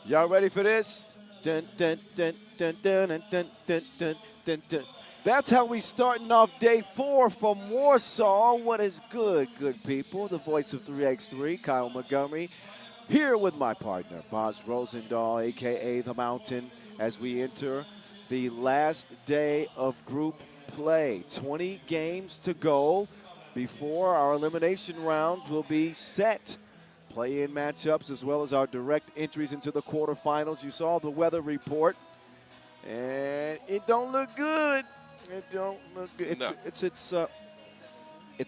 Y'all ready for this? Dun, dun, dun, dun, dun, dun, dun, dun, dun, dun, dun. That's how we starting off day 4 from Warsaw. What is good people? The voice of 3x3, Kyle Montgomery, here with my partner, Boz Rosendahl, a.k.a. The Mountain, as we enter the last day of group play. 20 games to go before our elimination rounds will be set. Play-in matchups as well as our direct entries into the quarterfinals. You saw the weather report, and it don't look good. It don't look good. No. It's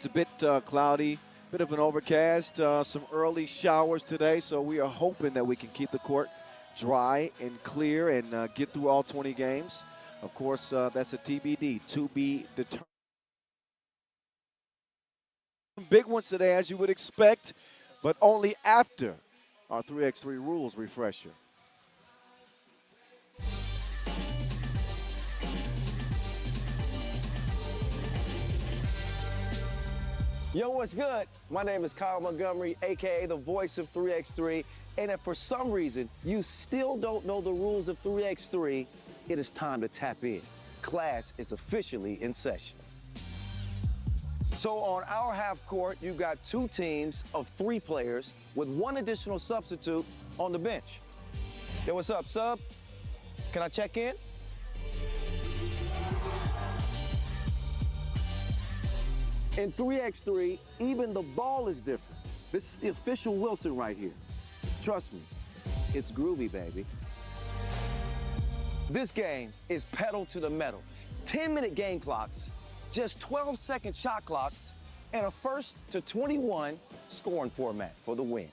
a bit cloudy, bit of an overcast, some early showers today. So we are hoping that we can keep the court dry and clear and get through all 20 games. Of course, that's a TBD, to be determined. Big ones today, as you would expect, but only after our 3x3 rules refresher. Yo, what's good? My name is Kyle Montgomery, aka the voice of 3x3. And if for some reason you still don't know the rules of 3x3, it is time to tap in. Class is officially in session. So on our half court, you've got 2 teams of 3 players with 1 additional substitute on the bench. Yo, what's up, sub? Can I check in? In 3x3, even the ball is different. This is the official Wilson right here. Trust me, it's groovy, baby. This game is pedal to the metal. 10-minute game clocks, just 12-second shot clocks, and a 1st to 21 scoring format for the win.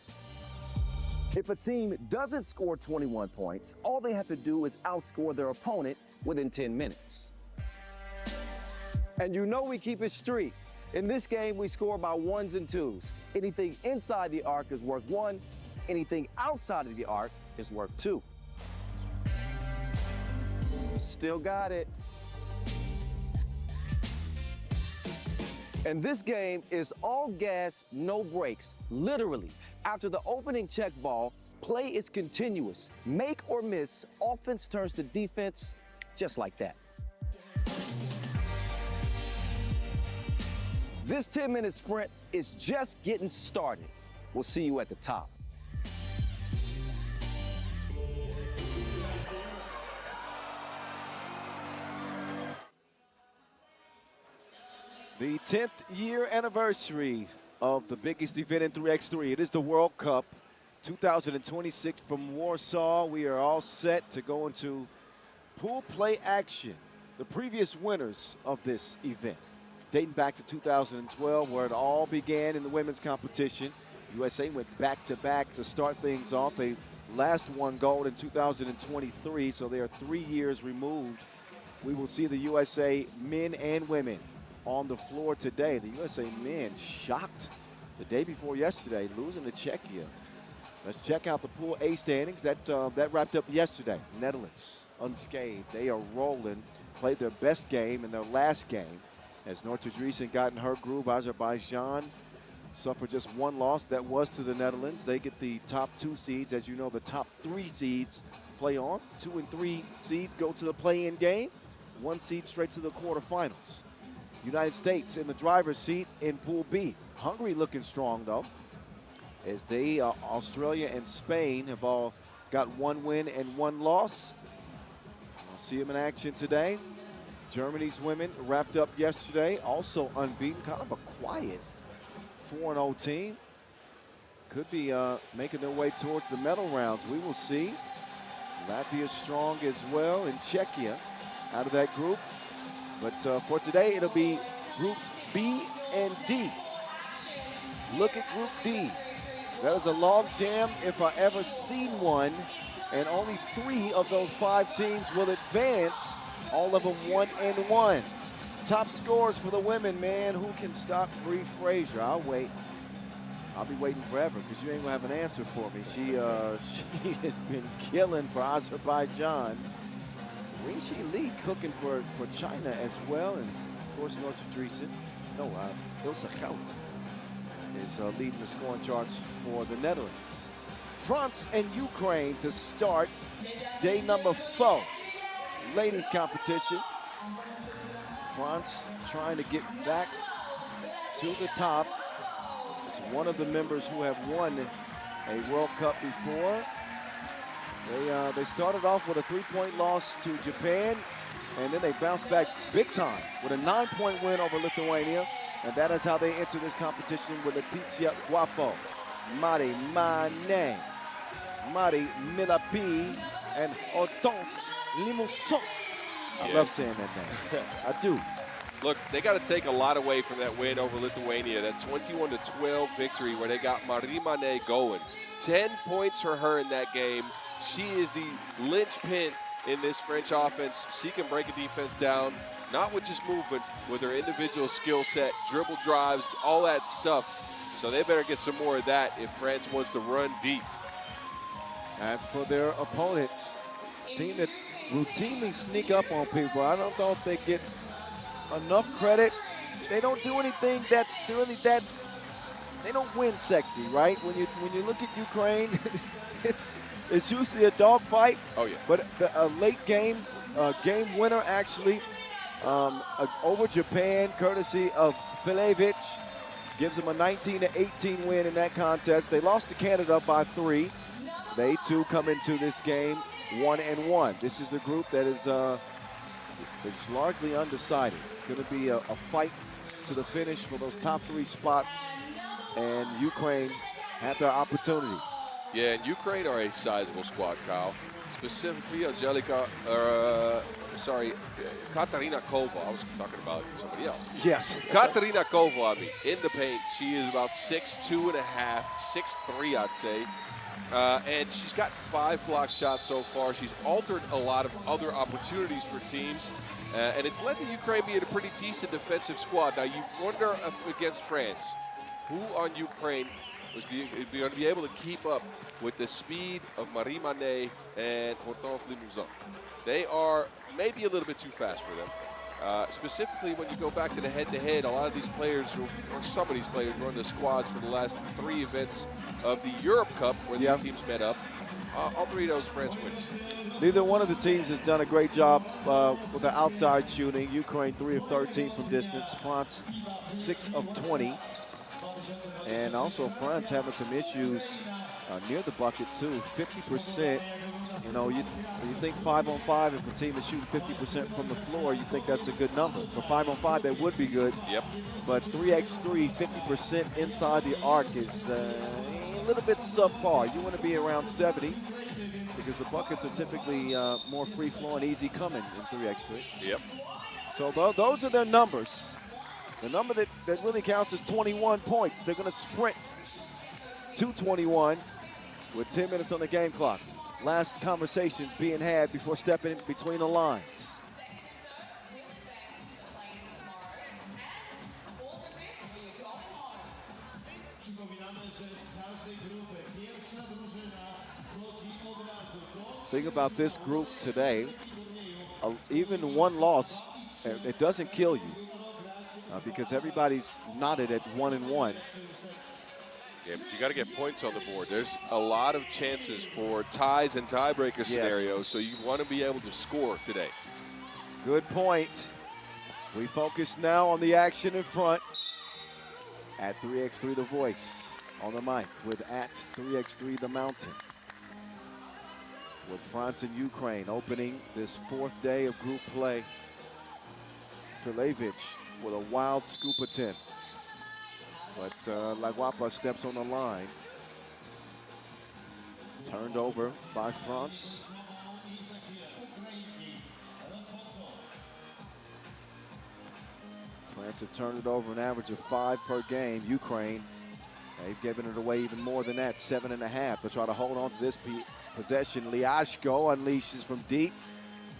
If a team doesn't score 21 points, all they have to do is outscore their opponent within 10 minutes. And you know we keep it street. In this game, we score by 1s and 2s. Anything inside the arc is worth 1. Anything outside of the arc is worth 2. Still got it. And this game is all gas, no brakes. Literally, after the opening check ball, play is continuous. Make or miss, offense turns to defense just like that. This 10-minute sprint is just getting started. We'll see you at the top. The 10th year anniversary of the biggest event in 3x3. It is the World Cup 2026 from Warsaw. We are all set to go into pool play action. The previous winners of this event, dating back to 2012, where it all began in the women's competition. USA went back-to-back to start things off. They last won gold in 2023, so they are 3 years removed. We will see the USA men and women on the floor today. The USA men shocked the day before yesterday, losing to Czechia. Let's check out the Pool A standings. That wrapped up yesterday. Netherlands unscathed. They are rolling, played their best game in their last game. As Norta Driesen got in her groove, Azerbaijan suffered just 1 loss. That was to the Netherlands. They get the top 2 seeds. As you know, the top 3 seeds play on. 2 and 3 seeds go to the play-in game. 1 seed straight to the quarterfinals. United States in the driver's seat in Pool B. Hungary looking strong, though. as they, Australia and Spain, have all got 1 win and 1 loss. We'll see them in action today. Germany's women wrapped up yesterday, also unbeaten, kind of a quiet 4-0 team. Could be making their way towards the medal rounds. We will see. Latvia's strong as well, and Czechia out of that group. But for today, it'll be groups B and D. Look at Group D. That is a log jam if I ever seen one, and only 3 of those 5 teams will advance, all of them 1-1. Top scores for the women, man. Who can stop Bree Frazier? I'll wait. I'll be waiting forever because you ain't gonna have an answer for me. She has been killing for Azerbaijan. Rishi Lee cooking for China as well, and of course Norta Dreesen. No, Ilse Gout is leading the scoring charts for the Netherlands. France and Ukraine to start day number 4. Ladies competition. France trying to get back to the top. It's one of the members who have won a World Cup before. They started off with a 3-point loss to Japan, and then they bounced back big time with a 9-point win over Lithuania. And that is how they enter this competition with Leticia Guapo, Mari Mane, Mari Milapi, and Hortense Limousin. I love saying that name. I do. Look, they got to take a lot away from that win over Lithuania, that 21-12 victory where they got Marie Mane going. 10 points for her in that game. She is the linchpin in this French offense. She can break a defense down, not with just movement, with her individual skill set, dribble drives, all that stuff. So they better get some more of that if France wants to run deep. As for their opponents, team that routinely sneak up on people. I don't know if they get enough credit. They don't do anything that's really they don't win sexy, right? When you look at Ukraine, it's usually a dogfight. Oh yeah. But a late game winner actually over Japan, courtesy of Filevic, gives them a 19-18 win in that contest. They lost to Canada by 3. They too come into this game 1-1. This is the group that is it's largely undecided. Going to be a fight to the finish for those top 3 spots, and Ukraine had their opportunity. Yeah, and Ukraine are a sizable squad, Kyle. Specifically, Katarina Kova. I was talking about somebody else. Yes. Katarina Kova, in the paint. She is about 6'2.5", 6'3", I'd say. And she's got 5 block shots so far. She's altered a lot of other opportunities for teams. And it's led the Ukraine be in a pretty decent defensive squad. Now, you wonder against France, who on Ukraine was going to be able to keep up with the speed of Marie Mane and Hortense Limousin. They are maybe a little bit too fast for them. Specifically, when you go back to the head-to-head, a lot of these players, or some of these players, run the squads for the last 3 events of the Europe Cup where these teams met up. All 3 of those France wins. Neither one of the teams has done a great job with the outside shooting. Ukraine 3 of 13 from distance. France 6 of 20. And also France having some issues near the bucket too. 50%. You know, you think 5-on-5, if a team is shooting 50% from the floor, you think that's a good number. For 5-on-5, that would be good. Yep. But 3x3, 50% inside the arc is a little bit subpar. You want to be around 70 because the buckets are typically more free-flowing, easy coming in 3x3. Yep. So those are their numbers. The number that really counts is 21 points. They're going to sprint to 21 with 10 minutes on the game clock. Last conversations being had before stepping in between the lines. Think about this group today. Even one loss, it doesn't kill you because everybody's knotted at 1-1. Yeah, but you got to get points on the board. There's a lot of chances for ties and tiebreaker scenarios, so you want to be able to score today. Good point. We focus now on the action in front at 3x3 The Voice. on the mic with at 3x3 The Mountain. With France and Ukraine opening this 4th day of group play. Filevich with a wild scoop attempt. But Laguapa steps on the line. Turned over by France. France have turned it over an average of 5 per game. Ukraine, they've given it away even more than that, 7.5. They'll try to hold on to this possession. Liashko unleashes from deep.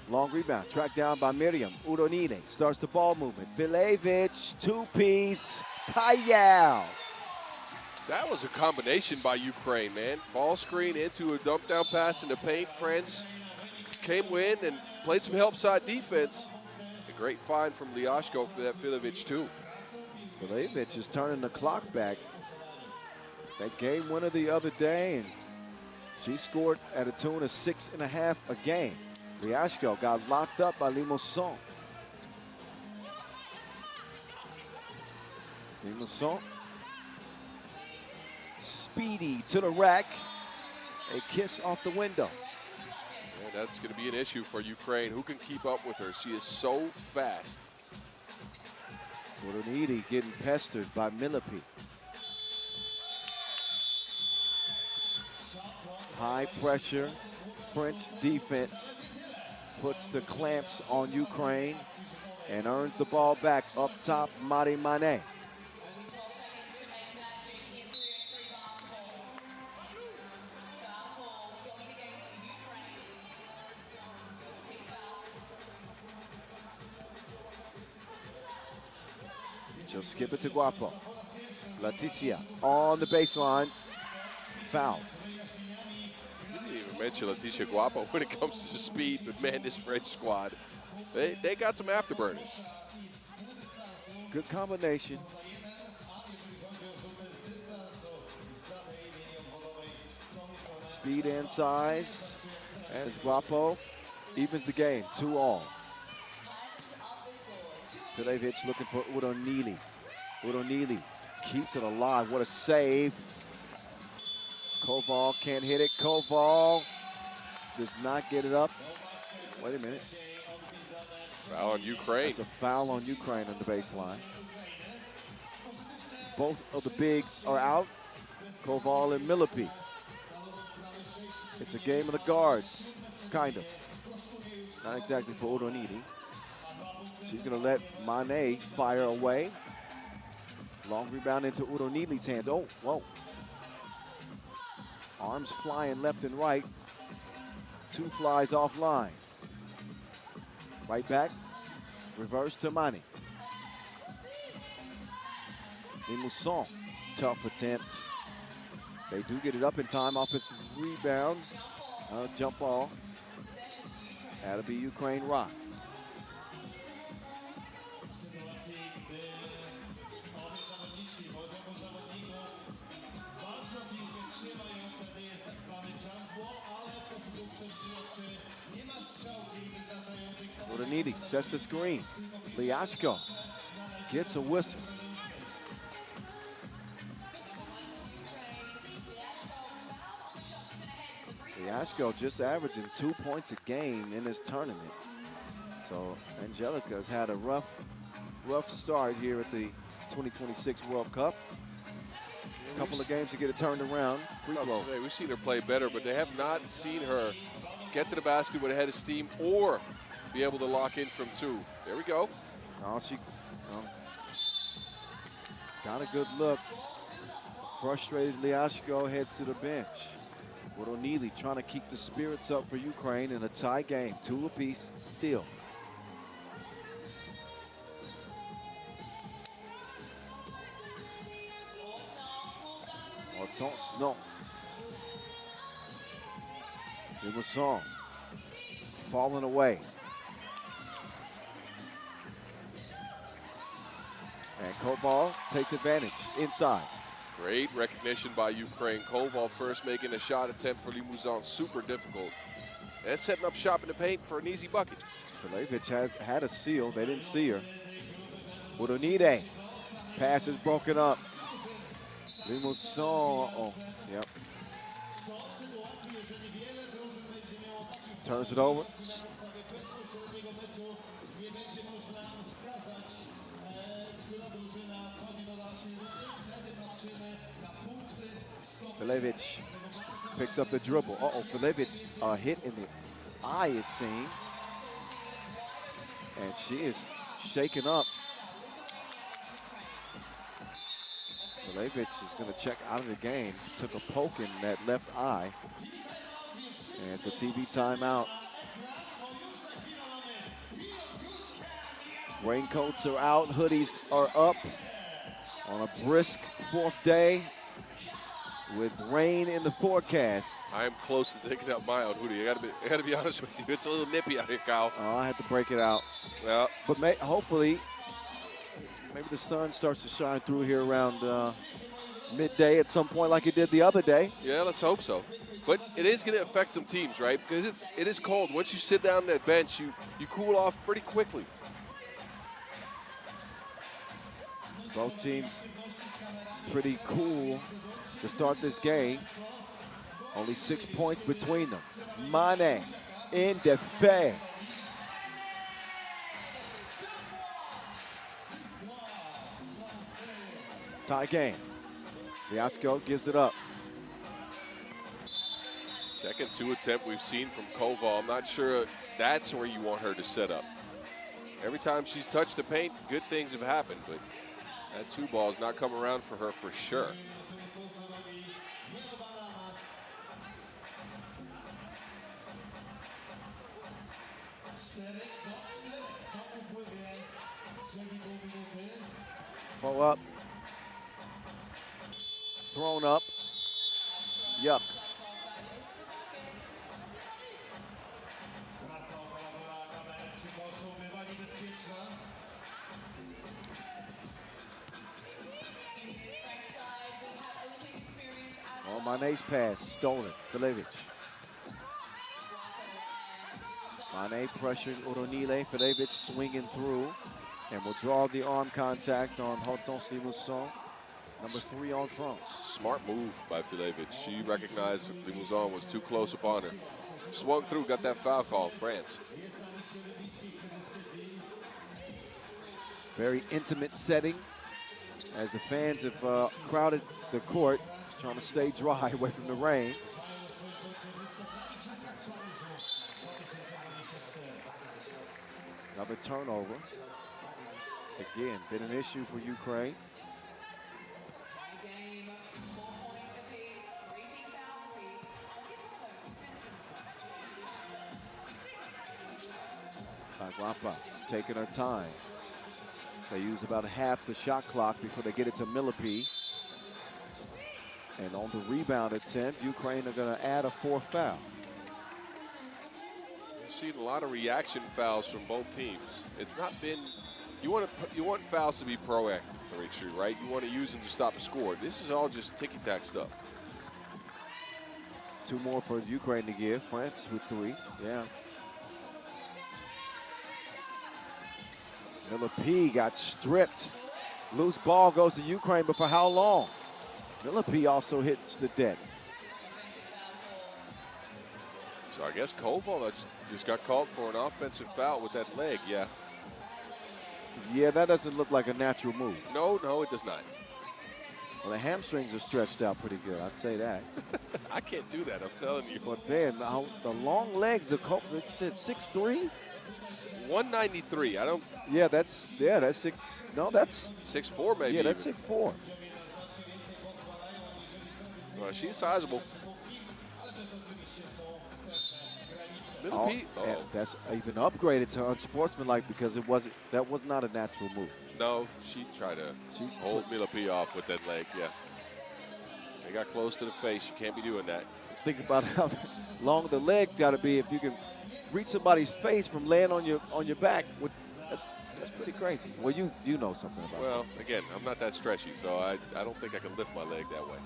Long rebound, tracked down by Miriam. Udonide starts the ball movement. Filevich, two-piece, Payal. That was a combination by Ukraine, man. Ball screen into a dump down pass in the paint. France came in and played some help side defense. A great find from Liashko for that Filevich too. Filevich is turning the clock back. That game winner the other day, and she scored at a tune of 6.5 a game. Liashko got locked up by Limousin. Limousin. Speedy to the rack. A kiss off the window. Yeah, that's going to be an issue for Ukraine. Who can keep up with her? She is so fast. Udonide getting pestered by Milipi. High pressure French defense puts the clamps on Ukraine and earns the ball back up top, Mari Mane. She'll skip it to Guapo. Leticia on the baseline. Foul. You didn't even mention Leticia Guapo when it comes to speed, but man, this French squad, they got some afterburners. Good combination. Speed and size as Guapo evens the game, 2-all. Filevich looking for Udonide. Udonide keeps it alive. What a save. Koval can't hit it. Koval does not get it up. Wait a minute. Foul on Ukraine. That's a foul on Ukraine on the baseline. Both of the bigs are out. Koval and Milipi. It's a game of the guards, kind of. Not exactly for Udonide. She's going to let Mane fire away. Long rebound into Udonide's hands. Oh, whoa. Arms flying left and right. 2 flies offline. Right back. Reverse to Mane. Limousin. Tough attempt. They do get it up in time. Offensive rebound. Jump ball. That'll be Ukraine rock. Udonide sets the screen. Liashko gets a whistle. Liashko just averaging 2 points a game in this tournament. So Angelica's had a rough start here at the 2026 World Cup. A couple of games to get it turned around. Free throw. We've seen her play better, but they have not seen her get to the basket with a head of steam or be able to lock in from 2. There we go. Oh, she got a good look. Frustrated Liashko heads to the bench. Udonide trying to keep the spirits up for Ukraine in a tie game. 2 apiece still. Hortense, no. Limousin falling away. And Koval takes advantage inside. Great recognition by Ukraine. Koval first making a shot attempt for Limousin. Super difficult. And setting up shop in the paint for an easy bucket. Filevich had a seal. They didn't see her. Udonide. Pass is broken up. Limusson, oh, yep. Turns it over. Filievich picks up the dribble. Uh-oh, Filievich hit in the eye, it seems. And she is shaken up. Filievich is going to check out of the game. Took a poke in that left eye. And it's a TV timeout. Raincoats are out, hoodies are up on a brisk fourth day with rain in the forecast. I am close to taking out my own hoodie. I gotta be honest with you. It's a little nippy out here, Kyle. Oh, I had to break it out. Yeah. But hopefully, maybe the sun starts to shine through here around midday at some point like it did the other day. Yeah, let's hope so. But it is going to affect some teams, right? Because it is cold. Once you sit down on that bench, you cool off pretty quickly. Both teams pretty cool to start this game. Only 6 points between them. Mane in defense. Tie game. Liasco gives it up. Second two attempt we've seen from Koval. I'm not sure that's where you want her to set up. Every time she's touched the paint, good things have happened, but that two ball is not come around for her for sure. Pull up. Thrown up. Yup. On Mane's pass, stolen. Filievich. Mane pressured Oronile. Filievich swinging through. And will draw the arm contact on Hortense Limusson. Number 3 on front. Smart move by Filievich. She recognized Limusson was too close upon her. Swung through, got that foul call, France. Very intimate setting as the fans have crowded the court, trying to stay dry away from the rain. Another turnover. Again, been an issue for Ukraine. Aguapa taking her time. They use about half the shot clock before they get it to Millipede. And on the rebound attempt, Ukraine are going to add a 4th foul. We've seen a lot of reaction fouls from both teams. It's not been, you want fouls to be proactive, right? You want to use them to stop the score. This is all just ticky-tack stuff. 2 more for Ukraine to give. France with 3, yeah. Millipede got stripped. Loose ball goes to Ukraine, but for how long? Millipede also hits the deck. So I guess Koval just got called for an offensive foul with that leg, yeah. Yeah, that doesn't look like a natural move. No, it does not. Well, the hamstrings are stretched out pretty good, I'd say that. I can't do that, I'm telling you. But then, the long legs of Koval, it said 6'3"? 193, I don't. Yeah, that's 6, no, that's. 6'4" maybe. Yeah, that's 6'4". Well, she's sizable. Millipede. And that's even upgraded to unsportsmanlike because that was not a natural move. No, she tried to hold Millipede off with that leg, yeah. They got close to the face. You can't be doing that. Think about how long the leg's got to be if you can reach somebody's face from laying on your back. That's pretty crazy. Well, you know something about Well, again, I'm not that stretchy, so I don't think I can lift my leg that way.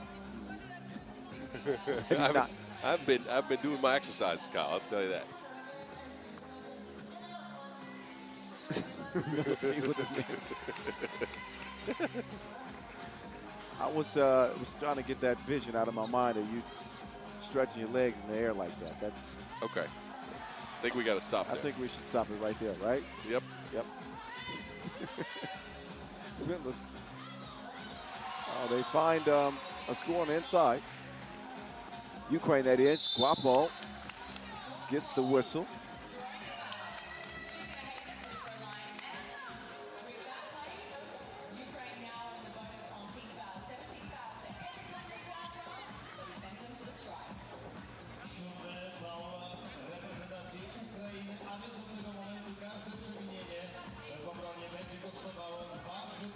I've been doing my exercises, Kyle. I'll tell you that. I was trying to get that vision out of my mind of you stretching your legs in the air like that. That's Okay. I think we got to stop I there. think we should stop it right there, right? Yep. Yep. They find a score on the inside. Ukraine, that is. Guapo gets the whistle.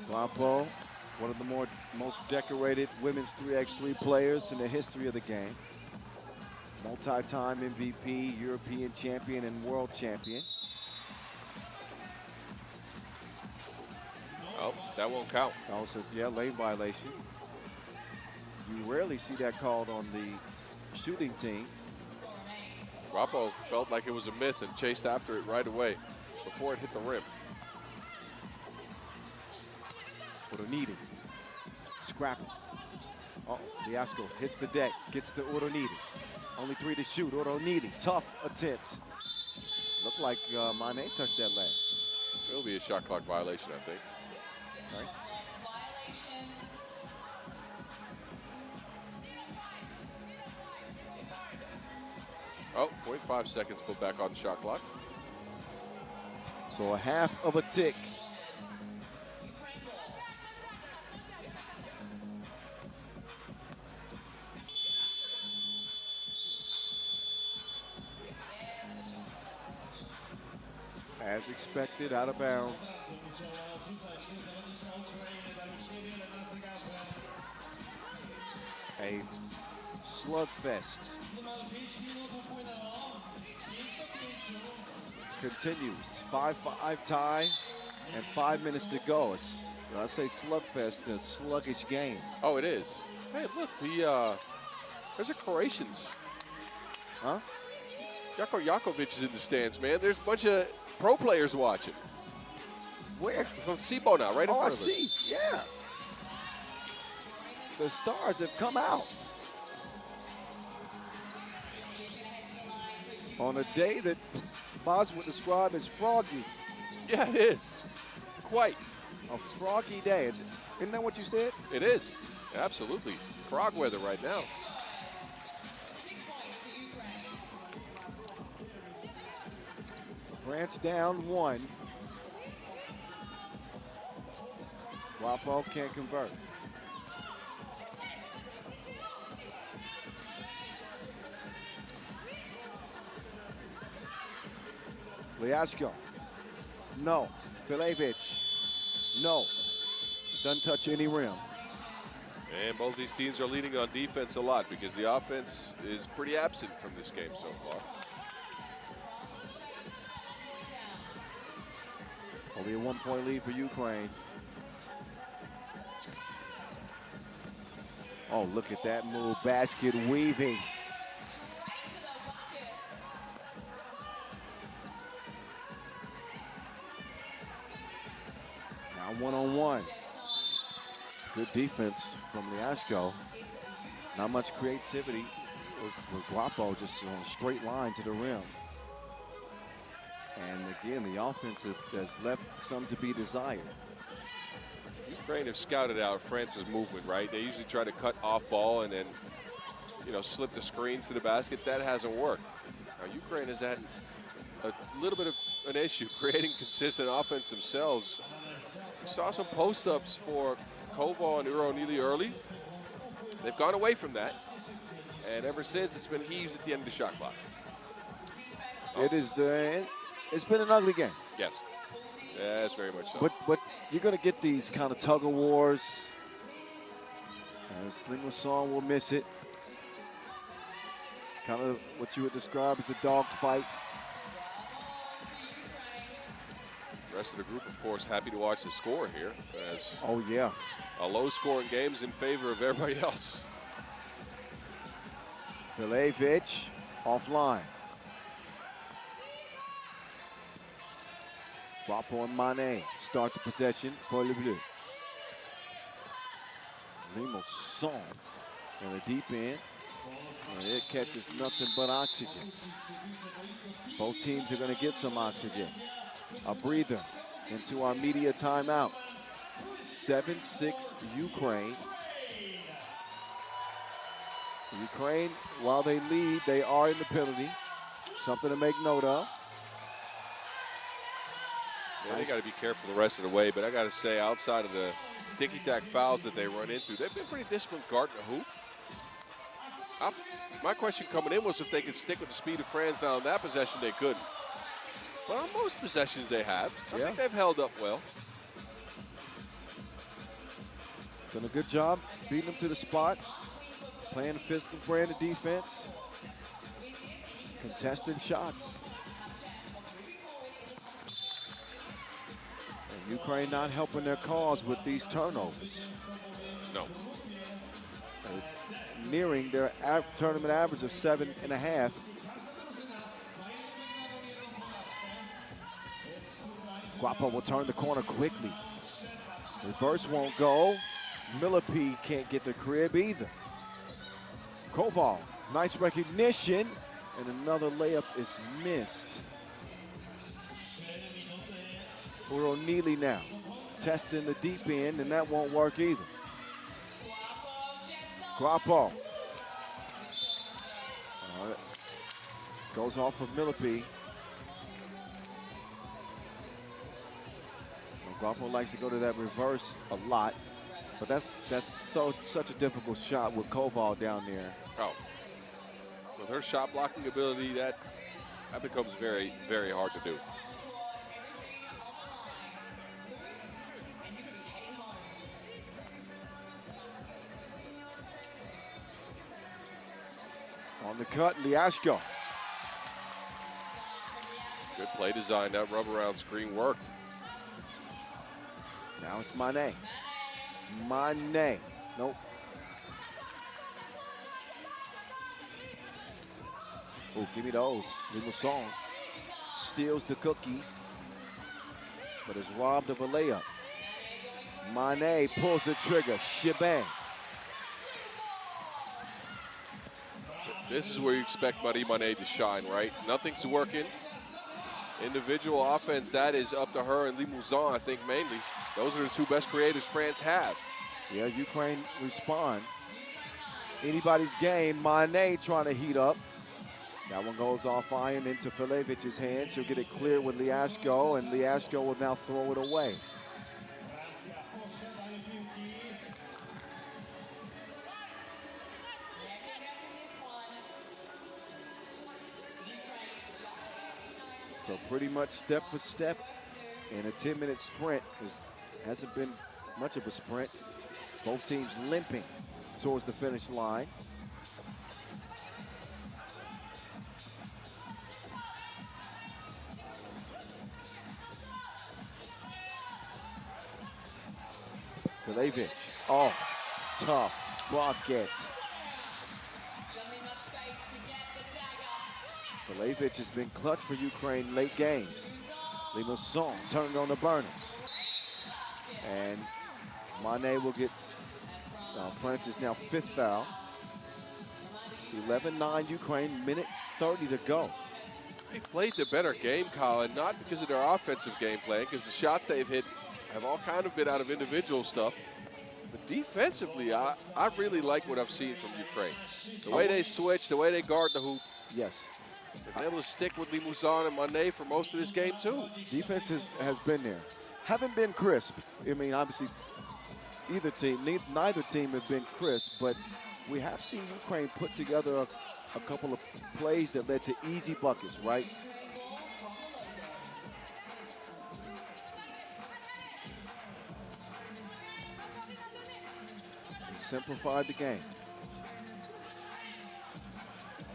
Guapo, one of the most decorated women's 3x3 players in the history of the game. Multi-time MVP, European champion, and world champion. Oh, that won't count. Also, yeah, lane violation. You rarely see that called on the shooting team. Guapo felt like it was a miss and chased after it right away before it hit the rim. Oronidi, scrapping. Oh, Liasco hits the deck, gets to Oronidi. Only 3 to shoot. Oronidi, tough attempt. Looked like Mane touched that last. It'll be a shot clock violation, I think. Right. Oh, 0.5 seconds put back on the shot clock. So a half of a tick. As expected, out of bounds. A slugfest continues. 5-5 tie and 5 minutes to go. When I say slugfest, a sluggish game. Oh, it is. Hey, look, there's a Croatians. Huh? Jako Jakovic is in the stands, man. There's a bunch of pro players watching. Where? From Cibona, right in Oh, I front of us. see. Yeah. The stars have come out. On a day that Boz would describe as froggy. Yeah, it is. Quite. A froggy day. Isn't that what you said? It is. Absolutely. Frog weather right now. France down 1. Guapo can't convert. Liasco. No. Pilevic. No. Doesn't touch any rim. And both these teams are leaning on defense a lot because the offense is pretty absent from this game so far. Only a 1-point lead for Ukraine. Oh, look at that move. Basket weaving. Now 1-on-1. Good defense from Liasco. Not much creativity with Guapo, just on a straight line to the rim. And again, the offense has left some to be desired. Ukraine have scouted out France's movement, right? They usually try to cut off ball and then, slip the screens to the basket. That hasn't worked. Now, Ukraine has had a little bit of an issue creating consistent offense themselves. We saw some post-ups for Koval and Uronili early. They've gone away from that. And ever since, it's been heaves at the end of the shot clock. It is. It's been an ugly game. Yes. Yes, very much so. But you're going to get these kind of tug of wars. Sling Song will miss it. Kind of what you would describe as a dog fight. The rest of the group, of course, happy to watch the score here. As Oh, yeah. a low-scoring game is in favor of everybody else. Pilevic offline. Guapo and Mane start the possession for Le Bleu. Limo Song in the deep end. And it catches nothing but oxygen. Both teams are going to get some oxygen. A breather into our media timeout. 7-6 Ukraine. Ukraine, while they lead, they are in the penalty. Something to make note of. Yeah, they got to be careful the rest of the way, but I got to say, outside of the ticky-tack fouls that they run into, they've been pretty disciplined guarding the hoop. My question coming in was if they could stick with the speed of France. Now, in that possession, they couldn't. But on most possessions they have, I think they've held up well. Done a good job beating them to the spot, playing a physical brand of defense, contesting shots. And Ukraine not helping their cause with these turnovers. No. Nearing their tournament average of 7.5. Guapo will turn the corner quickly. Reverse won't go. Millipede can't get the crib either. Koval, nice recognition, and another layup is missed. Uro Neely now testing the deep end, and that won't work either. Guapo. Goes off of Millipede. Guapo likes to go to that reverse a lot, but that's such a difficult shot with Koval down there. Oh, with her shot blocking ability, that becomes very, very hard to do. On the cut, Liashko. Good play design. That rub around screen worked. Now it's Mane. Mane. Nope. Oh, give me those. Little song. Steals the cookie, but is robbed of a layup. Mane pulls the trigger. Shebang. This is where you expect Marie Mane to shine, right? Nothing's working. Individual offense, that is up to her and Limousin, I think, mainly. Those are the two best creators France have. Yeah, Ukraine respond. Anybody's game. Mane trying to heat up. That one goes off iron into Filevic's hand. She'll get it clear with Liashko, and Liashko will now throw it away. So pretty much step for step in a 10-minute sprint. Hasn't been much of a sprint. Both teams limping towards the finish line. Filevic, oh, tough bucket. Filevic has been clutch for Ukraine late games. Limousin turned on the burners. And Mane will get France's now 5th foul. 11-9 Ukraine, minute 30 to go. They played the better game, Colin, not because of their offensive gameplay, because the shots they've hit have all kind of been out of individual stuff. But defensively, I really like what I've seen from Ukraine. The way they switch, the way they guard the hoop. Yes. They've been able to stick with Limousin and Mane for most of this game, too. Defense has been there. Haven't been crisp. I mean, obviously, neither team have been crisp, but we have seen Ukraine put together a couple of plays that led to easy buckets, right? We simplified the game.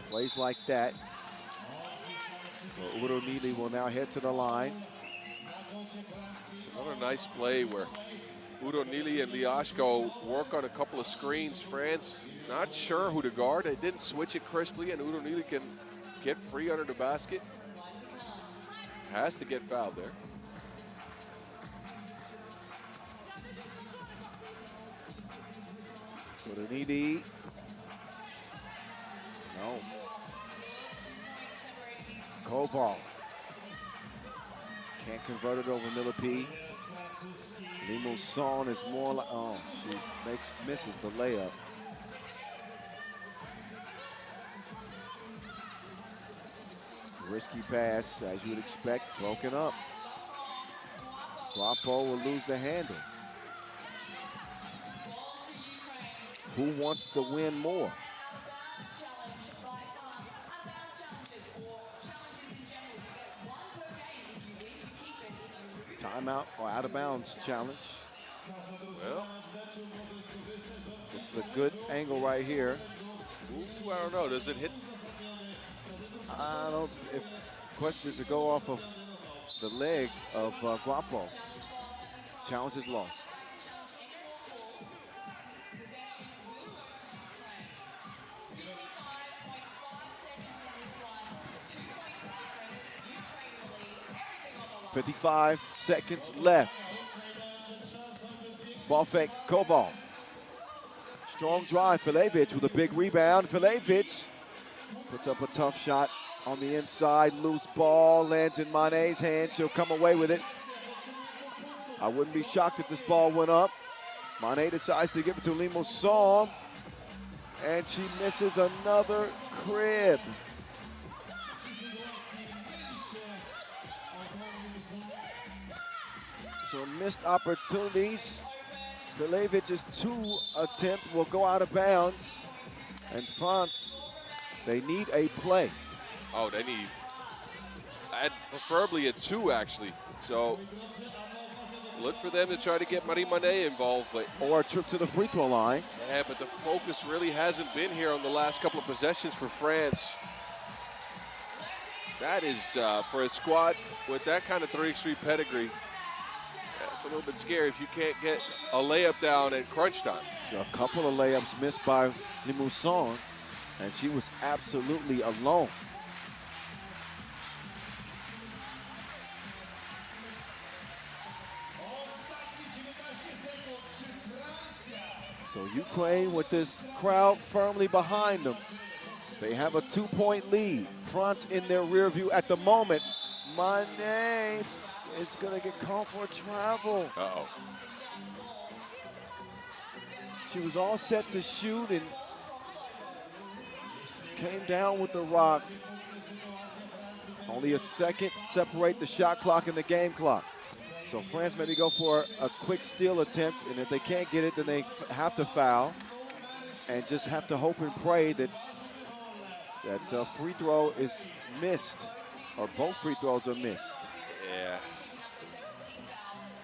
Plays like that. Well, Uro Neely will now head to the line. It's another nice play where Uro Neely and Liashko work on a couple of screens. France not sure who to guard. They didn't switch it crisply, and Uro Neely can get free under the basket. Has to get fouled there. With an ED. No. Koval. Can't convert it over Millipede. Limousin is more like, oh, she misses the layup. Risky pass, as you would expect, broken up. Guapo will lose the handle. Who wants to win more? Timeout or out of bounds challenge. Well, this is a good angle right here. ooh, I don't know. Does it hit? I don't. If question is to go off of the leg of Guapo. Challenge is lost. .55 seconds left. Ball fake, Koval. Strong drive, Filevic with a big rebound. Filevic puts up a tough shot on the inside. Loose ball lands in Mane's hand. She'll come away with it. I wouldn't be shocked if this ball went up. Mane decides to give it to Limousin, and she misses another crib. So missed opportunities. Filevic's 2 attempt will go out of bounds. And France, they need a play. Oh, they need, preferably a 2, actually. So look for them to try to get Marie Mané involved. But or a trip to the free throw line. yeah, but the focus really hasn't been here on the last couple of possessions for France. That is, for a squad with that kind of 3x3 pedigree, it's a little bit scary if you can't get a layup down at crunch time. A couple of layups missed by Limousin, and she was absolutely alone. So Ukraine with this crowd firmly behind them. They have a 2-point lead. France in their rear view at the moment. Mané is gonna get called for travel. Uh-oh. She was all set to shoot and came down with the rock. Only a second separate the shot clock and the game clock. So France maybe go for a quick steal attempt, and if they can't get it, then they have to foul and just have to hope and pray that that free throw is missed, or both free throws are missed. Yeah.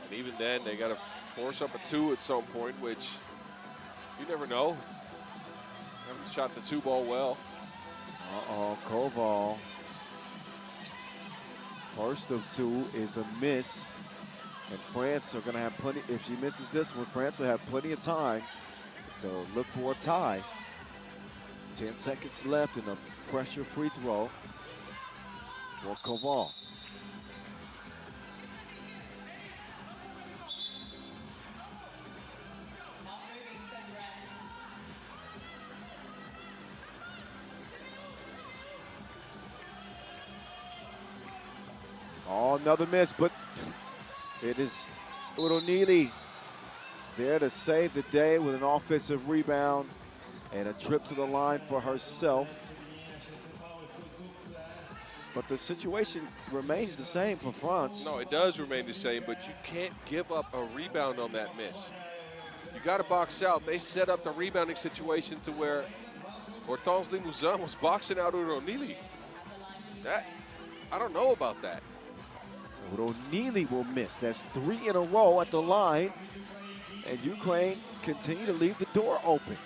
And even then, they got to force up a 2 at some point, which you never know. Haven't shot the 2 ball well. Uh-oh, Koval. First of 2 is a miss. And France are going to have plenty, if she misses this one, France will have plenty of time to look for a tie. 10 seconds left in a pressure free throw for Koval. Oh, another miss, but it is Uronili there to save the day with an offensive rebound and a trip to the line for herself. But the situation remains the same for France. No, it does remain the same, but you can't give up a rebound on that miss. You got to box out. They set up the rebounding situation to where Hortense Limousin was boxing out Uronili. That, I don't know about that. Uronili will miss. That's 3 in a row at the line. And Ukraine continue to leave the door open.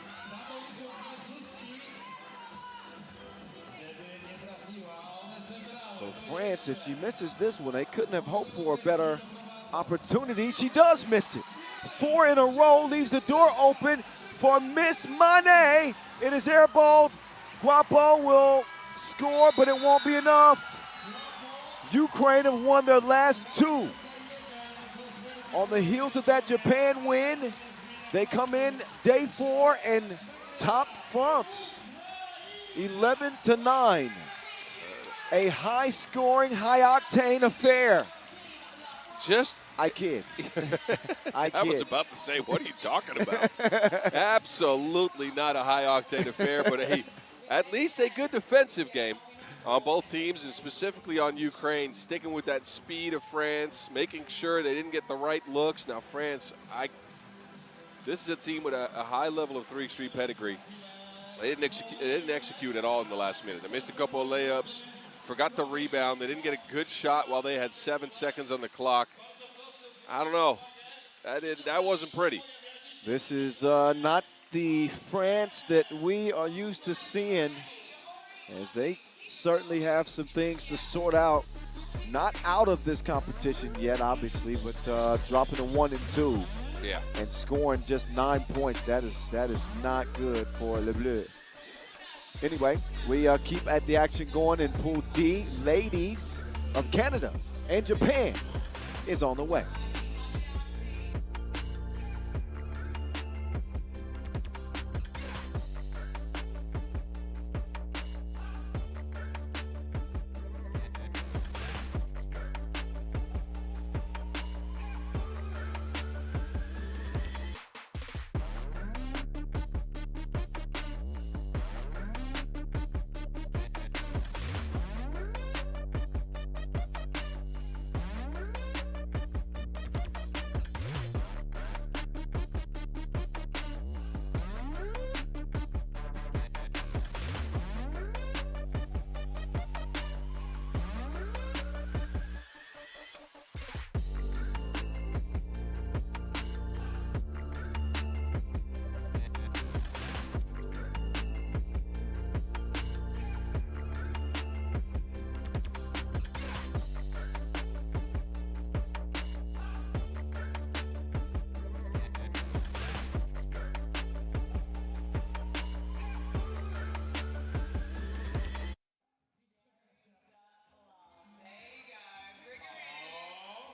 So France, if she misses this one, they couldn't have hoped for a better opportunity. She does miss it. 4 in a row leaves the door open for Miss Mané. It is airballed. Guapo will score, but it won't be enough. Ukraine have won their last 2. On the heels of that Japan win, They come in day 4 and top France, 11-9. A high-scoring, high-octane affair. I kid. I kid. I was about to say, what are you talking about? Absolutely not a high-octane affair, but at least a good defensive game on both teams, and specifically on Ukraine, sticking with that speed of France, making sure they didn't get the right looks. Now, France, this is a team with a high level of 3x3 pedigree. They didn't execute at all in the last minute. They missed a couple of layups, forgot the rebound. They didn't get a good shot while they had 7 seconds on the clock. I don't know. That wasn't pretty. This is not the France that we are used to seeing, as they certainly have some things to sort out. Not out of this competition yet, obviously, but dropping to 1 and 2. Yeah. And scoring just 9 points. That is not good for Le Bleu. Anyway, we keep at the action going in Pool D. Ladies of Canada and Japan is on the way.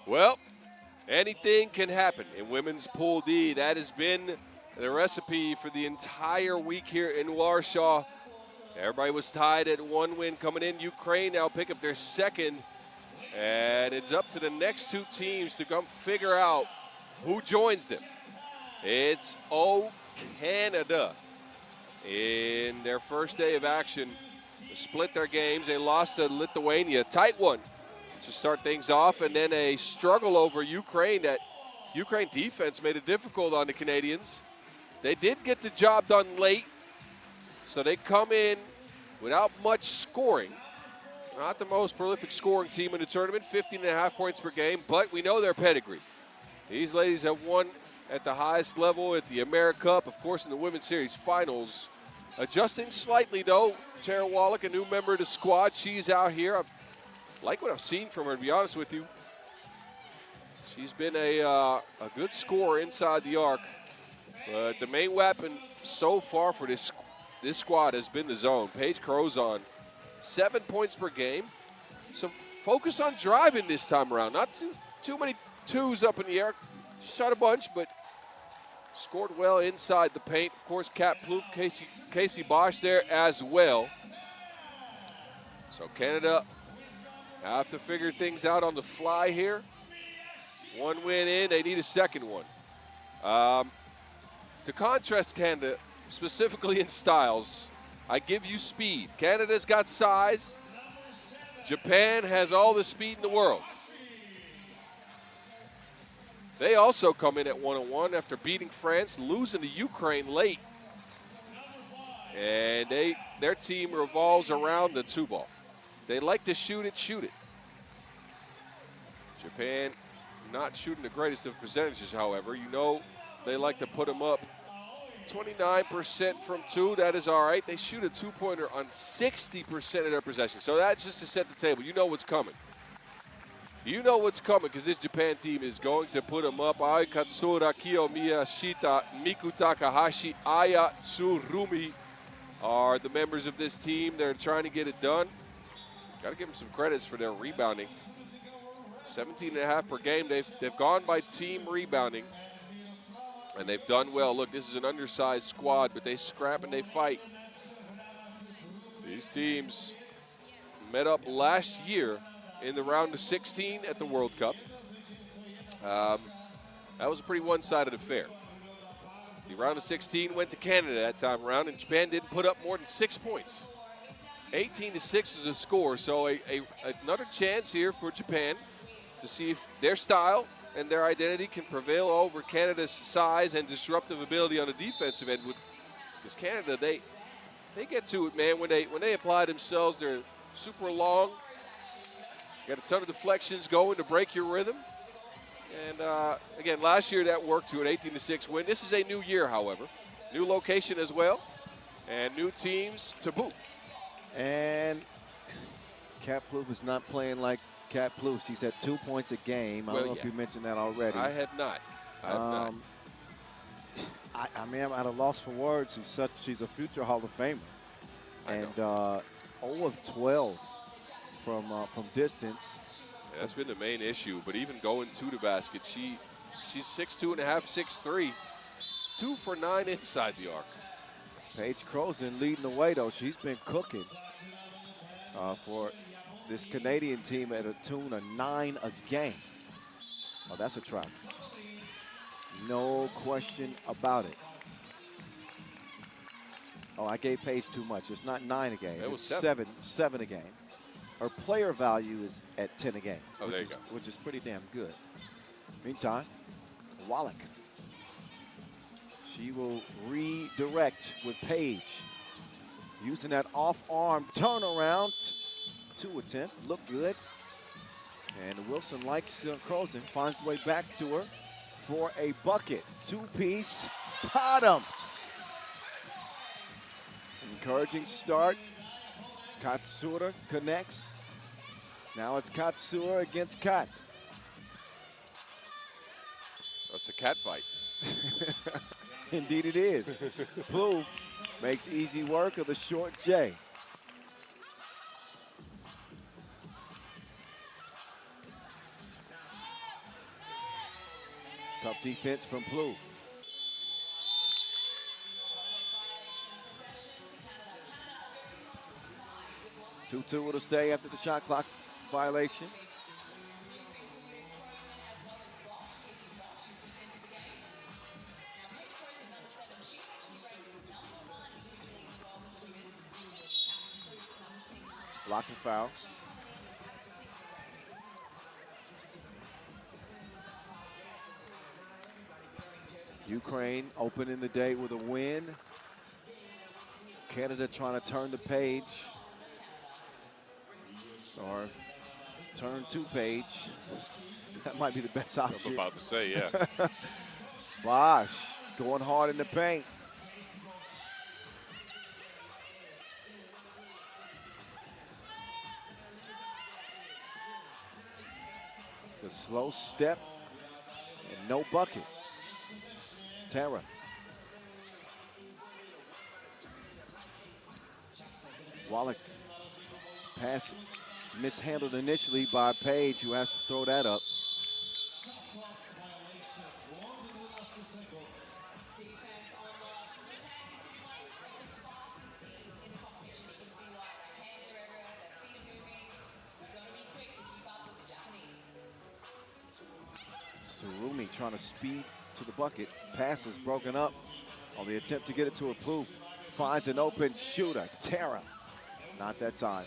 Well, anything can happen in women's Pool D. That has been the recipe for the entire week here in Warsaw. Everybody was tied at 1 win coming in. Ukraine now pick up their second. And it's up to the next 2 teams to come figure out who joins them. It's Canada in their first day of action. They split their games. They lost to Lithuania. Tight one to start things off, and then a struggle over Ukraine. That Ukraine defense made it difficult on the Canadians. They did get the job done late, so they come in without much scoring. Not the most prolific scoring team in the tournament, 15.5 points per game, but we know their pedigree. These ladies have won at the highest level at the AmeriCup, of course, in the Women's Series Finals. Adjusting slightly, though, Tara Wallach, a new member of the squad. She's out here. I like what I've seen from her, to be honest with you. She's been a good scorer inside the arc. But the main weapon so far for this squad has been the zone. Paige Crozon, 7 points per game. So focus on driving this time around. Not too many twos up in the air. Shot a bunch, but scored well inside the paint. Of course, Kat Plouffe, Casey Bosch there as well. So Canada have to figure things out on the fly here. 1 win in, they need a second one. To contrast Canada, specifically in styles, I give you speed. Canada's got size. Japan has all the speed in the world. They also come in at 1-1 after beating France, losing to Ukraine late. And their team revolves around the 2-ball. They like to shoot it. Japan not shooting the greatest of percentages, however. You know they like to put them up. 29% from 2, that is all right. They shoot a 2-pointer on 60% of their possessions. So that's just to set the table. You know what's coming. You know what's coming because this Japan team is going to put them up. Ai Katsura, Kiyomiya, Shita, Miku Takahashi, Aya Tsurumi are the members of this team. They're trying to get it done. Got to give them some credits for their rebounding. 17.5 per game. They've gone by team rebounding. And they've done well. Look, this is an undersized squad, but they scrap and they fight. These teams met up last year in the round of 16 at the World Cup. That was a pretty one-sided affair. The round of 16 went to Canada that time around, and Japan didn't put up more than 6 points. 18-6 is a score, so another chance here for Japan to see if their style and their identity can prevail over Canada's size and disruptive ability on the defensive end. Because Canada, they get to it, man. When they apply themselves, they're super long. Got a ton of deflections going to break your rhythm. And again, last year that worked to an 18-6 win. This is a new year, however. New location as well, and new teams to boot. And Cat Plouffe is not playing like Cat Plouffe. He's at 2 points a game. I don't know if you mentioned that already. I have not. I mean, I'm at a loss for words. She's a future Hall of Famer. And 0 of 12 from distance. Yeah, that's been the main issue. But even going to the basket, she's 6'2.5", 6'3", 2 for 9 inside the arc. Paige Croson leading the way, though. She's been cooking for this Canadian team at a tune of 9 a game. Oh, that's a try. No question about it. Oh, I gave Paige too much. It's not 9 a game. It was it's 7 a game. Her player value is at 10 a game. Oh, there you go. Which is pretty damn good. Meantime, Wallach. She will redirect with Paige. Using that off-arm turnaround to attempt. Look good. And Wilson likes Croson. Finds his way back to her for a bucket. Two-piece bottoms. Encouraging start. Katsura connects. Now it's Katsura against Kat. That's a cat fight. Indeed it is. Plouffe makes easy work of the short J. Tough defense from Plouffe. Two will stay after the shot clock violation. Blocking foul. Ukraine opening the day with a win. Canada trying to turn the page. Or turn to Page. That might be the best option. I was about to say, yeah. Bosch going hard in the paint. The slow step and no bucket. Tara. Wallach pass mishandled initially by Paige, who has to throw that up. Surumi trying to speed to the bucket. Pass is broken up on the attempt to get it to a Plouffe. Finds an open shooter. Tara. Not that time.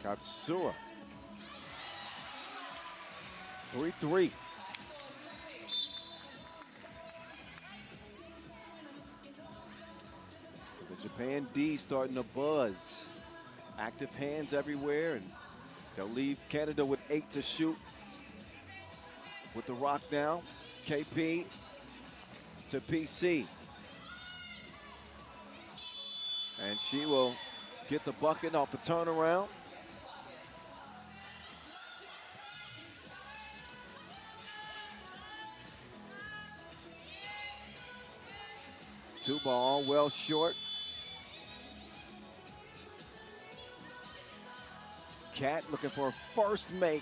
Katsura. 3-3. The Japan D starting to buzz. Active hands everywhere, and they'll leave Canada with 8 to shoot. With the rock now, KP to PC. And she will get the bucket off the turnaround. Two ball, well short. Cat looking for a first make.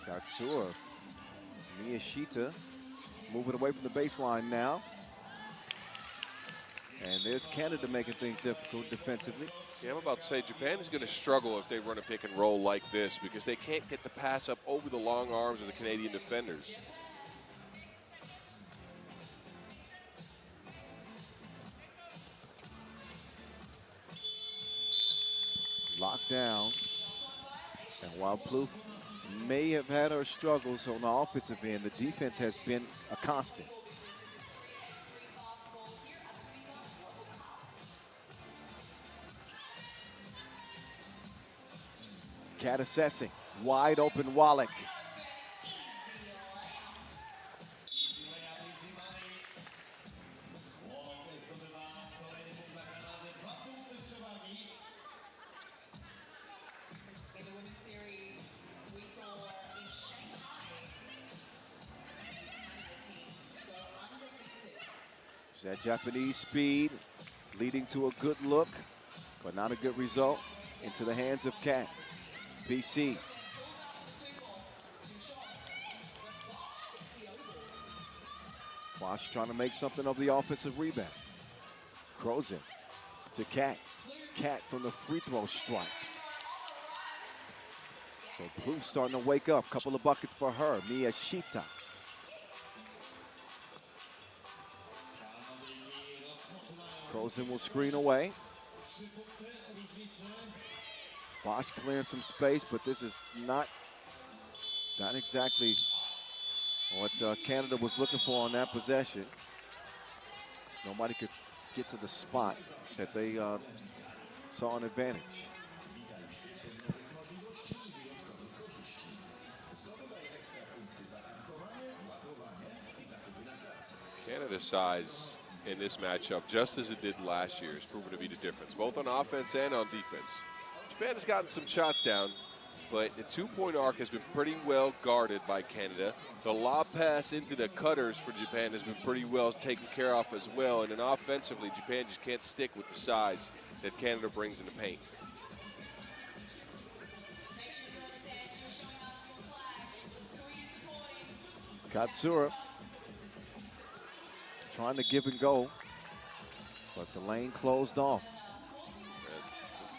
Katsura, Miyashita moving away from the baseline now. And there's Canada making things difficult defensively. Yeah, I'm about to say Japan is going to struggle if they run a pick and roll like this because they can't get the pass up over the long arms of the Canadian defenders. Locked down. And while Plouffe may have had her struggles on the offensive end, the defense has been a constant. Cat assessing, wide open Wallach. That Japanese speed leading to a good look, but not a good result. Into the hands of Cat. BC. Bosch trying to make something of the offensive rebound. Crozen to Cat. Cat from the free throw stripe. So Plouffe starting to wake up. Couple of buckets for her. Miyashita. Crozen will screen away. Bosch clearing some space, but this is not exactly what Canada was looking for on that possession. Nobody could get to the spot that they saw an advantage. Canada's size in this matchup, just as it did last year, has proven to be the difference, both on offense and on defense. Japan has gotten some shots down, but the two-point arc has been pretty well guarded by Canada. The lob pass into the cutters for Japan has been pretty well taken care of as well. And then offensively, Japan just can't stick with the size that Canada brings in the paint. Katsura trying to give and go, but the lane closed off.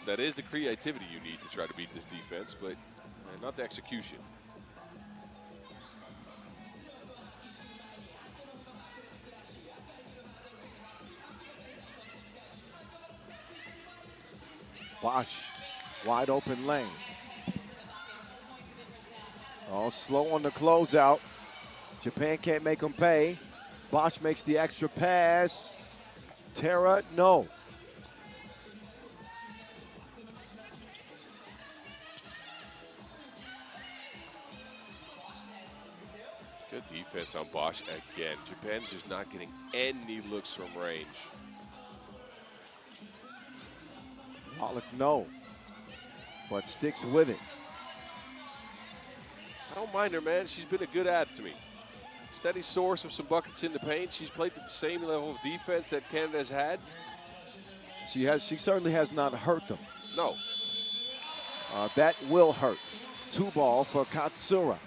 That is the creativity you need to try to beat this defense, but not the execution. Bosch, wide open lane. All slow on the closeout. Japan can't make them pay. Bosch makes the extra pass. Tara, no. Good defense on Bosch again. Japan's just not getting any looks from range. Wallach, no, but sticks with it. I don't mind her, man. She's been a good add to me. Steady source of some buckets in the paint. She's played at the same level of defense that Canada has had. She certainly has not hurt them. No. That will hurt. 2-ball for Katsura.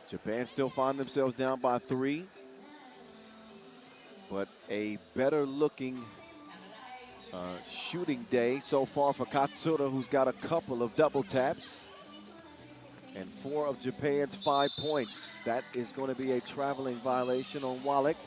Japan still find themselves down by 3, but a better looking shooting day so far for Katsura, who's got a couple of double taps and 4 of Japan's 5 points. That is going to be a traveling violation on Wallach.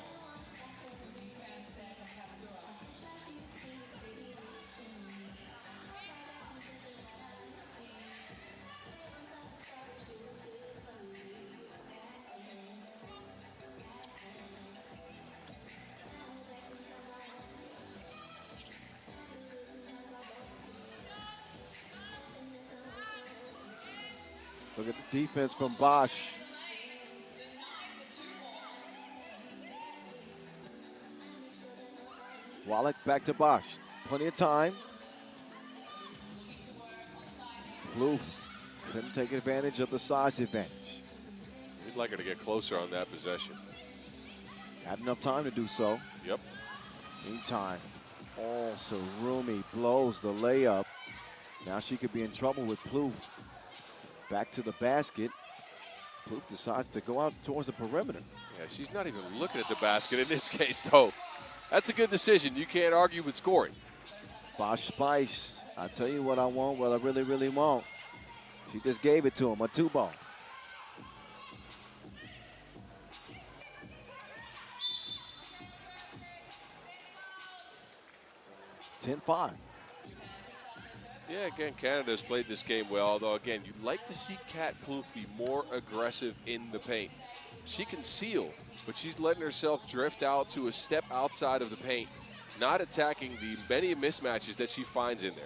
Look at the defense from Bosch. Wallach back to Bosch. Plenty of time. Plouffe couldn't take advantage of the size advantage. We'd like her to get closer on that possession. Had enough time to do so. Yep. Meantime, Sarumi blows the layup. Now she could be in trouble with Plouffe. Back to the basket. Plouffe decides to go out towards the perimeter. Yeah, she's not even looking at the basket in this case, though. That's a good decision. You can't argue with scoring. Bosch Spice, I tell you what I want, what I really, really want. She just gave it to him, a 2-ball. (10-5). Yeah, again, Canada's played this game well, although, again, you'd like to see Kat Plouffe be more aggressive in the paint. She can seal, but she's letting herself drift out to a step outside of the paint, not attacking the many mismatches that she finds in there.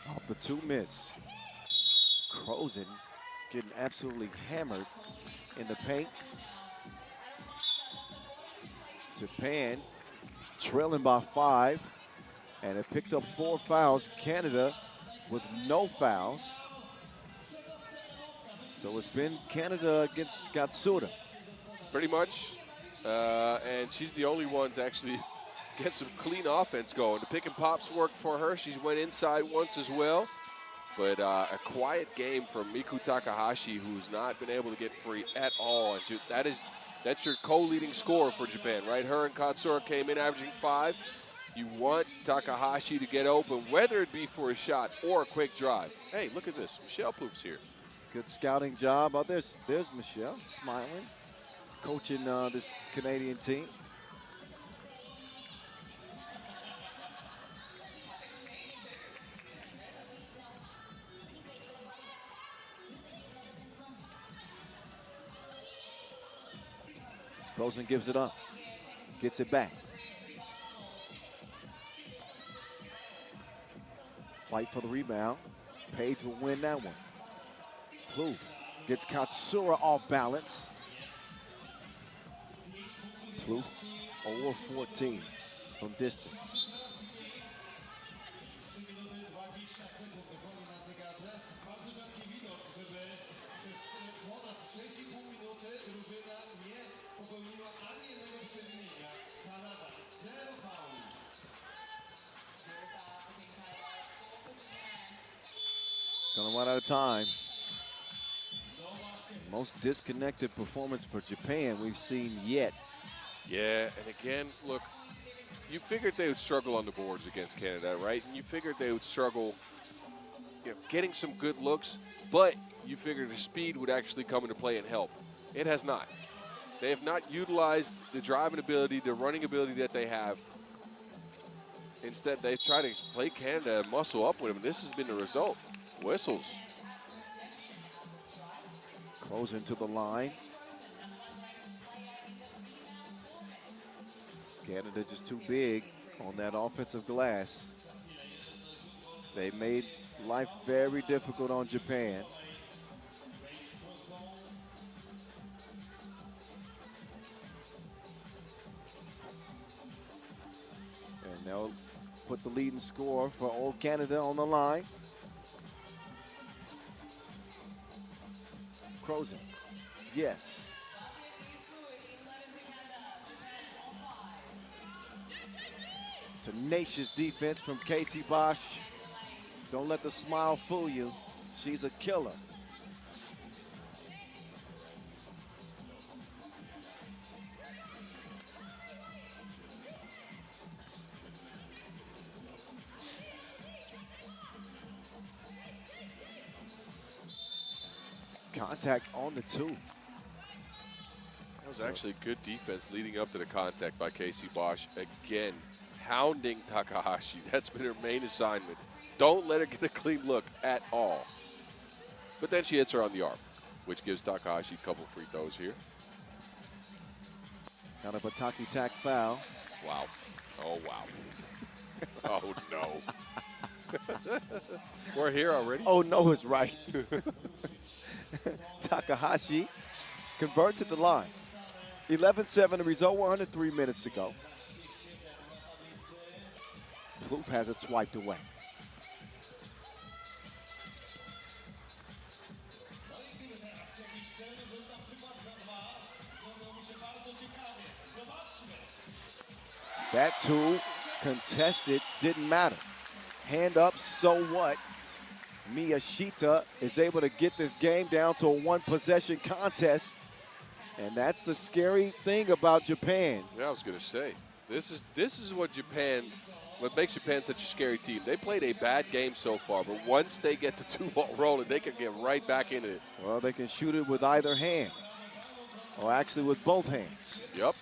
Off the 2 miss. Crozen getting absolutely hammered in the paint. Japan trailing by 5, and it picked up 4 fouls. Canada with no fouls. So it's been Canada against Gatsuda. Pretty much, and she's the only one to actually get some clean offense going. The pick and pops worked for her. She went inside once as well. But a quiet game from Miku Takahashi, who's not been able to get free at all. And that's your co-leading scorer for Japan, right? Her and Katsura came in averaging 5. You want Takahashi to get open, whether it be for a shot or a quick drive. Hey, look at this. Michelle Plouffe here. Good scouting job. Oh, there's Michelle smiling, coaching this Canadian team. Rosen gives it up, gets it back. Fight for the rebound. Page will win that one. Plouffe gets Katsura off balance. Plouffe 0-14 from distance. Gonna run out of time. Most disconnected performance for Japan we've seen yet. Yeah, and again, look, you figured they would struggle on the boards against Canada, right? And you figured they would struggle getting some good looks, but you figured the speed would actually come into play and help. It has not. They have not utilized the driving ability, the running ability that they have. Instead, they've tried to play Canada and muscle up with them. This has been the result. Whistles. Close into the line. Canada just too big on that offensive glass. They made life very difficult on Japan. And they'll put the leading score for Old Canada on the line. Crozen, yes. Tenacious defense from Casey Bosch. Don't let the smile fool you. She's a killer. Contact on the 2. That was actually good defense leading up to the contact by Casey Bosch. Again, hounding Takahashi. That's been her main assignment. Don't let her get a clean look at all. But then she hits her on the arm, which gives Takahashi a couple free throws here. Kind of a tacky-tack foul. Wow. Oh, wow. Oh, no. We're here already? Oh, no is right. Takahashi converts at the line. 11-7 the result, 103 minutes to go. Plouffe has it swiped away. That too, contested, didn't matter. Hand up, so what? Miyashita is able to get this game down to a one-possession contest. And that's the scary thing about Japan. Yeah, I was going to say, this is what makes Japan such a scary team. They played a bad game so far, but once they get the 2-ball rolling, they can get right back into it. Well, they can shoot it with either hand, or actually with both hands. Yep.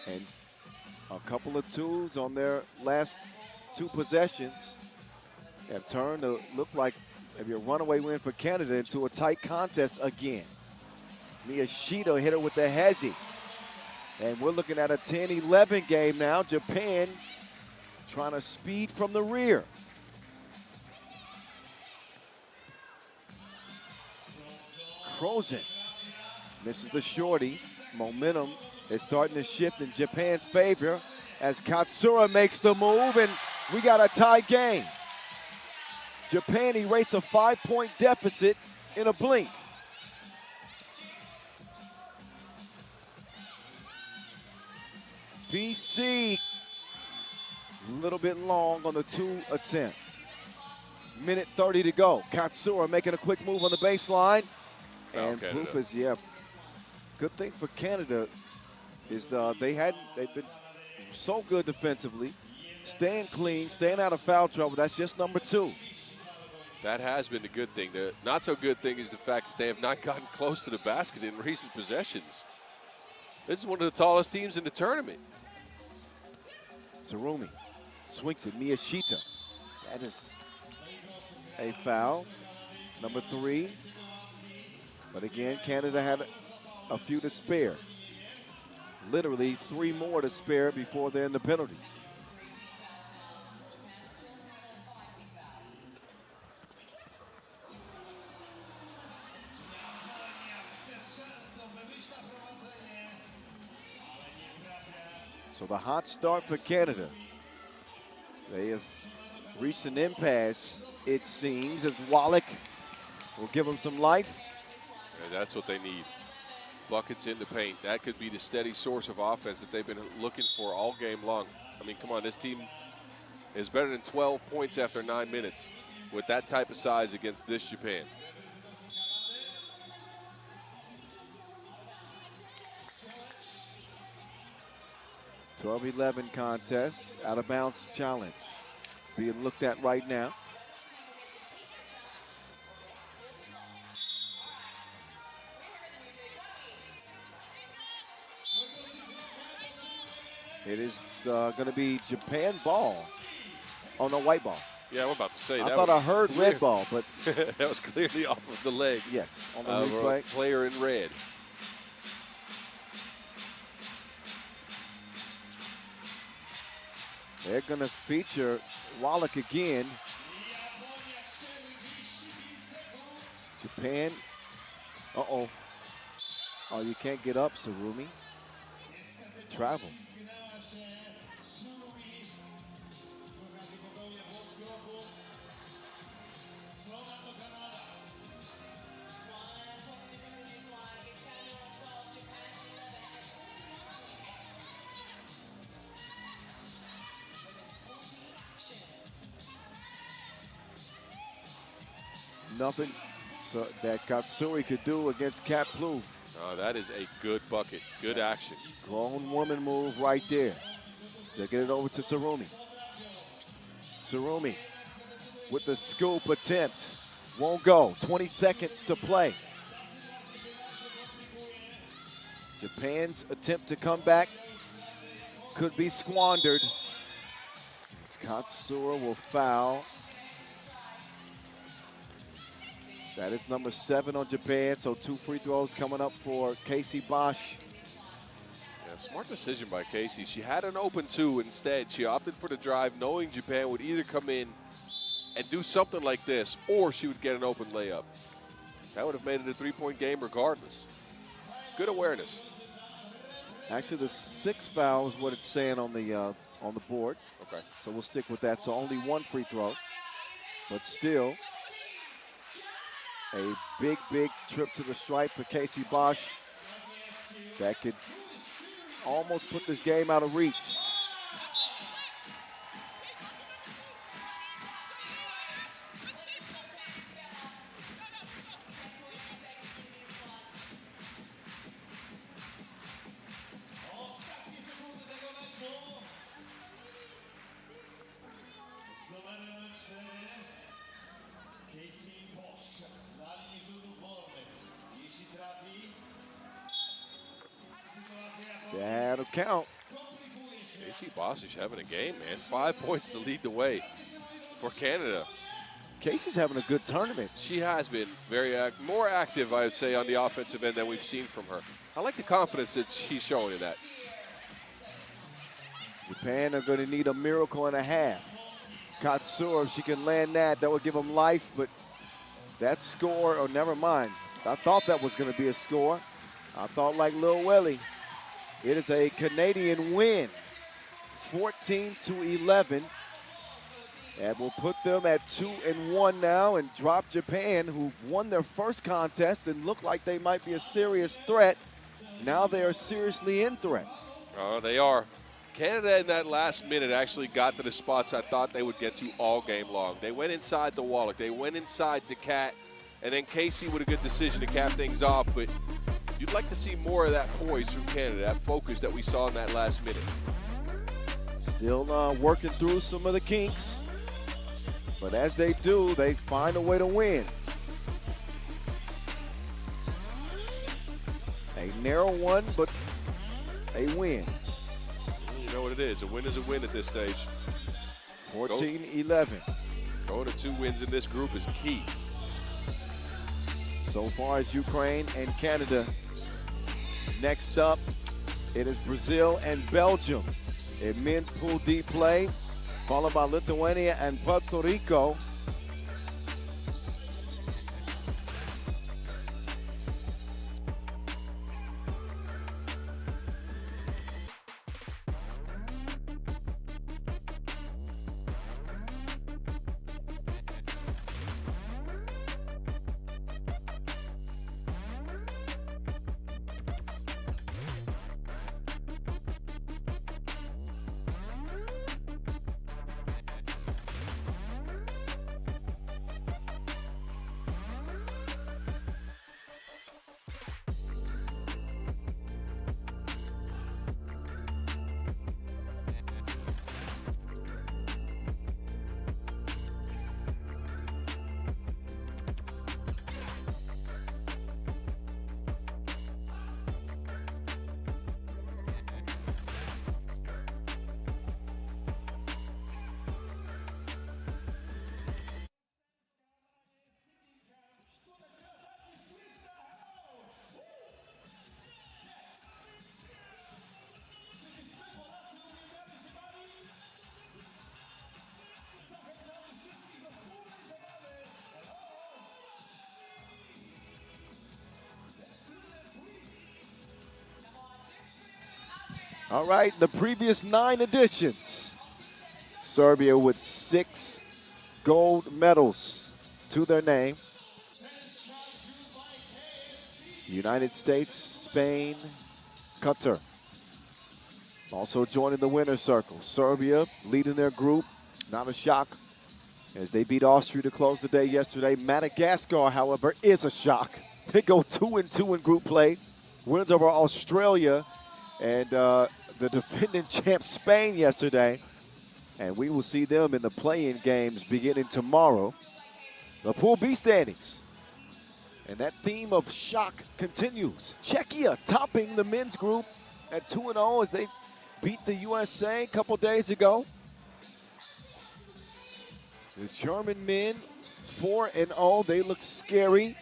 And a couple of twos on their last two possessions have turned to look like maybe a runaway win for Canada into a tight contest again. Miyashita hit her with the hezzy. And we're looking at a 10-11 game now. Japan trying to speed from the rear. Krozen misses the shorty. Momentum is starting to shift in Japan's favor as Katsura makes the move, and we got a tie game. Japan erased a 5-point deficit in a blink. BC, a little bit long on the 2 attempt. Minute 30 to go. Katsura making a quick move on the baseline. And Plouffe is, good thing for Canada is they've been so good defensively, staying clean, staying out of foul trouble. That's just number 2. That has been the good thing. The not so good thing is the fact that they have not gotten close to the basket in recent possessions. This is one of the tallest teams in the tournament. Sarumi swings at Miyashita. That is a foul, number 3. But again, Canada had a few to spare. Literally 3 more to spare before they're in the penalty. So the hot start for Canada. They have reached an impasse, it seems, as Wallach will give them some life. And that's what they need. Buckets in the paint. That could be the steady source of offense that they've been looking for all game long. I mean, come on, this team is better than 12 points after 9 minutes with that type of size against this Japan. (12-11) contest, out of bounds challenge being looked at right now. It is going to be Japan ball. Oh, no, white ball. Yeah, I'm about to say I that. thought I heard red ball, but that was clearly off of the leg. Yes, on the replay. Player in red. They're going to feature Wallach again. Japan. Uh-oh. Oh, you can't get up, Sarumi. Travel. Nothing that Katsuri could do against Kat Plouffe. Oh, that is a good bucket. Good action. Grown woman move right there. They get it over to Sarumi. Sarumi with the scoop attempt. Won't go. 20 seconds to play. Japan's attempt to come back could be squandered. Katsura will foul. That is number 7 on Japan, so 2 free throws coming up for Casey Bosch. Yeah, smart decision by Casey. She had an open 2 instead. She opted for the drive, knowing Japan would either come in and do something like this, or she would get an open layup. That would have made it a three-point game regardless. Good awareness. Actually, the 6 foul is what it's saying on the board. Okay. So we'll stick with that. So only 1 free throw. But still, a big, big trip to the stripe for Casey Bosch. That could almost put this game out of reach. That'll count. Casey Bosch is having a game, man. 5 points to lead the way for Canada. Casey's having a good tournament. She has been very more active, I would say, on the offensive end than we've seen from her. I like the confidence that she's showing in that. Japan are going to need a miracle and a half. Katsura, if she can land that, that would give them life, but that score, oh, never mind. I thought that was going to be a score. I thought like Lil Welly. It is a Canadian win, 14-11. And will put them at 2-1 now and drop Japan, who won their first contest and looked like they might be a serious threat. Now they are seriously in threat. Oh, they are. Canada in that last minute actually got to the spots I thought they would get to all game long. They went inside the Wallach. They went inside to Cat. And then Casey with a good decision to cap things off. But you'd like to see more of that poise from Canada, that focus that we saw in that last minute. Still working through some of the kinks. But as they do, they find a way to win. A narrow one, but a win. You know what it is. A win is a win at this stage. 14-11. Going to 2 wins in this group is key. So far as Ukraine and Canada. Next up, it is Brazil and Belgium in men's Pool D play, followed by Lithuania and Puerto Rico. All right, the previous 9 editions. Serbia with 6 gold medals to their name. United States, Spain, Qatar. Also joining the winner's circle. Serbia leading their group. Not a shock as they beat Austria to close the day yesterday. Madagascar, however, is a shock. They go 2-2 in group play. Wins over Australia and the defending champ Spain yesterday. And we will see them in the play-in games beginning tomorrow. The Pool B standings. And that theme of shock continues. Czechia topping the men's group at 2-0 as they beat the USA a couple days ago. The German men 4-0. They look scary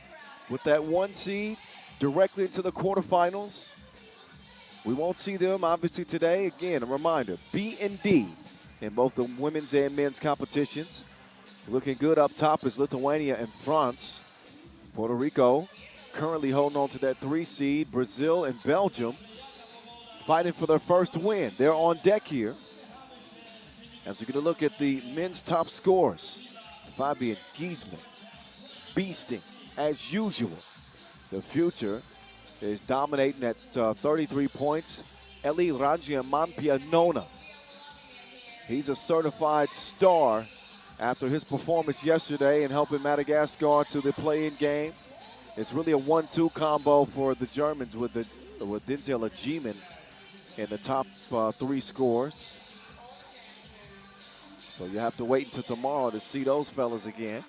with that 1 seed directly into the quarterfinals. We won't see them, obviously, today. Again, a reminder, B and D in both the women's and men's competitions. Looking good up top is Lithuania and France. Puerto Rico currently holding on to that 3 seed. Brazil and Belgium fighting for their first win. They're on deck here. As we get a look at the men's top scores, Fabian Giesman beasting as usual. The future is dominating at 33 points. Eli Rangiaman-Pianona. He's a certified star after his performance yesterday and helping Madagascar to the play-in game. It's really a 1-2 combo for the Germans with Denzel Ajiman in the top 3 scores. So you have to wait until tomorrow to see those fellas again.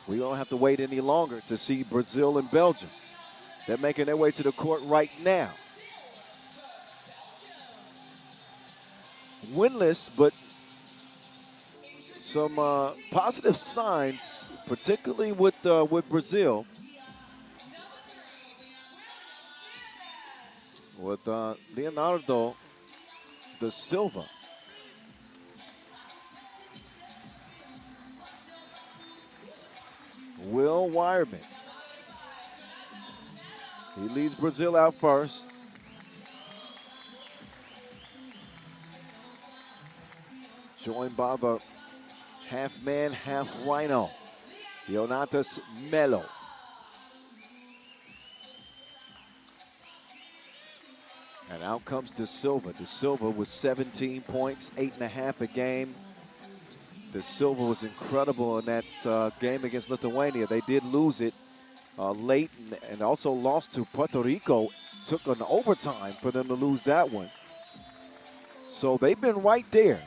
We don't have to wait any longer to see Brazil and Belgium. They're making their way to the court right now. Winless, but some positive signs, particularly with Brazil. With Leonardo da Silva. Will Wireman. He leads Brazil out first. Joined by the half-man, half-rhino, Leonatus Melo. And out comes Da Silva. Da Silva with 17 points, 8.5 a game. Da Silva was incredible in that game against Lithuania. They did lose it late and also lost to Puerto Rico. Took an overtime for them to lose that one. So they've been right there.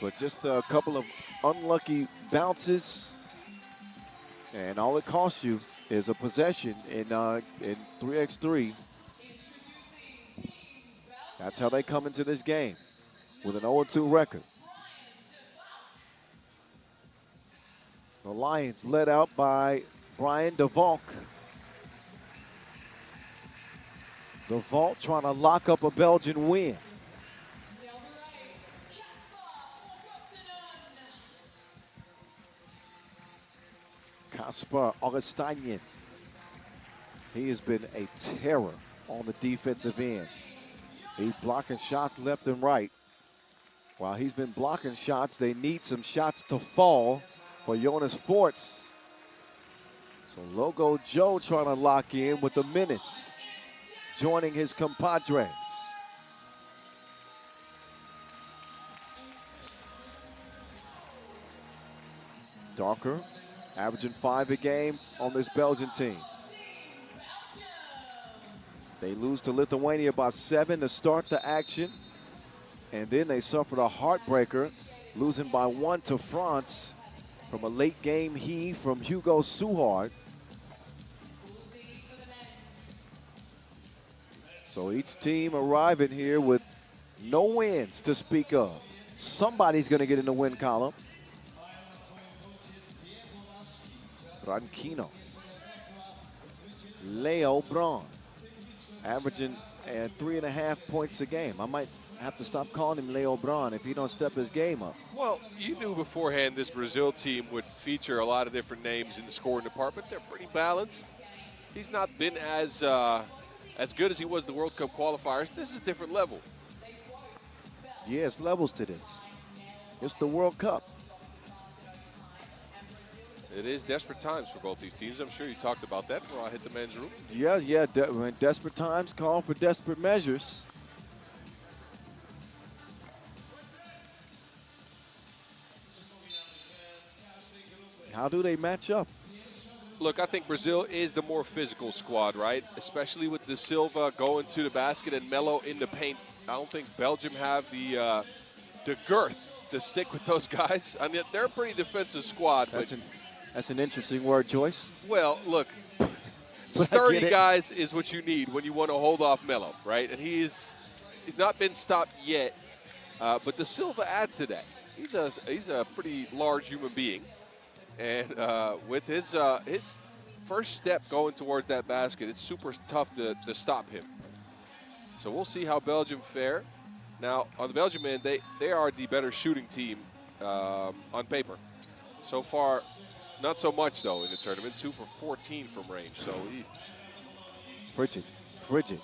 But just a couple of unlucky bounces. And all it costs you is a possession in 3x3. That's how they come into this game, with an 0-2 record. The Lions led out by Brian DeValk. DeValk trying to lock up a Belgian win. Kasper Augustinian. He has been a terror on the defensive end. He's blocking shots left and right. While he's been blocking shots, they need some shots to fall for Jonas Forts. So Logo Joe trying to lock in with the menace, joining his compadres. Darker, averaging 5 a game on this Belgian team. They lose to Lithuania by 7 to start the action. And then they suffered a heartbreaker, losing by 1 to France from a late game heave from Hugo Suhard. So each team arriving here with no wins to speak of. Somebody's going to get in the win column. Ranquino. Leo Braun. Averaging 3.5 points a game. I might have to stop calling him Leo Braun if he don't step his game up. Well, you knew beforehand this Brazil team would feature a lot of different names in the scoring department. They're pretty balanced. He's not been as good as he was the World Cup qualifiers. This is a different level. Yes, levels to this. It's the World Cup. It is desperate times for both these teams. I'm sure you talked about that before I hit the men's room. Yeah. When desperate times call for desperate measures. How do they match up? Look, I think Brazil is the more physical squad, right? Especially with Da Silva going to the basket and Melo in the paint. I don't think Belgium have the girth to stick with those guys. I mean, they're a pretty defensive squad. That's an interesting word choice. Well, look, sturdy guys is what you need when you want to hold off Melo, right? And he's not been stopped yet, but Da Silva adds to that. He's a pretty large human being, and with his first step going towards that basket, it's super tough to stop him. So we'll see how Belgium fare. Now, on the Belgium end, they are the better shooting team on paper. So far, Not so much, though, in the tournament. 2 for 14 from range. So Frigid. Frigid.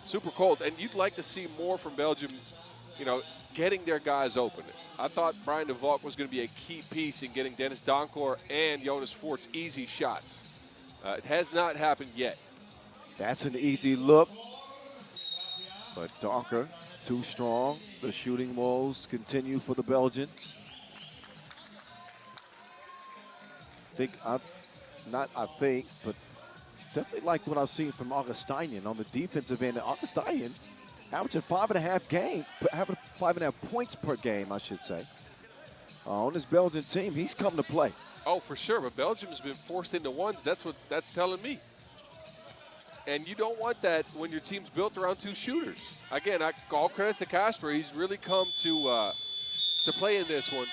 super cold. And you'd like to see more from Belgium, you know, getting their guys open. I thought Brian de Valk was going to be a key piece in getting Dennis Donkor and Jonas Voorts easy shots. It has not happened yet. That's an easy look. But Donker, too strong. The shooting woes continue for the Belgians. But definitely like what I've seen from Augustinian on the defensive end. Augustinian averaging 5.5 points per game, I should say. On this Belgian team, he's come to play. Oh, for sure. But Belgium has been forced into ones. That's what that's telling me. And you don't want that when your team's built around 2 shooters. Again, all credit to Casper. He's really come to play in this one.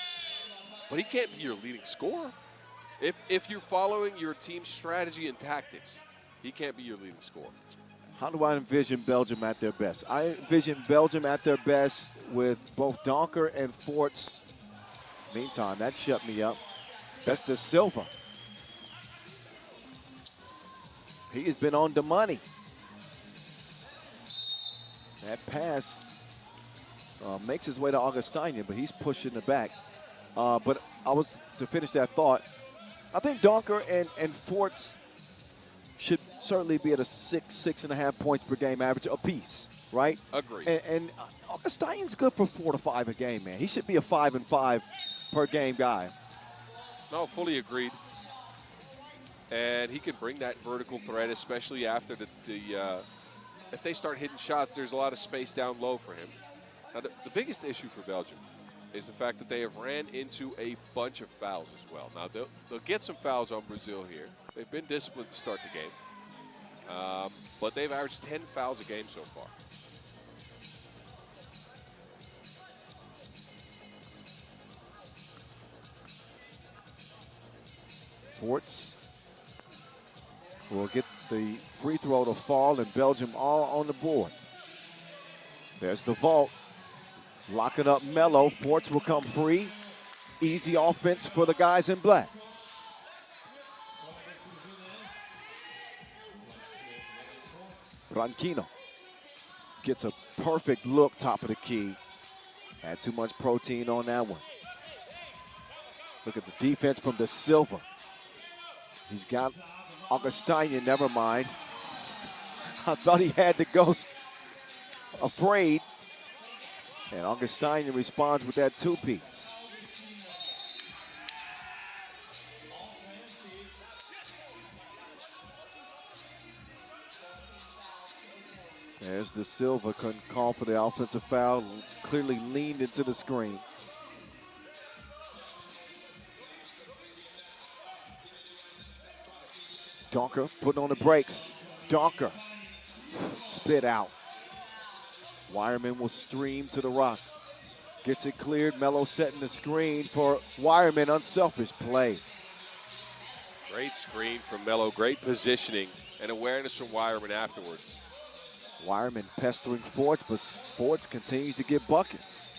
But he can't be your leading scorer. If you're following your team's strategy and tactics, he can't be your leading scorer. How do I envision Belgium at their best? I envision Belgium at their best with both Donker and Voorts. Meantime, that shut me up. That's De Silva. He has been on the money. That pass makes his way to Augustinian, but he's pushing the back. But to finish that thought, I think Donker and Voorts should certainly be at a 6.5 points per game average apiece, right? Agreed. And Augustinian's good for 4 to 5 a game, man. He should be a 5 and 5 per game guy. No, fully agreed. And he can bring that vertical threat, especially after if they start hitting shots, there's a lot of space down low for him. Now, the biggest issue for Belgium is the fact that they have ran into a bunch of fouls as well. Now, they'll get some fouls on Brazil here. They've been disciplined to start the game. But they've averaged 10 fouls a game so far. Voorts will get the free throw to fall, and Belgium all on the board. There's the vault. Locking up Melo. Voorts will come free. Easy offense for the guys in black. Branquinho gets a perfect look top of the key. Had too much protein on that one. Look at the defense from De Silva. He's got Augustinian, never mind. I thought he had the ghost afraid. And Augustinian responds with that 2-piece. There's De Silva, couldn't call for the offensive foul, clearly leaned into the screen. Donker putting on the brakes. Donker spit out. Wireman will stream to the rock. Gets it cleared. Melo setting the screen for Wireman. Unselfish play. Great screen from Melo. Great positioning and awareness from Wireman afterwards. Wireman pestering Voorts, but Voorts continues to get buckets.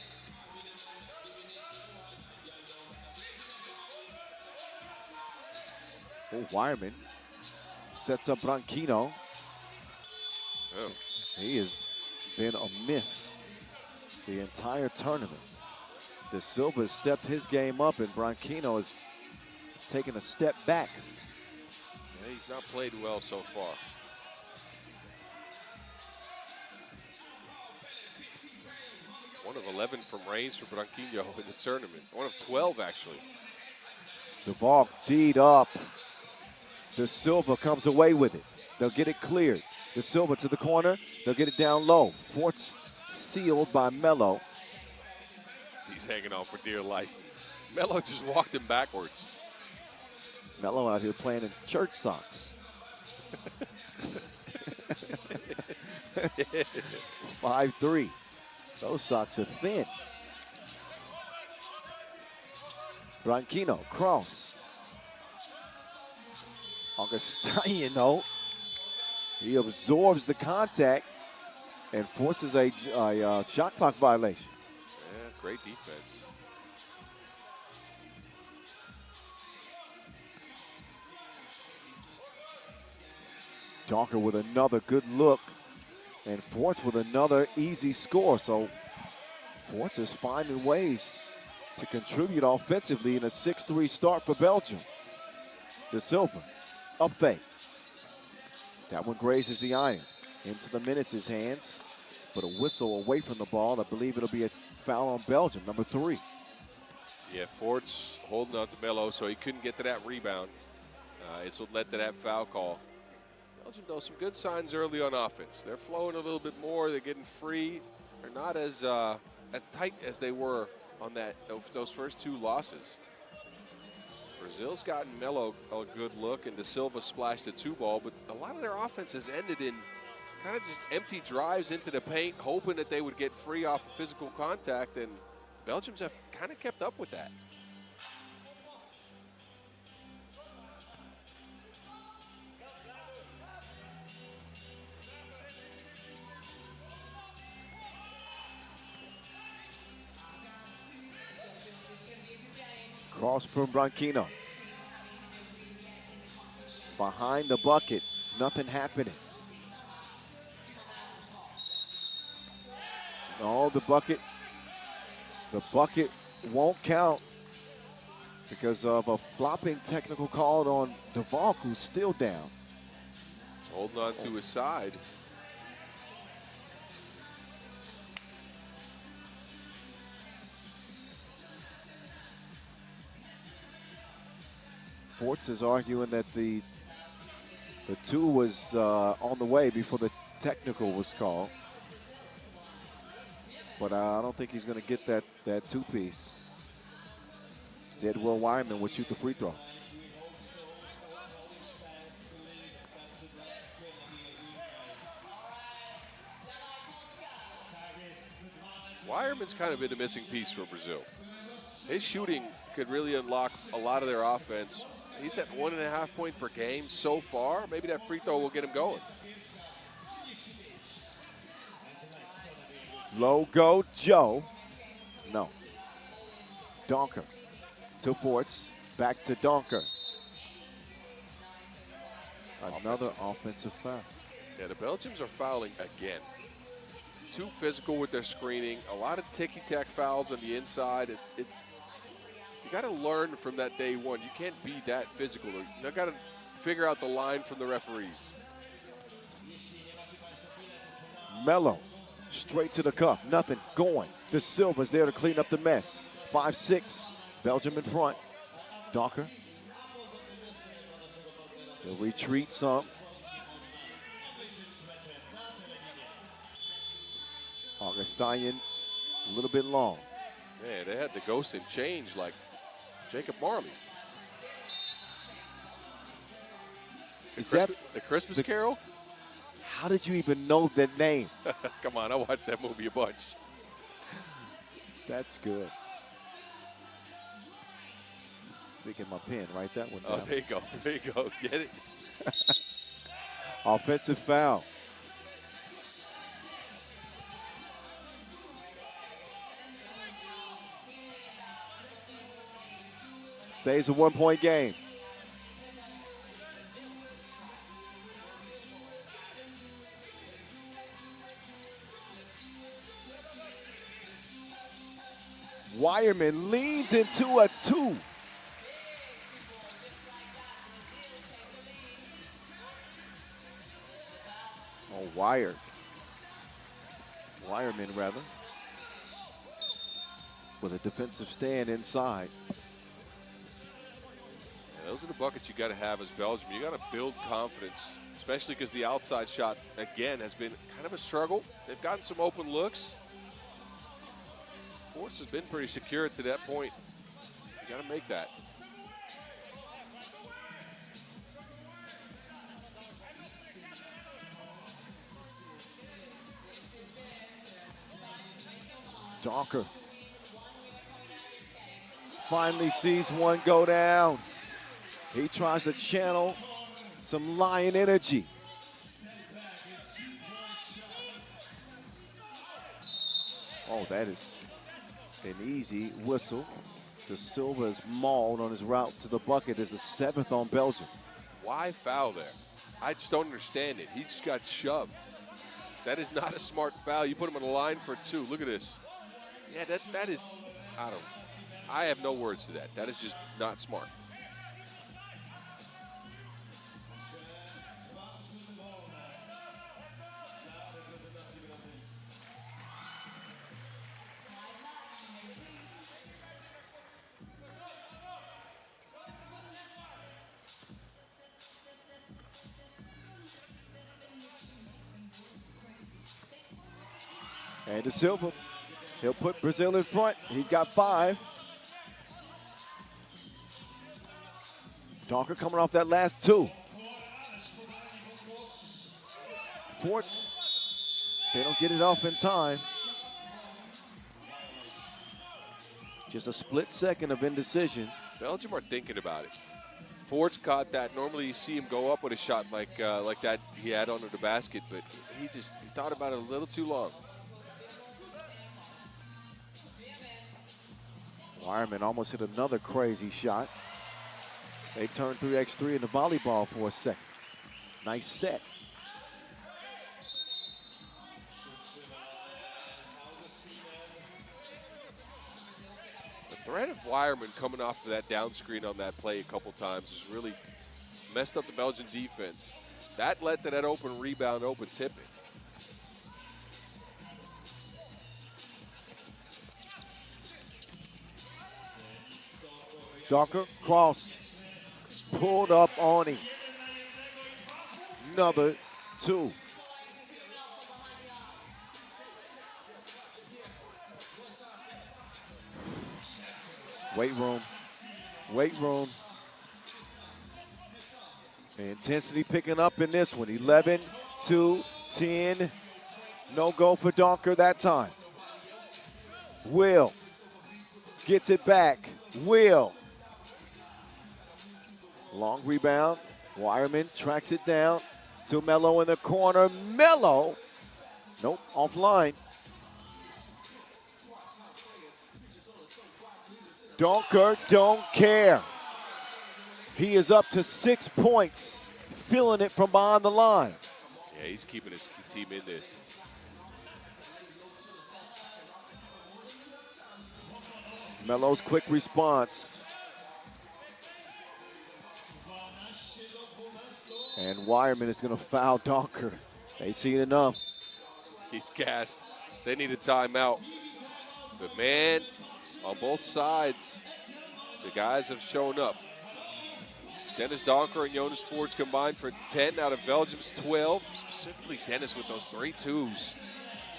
Oh, Wireman sets up Branquinho. Oh. He has been a miss the entire tournament. De Silva has stepped his game up, and Branquinho has taken a step back. Yeah, he's not played well so far. One of 11 from range for Branquinho in the tournament. One of 12, actually. The ball D'd up. De Silva comes away with it. They'll get it cleared. De Silva to the corner. They'll get it down low. Voorts sealed by Melo. He's hanging on for dear life. Melo just walked him backwards. Melo out here playing in church socks. 5'3". Those socks are thin. Branquinho, cross. Augustinian, he absorbs the contact and forces a shot clock violation. Yeah, great defense. Donker with another good look, and Forts with another easy score. So Forts is finding ways to contribute offensively in a 6-3 start for Belgium. De Silva, up fake. That one grazes the iron. Into the Menace's hands, but a whistle away from the ball. I believe it'll be a foul on Belgium, number 3. Yeah, Forts holding on to Melo, so he couldn't get to that rebound. It's what led to that foul call. Belgium, though, some good signs early on offense. They're flowing a little bit more. They're getting free. They're not as tight as they were on those first 2 losses. Brazil's gotten Melo a good look, and De Silva splashed a 2-ball, but a lot of their offense has ended in kind of just empty drives into the paint, hoping that they would get free off of physical contact, and the Belgians have kind of kept up with that. Cross from Branquinho. Behind the bucket, nothing happening. No, the bucket won't count because of a flopping technical called on DeValk, who's still down. He's holding on to his side. Forts is arguing that the 2 was on the way before the technical was called. But I don't think he's going to get that 2-piece. Instead, Will Wyman would shoot the free throw. Wireman's kind of been a missing piece for Brazil. His shooting could really unlock a lot of their offense. He's at 1.5 points per game so far. Maybe that free throw will get him going. Low go Joe. No. Donker to Forts. Back to Donker. Another offensive foul. Yeah, the Belgians are fouling again. Too physical with their screening. A lot of ticky-tack fouls on the inside. You got to learn from that day one. You can't be that physical. You got to figure out the line from the referees. Melo, straight to the cup. Nothing going. De Silva's there to clean up the mess. 5-6. Belgium in front. Donker. They'll retreat some. Augustinian, a little bit long. Man, they had the ghost and change like Jacob Marley. Is that the Christmas Carol? How did you even know that name? Come on, I watched that movie a bunch. That's good. Sticking my pen, write that one down. Oh, there you go. There you go. Get it? Offensive foul. Stays a 1-point game. Wireman leans into a 2. Oh, Wireman rather. With a defensive stand inside. Yeah, those are the buckets you got to have as Belgium. You got to build confidence, especially because the outside shot, again, has been kind of a struggle. They've gotten some open looks. Force has been pretty secure to that point. You got to make that. Donker finally sees one go down. He tries to channel some lion energy. Oh, that is an easy whistle. De Silva is mauled on his route to the bucket as the 7th on Belgium. Why foul there? I just don't understand it. He just got shoved. That is not a smart foul. You put him on the line for 2. Look at this. Yeah, that is, I have no words to that. That is just not smart. And De Silva, he'll put Brazil in front. He's got 5. Donker coming off that last 2. Forts, they don't get it off in time. Just a split second of indecision. Belgium are thinking about it. Ford's caught that. Normally you see him go up with a shot like that he had under the basket, but he thought about it a little too long. Wireman almost hit another crazy shot. They turned 3x3 into volleyball for a second. Nice set. The threat of Wireman coming off of that down screen on that play a couple times has really messed up the Belgian defense. That led to that open rebound, open tipping. Donker, cross, pulled up on him. Another 2. Weight room. The intensity picking up in this one. 11, 2, 10. No go for Donker that time. Will gets it back. Will. Long rebound. Wireman tracks it down to Melo in the corner. Melo. Nope, offline. Donker don't care. He is up to 6 points. Feeling it from behind the line. Yeah, he's keeping his team in this. Melo's quick response. And Wireman is going to foul Donker. They see it enough. He's gassed. They need a timeout. But man, on both sides, the guys have shown up. Dennis Donker and Jonas Fords combined for 10 out of Belgium's 12. Specifically Dennis with those 3 twos.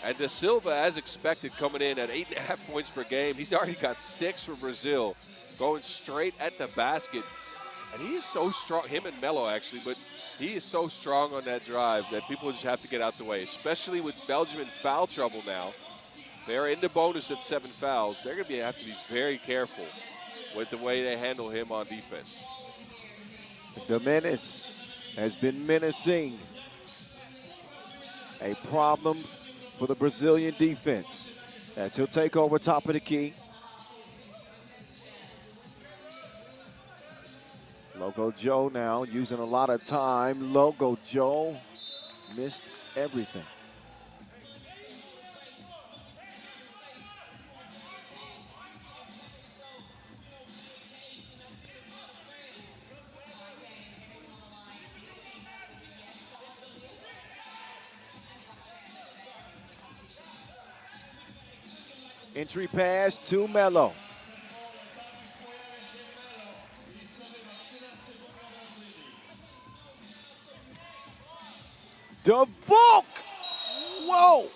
And De Silva, as expected, coming in at 8.5 points per game. He's already got 6 for Brazil, going straight at the basket. And he is so strong, him and Melo actually, but he is so strong on that drive that people just have to get out the way, especially with Belgium in foul trouble now. They're in the bonus at 7 fouls. They're going to have to be very careful with the way they handle him on defense. The menace has been menacing. A problem for the Brazilian defense as he'll take over top of the key. Logo Joe now using a lot of time. Logo Joe missed everything. Entry pass to Melo. DeVolk! Whoa!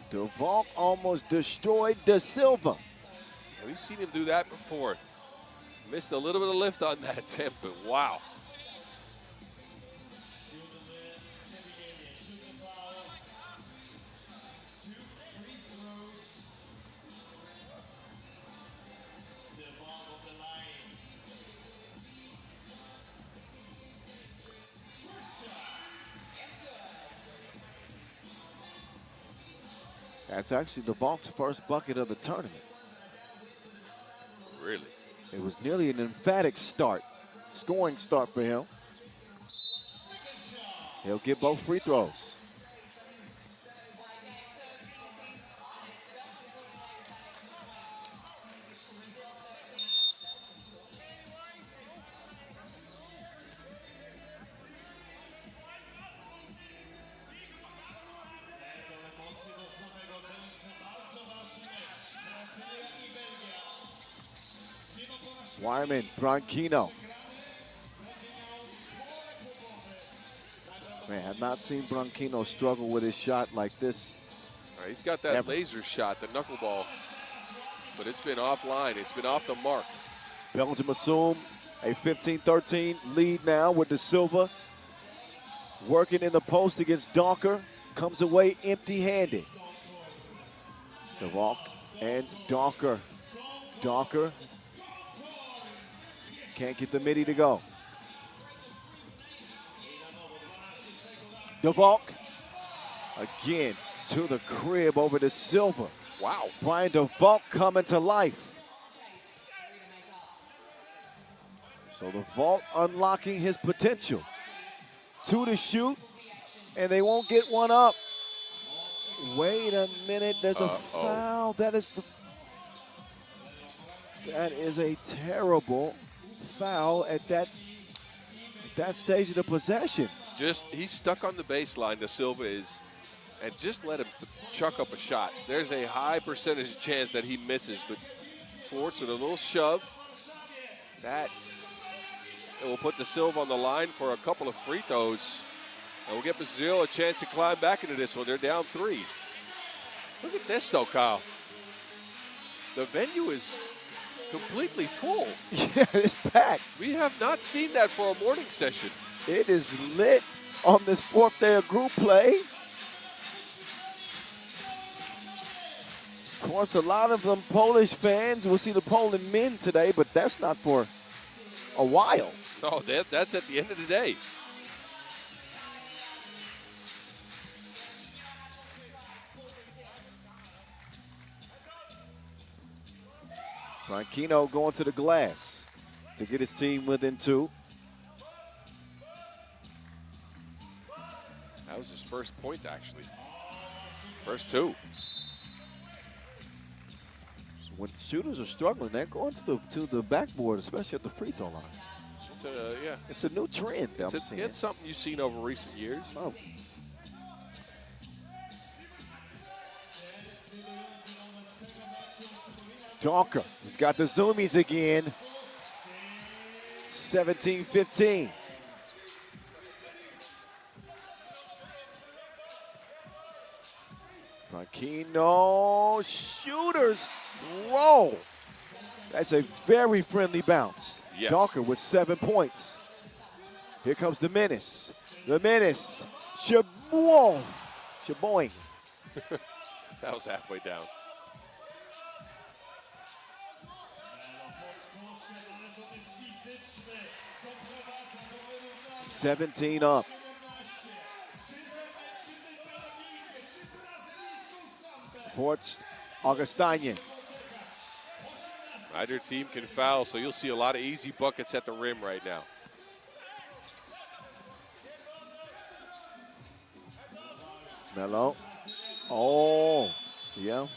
DeVolk almost destroyed De Silva. We've seen him do that before. Missed a little bit of lift on that attempt, but wow. That's actually DeVolk's first bucket of the tournament. Really? It was nearly an emphatic start, scoring start for him. He'll get both free throws. Wyman, Branchino. Man, I've not seen Branchino struggle with his shot like this. He's got that laser shot, the knuckleball, but it's been offline. It's been off the mark. Belgium assume a 15-13 lead now with De Silva working in the post against Donker. Comes away empty-handed. DeValk and Donker. Donker can't get the midi to go. DeValk again to the crib over to Silva. Wow. Brian DeValk coming to life. So DeValk unlocking his potential. 2 to shoot, and they won't get one up. Wait a minute, there's a foul. That is a terrible foul at that stage of the possession. He's stuck on the baseline, De Silva is, and just let him chuck up a shot. There's a high percentage chance that he misses, but Forts with a little shove. It will put De Silva on the line for a couple of free throws. And we'll give Brazil a chance to climb back into this one. They're down 3. Look at this, though, Kyle. The venue is completely full. Yeah, it's packed. We have not seen that for a morning session. It is lit on this 4th day of group play. Of course, a lot of them Polish fans. We'll see the Poland men today, but that's not for a while. No, that's at the end of the day. Branchino going to the glass to get his team within 2. That was his first point, actually. First 2. When shooters are struggling, they're going to the backboard, especially at the free throw line. It's a new trend that I'm seeing. It's something you've seen over recent years. Oh. Donker, he's got the zoomies again. 17-15. Branchino, shooters roll. That's a very friendly bounce. Yes. Donker with 7 points. Here comes the menace. The menace. Shaboing. That was halfway down. $17 up. Forts Augustinian. Either team can foul, so you'll see a lot of easy buckets at the rim right now. Melo. Oh, yeah.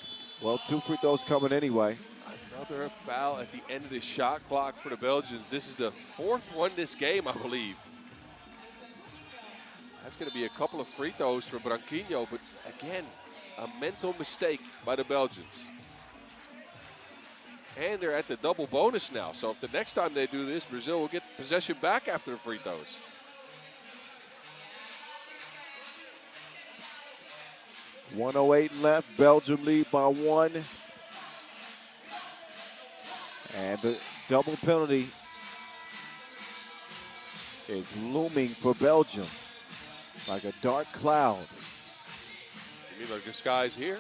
Well, 2 free throws coming anyway. Another foul at the end of the shot clock for the Belgians. This is the 4th one this game, I believe. That's going to be a couple of free throws for Branchino, but again, a mental mistake by the Belgians. And they're at the double bonus now. So if the next time they do this, Brazil will get possession back after the free throws. .108 left. Belgium lead by 1. And the double penalty is looming for Belgium like a dark cloud. You mean like the skies here?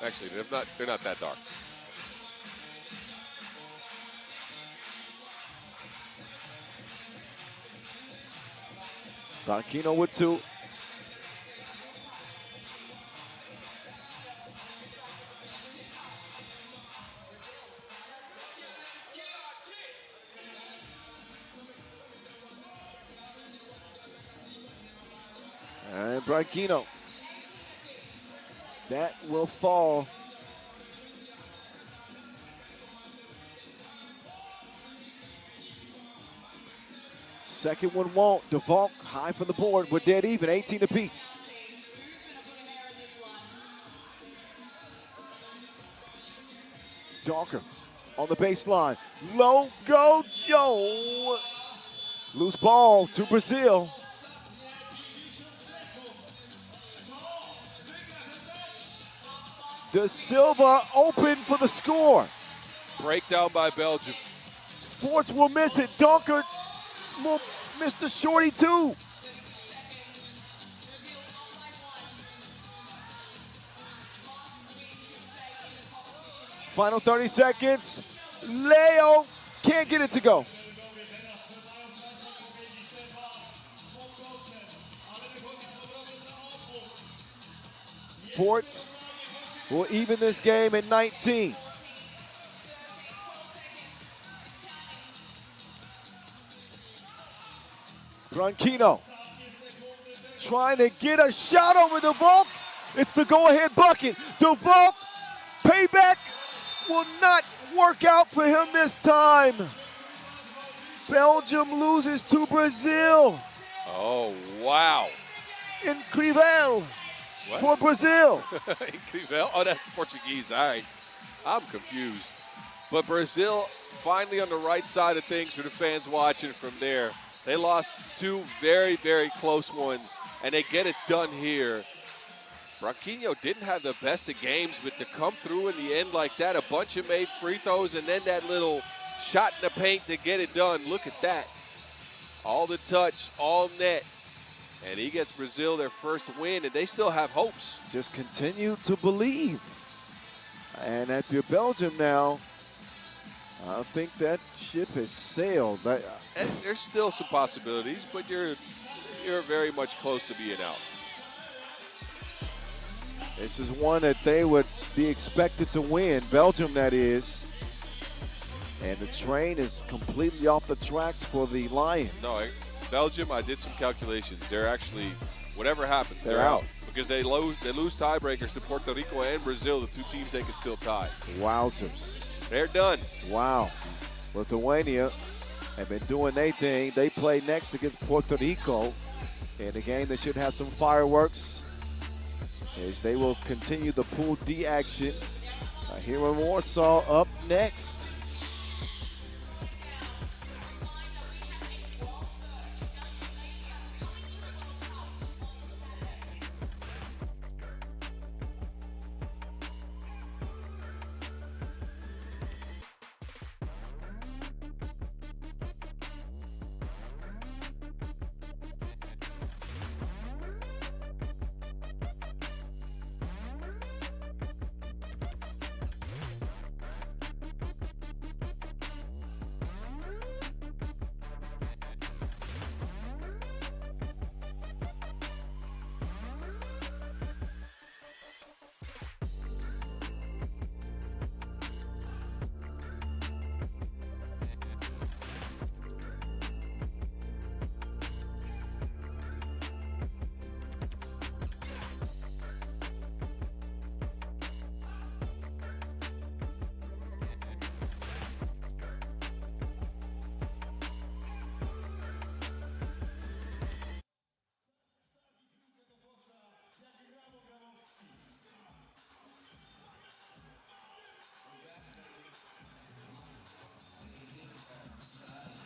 Actually, they're not that dark. Branchino with 2. Branquinho. That will fall. Second one won't. DeValk high for the board. We're dead even, 18 apiece. Dawkins on the baseline. Low go Joe. Loose ball to Brazil. De Silva open for the score. Breakdown by Belgium. Forts will miss it. Donker will miss the shorty too. Final 30 seconds. Leo can't get it to go. Forts will even this game at 19. Branquinho trying to get a shot over DeValk. It's the go-ahead bucket. DeValk, payback will not work out for him this time. Belgium loses to Brazil. Oh, wow. Incrível for Brazil. Incrível. Oh, that's Portuguese. All right. I'm confused. But Brazil finally on the right side of things for the fans watching from there. They lost two very, very close ones, and they get it done here. Branquinho didn't have the best of games, but to come through in the end like that, a bunch of made free throws, and then that little shot in the paint to get it done. Look at that. All the touch, all net. And he gets Brazil their first win, and they still have hopes. Just continue to believe. And if you're Belgium now, I think that ship has sailed. And there's still some possibilities, but you're very much close to being out. This is one that they would be expected to win, Belgium that is. And the train is completely off the tracks for the Lions. No, Belgium, I did some calculations. They're actually, whatever happens, they're out. Because they lose tiebreakers to Puerto Rico and Brazil, the two teams they can still tie. Wowzers. They're done. Wow. Lithuania have been doing their thing. They play next against Puerto Rico in a game that should have some fireworks as they will continue the Pool D action. Here in Warsaw up next.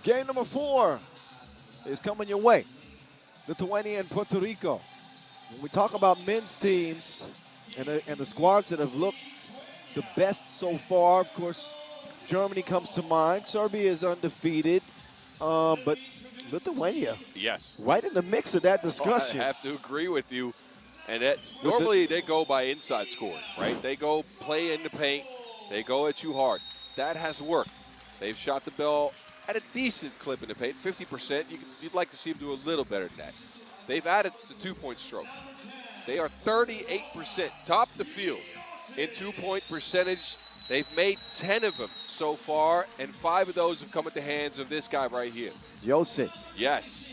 Game number 4 is coming your way. Lithuania and Puerto Rico. When we talk about men's teams and the squads that have looked the best so far, of course, Germany comes to mind. Serbia is undefeated, but Lithuania, yes, right in the mix of that discussion. I have to agree with you. And that normally they go by inside scoring, right? They go play in the paint. They go at you hard. That has worked. They've shot the ball at a decent clip in the paint, 50%. You'd like to see them do a little better than that. They've added the two-point stroke. They are 38%, top the field in two-point percentage. They've made 10 of them so far, and 5 of those have come at the hands of this guy right here. Josis. Yes.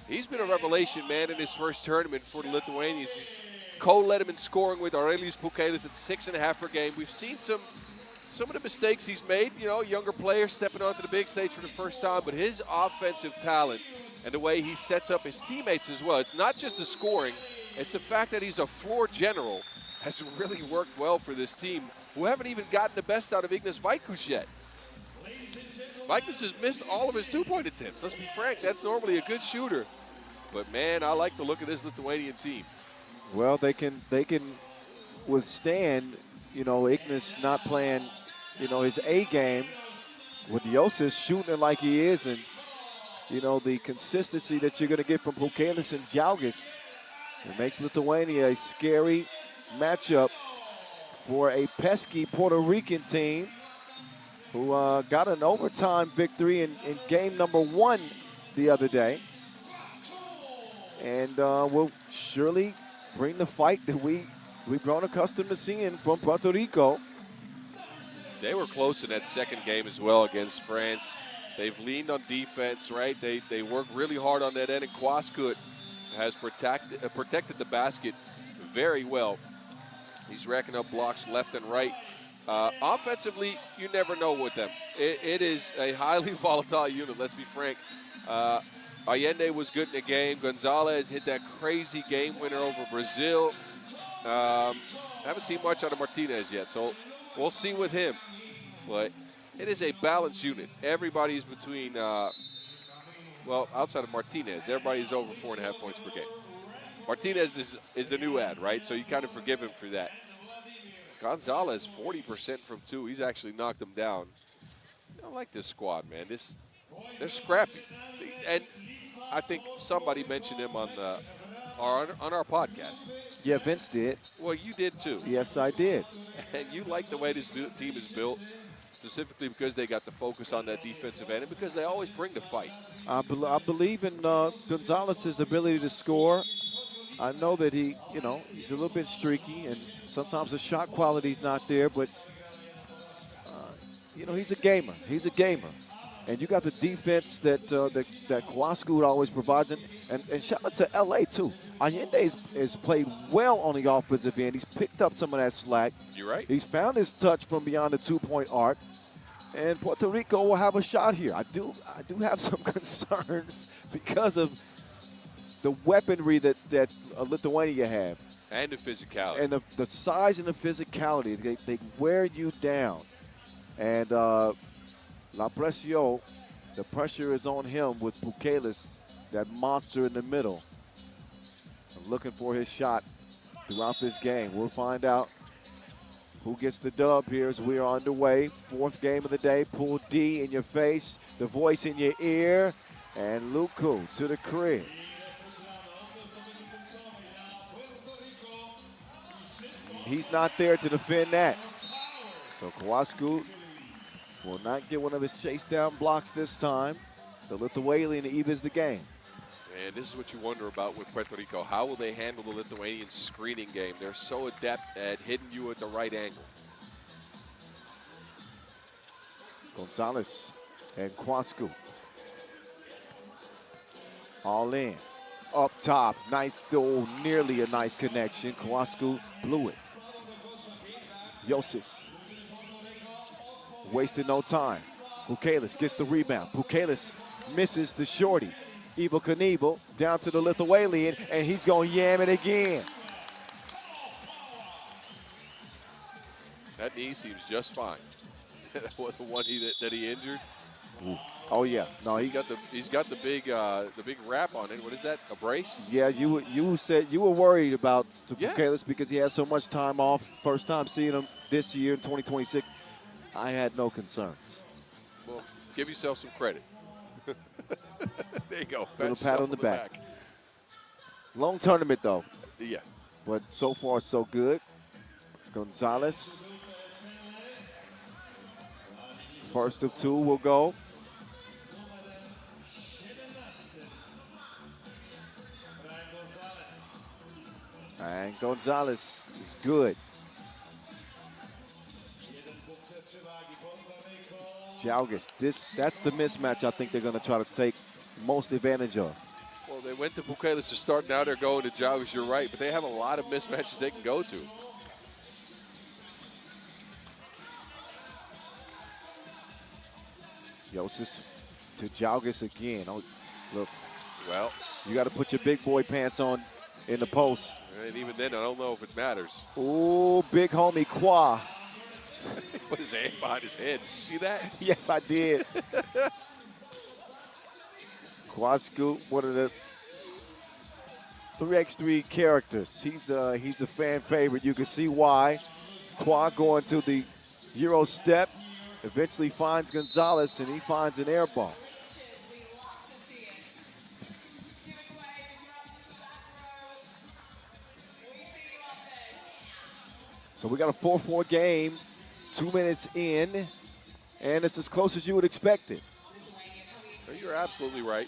He's been a revelation, man, in his first tournament for the Lithuanians. Cole led him in scoring with Aurelijus Pukelis at 6.5 per game. We've seen some of the mistakes he's made, you know, younger players stepping onto the big stage for the first time, but his offensive talent and the way he sets up his teammates as well. It's not just the scoring, it's the fact that he's a floor general has really worked well for this team, who haven't even gotten the best out of Ignas Vaikus yet. Vaikus has missed all of his two-point attempts. Let's be frank, that's normally a good shooter. But, man, I like the look of this Lithuanian team. Well, they can withstand, you know, Ignas not playing, you know, his A game with Josis shooting it like he is, and, you know, the consistency that you're going to get from Pukelis and Jalgis. It makes Lithuania a scary matchup for a pesky Puerto Rican team who got an overtime victory in game number 1 the other day. And will surely bring the fight that we've grown accustomed to seeing from Puerto Rico. They were close in that second game as well against France. They've leaned on defense, right? They work really hard on that end, and Quascut has protected the basket very well. He's racking up blocks left and right. Offensively, you never know with them. It is a highly volatile unit, let's be frank. Allende was good in the game. Gonzalez hit that crazy game winner over Brazil. Haven't seen much out of Martinez yet, so we'll see with him. But it is a balanced unit. Everybody's between, well, outside of Martinez, everybody's over 4.5 points per game. Martinez is the new ad, right? So you kind of forgive him for that. Gonzalez, 40% from 2. He's actually knocked them down. I like this squad, man. They're scrappy. And I think somebody mentioned him on our podcast. Yeah, Vince did. Well, you did too. Yes, I did. And you like the way this team is built, specifically because they got the focus on that defensive end and because they always bring the fight. I believe in Gonzalez's ability to score. I know that he's a little bit streaky, and sometimes the shot quality's not there, but, he's a gamer. He's a gamer. And you got the defense that Quascut always provides. And shout out to L.A., too. Allende has played well on the offensive end. He's picked up some of that slack. You're right. He's found his touch from beyond the two-point arc. And Puerto Rico will have a shot here. I do have some concerns because of the weaponry that Lithuania have. And the physicality. And the size and the physicality. They wear you down. And La Presión, the pressure is on him with Pukelis, that monster in the middle. I'm looking for his shot throughout this game. We'll find out who gets the dub here as we are underway. 4th game of the day, Pool D in your face, the voice in your ear, and Luku to the crib. He's not there to defend that. So Quascut will not get one of his chase down blocks this time. The Lithuanian evens the game. And this is what you wonder about with Puerto Rico. How will they handle the Lithuanian screening game? They're so adept at hitting you at the right angle. Gonzalez and Quascut. All in. Up top. Nice, though, nearly a nice connection. Quascut blew it. Josis. Wasted no time. Pukelis gets the rebound. Pukelis misses the shorty. Evel Knievel down to the Lithuanian, and he's going to yam it again. That knee seems just fine. The one that he injured. Ooh. Oh yeah, no, he's got the big wrap on it. What is that? A brace? Yeah, you said you were worried about Pukelis because he had so much time off. First time seeing him this year in 2026. I had no concerns. Well, give yourself some credit. There you go. Little pat on the back. Long tournament, though. Yeah. But so far, so good. Gonzalez. First of 2 will go. And Gonzalez is good. Jalgis, that's the mismatch I think they're going to try to take most advantage of. Well, they went to Pukelis to start. Now they're going to Jalgis. You're right, but they have a lot of mismatches they can go to. Yossis to Jalgis again. Oh, look, Well, you got to put your big boy pants on in the post. and even then, I don't know if it matters. Ooh, big homie Qua. Put his hand behind his head. See that? Yes, I did. Qua Scoop, one of the 3x3 characters. He's the fan favorite. You can see why. Qua going to the Euro step, eventually finds Gonzalez, and he finds an air ball. So we got a 4-4 game, 2 minutes in, and it's as close as you would expect it. You're absolutely right.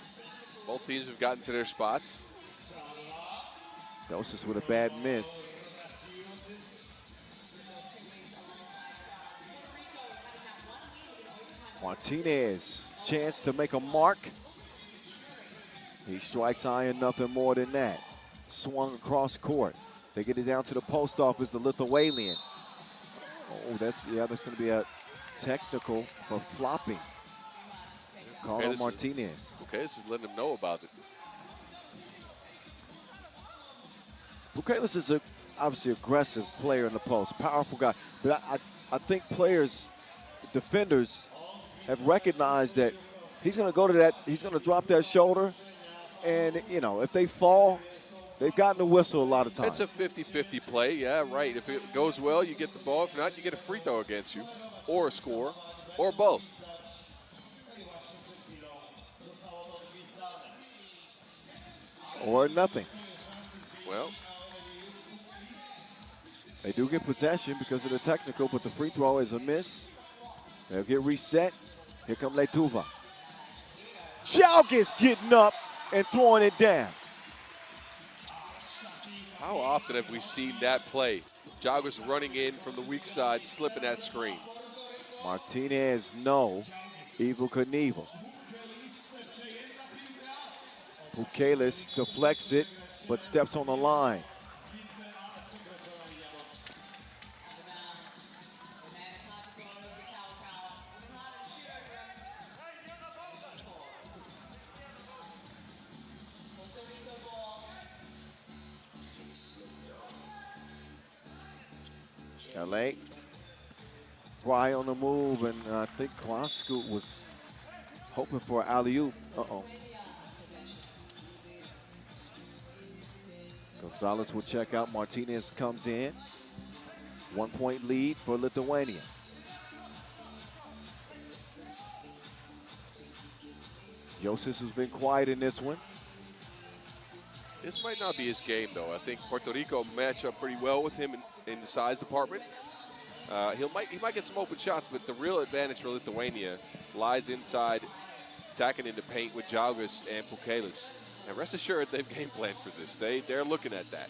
Both teams have gotten to their spots. Yossis with a bad miss. Martinez, chance to make a mark. He strikes iron, nothing more than that. Swung across court. They get it down to the post office, the Lithuanian. Oh, that's going to be a technical for flopping. Call on Martinez. Okay, this is letting him know about it. Bukalis is obviously aggressive player in the post, powerful guy. But I think players, defenders, have recognized that he's going to go to that, he's going to drop that shoulder. And, you know, if they fall, they've gotten the whistle a lot of times. It's a 50-50 play, yeah, right. If it goes well, you get the ball. If not, you get a free throw against you, or a score, or both. Or nothing. Well, they do get possession because of the technical, but the free throw is a miss. They'll get reset. Here come Letuva. Jalgis getting up and throwing it down. how often have we seen that play? Jalgis running in from the weak side, slipping that screen. Martinez, no. Evel Knievel. Bukalis deflects it, but steps on the line. LA. Fry on the move, and I think Kwaskut was hoping for an alley-oop. Uh-oh. Gonzalez will check out. Martinez comes in. 1 point lead for Lithuania. Yossis has been quiet in this one. This might not be his game, though. I think Puerto Rico match up pretty well with him in the size department. He might get some open shots, but the real advantage for Lithuania lies inside, attacking into paint with Jalgis and Pukelis. And rest assured, they've game planned for this. They're looking at that.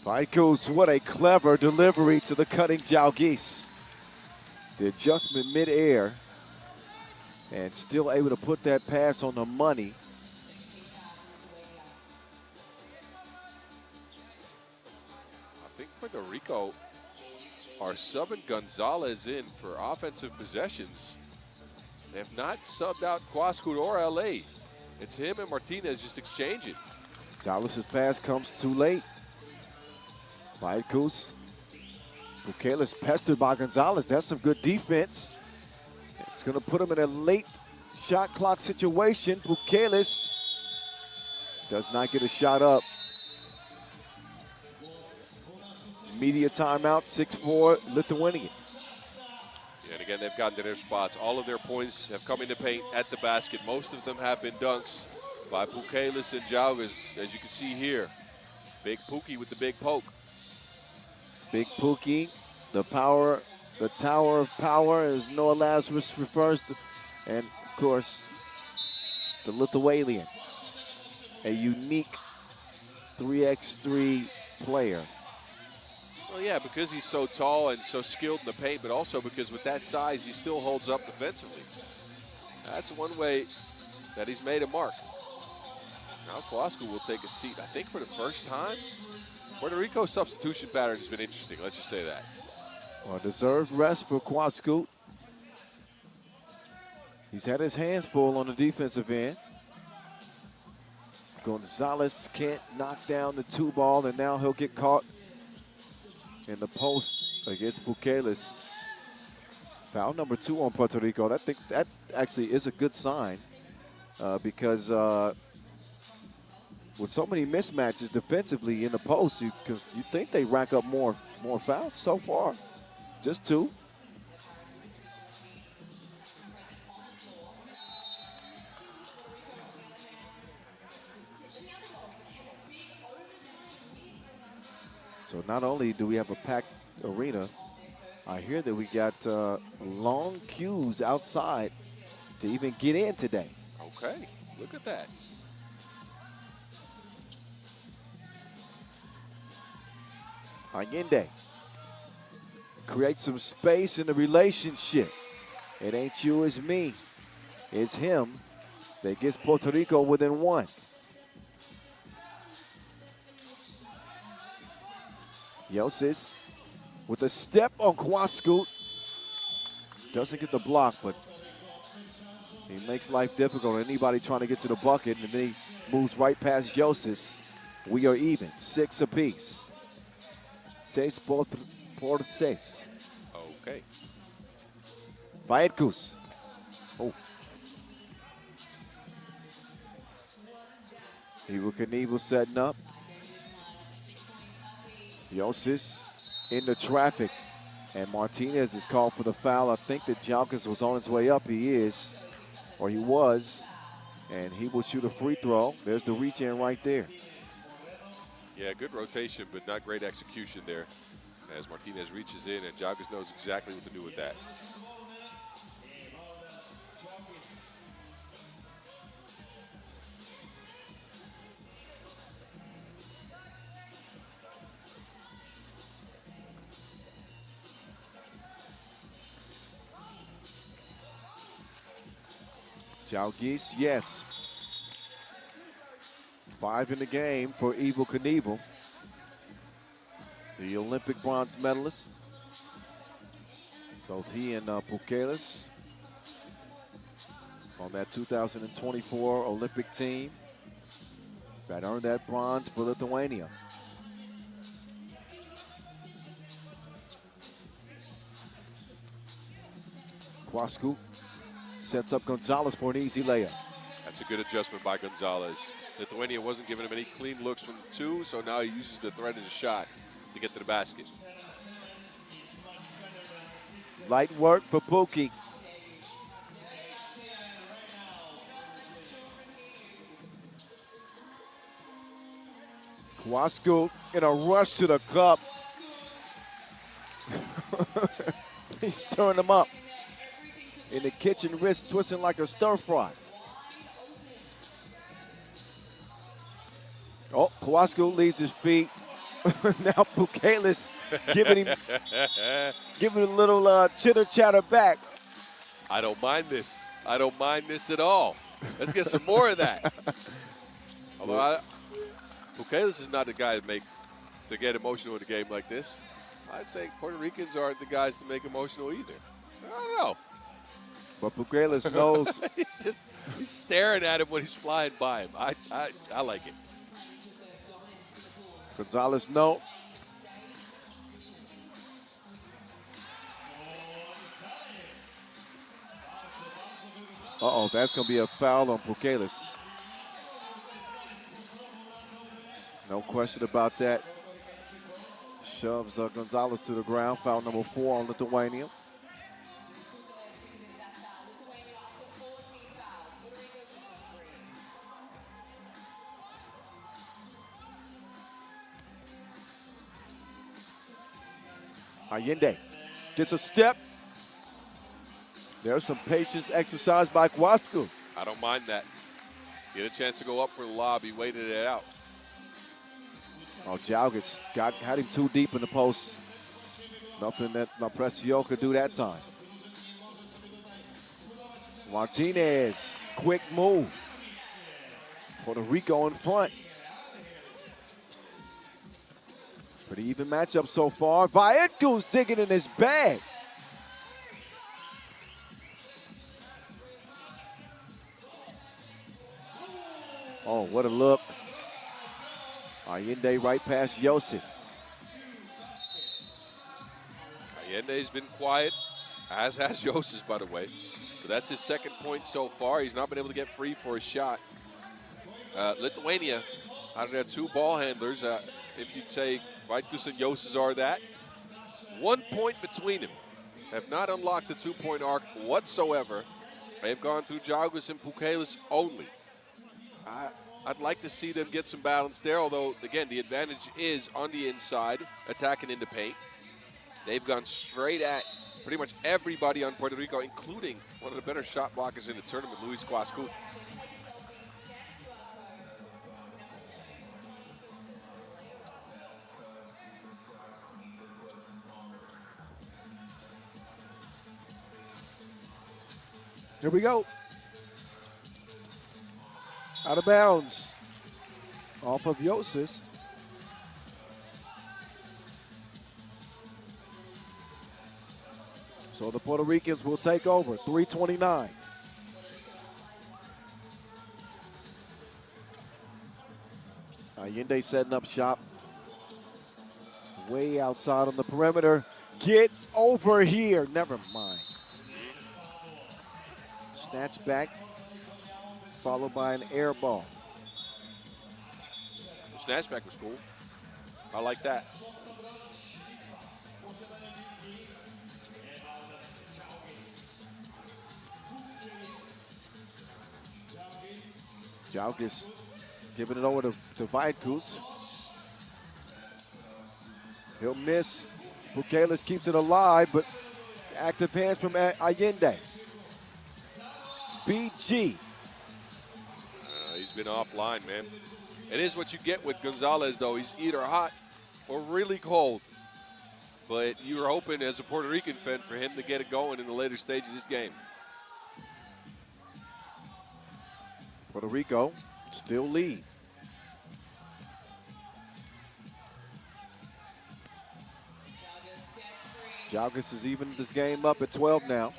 Vaikus, what a clever delivery to the cutting Jalgis. The adjustment midair, and still able to put that pass on the money. I think Puerto Rico are subbing Gonzalez in for offensive possessions. They have not subbed out Kwaskut or LA. It's him and Martinez just exchanging. Jalgis' pass comes too late. Vaikus. Bukalis pestered by Gonzalez. That's some good defense. It's going to put him in a late shot clock situation. Bukalis does not get a shot up. Media timeout, 6-4 Lithuania. And again, they've gotten to their spots. All of their points have come into paint at the basket. Most of them have been dunks by Pukelis and Jalgis, as you can see here. Big Pookie with the big poke. Big Pookie, the tower of power, as Noah Lazarus refers to. And, of course, the Lithuanian, a unique 3x3 player. Well, yeah, because he's so tall and so skilled in the paint, but also because with that size, he still holds up defensively. That's one way that he's made a mark. Now Kowalski will take a seat, I think, for the first time. Puerto Rico's substitution pattern has been interesting. Let's just say that. Well, deserved rest for Kwascoot. He's had his hands full on the defensive end. Gonzalez can't knock down the 2-ball, and now he'll get caught in the post against Bukeles. Foul number 2 on Puerto Rico. I think that actually is a good sign because with so many mismatches defensively in the post, you think they rack up more fouls so far. Just 2. So not only do we have a packed arena, I hear that we got long queues outside to even get in today. Okay, look at that. Allende create some space in the relationship. It ain't you, it's me. It's him that gets Puerto Rico within 1. Yosis with a step on Kwascoot. Doesn't get the block, but he makes life difficult on anybody trying to get to the bucket, and then he moves right past Yosis. We are even, 6 apiece. 6 por 6. Okay. Vaetkus. Oh. Evel Knievel setting up. Yosis in the traffic. And Martinez is called for the foul. I think that Jalkis was on his way up. He is, or he was. And he will shoot a free throw. There's the reach in right there. Yeah, good rotation, but not great execution there. As Martinez reaches in, and Jalkis knows exactly what to do with that. Jalkis, yes. 5 in the game for Evel Knievel, the Olympic bronze medalist. Both he and Bukeles on that 2024 Olympic team that earned that bronze for Lithuania. Kwascoot sets up Gonzalez for an easy layup. That's a good adjustment by Gonzalez. Lithuania wasn't giving him any clean looks from 2, so now he uses the threat as a shot to get to the basket. Light work for Pookie. Kwascoot in a rush to the cup. He's stirring them up. In the kitchen, wrist twisting like a stir fry. Oh, Kowalski leaves his feet. Now Bukeles giving a little chitter chatter back. I don't mind this. I don't mind this at all. Let's get some more of that. Although Bukeles is not the guy to get emotional in a game like this. I'd say Puerto Ricans aren't the guys to make emotional either. So I don't know. But Bukeles knows. he's staring at him when he's flying by him. I like it. Gonzalez, no. Uh-oh, that's going to be a foul on Bukeles. No question about that. Shoves Gonzalez to the ground. Foul number 4 on Lithuania. Allende gets a step. There's some patience exercised by Kwascoot. I don't mind that. Get a chance to go up for the lob. He waited it out. Oh, Jalgis had him too deep in the post. Nothing that Precio could do that time. Martinez, quick move. Puerto Rico in front. Pretty even matchup so far. Vieco's digging in his bag. Oh, what a look. Allende right past Yosis. Allende's been quiet, as has Yosis, by the way. But that's his second point so far. He's not been able to get free for a shot. Lithuania, out of their two ball handlers, if you take Vaitkus and Yosis are that, 1 point between them. Have not unlocked the two-point arc whatsoever. They've gone through Jalgis and Pukelis only. I'd like to see them get some balance there, although, again, the advantage is on the inside, attacking in the paint. They've gone straight at pretty much everybody on Puerto Rico, including one of the better shot blockers in the tournament, Luis Quascu. Here we go. Out of bounds. Off of Yosis. So the Puerto Ricans will take over. 3:29. Allende setting up shop. Way outside on the perimeter. Get over here. Never mind. Snatch back, followed by an air ball. The snatchback was cool. I like that. Jalgis giving it over to Vaitkus. He'll miss. Pukelis keeps it alive, but active hands from Allende. BG. He's been offline, man. It is what you get with Gonzalez, though. He's either hot or really cold. But you were hoping, as a Puerto Rican fan, for him to get it going in the later stage of this game. Puerto Rico still lead. Jalgis has evened this game up at 12 now.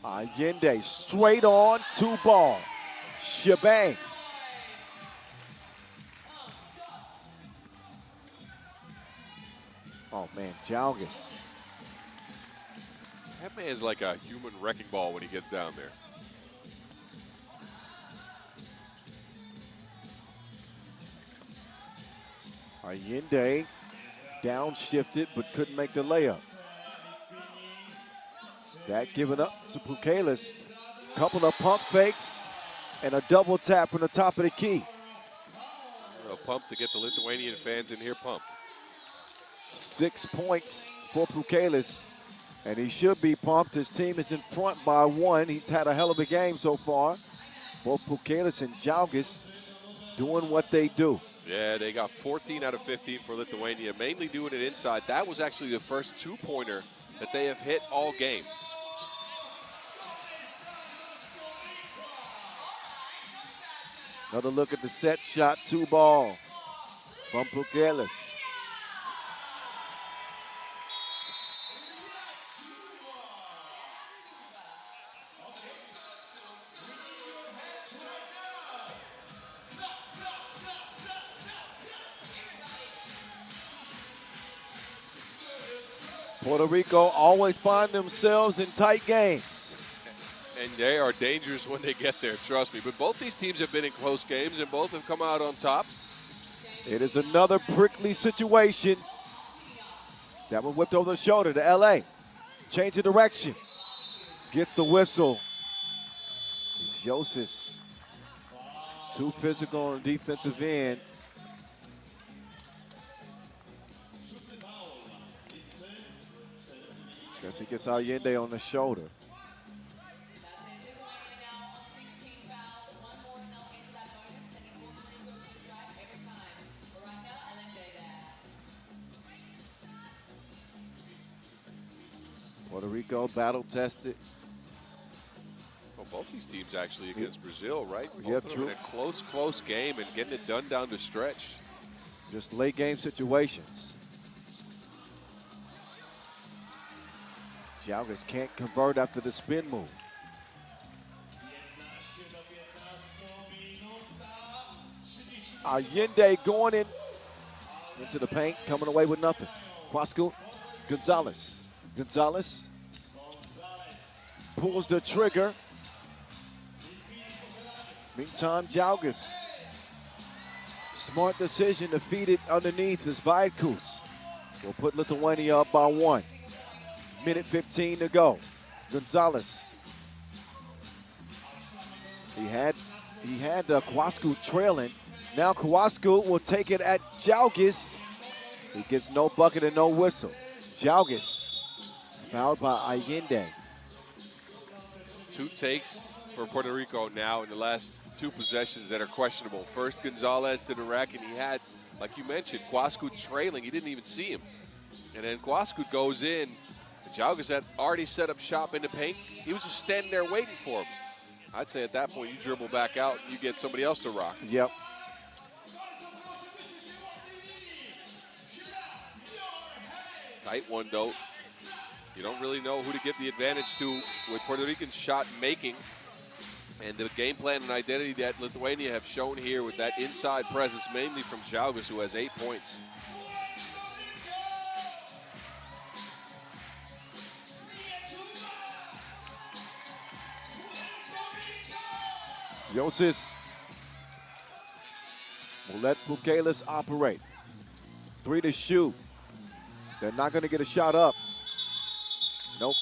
Allende straight on, two ball. Shebang. Oh man, Jalgis. That man's like a human wrecking ball when he gets down there. Allende downshifted but couldn't make the layup. That given up to Pukelis. Couple of pump fakes and a double tap from the top of the key. A pump to get the Lithuanian fans in here pumped. 6 points for Pukelis, and he should be pumped. His team is in front by 1. He's had a hell of a game so far. Both Pukelis and Jalgis doing what they do. Yeah, they got 14 out of 15 for Lithuania, mainly doing it inside. That was actually the first two-pointer that they have hit all game. Another look at the set shot, two ball from Pukelis. Puerto Rico always find themselves in tight games. And they are dangerous when they get there, trust me. But both these teams have been in close games, and both have come out on top. It is another prickly situation. That one whipped over the shoulder to LA. Change of direction. Gets the whistle. It's Yosis. Too physical on the defensive end. Guess he gets Allende on the shoulder. Puerto Rico battle-tested. Well, both these teams actually against Brazil, right? Both Yeah, of them true. in a close game and getting it done down the stretch. Just late game situations. Jalgis can't convert after the spin move. Allende going into the paint, coming away with nothing. Quasco Gonzalez. Gonzalez pulls the trigger. Meantime, Jalgis. Smart decision to feed it underneath as Vaidkus will put Lithuania up by 1. Minute 15 to go. Gonzalez. He had Quasco trailing. Now Quasco will take it at Jalgis. He gets no bucket and no whistle. Jalgis fouled by Allende. 2 takes for Puerto Rico now in the last 2 possessions that are questionable. First, Gonzalez to the rack, and he had, like you mentioned, Quasco trailing. He didn't even see him. And then Quasco goes in. Jalgis had already set up shop in the paint. He was just standing there waiting for him. I'd say at that point, you dribble back out, you get somebody else to rock. Yep. Tight one, though. You don't really know who to give the advantage to with Puerto Rican shot making. And the game plan and identity that Lithuania have shown here with that inside presence, mainly from Jalgis, who has 8 points. Yosis will let Pukelis operate. 3 to shoot. They're not going to get a shot up. Nope.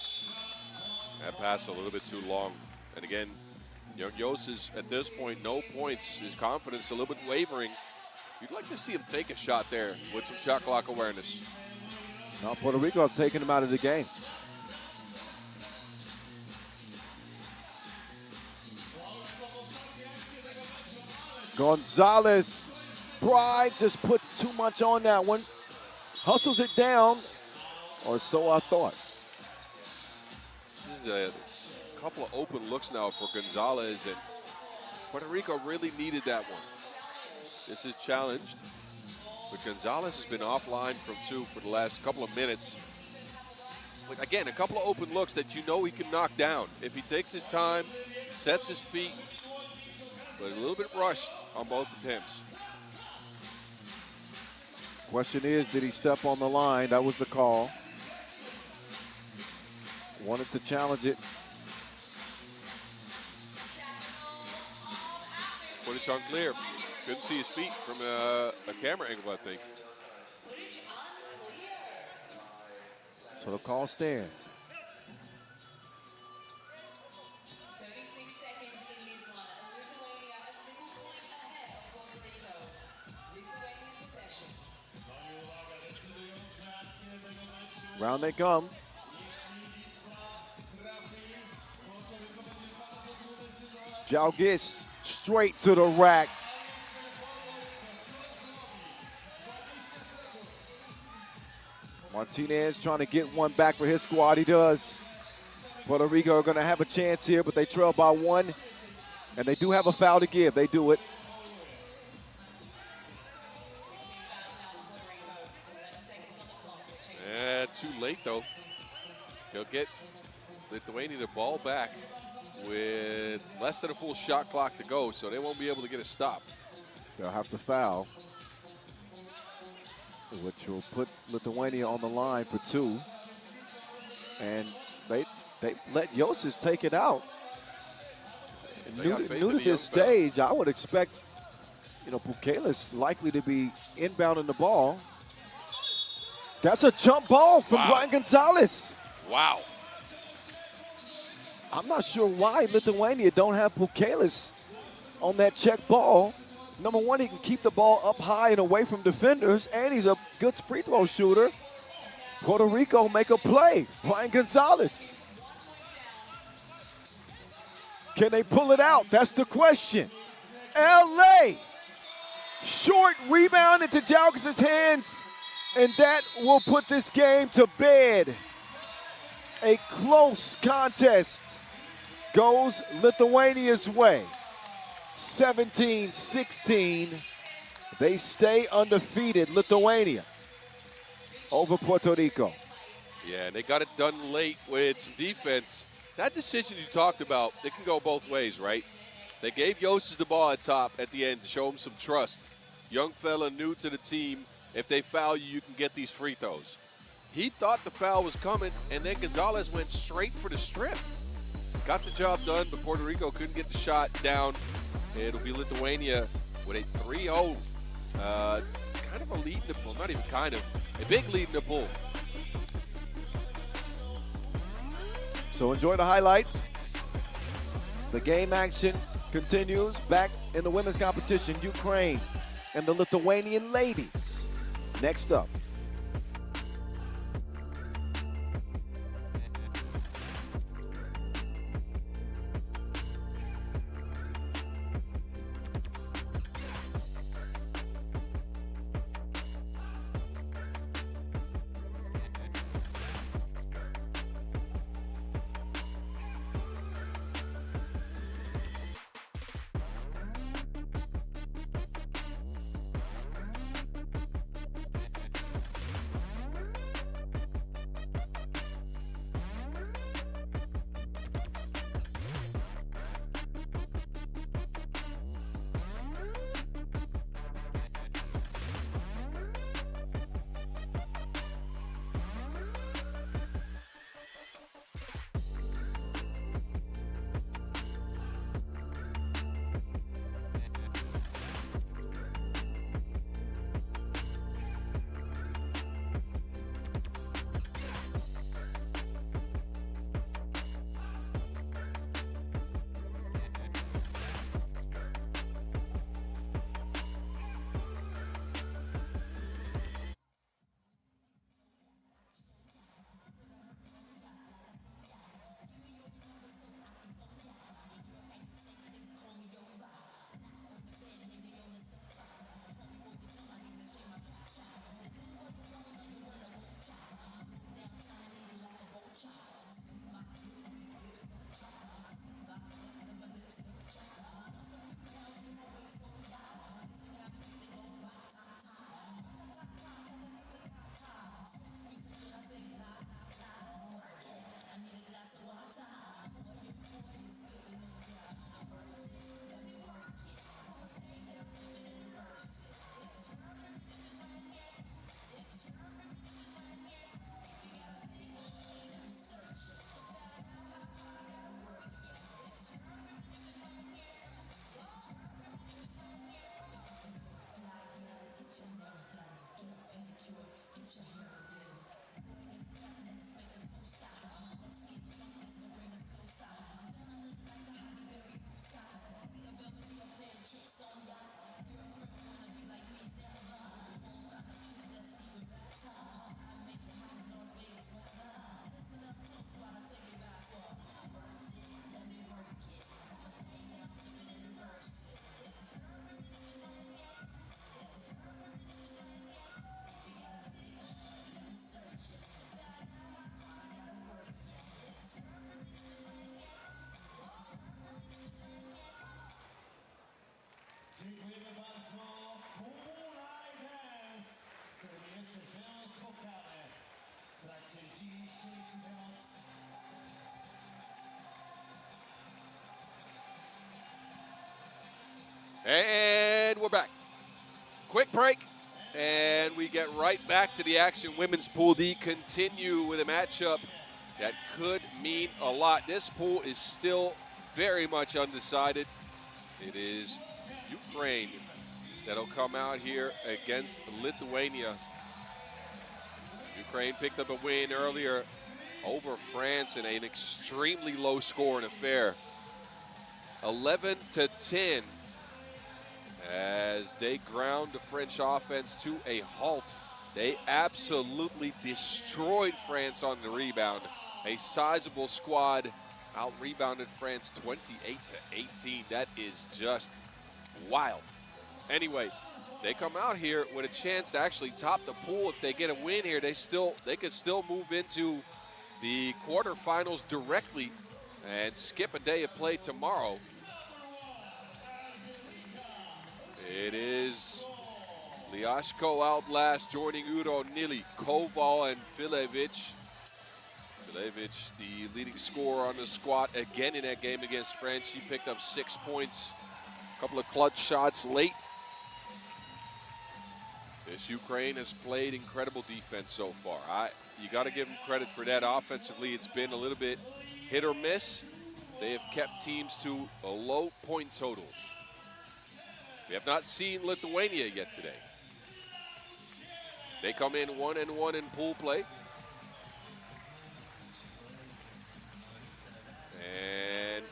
That pass a little bit too long. And again, Young Yosis at this point, no points. His confidence a little bit wavering. You'd like to see him take a shot there with some shot clock awareness. Now Puerto Rico have taken him out of the game. Gonzalez, pride just puts too much on that one. Hustles it down, or so I thought. This is a couple of open looks now for Gonzalez, and Puerto Rico really needed that one. This is challenged, but Gonzalez has been offline from 2 for the last couple of minutes. But again, a couple of open looks that you know he can knock down. If he takes his time, sets his feet, but a little bit rushed on both attempts. Question is, did he step on the line? That was the call. Wanted to challenge it. But it's unclear. Couldn't see his feet from a camera angle, I think. So the call stands. 36 seconds in this one. Lithuania a single point ahead of Puerto Rico. Lithuania possession. Round they come. Jalgis straight to the rack. Martinez trying to get one back for his squad. He does. Puerto Rico are going to have a chance here, but they trail by 1. And they do have a foul to give. They do it. Yeah, too late, though. He'll get Lithuania the ball back with less than a full shot clock to go, so they won't be able to get a stop. They'll have to foul, which will put Lithuania on the line for 2. And they let Yosis take it out. New to this stage, I would expect, Pukelis likely to be inbounding the ball. That's a jump ball from Brian Gonzalez. Wow. I'm not sure why Lithuania don't have Pukelis on that check ball. Number one, he can keep the ball up high and away from defenders, and he's a good free throw shooter. Puerto Rico make a play. Brian Gonzalez. Can they pull it out? That's the question. LA. Short rebound into Jalgis' hands, and that will put this game to bed. A close contest goes Lithuania's way. 17-16. They stay undefeated, Lithuania, over Puerto Rico. Yeah, and they got it done late with some defense. That decision you talked about, it can go both ways, right? They gave Yossis the ball at top at the end to show him some trust. Young fella new to the team. If they foul you, you can get these free throws. He thought the foul was coming, and then Gonzalez went straight for the strip. Got the job done, but Puerto Rico couldn't get the shot down. It'll be Lithuania with a 3-0. Kind of a lead in the pool, not even kind of, a big lead in the pool. So enjoy the highlights. The game action continues. Back in the women's competition, Ukraine and the Lithuanian ladies. Next up. Dziękujemy bardzo. RELIVE, z którym jeszcze się spotkamy w trakcie dzisiejszej nocy. And we're back. Quick break, and we get right back to the action. Women's Pool D continue with a matchup that could mean a lot. This pool is still very much undecided. It is Ukraine that'll come out here against Lithuania. Ukraine picked up a win earlier over France in an extremely low scoring affair. 11-10 as they ground the French offense to a halt. They absolutely destroyed France on the rebound. A sizable squad out-rebounded France 28-18. That is just wild. Anyway, they come out here with a chance to actually top the pool. If they get a win here, they could still move into the quarterfinals directly and skip a day of play tomorrow. It is Liashko out last, joining Uro, Nili, Koval, and Filevic. Filevic, the leading scorer on the squad again in that game against France. He picked up 6 points, a couple of clutch shots late. This Ukraine has played incredible defense so far. You got to give them credit for that. Offensively, it's been a little bit hit or miss. They have kept teams to low point totals. We have not seen Lithuania yet today. They come in 1-1 in pool play. And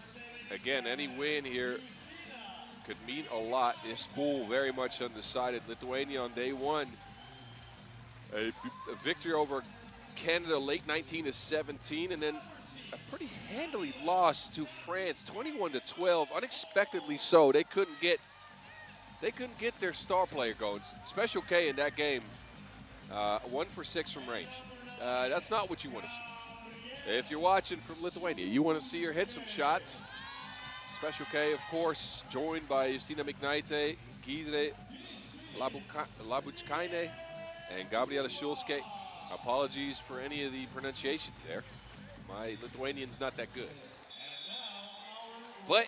again, any win here could mean a lot. This pool very much undecided. Lithuania on day one, a victory over Canada late 19-17, and then a pretty handily loss to France, 21-12, unexpectedly so. They couldn't get their star player going. Special K in that game, 1 for 6 from range. That's not what you want to see. If you're watching from Lithuania, you want to see her hit some shots. Special K, of course, joined by Justina Miknaite, Gidre Labuchkaine, and Gabriela Schulske. Apologies for any of the pronunciation there. My Lithuanian's not that good. But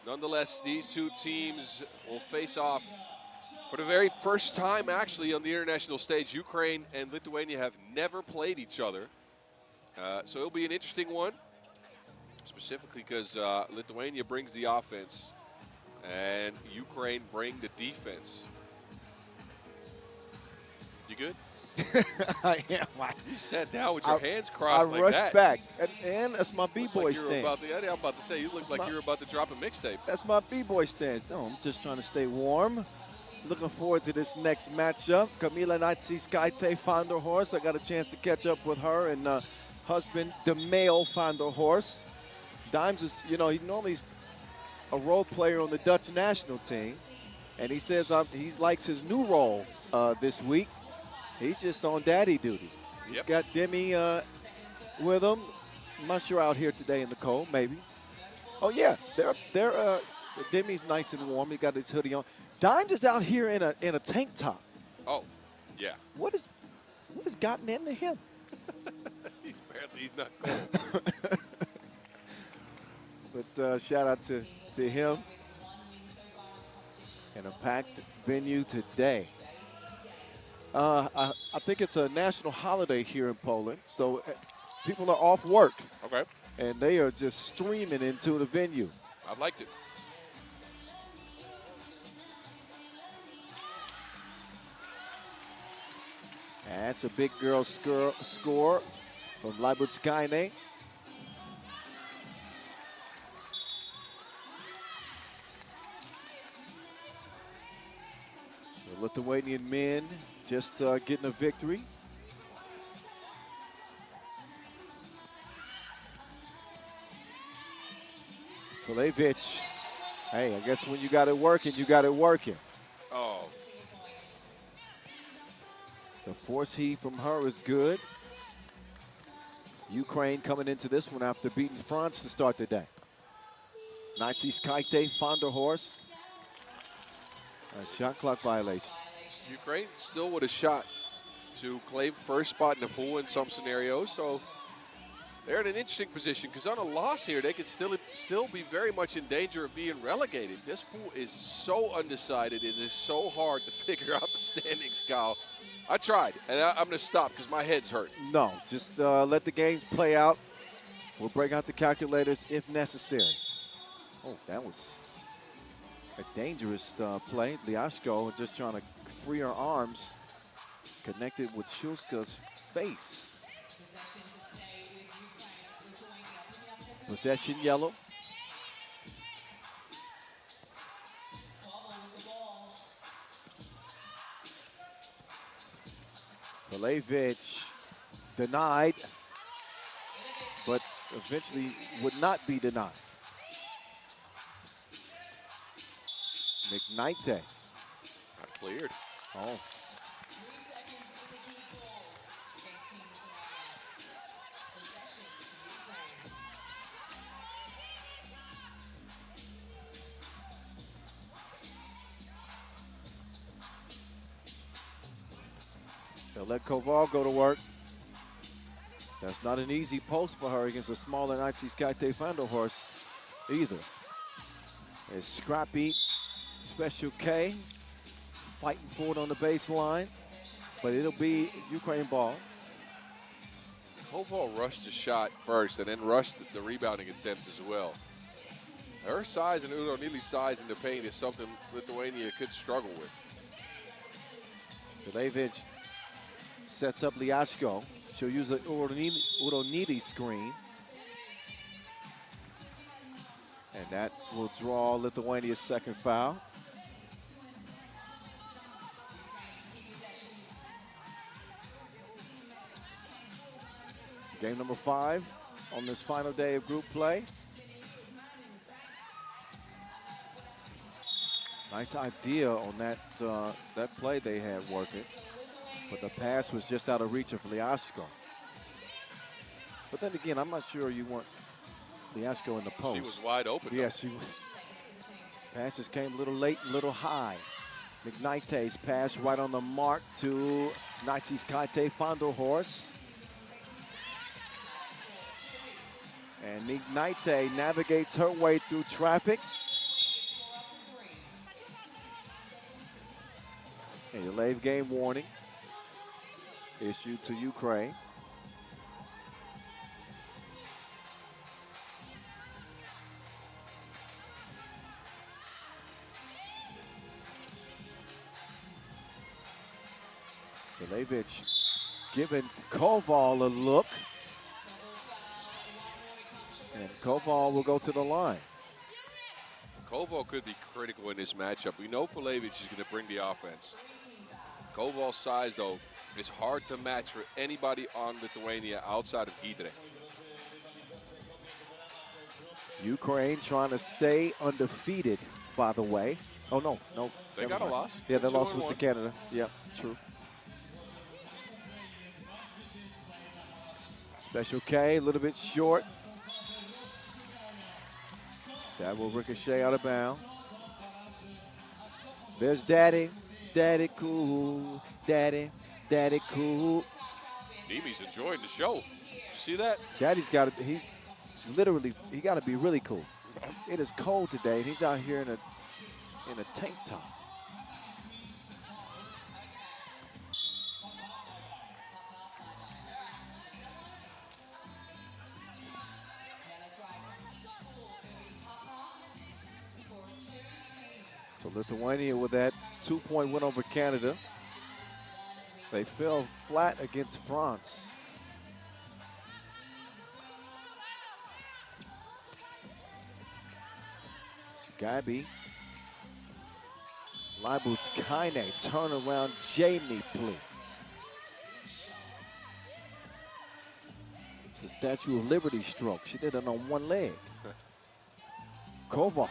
nonetheless, these two teams will face off for the very first time, actually, on the international stage. Ukraine and Lithuania have never played each other. So it'll be an interesting one, specifically because Lithuania brings the offense and Ukraine bring the defense. You good? I am. You sat down with your hands crossed like that. I rushed back, and that's my B-boy Like stance. I'm about to say, you look like you're about to drop a mixtape. That's my B-boy stance. No, I'm just trying to stay warm. Looking forward to this next matchup. Kamila Natsiskaite van der Horst. I got a chance to catch up with her and husband, DeMail van der Horst. Dimes is, he normally a role player on the Dutch national team, and he says he likes his new role this week. He's just on daddy duty. He's got Demi with him. I'm not sure out here today in the cold, maybe. Oh yeah, they're Demi's nice and warm. He got his hoodie on. Dimes is out here in a tank top. Oh, yeah. What has gotten into him? He's not cold. But shout out to him. And a packed venue today. I think it's a national holiday here in Poland, so people are off work. Okay. And they are just streaming into the venue. I liked it. That's a big girl score from Labuchkaine. The Lithuanian men just getting a victory. Filevic. Hey, I guess when you got it working, you got it working. Oh. The force heave from her is good. Ukraine coming into this one after beating France to start the day. Natsiskaite van der Horst. A shot clock violation. Ukraine still with a shot to claim first spot in the pool in some scenarios, so they're in an interesting position because on a loss here, they could still be very much in danger of being relegated. This pool is so undecided. It is so hard to figure out the standings, Kyle. I tried, and I'm going to stop because my head's hurt. No, just let the games play out. We'll break out the calculators if necessary. Oh, that was a dangerous play. Liashko just trying to free her arms. Connected with Shulska's face. Possession yellow. Filevic denied, but eventually would not be denied. McKnight. Not cleared. Oh. They'll let Koval go to work. That's not an easy post for her against a smaller Nazi Skyte Fando horse either. It's Scrappy, Special K, fighting for it on the baseline, but it'll be Ukraine ball. Koval rushed the shot first and then rushed the rebounding attempt as well. Her size and Udo Neely's size in the paint is something Lithuania could struggle with. Relevich sets up Liashko. She'll use the Udo Neely screen. And that will draw Lithuania's second foul. Game number 5 on this final day of group play. Nice idea on that play they had working, but the pass was just out of reach of Liashko. But then again, I'm not sure you want Liashko in the post. She was wide open. Yes, she was. Passes came a little late, a little high. McKnight's pass right on the mark to Nazi Skyte Fando horse. And McKnight navigates her way through traffic. A delayed game warning issued to Ukraine. Relevich giving Koval a look. And Koval will go to the line. Koval could be critical in this matchup. We know Filevich is going to bring the offense. Koval's size, though, is hard to match for anybody on Lithuania outside of Hydre. Ukraine trying to stay undefeated, by the way. Oh, no. They never got a mind. loss. Yeah, their loss 2-1. was to Canada. Yep, true. Special K, a little bit short. That will ricochet out of bounds. There's Daddy. Daddy cool. Daddy cool. Nimi's enjoying the show. You see that? Daddy's got to, he got to be really cool. It is cold today, and he's out here in a tank top. So Lithuania with that 2-point win over Canada. They fell flat against France. Gabi. Leibuts Kaine, turn around Jamie, please. It's the Statue of Liberty stroke. She did it on one leg. Koval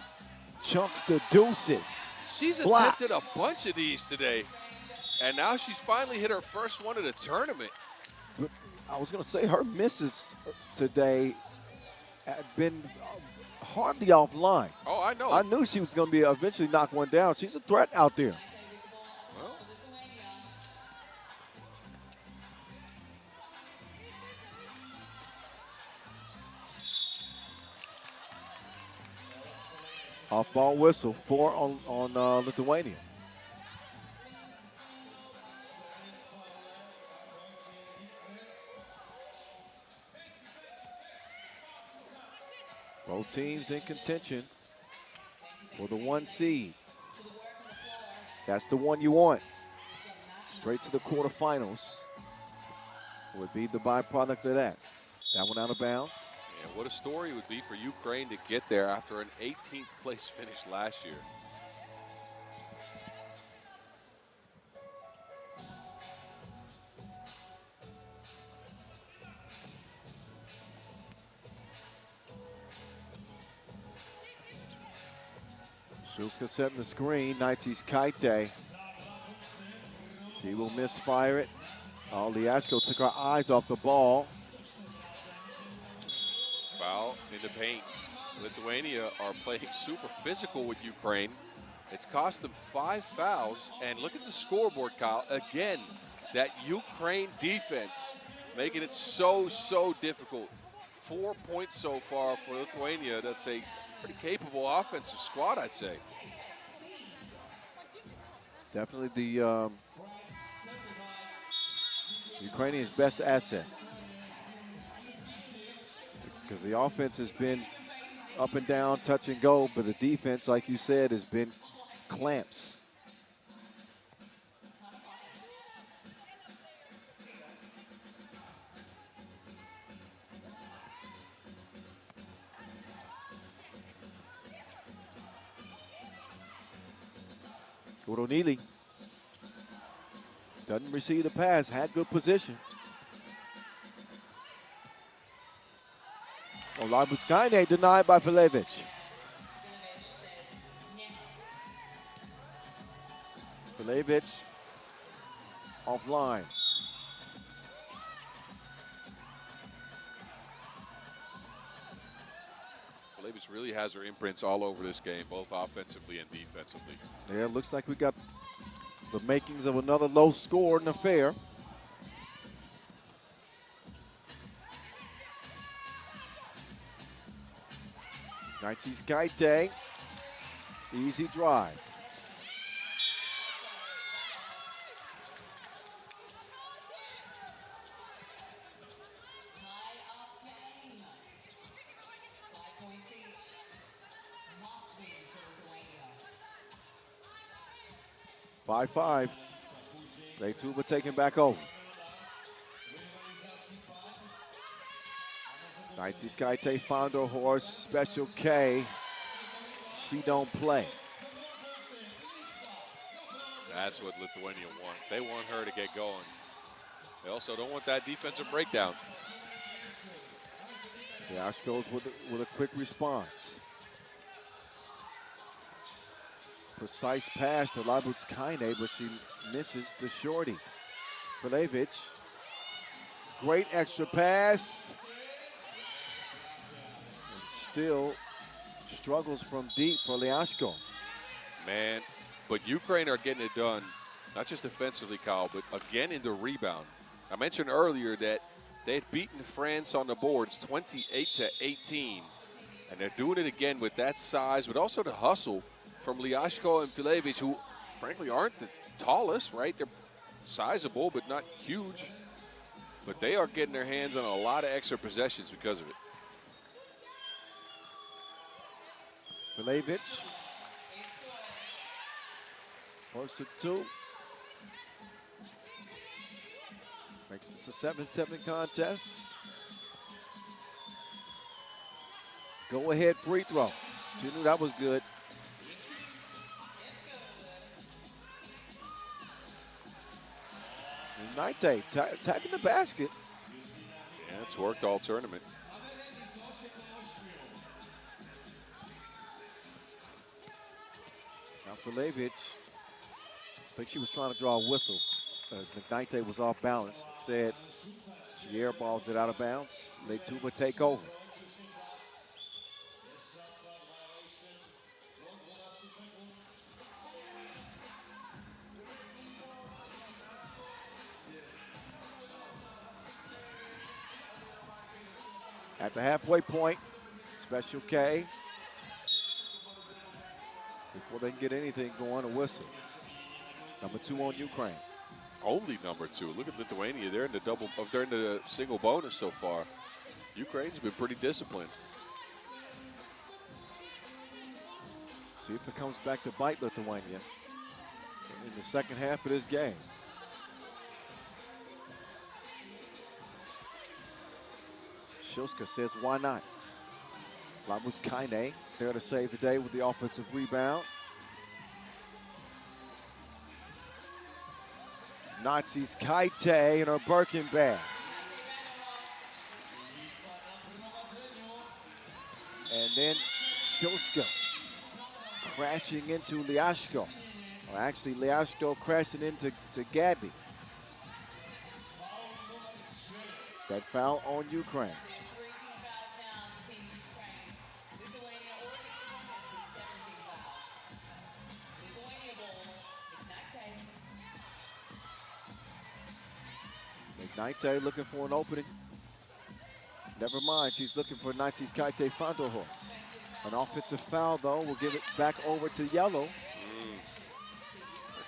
chunks the deuces. She's Block. attempted a bunch of these today, and now she's finally hit her first one of the tournament. But I was going to say her misses today had been hardly offline. Oh, I know. I knew she was going to be eventually knock one down. She's a threat out there. Well, Off ball whistle, 4 on Lithuania. Both teams in contention for the 1 seed. That's the one you want. Straight to the quarterfinals would be the byproduct of that. That one out of bounds. and what a story it would be for Ukraine to get there after an 18th place finish last year. Shulska setting the screen. Naitis Kaite. She will misfire it. Oh, Liashko took her eyes off the ball. Foul in the paint. Lithuania are playing super physical with Ukraine. It's cost them 5 fouls. And look at the scoreboard, Kyle. Again, that Ukraine defense making it so difficult. 4 points so far for Lithuania. That's a pretty capable offensive squad, I'd say. Definitely the Ukrainians' best asset. Because the offense has been up and down, touch and go, but the defense, like you said, has been clamps. Uronili doesn't receive the pass, had good position. Olabutskine denied by Filevich. Filevich offline. Filevich really has her imprints all over this game, both offensively and defensively. Yeah, looks like we got the makings of another low-scoring affair. Nineties Kaite, easy drive. Tie up game. 5 points each. Must win for Lithuania. 5-5. Leituba taking back over. Nineties Kaite found her horse, Special K. She don't play. That's what Lithuania want. They want her to get going. They also don't want that defensive breakdown. The Ash goes with a quick response. Precise pass to Labutskine, but she misses the shorty. Filevich, great extra pass. And still struggles from deep for Liashko. Man, but Ukraine are getting it done, not just defensively, Kyle, but again in the rebound. I mentioned earlier that they had beaten France on the boards 28-18, and they're doing it again with that size, but also the hustle from Liashko and Filevich, who frankly aren't the tallest, right? They're sizable, but not huge. But they are getting their hands on a lot of extra possessions because of it. Filevich. First to two. Makes this a 7-7 contest. Go ahead free throw. She knew that was good. Naite attacking the basket. Yeah, it's worked all tournament. Now Filevich, I think she was trying to draw a whistle. McKnight was off balance. Instead, she airballs it out of bounds. Leituba take over. At the halfway point, Special K. Before they can get anything going, a whistle. Number 2 on Ukraine. Only number 2. Look at Lithuania. They're in the single bonus so far. Ukraine's been pretty disciplined. See if it comes back to bite Lithuania in the second half of this game. Shilska says, why not? Labutskine there to save the day with the offensive rebound. Nazis Kaite in her Birkin bag. And then Shilska crashing into Liashko. Or actually, Liashko crashing into Gabby. That foul on Ukraine. 3 team fouls now to Team Ukraine. Lithuania already has with 17 fouls. Lithuania ball, McKnight. Naite looking for an opening. Never mind, she's looking for Naite's Kaite Fanderhorst. An offensive foul, though, will give it back over to yellow.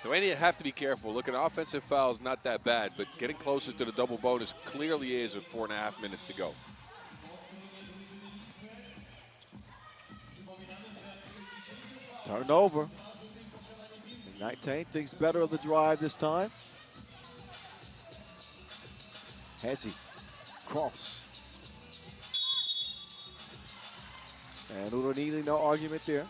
Lithuania have to be careful. Look, an offensive foul is not that bad, but getting closer to the double bonus clearly is with 4.5 minutes to go. Turned over. Naite thinks better of the drive this time. Hesse, cross. And Udonili, no argument there.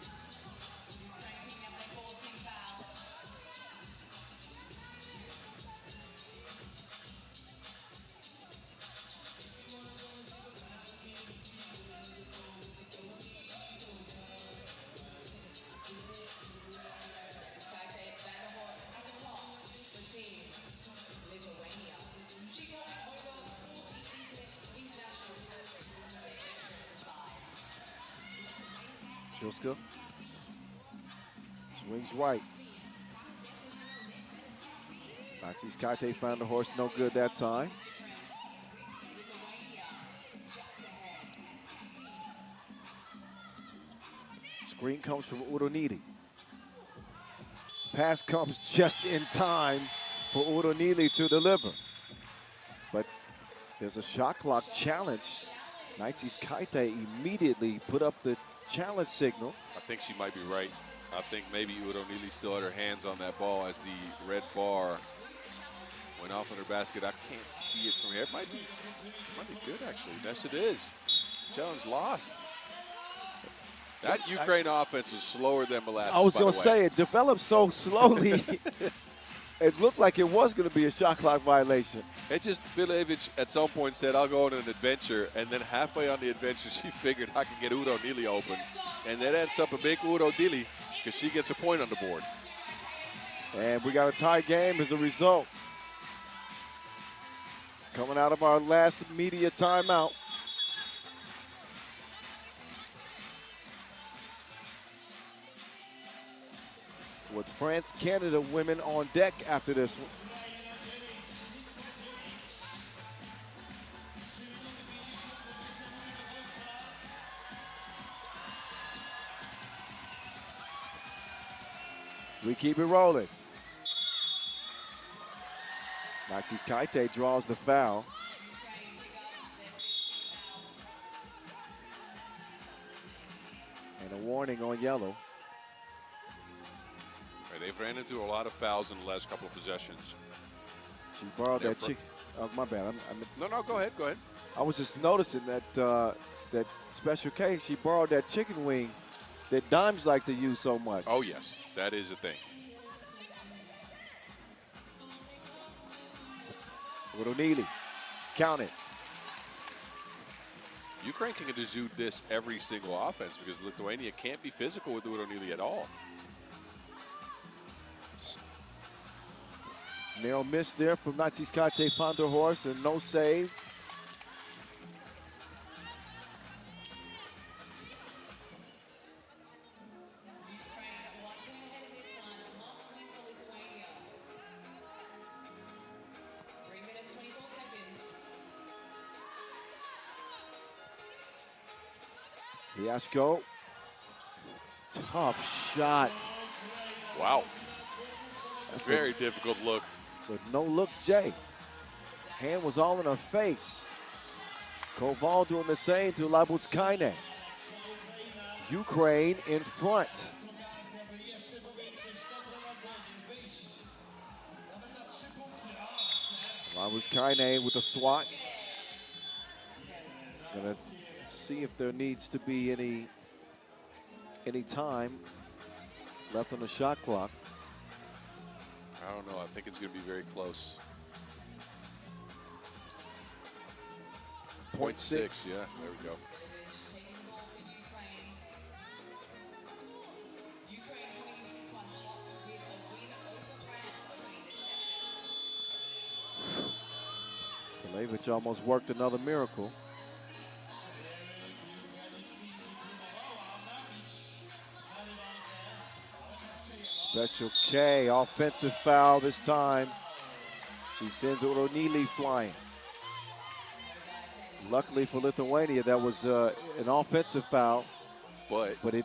Shuska swings right. Nazi's Kaite found the horse, no good that time. Screen comes from Udonili. Pass comes just in time for Udonili to deliver. But there's a shot clock challenge. Nazi's Kaite immediately put up the challenge signal. I think she might be right. I think maybe Udonili still had her hands on that ball as the red bar went off in her basket. I can't see it from here. It might be good, actually. Yes, it is. Challenge lost. That Ukraine offense was slower than molasses. I was going to say, it developed so slowly. It looked like it was going to be a shot clock violation. It just, Filevich at some point said, I'll go on an adventure. And then halfway on the adventure, she figured I can get Udonili open. And that ends up a big Udonili because she gets a point on the board. And we got a tie game as a result. Coming out of our last media timeout. With France, Canada women on deck after this one. We keep it rolling. Nazi's Kaite draws the foul. And a warning on yellow. They've ran into a lot of fouls in the last couple of possessions. She borrowed that chick. Oh, my bad. No, go ahead. I was just noticing that that special case. She borrowed that chicken wing that Dimes like to use so much. Oh, yes. That is a thing. Udonili, count it. Ukraine can just do this every single offense because Lithuania can't be physical with Udonili at all. Narrow miss there from Nazi's Kaite Fanderhorst and no save. Ukraine 1 point ahead in this one. Must win for Lithuania. 3 minutes, 24 seconds. Fiasco. Tough shot. Wow. That's Very difficult look. So no look J. Hand was all in her face. Koval doing the same to Labutskaine. Ukraine in front. Labutskaine with a swat. Gonna see if there needs to be any time left on the shot clock. I don't know. I think it's going to be very close. 0.6. Yeah, there we go. Taking the ball for Ukraine. Ukraine coming into this one hot with a win over France opening this session. Filevich almost worked another miracle. Special K, offensive foul this time. She sends Udonili flying. Luckily for Lithuania, that was an offensive foul, But but it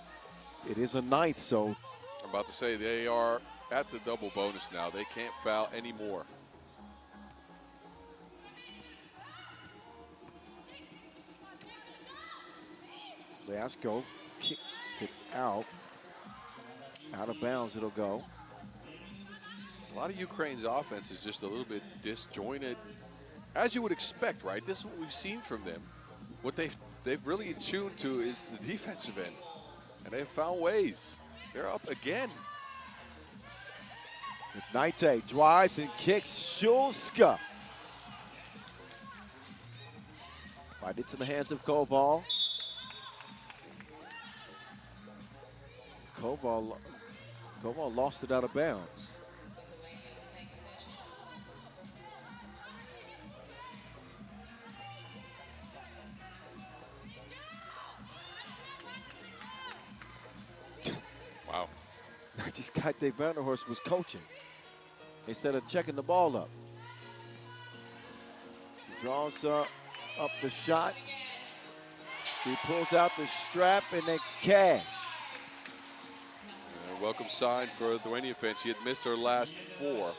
is a ninth, so I'm about to say they are at the double bonus now. They can't foul anymore. Leashko kicks it out of bounds it'll go. A lot of Ukraine's offense is just a little bit disjointed, as you would expect, right? This is what we've seen from them. What they've really attuned to is the defensive end, and they've found ways. They're up again. Naite drives and kicks Shulska. Right into the hands of Koval. Koval lost it out of bounds. Wow. This guy Dave Vanderhorst was coaching instead of checking the ball up. She draws up the shot. She pulls out the strap and makes cash. Welcome sign for Lithuania fans. She had missed her last 4.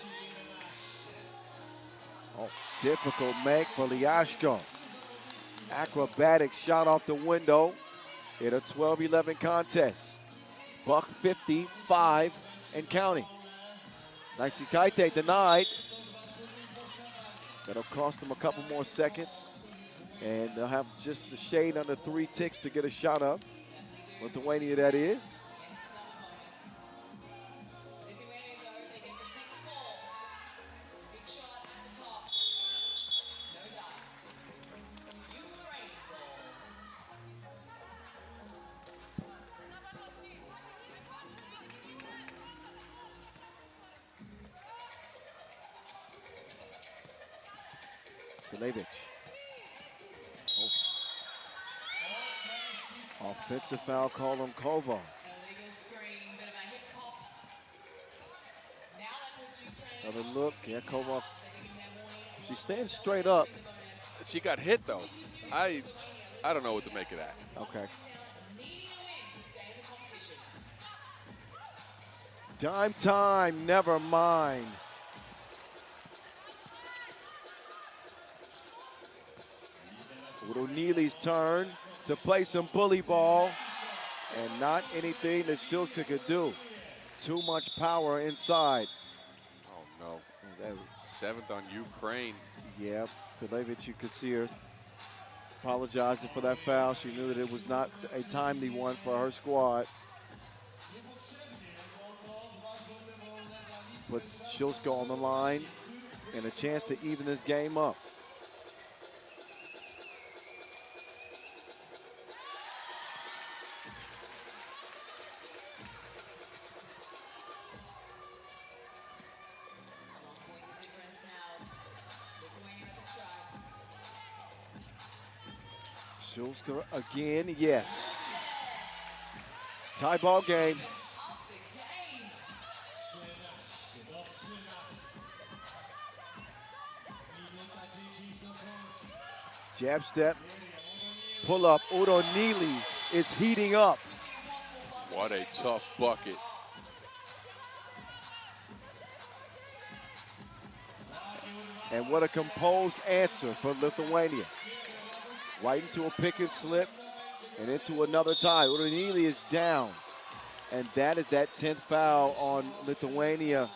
Oh, difficult make for Leashko. Acrobatic shot off the window in a 12-11 contest. Buck 55 and counting. Nicely Skaite denied. That'll cost them a couple more seconds. And they'll have just a shade under 3 ticks to get a shot up. Lithuania, that is. Lithuania go, they get to pick the ball. Big shot at the top. No dice. Ukraine ball. Gilevich. Oh. Offensive foul call on Koval. Illegal screen, bit of a hip hop. Now that puts Ukraine Another look. Yeah, Koval. they're giving them warning. She stands straight up. She got hit though. I don't know what to make of that. Okay. Needing a win to stay in the competition. Dime time, never mind. Little Neely's turn to play some bully ball, and not anything that Shilska could do. Too much power inside. Oh no. That- 7th on Ukraine. Yeah, Gilevich, you could see her apologizing for that foul. She knew that it was not a timely one for her squad. Puts Shilska on the line and a chance to even this game up. Point the difference now. Lithuania at the stripe. Shilska again, yes. Tie ball game. Up the game. Jab step, pull up. Udo Neely is heating up. What a tough bucket. And what a composed answer for Lithuania. Right into a pick and slip and into another tie. Udo Neely is down. And that is that 10th foul on Lithuania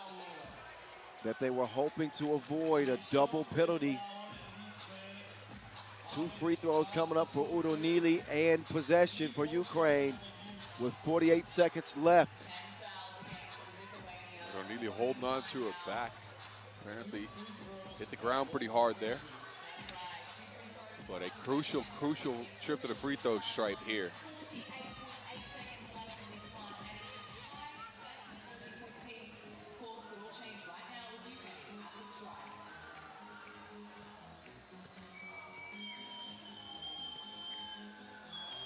that they were hoping to avoid, a double penalty. 2 free throws coming up for Udo Neely and possession for Ukraine with 48 seconds left. Neely holding on to her back. Apparently hit the ground pretty hard there. But a crucial trip to the free throw stripe here.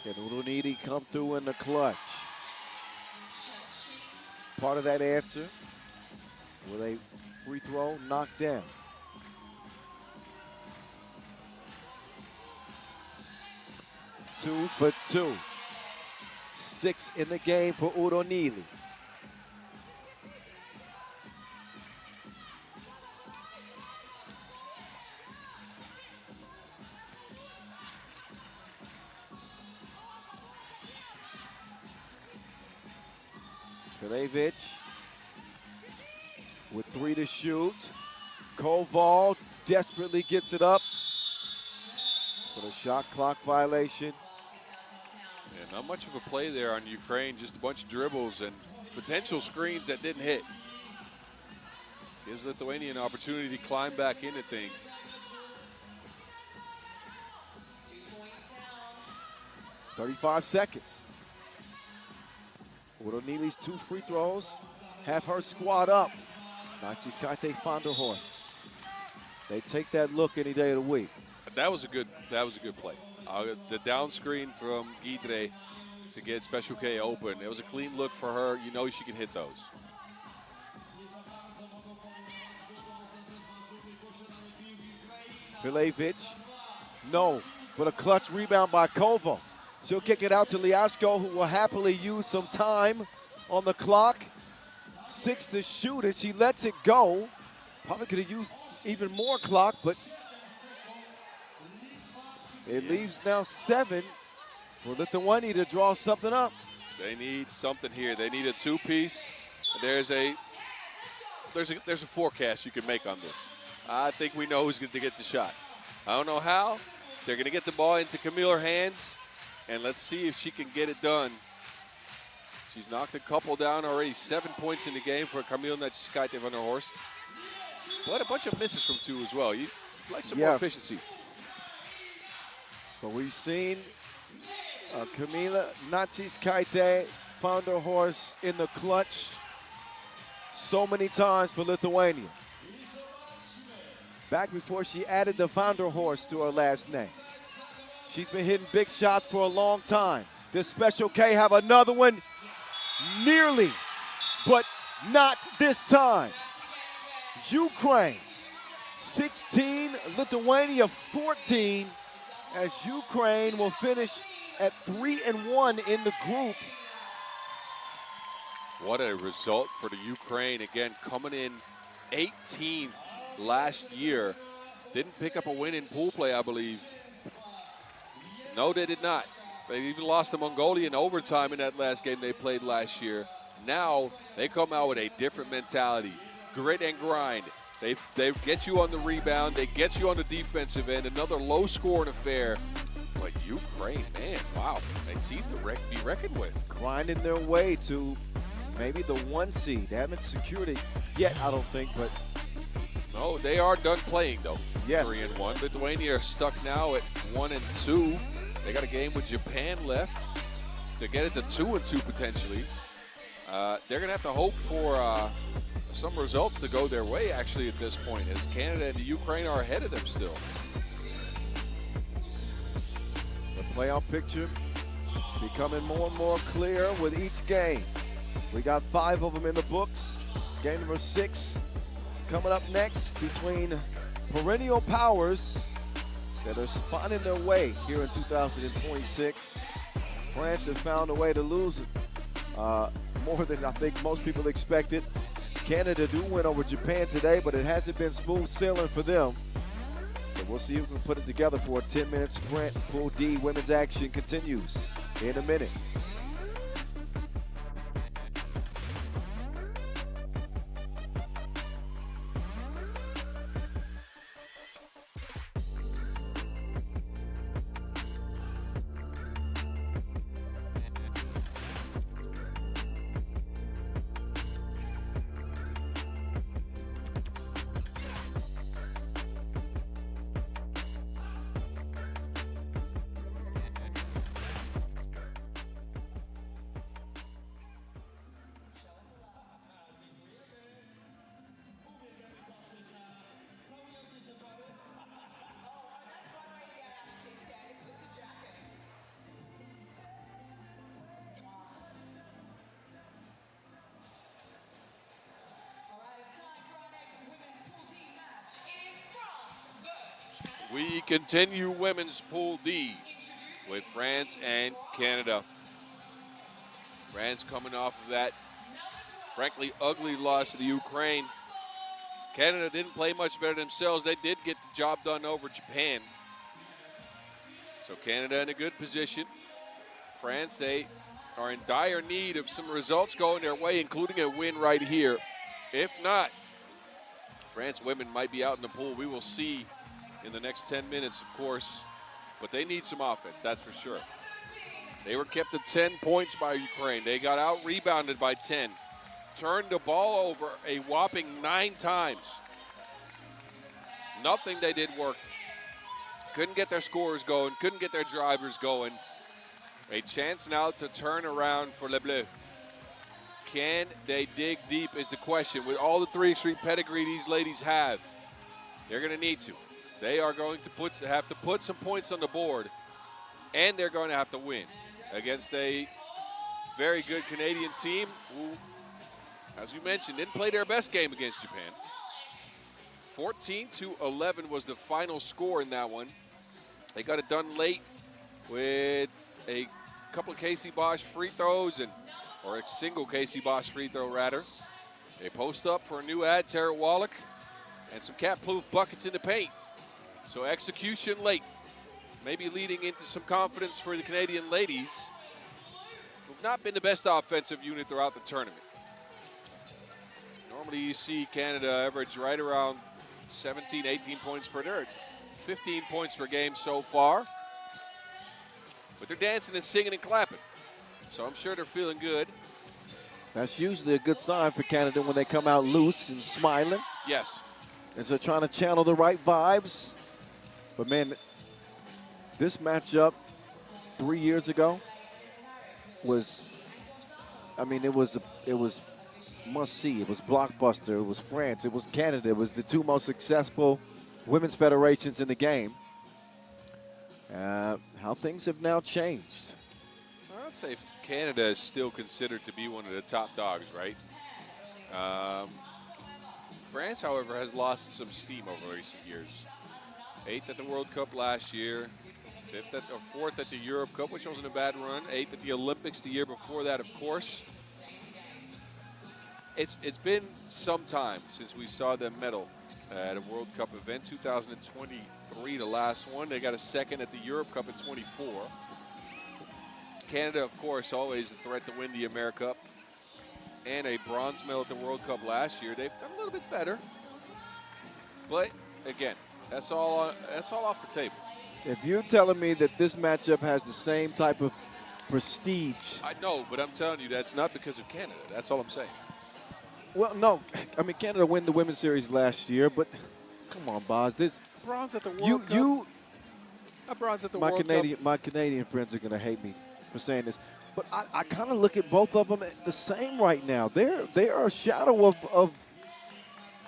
Can Udo Neely come through in the clutch? Part of that answer with a free throw knocked down. 2 for 2. 6 in the game for Udonili. Kraljevic with 3 to shoot. Koval desperately gets it up for the shot clock violation. Yeah, not much of a play there on Ukraine, just a bunch of dribbles and potential screens that didn't hit. Gives Lithuania an opportunity to climb back into things. 35 seconds. Udonili's 2 free throws have her squad up. Naciskate Vanderhorst. They take that look any day of the week. That was a good play. The down screen from Guidre to get Special K open. It was a clean look for her. You know she can hit those. Kraljevic, no, but a clutch rebound by Koval. She'll kick it out to Liasco, who will happily use some time on the clock. 6 to shoot, and she lets it go. Probably could have used even more clock, but it leaves now 7 for Lithuania to draw something up. They need something here. They need a 2-piece. There's a forecast you can make on this. I think we know who's going to get the shot. I don't know how. They're going to get the ball into Camille's hands, and let's see if she can get it done. She's knocked a couple down already. 7 points in the game for Camille Naciskate Vanderhorst. But a bunch of misses from 2 as well. You'd like some more efficiency. But we've seen Camila Naciskate Vanderhorst in the clutch so many times for Lithuania. Back before she added the Vanderhorst to her last name. She's been hitting big shots for a long time. Does Special K have another one? Nearly, but not this time. Ukraine 16, Lithuania 14, as Ukraine will finish at 3-1 in the group. What a result for the Ukraine. Again, coming in 18th last year. Didn't pick up a win in pool play, I believe. No, they did not. They even lost to Mongolia in overtime in that last game they played last year. Now they come out with a different mentality. Grit and grind. They get you on the rebound. They get you on the defensive end. Another low-scoring affair. But Ukraine, man, wow. They seem to be reckoned with. Grinding their way to maybe the 1 seed. They haven't secured it yet, I don't think, but no, they are done playing, though. Yes. 3-1. Lithuania are stuck now at 1-2. They got a game with Japan left to get it to 2-2 potentially. They're going to have to hope for some results to go their way, actually, at this point, as Canada and the Ukraine are ahead of them still. The playoff picture becoming more and more clear with each game. We got 5 of them in the books. Game number 6 coming up next between perennial powers that are spawning their way here in 2026. France have found a way to lose more than I think most people expected. Canada do win over Japan today, but it hasn't been smooth sailing for them. So we'll see who can put it together for a 10-minute sprint. Pool D women's action continues in a minute. We continue women's Pool D. with France and Canada. France coming off of that, frankly, ugly loss to the Ukraine. Canada didn't play much better themselves. They did get the job done over Japan. So Canada in a good position. France, they are in dire need of some results going their way, including a win right here. If not, France women might be out in the pool. We will see in the next 10 minutes, of course. But they need some offense, that's for sure. They were kept to 10 points by Ukraine. They got out-rebounded by 10. Turned the ball over a whopping 9 times. Nothing they did worked. Couldn't get their scorers going, couldn't get their drivers going. A chance now to turn around for Les Bleus. Can they dig deep is the question. With all the 3x3 pedigree these ladies have, they're going to need to. They are going to have to put some points on the board, and they're going to have to win against a very good Canadian team who, as we mentioned, didn't play their best game against Japan. 14-11 was the final score in that one. They got it done late with a couple of Casey Bosch free throws, or a single Casey Bosch free throw, rather. They post up for a new ad, Tara Wallach, and some Cat Plouffe buckets in the paint. So execution late, maybe leading into some confidence for the Canadian ladies, who've not been the best offensive unit throughout the tournament. Normally you see Canada average right around 17, 18 points per third. 15 points per game so far. But they're dancing and singing and clapping. So I'm sure they're feeling good. That's usually a good sign for Canada when they come out loose and smiling. Yes. As they're trying to channel the right vibes. But man, this matchup 3 years ago was, I mean, it was must see. It was blockbuster. It was France. It was Canada. It was the two most successful women's federations in the game. How things have now changed. I'd say Canada is still considered to be one of the top dogs, right? France, however, has lost some steam over recent years. 8th at the World Cup last year, 4th at the Europe Cup, which wasn't a bad run. 8th at the Olympics the year before that, of course. It's been some time since we saw them medal at a World Cup event. 2023, the last one. They got a second at the Europe Cup in 24. Canada, of course, always a threat to win the AmeriCup, and a bronze medal at the World Cup last year. They've done a little bit better, but again, that's all off the table. If you're telling me that this matchup has the same type of prestige. I know, but I'm telling you that's not because of Canada. That's all I'm saying. Well, no, I mean Canada won the women's series last year, but come on, Boz. This bronze at the World Cup. A bronze at the World Cup. My Canadian friends are going to hate me for saying this, but I kind of look at both of them the same right now. They are a shadow of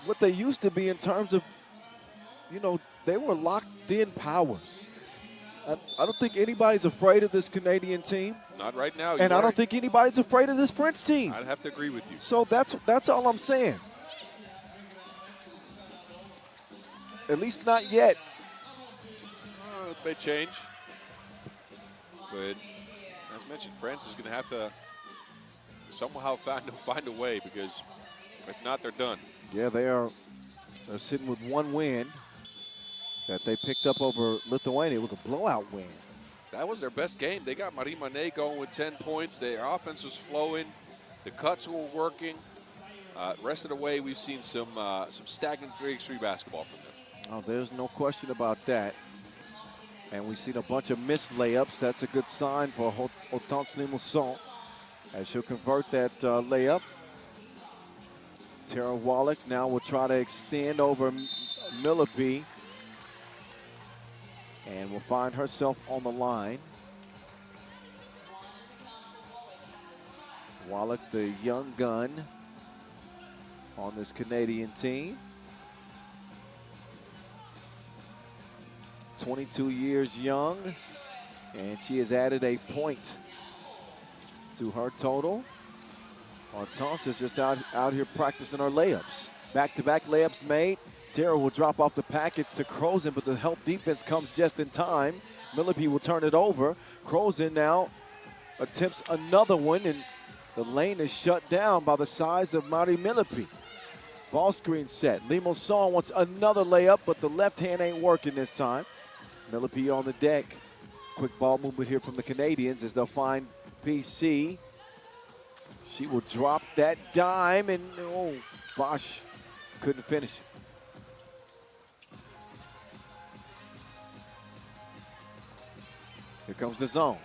what they used to be in terms of, you know, they were locked-in powers. I don't think anybody's afraid of this Canadian team. Not right now. And I don't think anybody's afraid of this French team. I'd have to agree with you. So that's all I'm saying. At least not yet. It may change. But as mentioned, France is going to have to somehow find a way, because if not, they're done. Yeah, they're sitting with one win that they picked up over Lithuania. It was a blowout win. That was their best game. They got Marie Manet going with 10 points. Their offense was flowing. The cuts were working. Rest of the way, we've seen some stagnant 3x3 basketball from them. Oh, there's no question about that. And we've seen a bunch of missed layups. That's a good sign for Hortense Limusson, as she'll convert that layup. Tara Wallach now will try to extend over Millaby, and will find herself on the line. Wallach, the young gun on this Canadian team. 22 years young, and she has added a point to her total. Hortense is just out here practicing her layups. Back-to-back layups made. Terra will drop off the package to Crozen, but the help defense comes just in time. Millipede will turn it over. Crozen now attempts another one, and the lane is shut down by the size of Mari Millipede. Ball screen set. Limousin wants another layup, but the left hand ain't working this time. Millipede on the deck. Quick ball movement here from the Canadians as they'll find PC. She will drop that dime, and oh, Bosch couldn't finish it. Here comes the zone.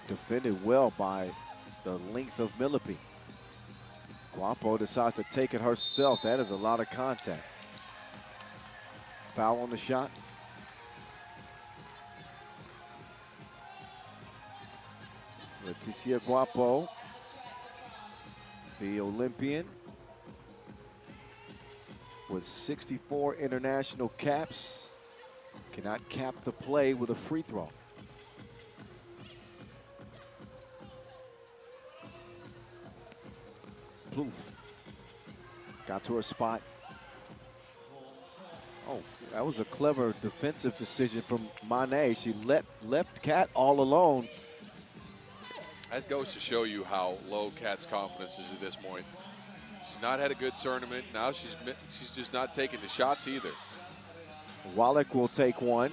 Defended well by the length of Millipede. Guapo decides to take it herself. That is a lot of contact. Foul on the shot. Leticia Guapo, the Olympian, with 64 international caps, cannot cap the play with a free throw. Plouffe got to her spot. Oh, that was a clever defensive decision from Manet. She left Cat all alone. That goes to show you how low Kat's confidence is at this point. She's not had a good tournament. Now she's just not taking the shots either. Wallach will take one.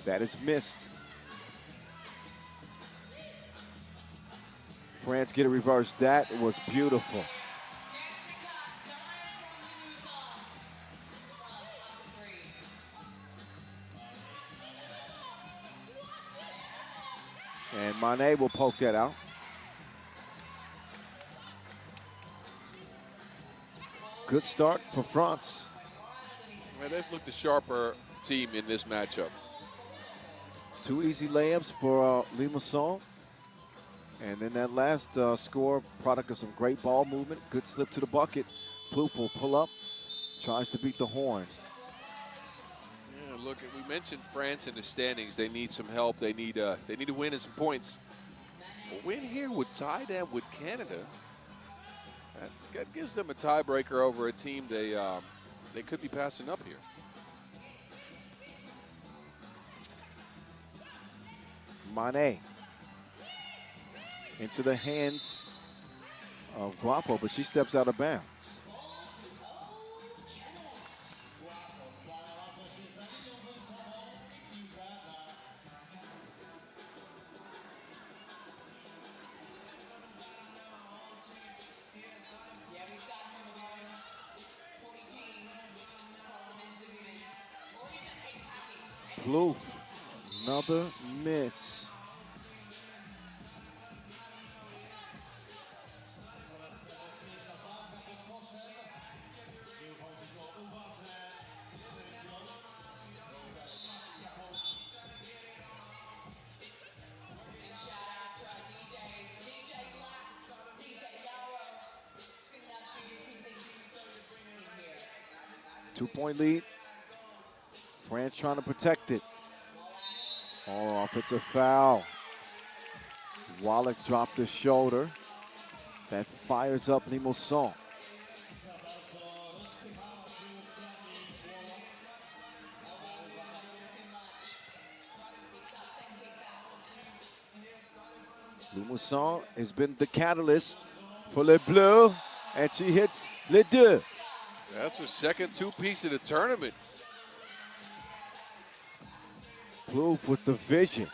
That is missed. France get a reverse. That was beautiful. And Manet will poke that out. Good start for France. Man, they've looked the sharper team in this matchup. 2 easy layups for Limousin. And then that last score, product of some great ball movement. Good slip to the bucket. Plouffe will pull up, tries to beat the horn. Yeah, look, we mentioned France in the standings. They need some help. They need to win and some points. A win here would tie them with Canada. That gives them a tiebreaker over a team they could be passing up here. Manet into the hands of Guapo, but she steps out of bounds. Plouffe, another miss. Two-point lead. France trying to protect it. Oh, offensive foul. Wallach dropped his shoulder. That fires up Limousin. Limousin has been the catalyst for Les Bleus, and she hits les deux. That's her second two-piece of the tournament. Plouffe with the vision.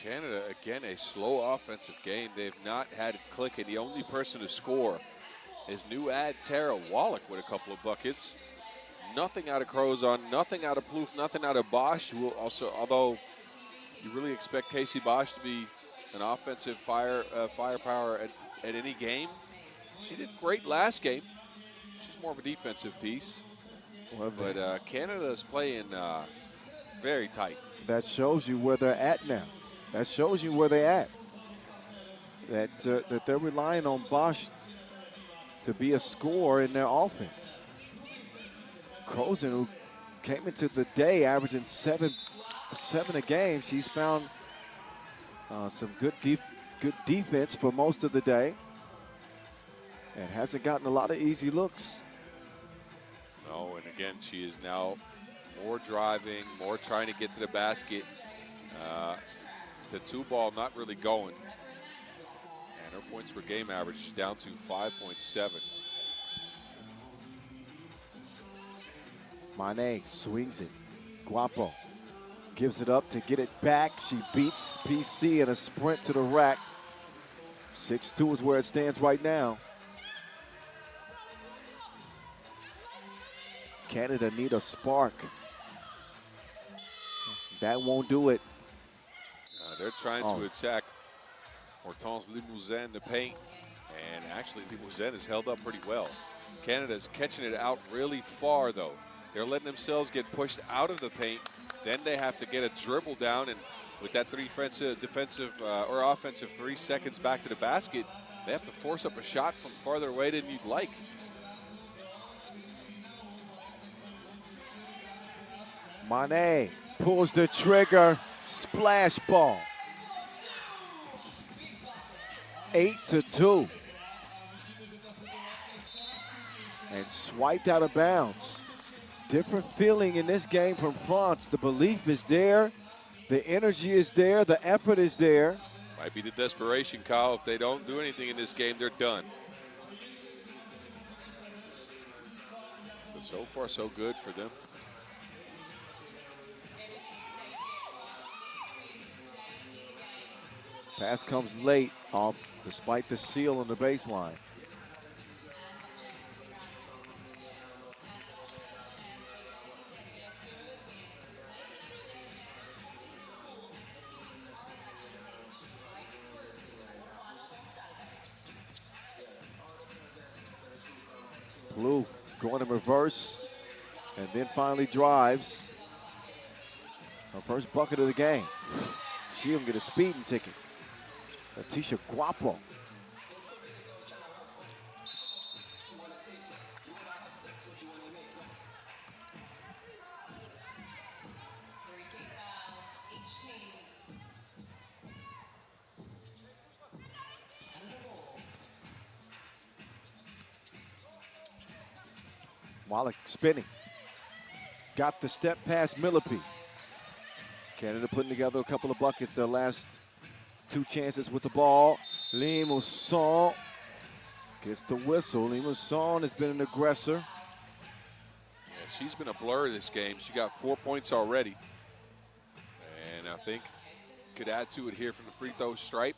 Canada, again, a slow offensive game. They've not had it click, and the only person to score is new add Tara Wallach with a couple of buckets. Nothing out of Crozon, nothing out of Plouffe, nothing out of Bosch, who also, although you really expect Casey Bosch to be an offensive firepower at any game. She did great last game. She's more of a defensive piece. But Canada's playing very tight. That shows you where they're at now. That shows you where they're at. That they're relying on Bosch to be a scorer in their offense. Crozen, who came into the day averaging seven a game. She's found some good defense for most of the day and hasn't gotten a lot of easy looks. No, and again, she is now more driving, more trying to get to the basket. The two ball not really going. And her points per game average is down to 5.7. Mane swings it. Guapo gives it up to get it back. She beats PC in a sprint to the rack. 6-2 is where it stands right now. Canada need a spark. That won't do it. They're trying to attack Hortense Limousin in the paint, and actually Limousin has held up pretty well. Canada's catching it out really far, though. They're letting themselves get pushed out of the paint. Then they have to get a dribble down, and with that defensive or offensive 3 seconds back to the basket, they have to force up a shot from farther away than you'd like. Mane pulls the trigger, splash ball. 8-2. And swiped out of bounds. Different feeling in this game from France. The belief is there, the energy is there, the effort is there. Might be the desperation, Kyle. If they don't do anything in this game, they're done. But so far, so good for them. Pass comes late, despite the seal on the baseline. Blue going in reverse and then finally drives. Her first bucket of the game. She'll get a speeding ticket. Leticia Guapo. Wallach spinning. Got the step past Millipede. Canada putting together a couple of buckets their last 2 chances with the ball. Limousin gets the whistle. Limousin has been an aggressor. Yeah, she's been a blur this game. She got 4 points already. And I think could add to it here from the free throw stripe.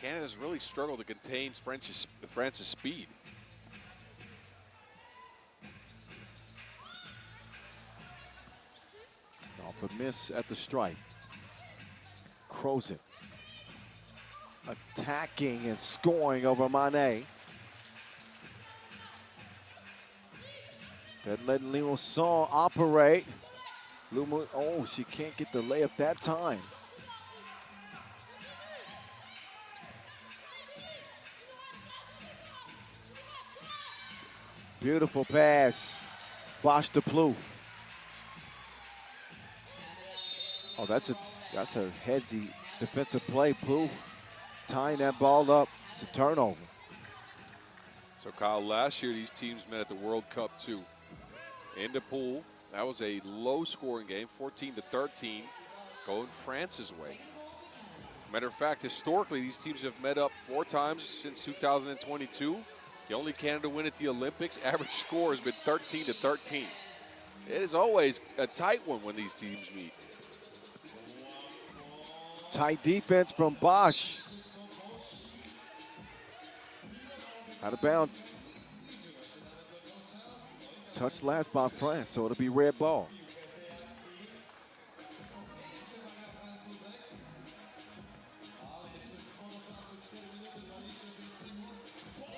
Canada's really struggled to contain France's speed. Off a miss at the stripe. Crozen attacking and scoring over Mane. That letting Limousin operate. Oh, she can't get the layup that time. Beautiful pass. Bosch to Plouffe. Oh, that's a headsy defensive play. Plouffe tying that ball up. It's a turnover. So, Kyle, last year these teams met at the World Cup too. In the pool, that was a low-scoring game, 14-13, going France's way. Matter of fact, historically, these teams have met up 4 times since 2022. The only Canada win at the Olympics, average score has been 13-13. It is always a tight one when these teams meet. Tight defense from Bosch. Out of bounds. Touched last by France, so it'll be red ball.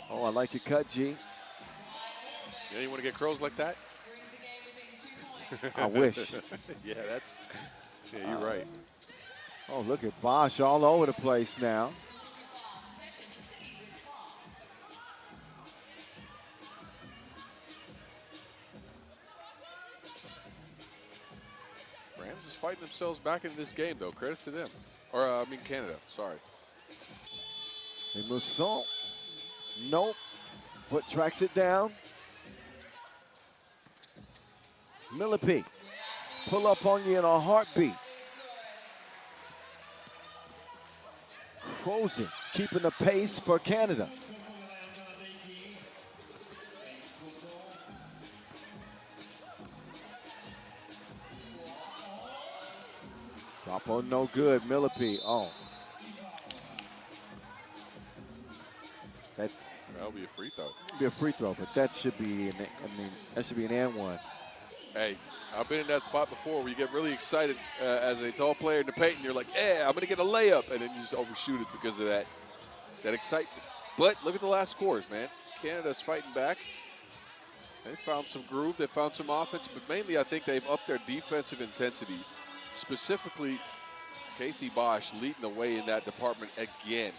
Oh, I like your cut, G. Yeah, you want to get crows like that? I wish. Yeah, you're right. Oh, look at Bosch all over the place now. fighting themselves back into this game, though. Credits to them. Or, I mean, Canada. Sorry. And Mousson, nope, but tracks it down. Millipede, pull up on you in a heartbeat. Crozen keeping the pace for Canada. Drop on no good, Millipede. Oh. That'll be a free throw. Be a free throw, but that should be that should be an and one. Hey, I've been in that spot before where you get really excited as a tall player in the paint, and you're like, "Yeah, I'm gonna get a layup," and then you just overshoot it because of that excitement. But look at the last scores, man. Canada's fighting back. They found some groove, they found some offense, but mainly I think they've upped their defensive intensity. Specifically, Casey Bosch leading the way in that department again,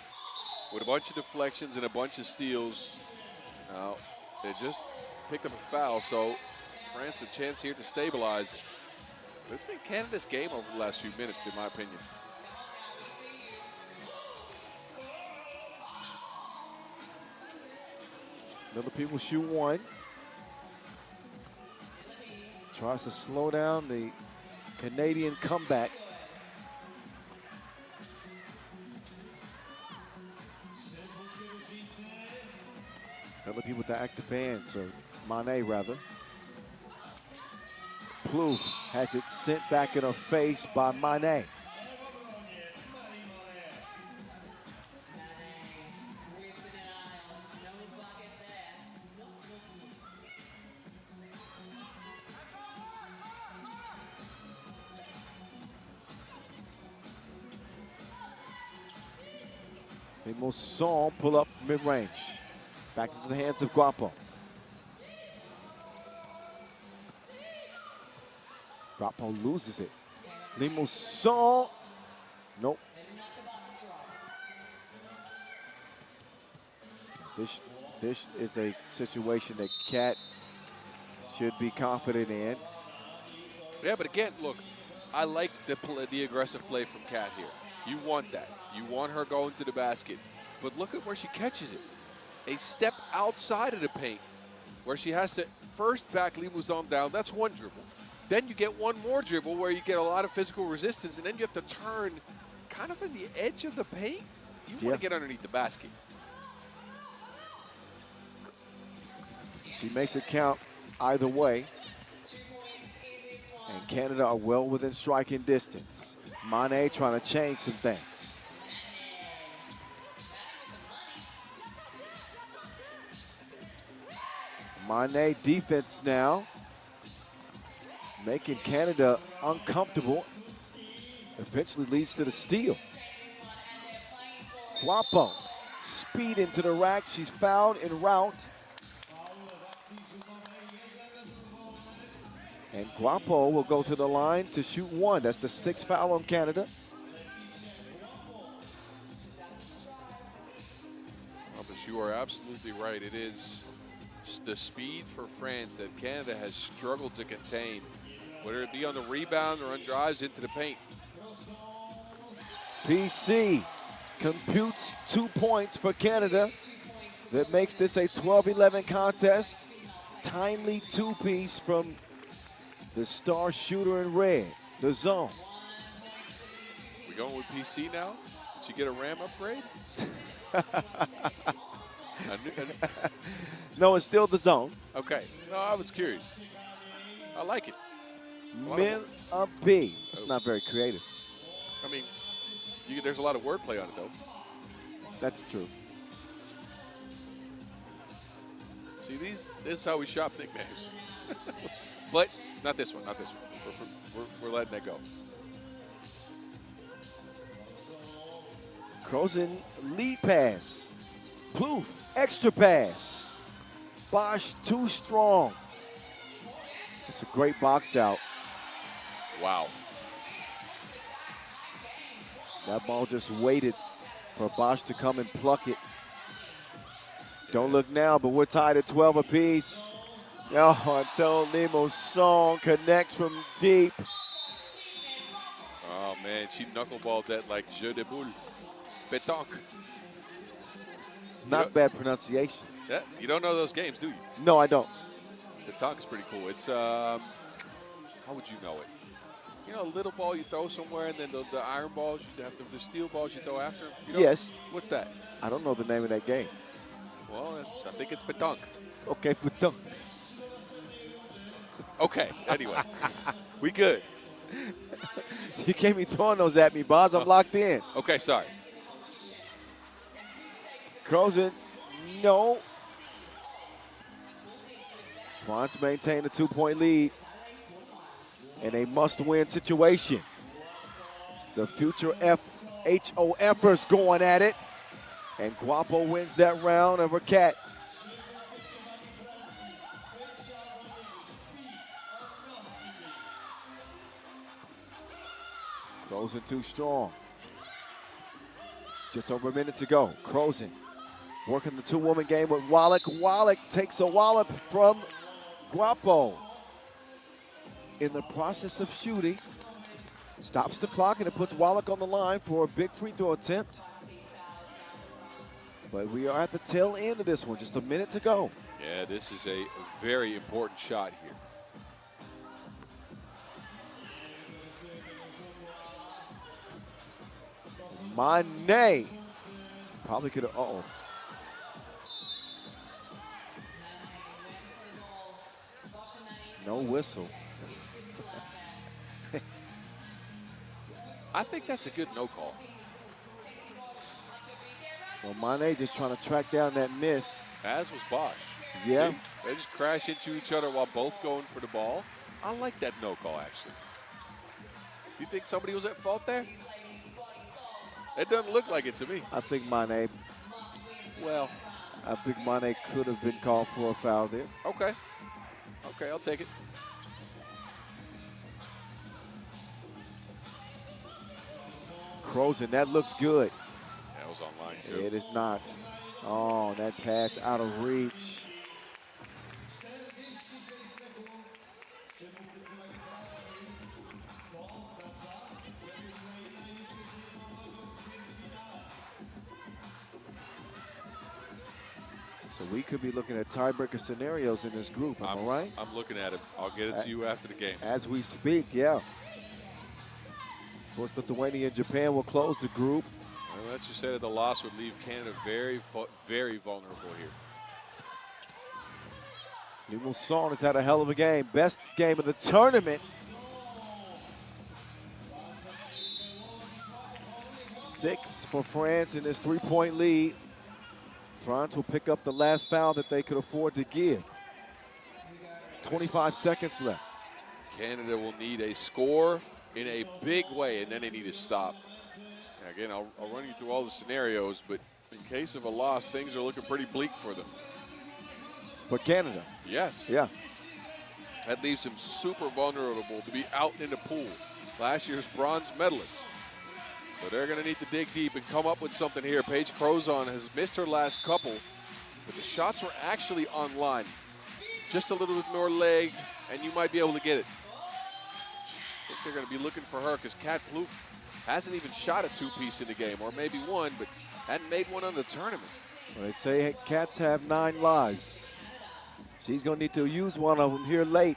with a bunch of deflections and a bunch of steals. Now, they just picked up a foul, so France a chance here to stabilize. But it's been Canada's game over the last few minutes, in my opinion. Millipede will shoot one. Tries to slow down the Canadian comeback. Millipede with the active hand, so Mané rather. Plouffe has it sent back in her face by Mané. With the denial, no bucket there. Mousson pull up mid-range. Back into the hands of Guapo. Guapo loses it. Mousson, nope. This is a situation that Cat should be confident in. Yeah, but again, look, I like the aggressive play from Cat here. You want that. You want her going to the basket. But look at where she catches it. A step outside of the paint where she has to first back Limousin down. That's one dribble. Then you get one more dribble where you get a lot of physical resistance, and then you have to turn kind of in the edge of the paint. You want to get underneath the basket. She makes it count either way. 2 points in this one. And Canada are well within striking distance. Mané trying to change some things. Mané defense now, making Canada uncomfortable. Eventually leads to the steal. Guapo, speed into the rack. She's fouled en route. And Guapo will go to the line to shoot one. That's the 6th foul on Canada. Well, but you are absolutely right. It is the speed for France that Canada has struggled to contain, whether it be on the rebound or on drives into the paint. PC computes 2 points for Canada. That makes this a 12-11 contest. Timely two-piece from the star shooter in red, the zone. We going with PC now? Did she get a RAM upgrade? No, it's still the zone. Okay. No, I was curious. I like it. Min a B. It's not very creative. I mean, there's a lot of wordplay on it, though. That's true. See, this is how we shop nicknames. But not this one, not this one. We're letting that go. Crozen lead pass. Plouffe, extra pass. Bosch too strong. It's a great box out. Wow. That ball just waited for Bosch to come and pluck it. Don't look now, but we're tied at 12 apiece. Antoine Limousin connects from deep. man, she knuckleballed that like jeu de boule. Pétanque. Not bad pronunciation. Yeah, you don't know those games, do you? No, I don't. Pétanque is pretty cool. It's, how would you know it? You know, a little ball you throw somewhere, and then the iron balls, you have the steel balls you throw after. You know? Yes. What's that? I don't know the name of that game. Well, I think it's pétanque. Okay, but don't. Okay, anyway. We good. You can't be throwing those at me, Boz. I'm locked in. Okay, sorry. Crozen, no. France maintain a 2-point lead in a must-win situation. The future FHOFers going at it, and Guapo wins that round over Cat. Crozen too strong. Just over a minute to go. Crozen working the two-woman game with Wallach. Wallach takes a wallop from Guapo. In the process of shooting, stops the clock, and it puts Wallach on the line for a big free throw attempt. But we are at the tail end of this one, just a minute to go. Yeah, this is a very important shot here. Mane probably could have, uh-oh. It's no whistle. I think that's a good no call. Well, Mane just trying to track down that miss. As was Bosch. Yeah. See, they just crash into each other while both going for the ball. I like that no call, actually. You think somebody was at fault there? It doesn't look like it to me. I think Mane could have been called for a foul there. Okay. Okay, I'll take it. Crozen, that looks good. That was online, too. It is not. Oh, that pass out of reach. So we could be looking at tiebreaker scenarios in this group, am I right? I'm looking at it. I'll get it to you after the game. As we speak, yeah. Of course, Lithuania and Japan will close the group. Well, let's just say that the loss would leave Canada very, very vulnerable here. Limusson has had a hell of a game. Best game of the tournament. 6 for France in this 3-point lead. France will pick up the last foul that they could afford to give. 25 seconds left. Canada will need a score in a big way, and then they need to stop. Now, again, I'll run you through all the scenarios, but in case of a loss, things are looking pretty bleak for them. For Canada? Yes. Yeah. That leaves them super vulnerable to be out in the pool. Last year's bronze medalists. So they're going to need to dig deep and come up with something here. Paige Crozon has missed her last couple, but the shots were actually online. Just a little bit more leg, and you might be able to get it. I think they're going to be looking for her because Kat Plouffe hasn't even shot a two-piece in the game, or maybe one, but hadn't made one on the tournament. Well, they say Cats have 9 lives. She's going to need to use one of them here late.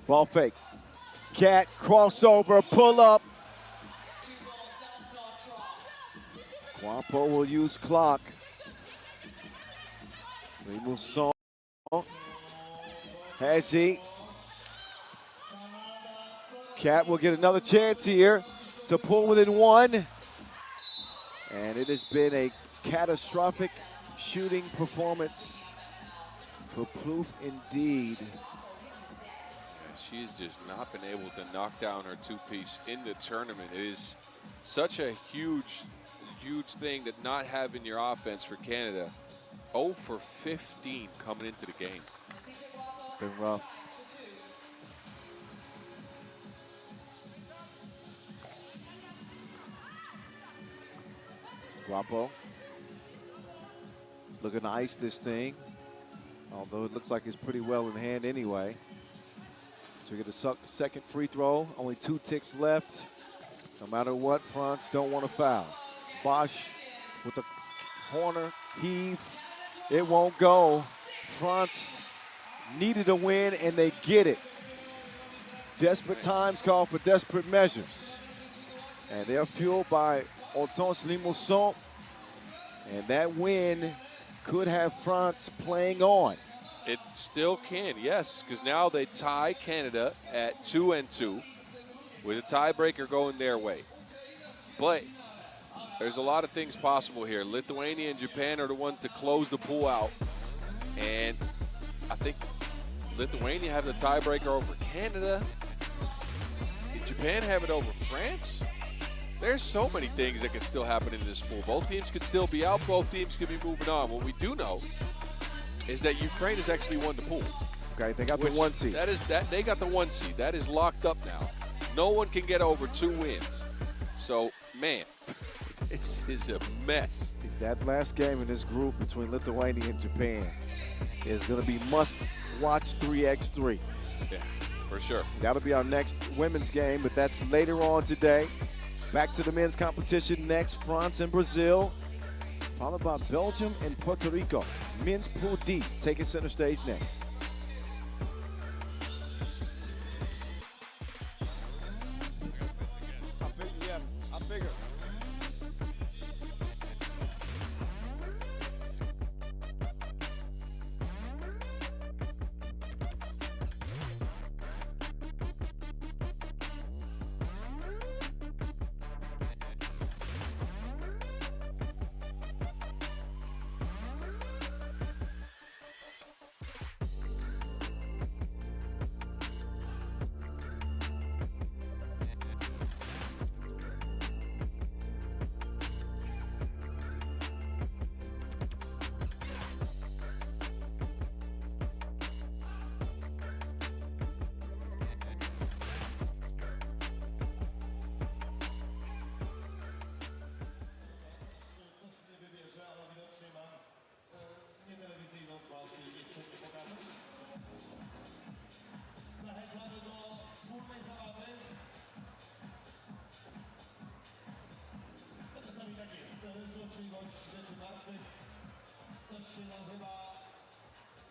Ball fake. Cat crossover, pull up. Guapo will use clock. Limusson. Has he? Cat will get another chance here to pull within 1. And it has been a catastrophic shooting performance for Plouffe indeed. She's just not been able to knock down her two-piece in the tournament. It is such a huge, huge thing that not having your offense for Canada. 0 for 15 coming into the game. Been rough. Guapo looking to ice this thing, although it looks like it's pretty well in hand anyway. to get a second free throw. Only 2 ticks left. No matter what, France don't want to foul. Bosch with the corner heave. It won't go. France needed a win, and they get it. Desperate times call for desperate measures. And they're fueled by Hortense Limousin. And that win could have France playing on. It still can, yes, because now they tie Canada at 2-2 with a tiebreaker going their way. But there's a lot of things possible here. Lithuania and Japan are the ones to close the pool out. And I think Lithuania have the tiebreaker over Canada. Did Japan have it over France? There's so many things that could still happen in this pool. Both teams could still be out. Both teams could be moving on. What we do know is that Ukraine has actually won the pool. Okay, they got the 1 seed. They got the 1 seed. That is locked up now. No one can get over 2 wins. So, man, this is a mess. That last game in this group between Lithuania and Japan is going to be must-watch 3x3. Yeah, for sure. That'll be our next women's game, but that's later on today. Back to the men's competition next, France and Brazil, followed by Belgium and Puerto Rico. Men's Pool D taking center stage next. I figure.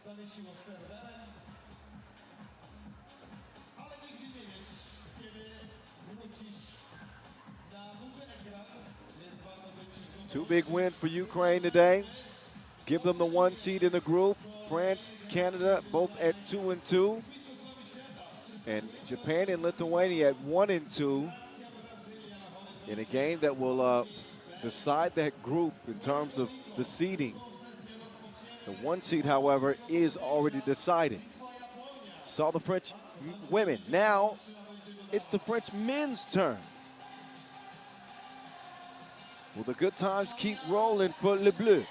Zawiesiło z serwerem, ale nigdy nie wiesz, kiedy wrócisz na duży ekran, więc warto być 2 big wins for Ukraine today. Give them the 1 seed in the group. France, Canada, both at 2-2. And Japan and Lithuania at 1-2 in a game that will decide that group in terms of the seeding. The 1 seed, however, is already decided. Saw the French women. Now it's the French men's turn. Will the good times keep rolling for Les Bleus?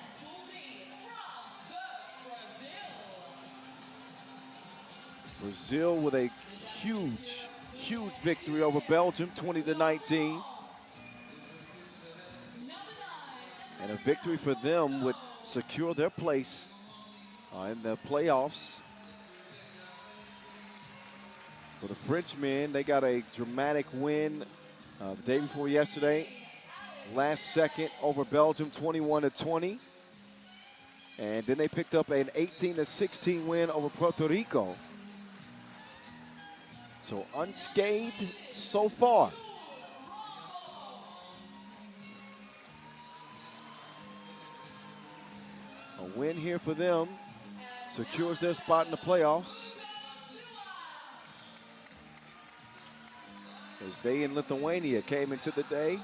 Brazil with a huge, huge victory over Belgium, 20-19. And a victory for them would secure their place in the playoffs. For the French men, they got a dramatic win the day before yesterday. Last second over Belgium, 21-20. And then they picked up an 18-16 win over Puerto Rico. So unscathed so far. A win here for them secures their spot in the playoffs. As they and Lithuania came into the day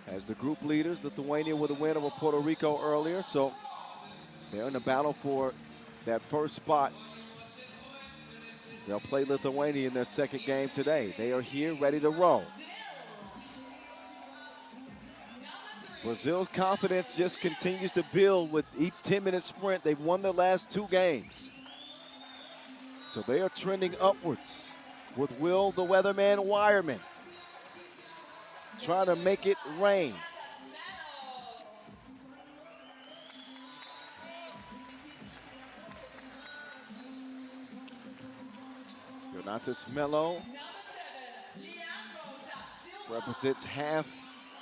as the group leaders. Lithuania with a win over Puerto Rico earlier, so they're in the battle for that first spot. They'll play Lithuania in their second game today. They are here ready to roll. Brazil's confidence just continues to build with each 10-minute sprint. They've won their last 2 games. So they are trending upwards with Will the Weatherman Wireman trying to make it rain. Donatas Melo Number 7, Leandro da Silva. represents half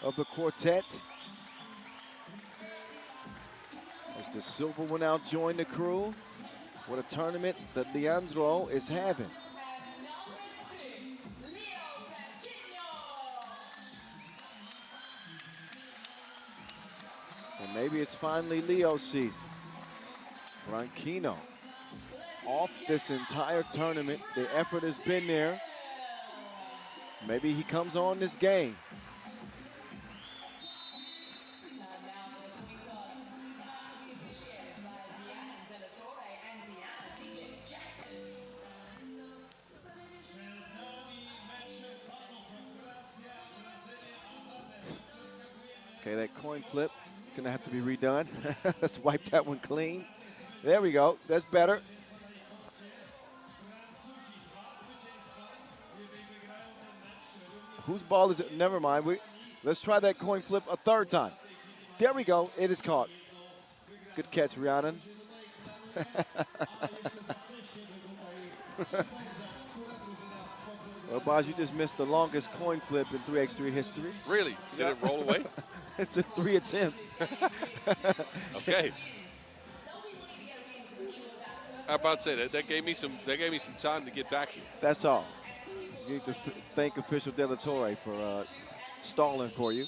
of the quartet. As the Silva will now join the crew. What a tournament that Leandro is having. And number 6, Leo Patino. And maybe it's finally Leo's season. Branquinho off this entire tournament. The effort has been there. Maybe he comes on this game. Now for the coin toss, who's about to be officiated by Diana Della Torre and Diana DJ Jackson. Okay, that coin flip gonna have to be redone. Let's wipe that one clean. There we go. That's better. Whose ball is it? Never mind. Let's try that coin flip a third time. There we go. It is caught. Good catch, Rhiannon. Well, Boz, you just missed the longest coin flip in 3x3 history. Really? Did it roll away? It took 3 attempts. Okay. I'm about to say that gave me some time to get back here. That's all. You need to thank official Della Torre for stalling for you.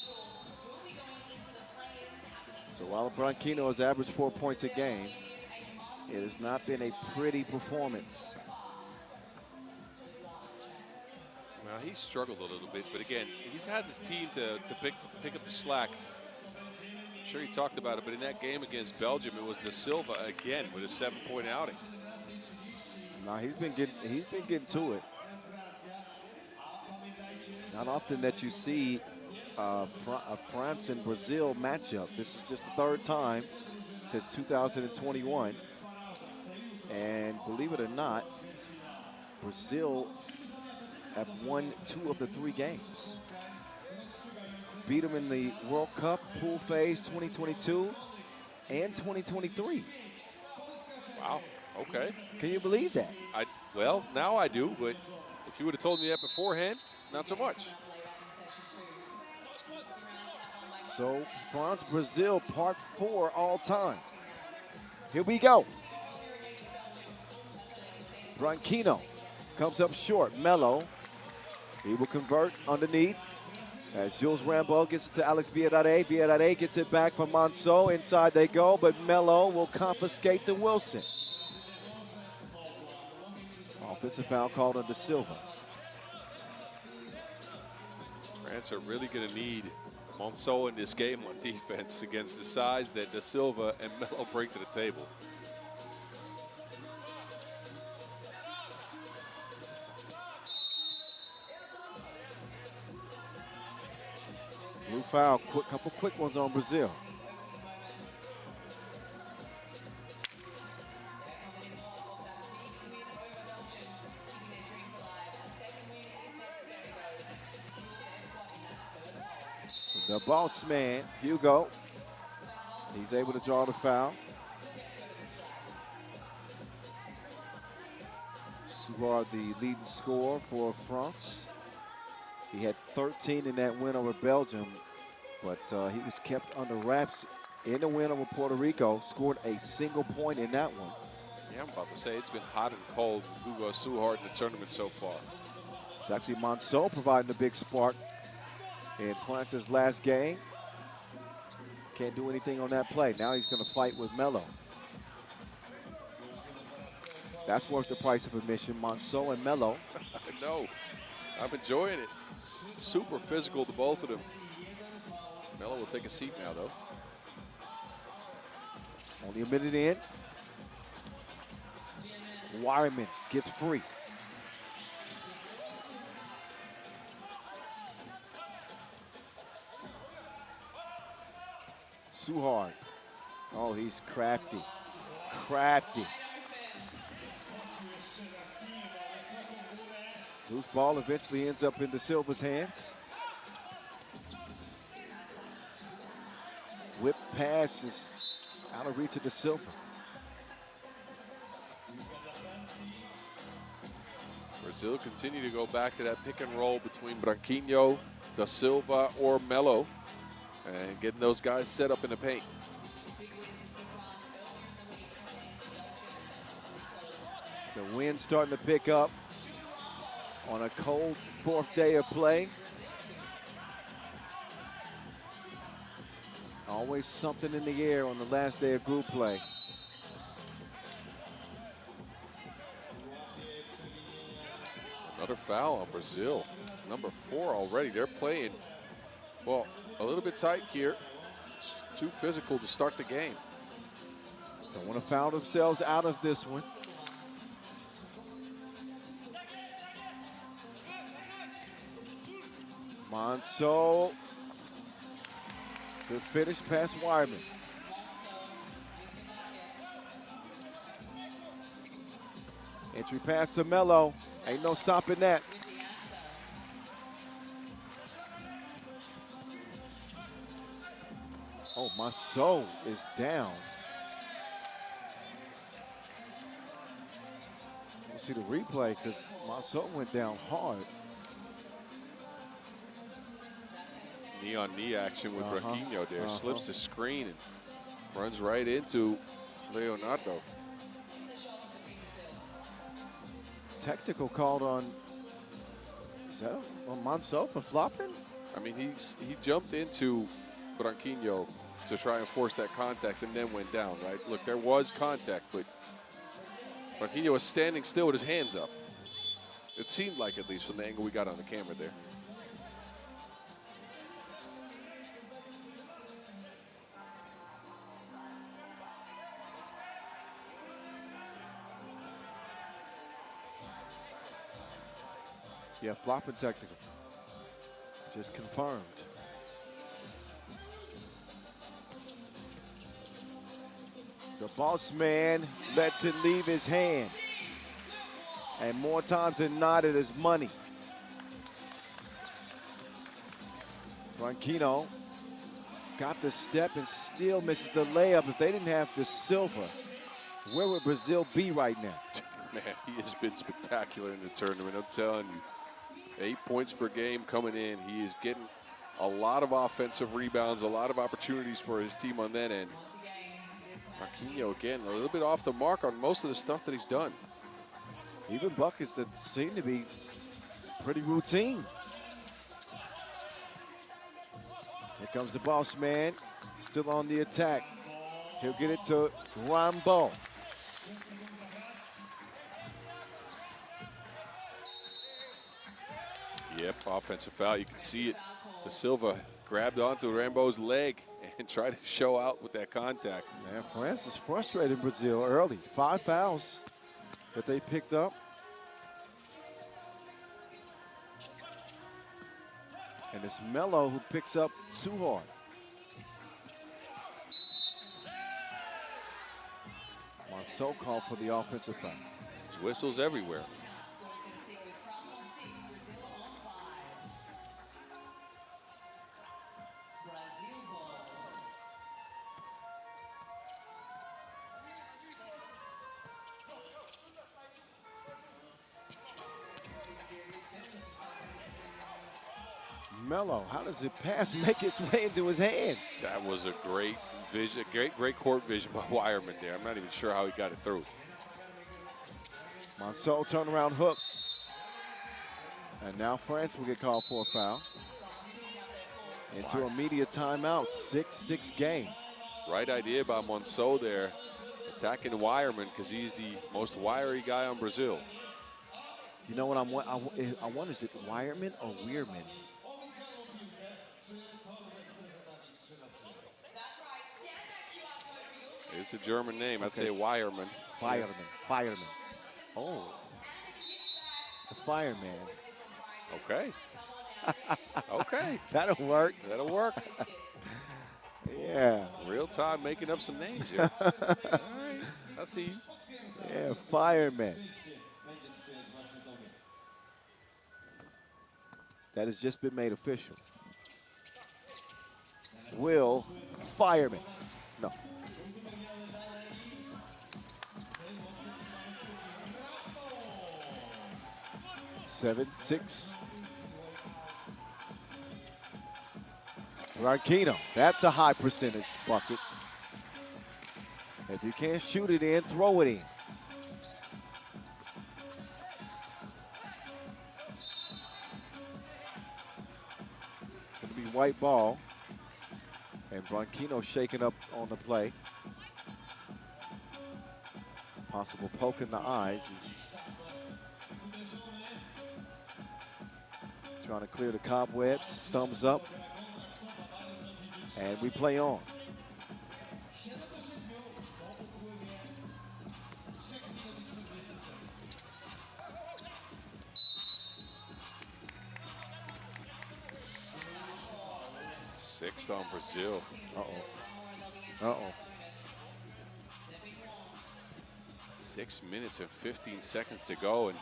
So while Branquinho has averaged 4 points a game, it has not been a pretty performance. Now he's struggled a little bit, but again, he's had this team to pick up the slack. I'm sure he talked about it, but in that game against Belgium, it was Da Silva again with a 7-point outing. Now he's been getting to it. Not often that you see a France and Brazil matchup. This is just the third time since 2021. And believe it or not, Brazil have won 2 of the 3 games. Beat them in the World Cup pool phase 2022 and 2023. Wow, okay. Can you believe that? Well, now I do, but if you would have told me that beforehand, not so much. So France, Brazil, part 4 all time. Here we go. Branquinho comes up short. Melo, he will convert underneath. As Jules Rambo gets it to Alex Villarreal. Villarreal gets it back from Monceau. Inside they go, but Melo will confiscate the Wilson. Offensive foul called on Da Silva. France are really going to need Monceau in this game on defense against the size that Da Silva and Melo bring to the table. Blue foul, couple quick ones on Brazil. The boss man, Hugo, he's able to draw the foul. Suard, the leading scorer for France. He had 13 in that win over Belgium, but he was kept under wraps in the win over Puerto Rico. Scored a single point in that one. Yeah, I'm about to say it's been hot and cold with Hugo Suard in the tournament so far. It's actually Monceau providing a big spark in France's last game. Can't do anything on that play. Now he's going to fight with Melo. That's worth the price of admission. Monceau and Melo. I know. I'm enjoying it. Super physical to both of them. Melo will take a seat now, though. Only a minute in. Wireman gets free. Suhard. Oh, he's crafty. Crafty. Loose ball eventually ends up in Da Silva's hands. Whip pass is out of reach of Da Silva. Brazil continue to go back to that pick and roll between Branquinho, Da Silva, or Melo, and getting those guys set up in the paint. The wind starting to pick up on a cold fourth day of play. Always something in the air on the last day of group play. Another foul on Brazil. Number 4 already. They're playing, well, a little bit tight here. It's too physical to start the game. Don't want to foul themselves out of this one. Monso. Good finish past Wireman. Entry pass to Melo. Ain't no stopping that. Oh, Monso is down. Let's see the replay because Monso went down hard. Knee-on-knee action with Branquinho there. Slips the screen and runs right into Leonardo. Technical called on, is that on Monso for flopping? I mean, he jumped into Branquinho to try and force that contact and then went down, right? Look, there was contact, but Branquinho was standing still with his hands up. It seemed like, at least from the angle we got on the camera there. Yeah, flopping technical. Just confirmed. The boss man lets it leave his hand. And more times than not, it is money. Branquinho got the step and still misses the layup. If they didn't have the silver, where would Brazil be right now? Man, he has been spectacular in the tournament, I'm telling you. 8 points per game coming in. He is getting a lot of offensive rebounds, a lot of opportunities for his team on that end. Branquinho, again, a little bit off the mark on most of the stuff that he's done. Even buckets that seem to be pretty routine. Here comes the boss man, still on the attack. He'll get it to Rambo. Yep, offensive foul. You can see it. Da Silva grabbed onto Rambo's leg and tried to show out with that contact. Man, France is frustrated Brazil early. 5 fouls that they picked up. And it's Melo who picks up too hard. Monso called for the offensive foul. There's whistles everywhere. Melo, how does it pass make its way into his hands? That was a great vision, great court vision by Wireman there. I'm not even sure how he got it through. Monso turnaround hook. And now France will get called for a foul. Into a media timeout, 6-6 game. Right idea by Monso there, attacking Wireman because he's the most wiry guy on Brazil. You know what I wonder, is it Wireman or Weirman? It's a German name. I'd say Wireman. Fireman. Oh, the fireman. Okay. Okay. That'll work. That'll work. Yeah. Real time making up some names here. All right. I see you. Yeah, fireman. That has just been made official. Will Fireman. No. 7-6. Branquinho, that's a high percentage bucket. If you can't shoot it in, throw it in. Gonna be white ball. And Branquinho shaking up on the play. Possible poke in the eyes. He's trying to clear the cobwebs. Thumbs up. And we play on. Sixth on Brazil. Uh-oh. Uh-oh. 6 minutes and 15 seconds to go, and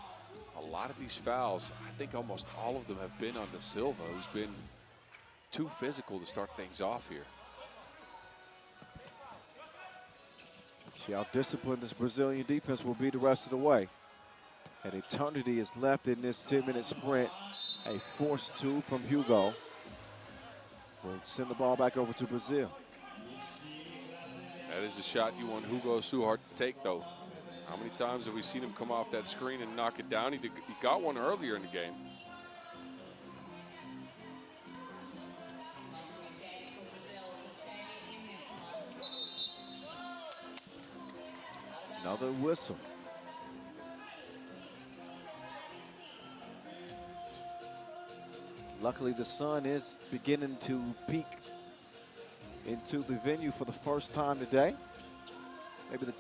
a lot of these fouls, I think almost all of them have been on Da Silva, who's been too physical to start things off here. See how disciplined this Brazilian defense will be the rest of the way. An eternity is left in this 10-minute sprint. A forced two from Hugo. We'll send the ball back over to Brazil. That is a shot you want Hugo Suhart to take, though. How many times have we seen him come off that screen and knock it down? He got one earlier in the game. Another whistle. Luckily, the sun is beginning to peek into the venue for the first time today. Maybe the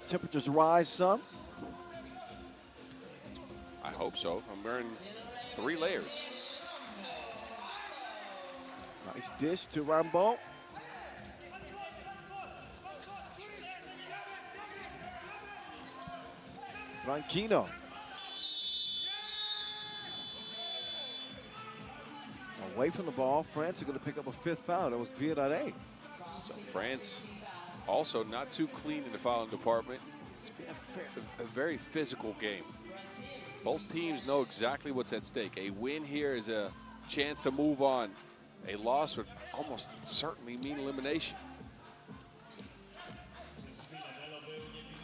temperatures rise some. I hope so. I'm wearing 3 layers. Nice dish to Rambo. Branquinho. Away from the ball, France are going to pick up a 5th foul. That was Villarreal. So France also not too clean in the fouling department. It's been a very physical game. Both teams know exactly what's at stake. A win here is a chance to move on. A loss would almost certainly mean elimination.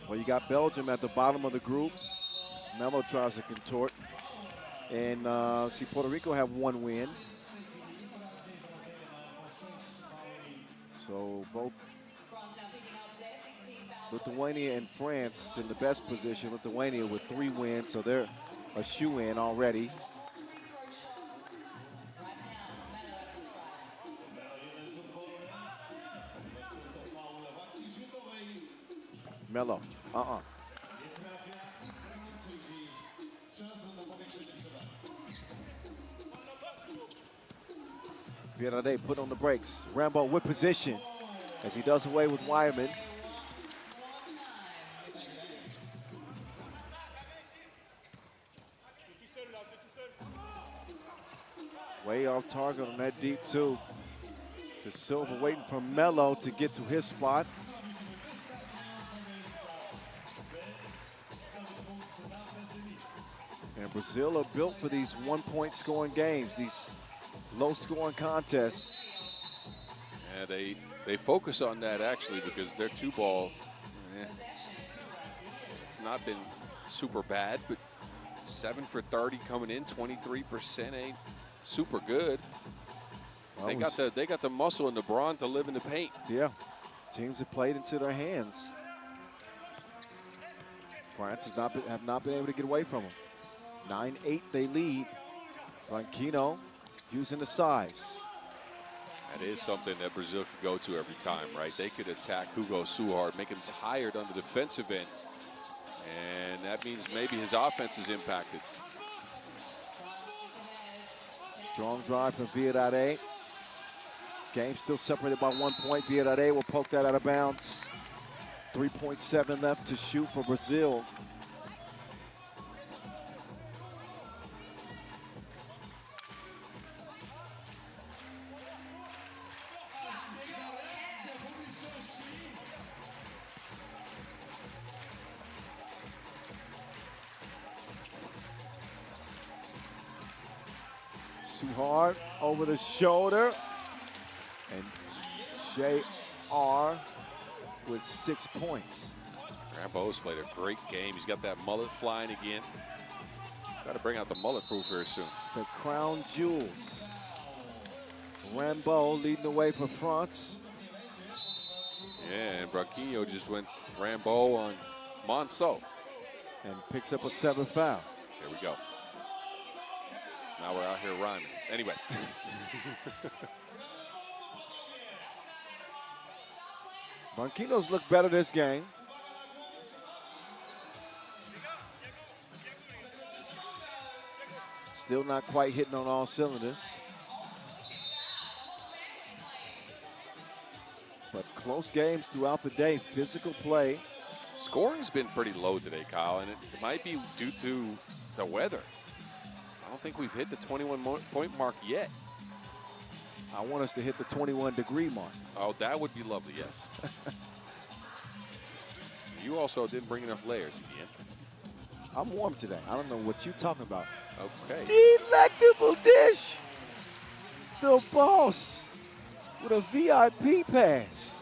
Well, you got Belgium at the bottom of the group. Melo tries to contort. And see, Puerto Rico have 1 win. So both Lithuania and France in the best position. Lithuania with 3 wins, so they're a shoe-in already. Melo, Villarreal put on the brakes. Rambo with position as he does away with Wyman. Way off target on that deep two. Da Silva waiting for Melo to get to his spot. And Brazil are built for these 1-point scoring games, these low-scoring contests. Yeah, they focus on that actually because their 2-ball, it's not been super bad, but 7 for 30 coming in, 23% ain't super good. Well, they got the muscle and the brawn to live in the paint. Yeah, teams have played into their hands. France have not been able to get away from them. 9-8 they lead. Branquinho using the size. That is something that Brazil could go to every time, right? They could attack Hugo Suhart, make him tired on the defensive end. And that means maybe his offense is impacted. Strong drive from Villarreal. Game still separated by 1 point. Villarreal will poke that out of bounds. 3.7 left to shoot for Brazil. Suhard over the shoulder. And J.R. with 6 points. Rambo's played a great game. He's got that mullet flying again. Got to bring out the mullet proof here soon. The crown jewels. Rambo leading the way for France. Yeah, and Branquinho just went Rambo on Monceau. And picks up a 7th foul. Here we go. Now we're out here rhyming. Anyway. Branquinho's looked better this game. Still not quite hitting on all cylinders. But close games throughout the day, physical play. Scoring's been pretty low today, Kyle, and it might be due to the weather. I don't think we've hit the 21-point mark yet. I want us to hit the 21-degree mark. Oh, that would be lovely, yes. You also didn't bring enough layers at the end. I'm warm today. I don't know what you're talking about. Okay. Delectable dish. The boss with a VIP pass.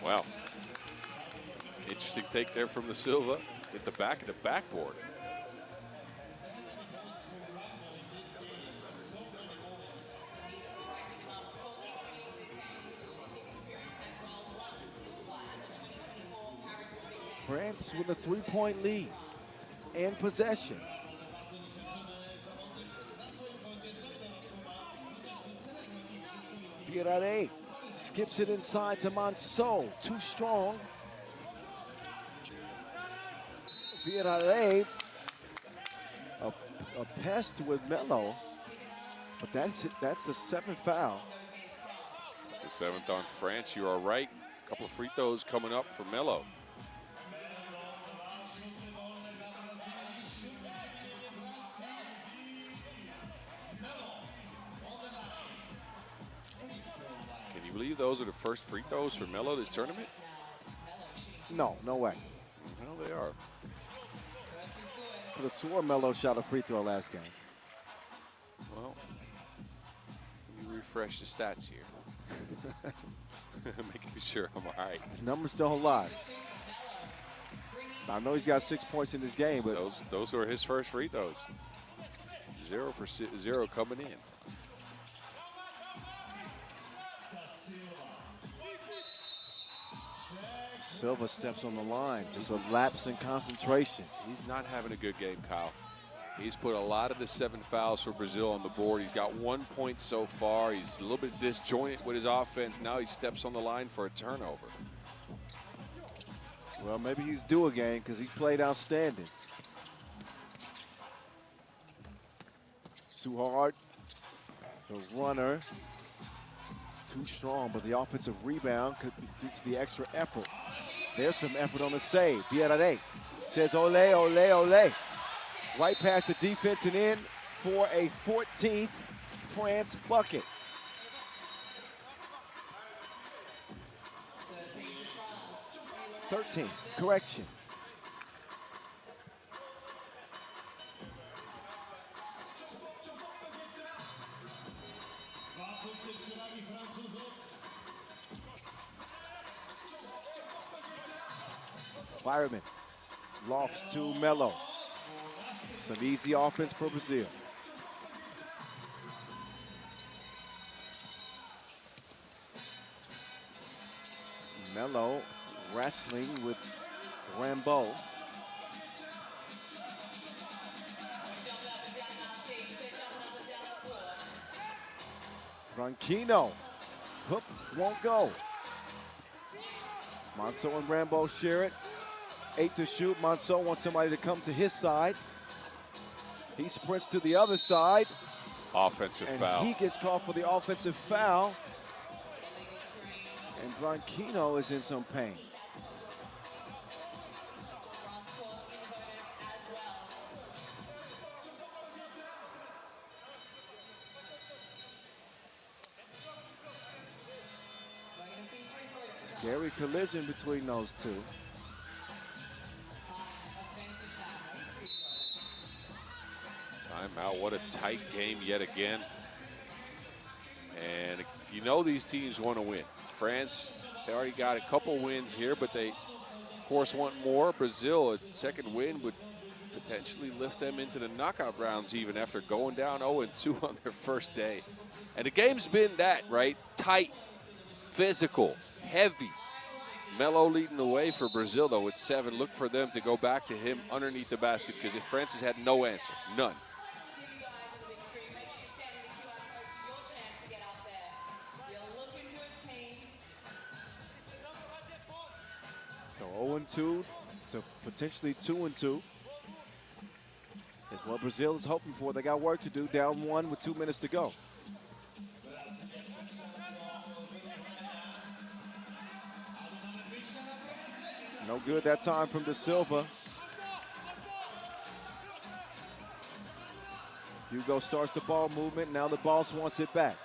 Wow. Interesting take there from the Silva. Get the back of the backboard. France with a 3-point lead and possession. Virare skips it inside to Monceau. Too strong. Virare, a pest with Melo, but that's the 7th foul. It's the 7th on France. You are right. A couple of free throws coming up for Melo. Can you believe those are the first free throws for Melo this tournament? No, no way. Well, they are. Could have swore Melo shot a free throw last game. Well, let me refresh the stats here. Making sure I'm all right. Numbers don't lie. I know he's got 6 points in this game, but Those were his first free throws. 0 for 0 coming in. Silva steps on the line. Just a lapse in concentration. He's not having a good game, Kyle. He's put a lot of the 7 fouls for Brazil on the board. He's got 1 point so far. He's a little bit disjointed with his offense. Now he steps on the line for a turnover. Well, maybe he's due again because he played outstanding. Suhard, the runner. Too strong, but the offensive rebound could be due to the extra effort. There's some effort on the save. Virare says ole, ole, ole. Right past the defense and in for a 14th France bucket. 13, correction. Fireman lofts to Melo. Some easy offense for Brazil. Melo wrestling with Rambo. Branquinho. Hook won't go. Monceau and Rambo share it. 8 to shoot. Monceau wants somebody to come to his side. He sprints to the other side. Offensive foul. And he gets called for the offensive foul. And Branquinho is in some pain. Scary collision between those two. Timeout. What a tight game yet again. And you know these teams want to win. France, they already got a couple wins here, but they, of course, want more. Brazil, a second win would potentially lift them into the knockout rounds even after going down 0-2 on their first day. And the game's been that, right? Tight, physical, heavy. Melo leading the way for Brazil, though, with 7. Look for them to go back to him underneath the basket because if France has had no answer, none. So 0-2 to potentially 2-2 is what Brazil is hoping for. They got work to do, down 1 with 2 minutes to go. No good that time from De Silva. Hugo starts the ball movement. Now the boss wants it back.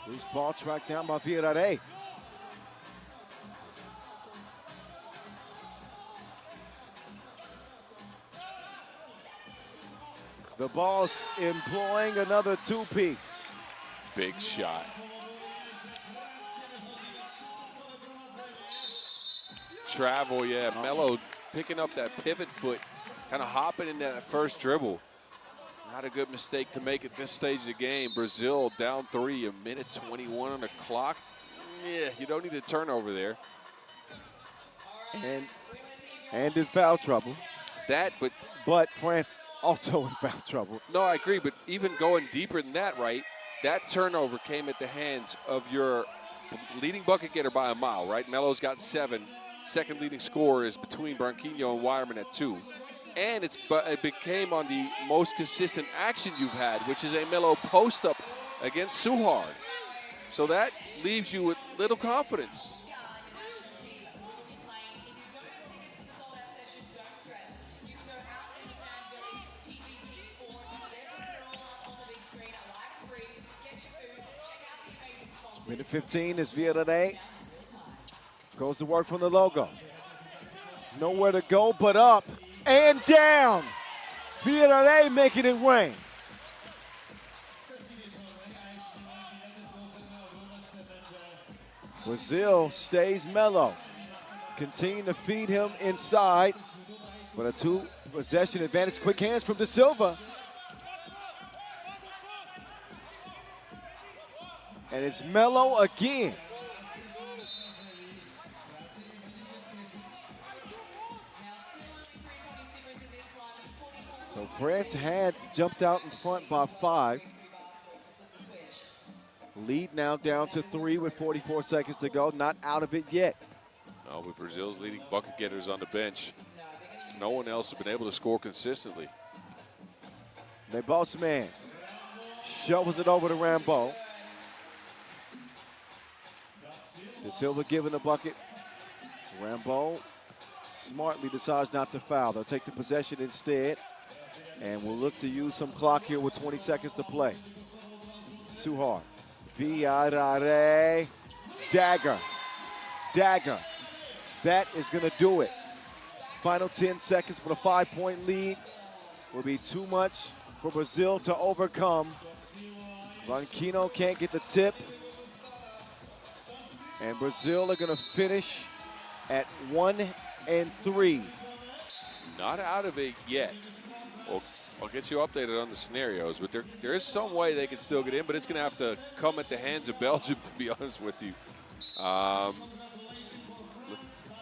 Loose ball tracked down by Villarreal. The boss employing another 2-piece. Big shot. Travel, yeah. Melo picking up that pivot foot, kind of hopping in that first dribble. Not a good mistake to make at this stage of the game. Brazil down 3, a minute 21 on the clock. Yeah, you don't need a turnover there. And in foul trouble. But France also in foul trouble. no, I agree, but even going deeper than that, right, that turnover came at the hands of your leading bucket getter by a mile, right? Melo's got 7. Second leading scorer is between Branquinho and Wireman at 2. And it became on the most consistent action you've had, which is a Melo post-up against Suhard. So that leaves you with little confidence. Minute 15 is Villarreal. Goes to work from the logo. Nowhere to go but up and down. Villarreal making it rain. Brazil stays Melo. Continue to feed him inside. But a 2-possession advantage. Quick hands from De Silva. And it's Melo again. So France had jumped out in front by 5. Lead now down to 3 with 44 seconds to go. Not out of it yet. No, but Brazil's leading bucket getters on the bench. No one else has been able to score consistently. The boss man shovels it over to Rambo. De Silva giving the bucket. Rambo smartly decides not to foul. They'll take the possession instead. And we'll look to use some clock here with 20 seconds to play. Suhard. Villarreal. Dagger. Dagger. That is going to do it. Final 10 seconds for a 5-point lead. Will be too much for Brazil to overcome. Branquinho can't get the tip. And Brazil are going to finish at 1-3. Not out of it yet. Well, I'll get you updated on the scenarios, but there is some way they could still get in, but it's going to have to come at the hands of Belgium, to be honest with you.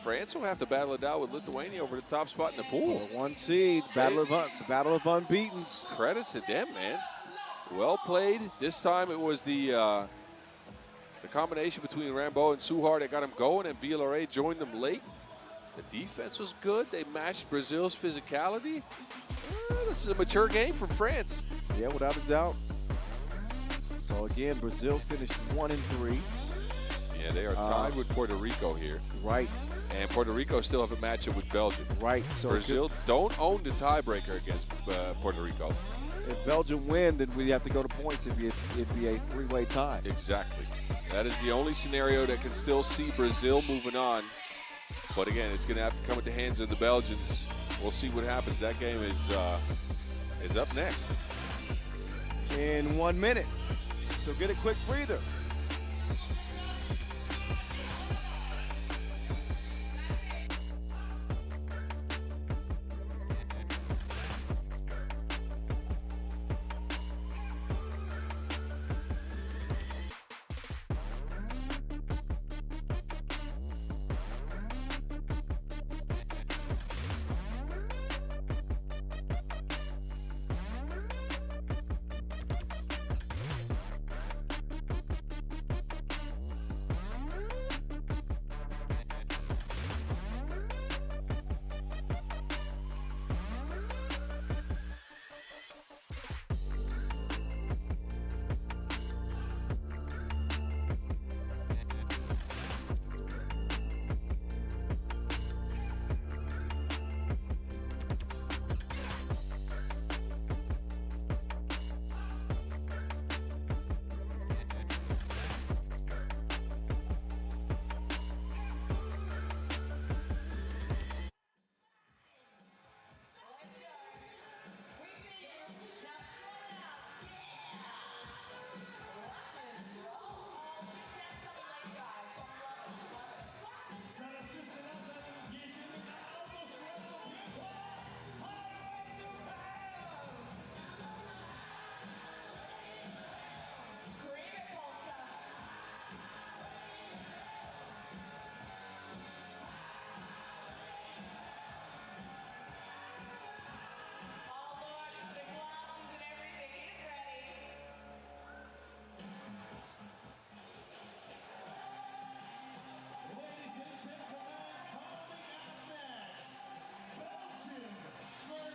France will have to battle it out with Lithuania over the top spot in the pool. For 1 seed, battle of unbeatens. Credits to them, man. Well played. This time it was the combination between Rambo and Suhard that got him going, and Villarreal joined them late. The defense was good. They matched Brazil's physicality. This is a mature game from France. Yeah, without a doubt. So again, Brazil finished 1-3. Yeah, they are tied with Puerto Rico here. Right. And Puerto Rico still have a matchup with Belgium. Right. So Brazil don't own the tiebreaker against Puerto Rico. if Belgium win, then we have to go to points. It'd be a three-way tie. Exactly. That is the only scenario that can still see Brazil moving on. But again, it's going to have to come at the hands of the Belgians. We'll see what happens. That game is up next. In 1 minute. So get a quick breather.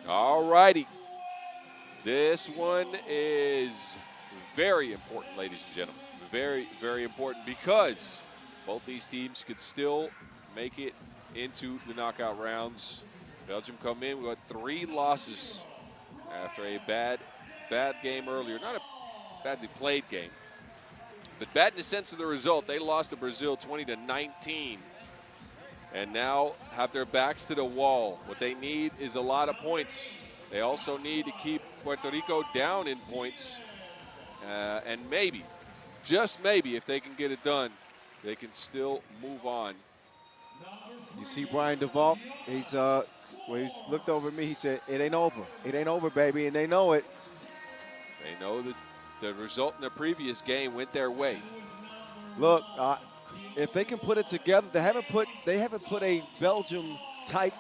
All righty. This one is very important, ladies and gentlemen. Very, very important because both these teams could still make it into the knockout rounds. Belgium come in with 3 losses after a bad game earlier. Not a badly played game, but bad in the sense of the result. They lost to Brazil 20-19. And now have their backs to the wall. What they need is a lot of points. They also need to keep Puerto Rico down in points. And maybe, just maybe, if they can get it done, they can still move on. You see Brian Duvall, he's looked over at me, he said, it ain't over. It ain't over, baby, and they know it. They know that the result in the previous game went their way. Look, if they can put it together, they haven't put a Belgium type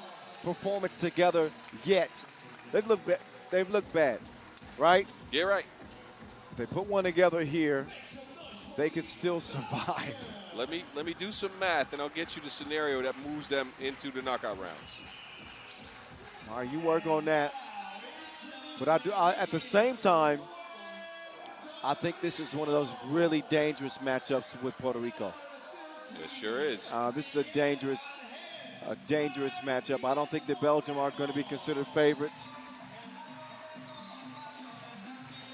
performance together yet. They've looked bad, right? Yeah, right. If they put one together here, they could still survive. Let me do some math, and I'll get you the scenario that moves them into the knockout rounds. All right, you work on that. But at the same time, I think this is one of those really dangerous matchups with Puerto Rico. It sure is. This is a dangerous matchup. I don't think the Belgium are going to be considered favorites.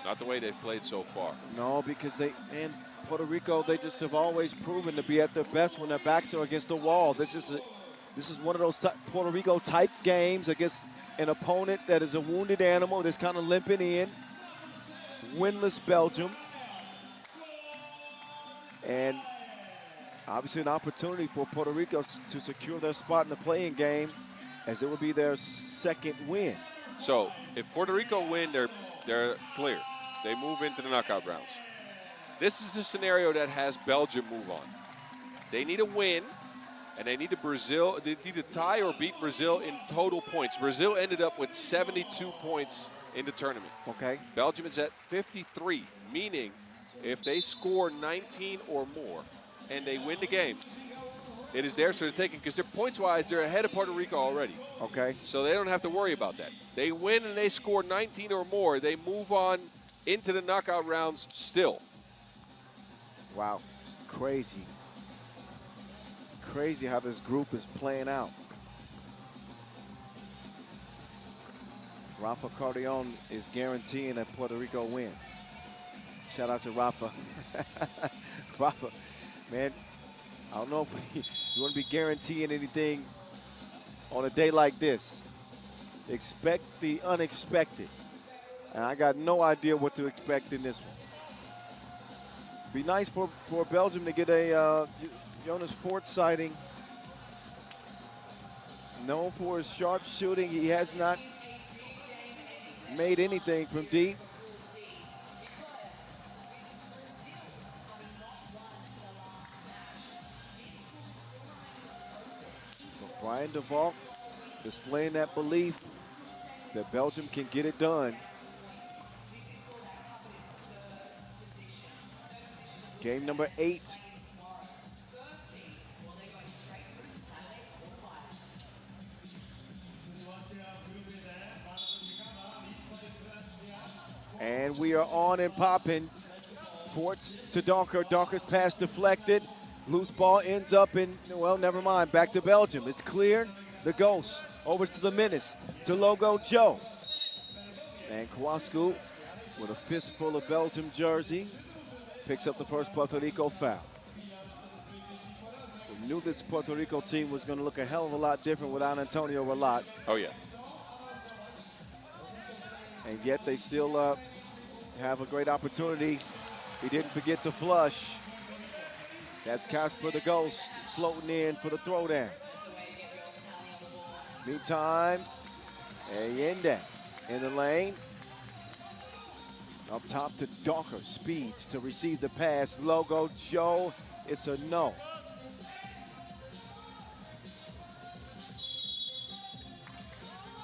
Not the way they've played so far. No, because Puerto Rico, they just have always proven to be at their best when their backs are against the wall. This is one of those Puerto Rico type games against an opponent that is a wounded animal that's kind of limping in. Winless Belgium. And obviously an opportunity for Puerto Rico to secure their spot in the playing game, as it would be their second win. So if Puerto Rico win, they're clear. They move into the knockout rounds. This is a scenario that has Belgium move on. They need a win, and they need to tie or beat Brazil in total points. Brazil ended up with 72 points in the tournament. Okay. Belgium is at 53, meaning if they score 19 or more and they win the game, it is theirs for the taking, because they're points-wise, they're ahead of Puerto Rico already. Okay. So they don't have to worry about that. They win and they score 19 or more, they move on into the knockout rounds still. Wow, crazy. Crazy how this group is playing out. Rafa Cardion is guaranteeing a Puerto Rico win. Shout out to Rafa. Rafa, man, I don't know if you want to be guaranteeing anything on a day like this. Expect the unexpected. And I got no idea what to expect in this one. Be nice for Belgium to get a Jonas Fort sighting. Known for his sharp shooting, he has not made anything from deep. But Brian DeValk displaying that belief that Belgium can get it done. Game number 8. And we are on and popping. Forts to Donker. Donker's pass deflected. Loose ball ends up in, well, never mind. Back to Belgium. It's cleared. The Ghost over to the Menace, to Logo Joe. And Kowalski with a fistful of Belgium jersey picks up the first Puerto Rico foul. We knew this Puerto Rico team was going to look a hell of a lot different without Antonio Relat. Oh, yeah. And yet they still have a great opportunity. He didn't forget to flush. That's Casper the Ghost floating in for the throwdown. Meantime, Allende in the lane. Up top to Donker, speeds to receive the pass. Logo Joe, it's a no.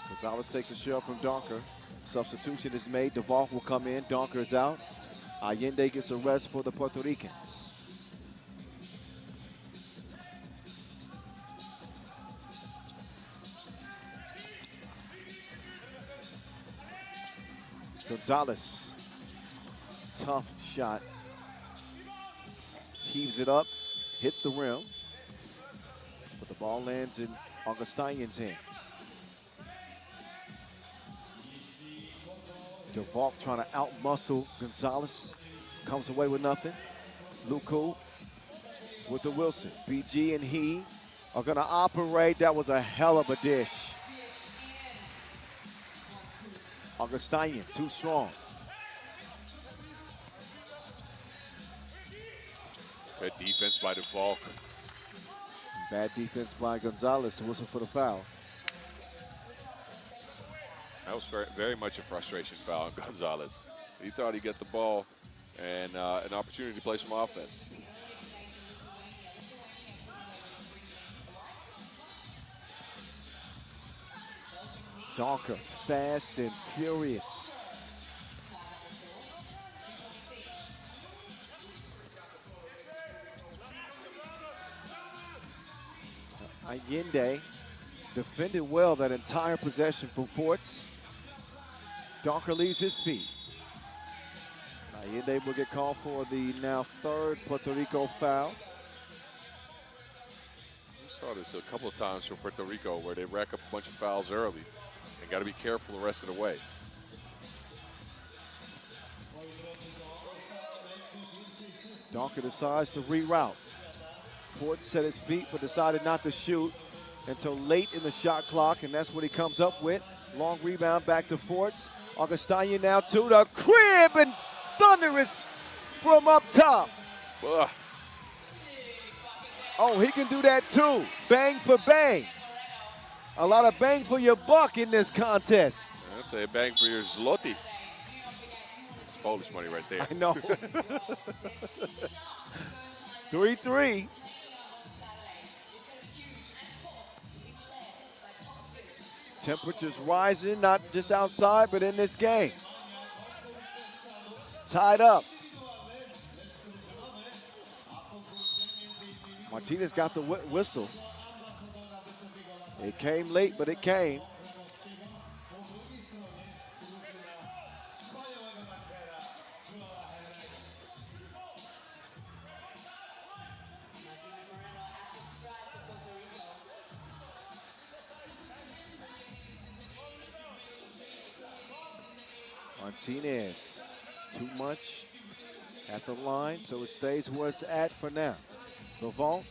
Gonzalez takes a shove from Donker. Substitution is made. DeValk will come in. Donker is out. Allende gets a rest for the Puerto Ricans. Gonzalez, tough shot. Heaves it up, hits the rim, but the ball lands in Augustinian's hands. DeValk trying to outmuscle Gonzalez, comes away with nothing. Luku with the Wilson. BG and he are gonna operate. That was a hell of a dish. Augustinian, too strong. Good defense by DeValk. Bad defense by Gonzalez. Whistle for the foul. That was very much a frustration foul on Gonzalez. He thought he'd get the ball and an opportunity to play some offense. Donker, fast and furious. Allende defended well that entire possession from Forts. Donker leaves his feet. Allende will get called for the now third Puerto Rico foul. We saw this a couple of times for Puerto Rico where they rack up a bunch of fouls early. And got to be careful the rest of the way. Donker decides to reroute. Ford set his feet but decided not to shoot until late in the shot clock, and that's what he comes up with. Long rebound back to Forts. Augustinian now to the crib, and thunderous from up top. Ugh. Oh, he can do that too. Bang for bang. A lot of bang for your buck in this contest. I'd say a bang for your zloty. It's Polish money right there. I know. 3-3. Temperatures rising, not just outside, but in this game. Tied up. Martinez got the whistle. It came late, but it came. Martinez, too much at the line, so it stays where it's at for now. Levant,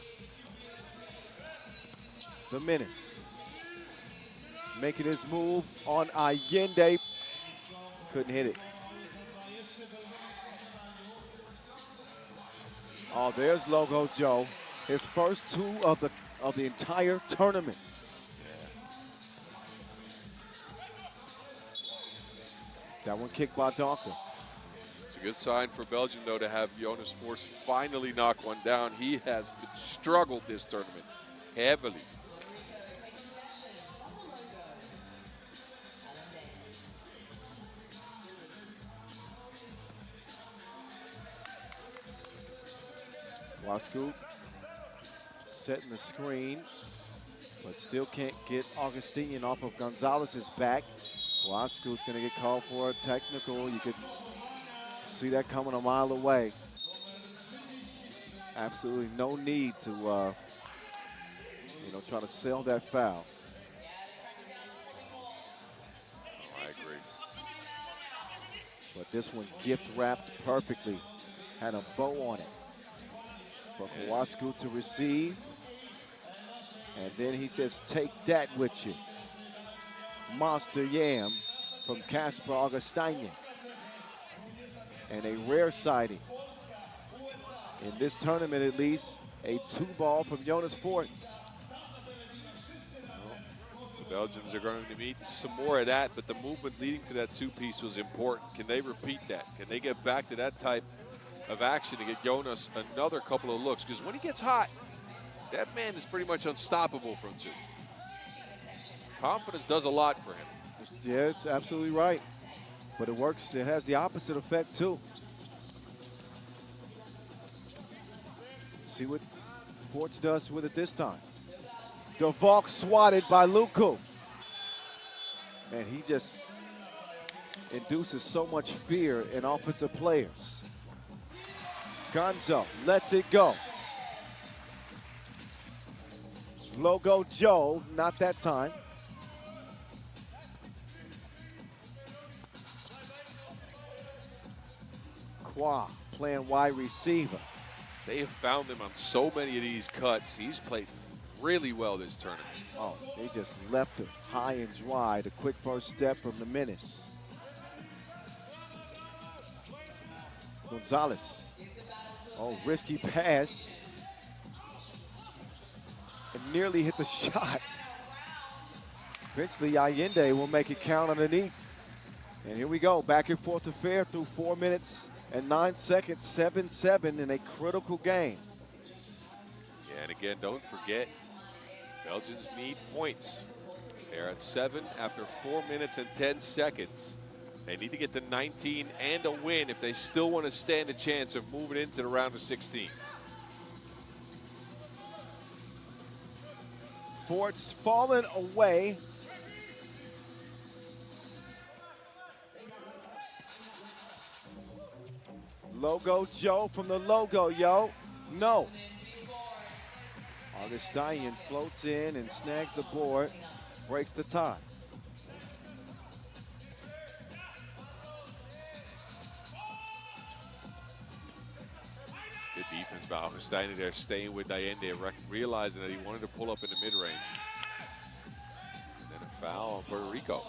the menace, making his move on Allende. Couldn't hit it. Oh, there's Logo Joe. His first two of the entire tournament. That one kicked by Donker. It's a good sign for Belgium, though, to have Jonas Force finally knock one down. He has struggled this tournament heavily. Wascoop setting the screen, but still can't get Augustinian off of Gonzalez's back. Wascoop's going to get called for a technical. You could see that coming a mile away. Absolutely no need to, try to sell that foul. I agree. But this one gift wrapped perfectly. Had a bow on it. For Kowalski to receive. And then he says, take that with you. Monster Yam from Casper Augustinian. And a rare sighting. In this tournament, at least, a 2-ball from Jonas Forts. The Belgians are going to need some more of that, but the movement leading to that two-piece was important. Can they repeat that? Can they get back to that type of action to get Jonas another couple of looks? Because when he gets hot, that man is pretty much unstoppable from two. Confidence does a lot for him. Yeah, it's absolutely right. But it works, it has the opposite effect too. See what Forts does with it this time. DeValk swatted by Luku. And he just induces so much fear in offensive players. Gonzo lets it go. Logo Joe, not that time. Qua playing wide receiver. They have found him on so many of these cuts. He's played really well this tournament. Oh, they just left him high and dry. The quick first step from the menace. Gonzalez. Oh, risky pass. And nearly hit the shot. Eventually, Allende will make it count underneath. And here we go, back and forth affair through 4 minutes and 9 seconds, 7-7 in a critical game. Yeah, and again, don't forget, Belgians need points. They're at 7 after 4 minutes and 10 seconds. They need to get to 19 and a win if they still want to stand a chance of moving into the round of 16. Forts fallen away. Logo Joe from the logo, yo. No. Augustinian floats in and snags the board, breaks the tie. Good defense by Augustinian there, staying with Allende, realizing that he wanted to pull up in the mid-range. And then a foul on Puerto Rico.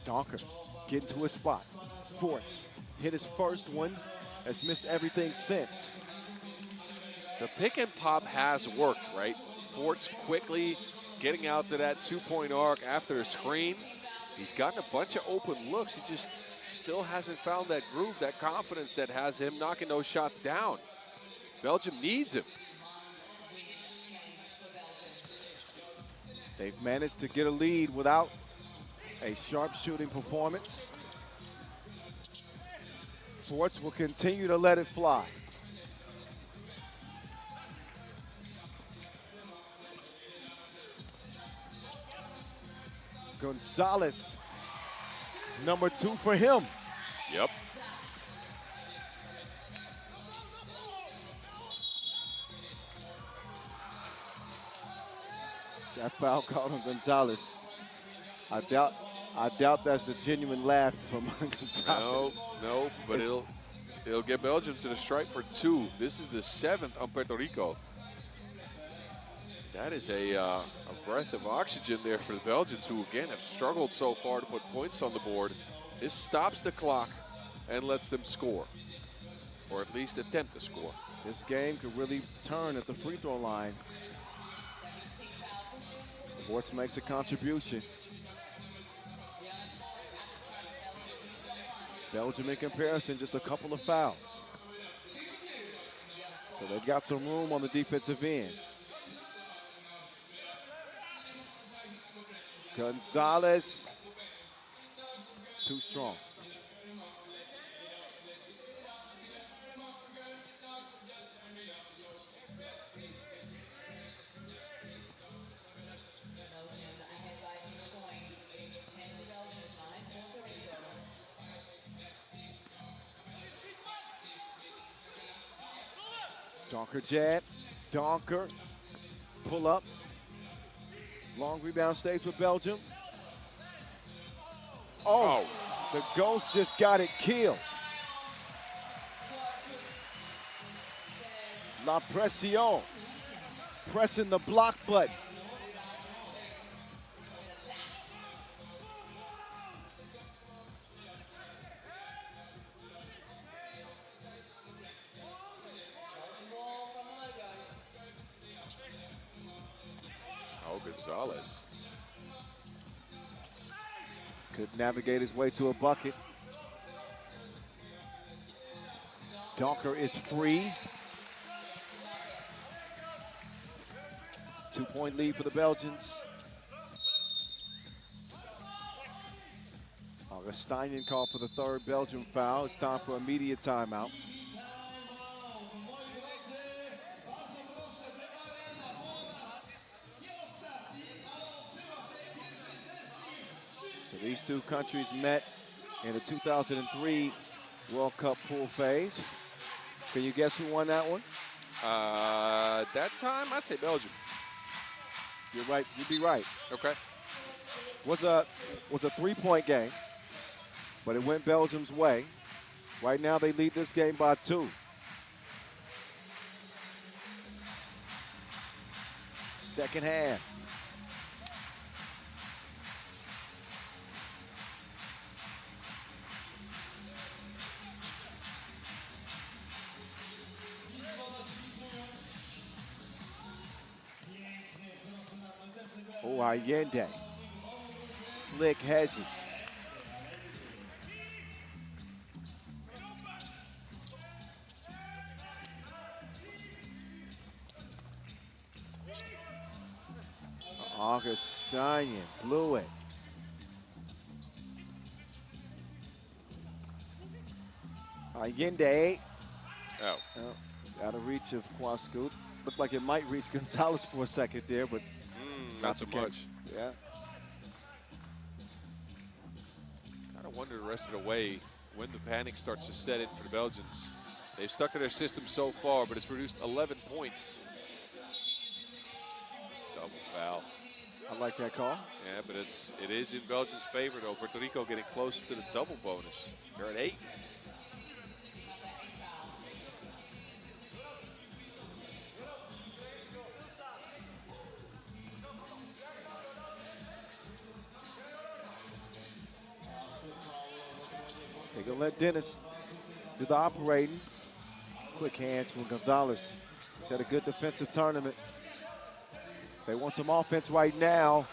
Donker getting to his spot. Forts hit his first one, has missed everything since. The pick and pop has worked, right? Forts quickly getting out to that two-point arc after a screen. He's gotten a bunch of open looks. He just still hasn't found that groove, that confidence that has him knocking those shots down. Belgium needs him. They've managed to get a lead without a sharp shooting performance. Forts will continue to let it fly. Gonzalez, number 2 for him. Yep. That foul called on Gonzalez. I doubt that's a genuine laugh from No, Gonzalez. no, but it'll get Belgium to the stripe for 2. This is the 7th on Puerto Rico. That is a breath of oxygen there for the Belgians, who again have struggled so far to put points on the board. This stops the clock and lets them score, or at least attempt to score. This game could really turn at the free throw line. Vorts makes a contribution. Belgium in comparison, just a couple of fouls. So they've got some room on the defensive end. Gonzalez, too strong. Belgium ahead by 6 points. 10 to Belgium, 9 Puerto Rico. Donker jab, Donker, pull up. Long rebound stays with Belgium. Oh, the Ghost just got it killed. La Presión, pressing the block button. Oh, Gonzalez. Could navigate his way to a bucket. Donker is free. 2-point lead for the Belgians. Augustinian called for the 3rd Belgium foul. It's time for immediate timeout. So these two countries met in the 2003 World Cup pool phase. Can you guess who won that one? That time, I'd say Belgium. You're right. You'd be right. Okay. Was a 3-point game, but it went Belgium's way. Right now, they lead this game by 2. Second half. Oh, Allende. Slick has it. Augustinian blew it. Allende. Oh. Out of reach of Kwascoot. Looked like it might reach Gonzalez for a second there, but Not so much. Yeah. Kind of wonder the rest of the way when the panic starts to set in for the Belgians. They've stuck to their system so far, but it's produced 11 points. Double foul. I like that call. Yeah, but it is in Belgium's favor, though. Puerto Rico getting close to the double bonus. They're at 8. They're going to let Dennis do the operating. Quick hands from Gonzalez. He's had a good defensive tournament. They want some offense right now.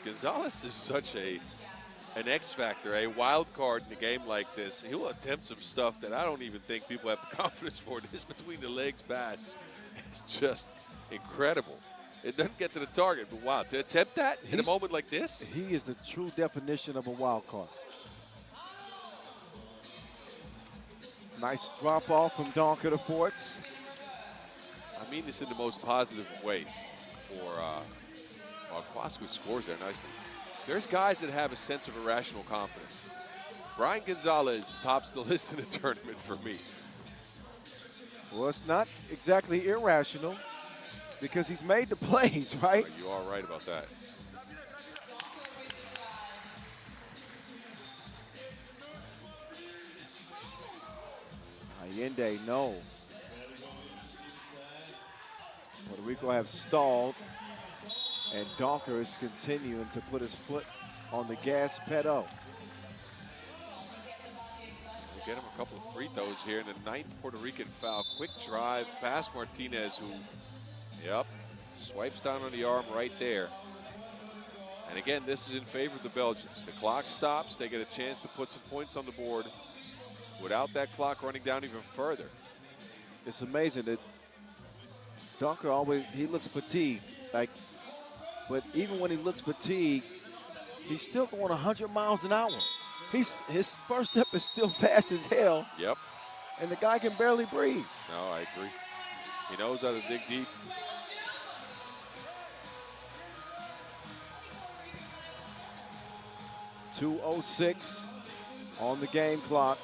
Gonzalez is such an X factor, a wild card in a game like this. He'll attempt some stuff that I don't even think people have the confidence for. This between the legs pass is just incredible. It doesn't get to the target, but wow, to attempt that in a moment like this? He is the true definition of a wild card. Nice drop off from Donker to Forts. I mean this in the most positive of ways Well, Kwasku scores there nicely. There's guys that have a sense of irrational confidence. Brian Gonzalez tops the list in the tournament for me. Well, it's not exactly irrational because he's made the plays, right? You are right about that. Allende, no. Puerto Rico have stalled, and Donker is continuing to put his foot on the gas pedal. We'll get him a couple of free throws here in the 9th Puerto Rican foul. Quick drive past Martinez, who, swipes down on the arm right there. And again, this is in favor of the Belgians. The clock stops. They get a chance to put some points on the board without that clock running down even further. It's amazing that Donker he looks fatigued. But even when he looks fatigued, he's still going 100 miles an hour. His first step is still fast as hell. Yep. And the guy can barely breathe. No, I agree. He knows how to dig deep. .206 on the game clock.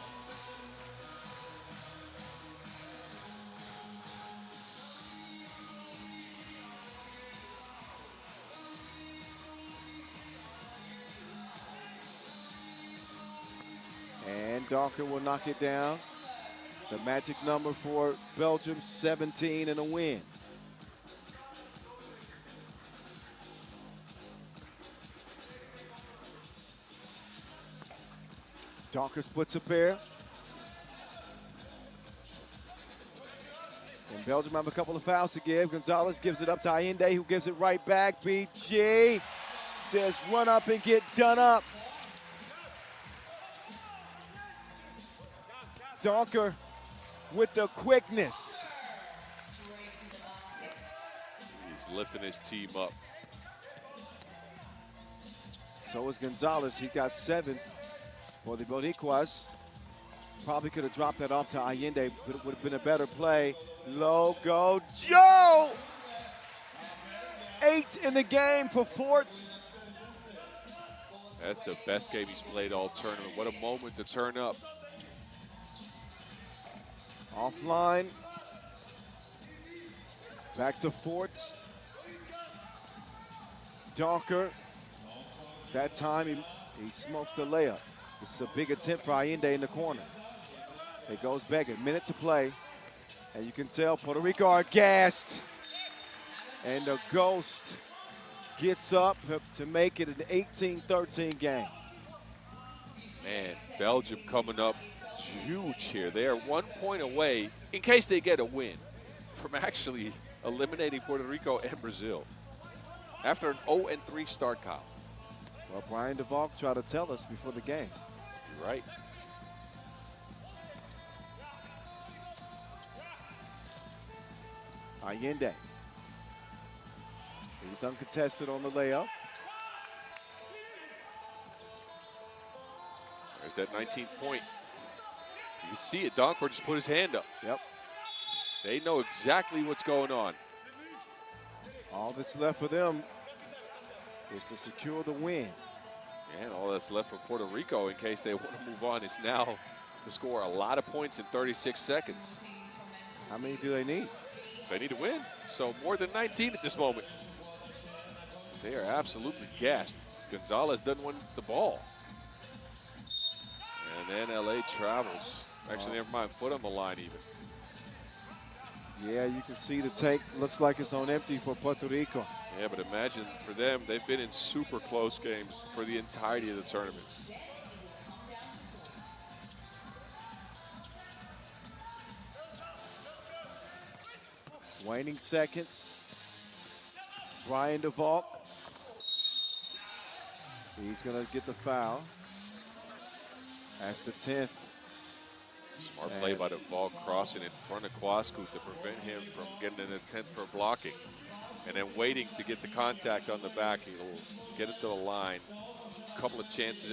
And Donker will knock it down. The magic number for Belgium, 17 and a win. Donker splits a pair. And Belgium have a couple of fouls to give. Gonzalez gives it up to Allende, who gives it right back. BG says run up and get done up. Donker with the quickness. He's lifting his team up. So is Gonzalez. He got 7 for the Boricuas. Probably could have dropped that off to Allende, but it would have been a better play. Logo Joe! 8 in the game for Forts. That's the best game he's played all tournament. What a moment to turn up. Offline. Back to Forts. Donker. That time he smokes the layup. It's a big attempt for Allende in the corner. It goes back, a minute to play. And you can tell Puerto Rico are gassed. And the Ghost gets up to make it an 18-13 game. Man, Belgium coming up huge here. They are 1 point away, in case they get a win, from actually eliminating Puerto Rico and Brazil. After an 0-3 start, Kyle. Well, Brian DeValk tried to tell us before the game. You're right. Allende. He's uncontested on the layup. There's that 19th point. You can see it. Donker just put his hand up. Yep. They know exactly what's going on. All that's left for them is to secure the win. And all that's left for Puerto Rico, in case they want to move on, is now to score a lot of points in 36 seconds. How many do they need? They need to win. So more than 19 at this moment. They are absolutely gassed. Gonzalez doesn't want the ball. And then LA travels. Actually, never mind, foot on the line even. Yeah, you can see the tank looks like it's on empty for Puerto Rico. Yeah, but imagine for them, they've been in super close games for the entirety of the tournament. Waning seconds. Brian DeValk. He's going to get the foul. That's the 10th. Smart play by DeValk, crossing in front of Kwasku to prevent him from getting an attempt for blocking. And then waiting to get the contact on the back. He'll get it to the line. A couple of chances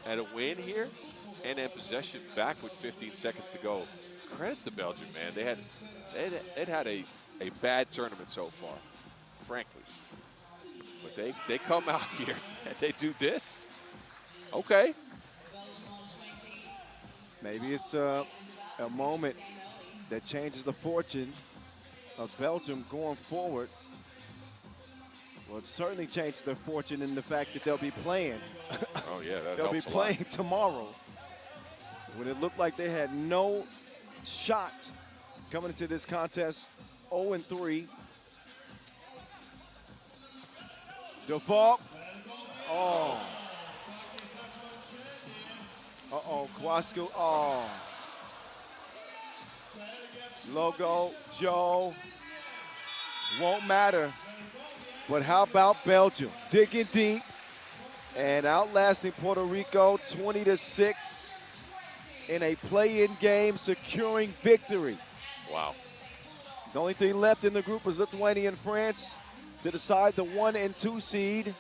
at a win here. And then possession back with 15 seconds to go. Credits to Belgium, man. They'd had a bad tournament so far, frankly. But They come out here and they do this. Okay. Maybe it's a moment that changes the fortune of Belgium going forward. Well, it certainly changed their fortune in the fact that they'll be playing. Oh, yeah, that They'll be helps a lot. playing tomorrow. When it looked like they had no shot coming into this contest, 0-3. Default. Oh. Uh-oh, Kwasku. Oh. Logo, Joe. Won't matter. But how about Belgium? Digging deep and outlasting Puerto Rico 20-6 in a play-in game, securing victory. Wow. The only thing left in the group was Lithuania and France to decide the 1 and 2 seed,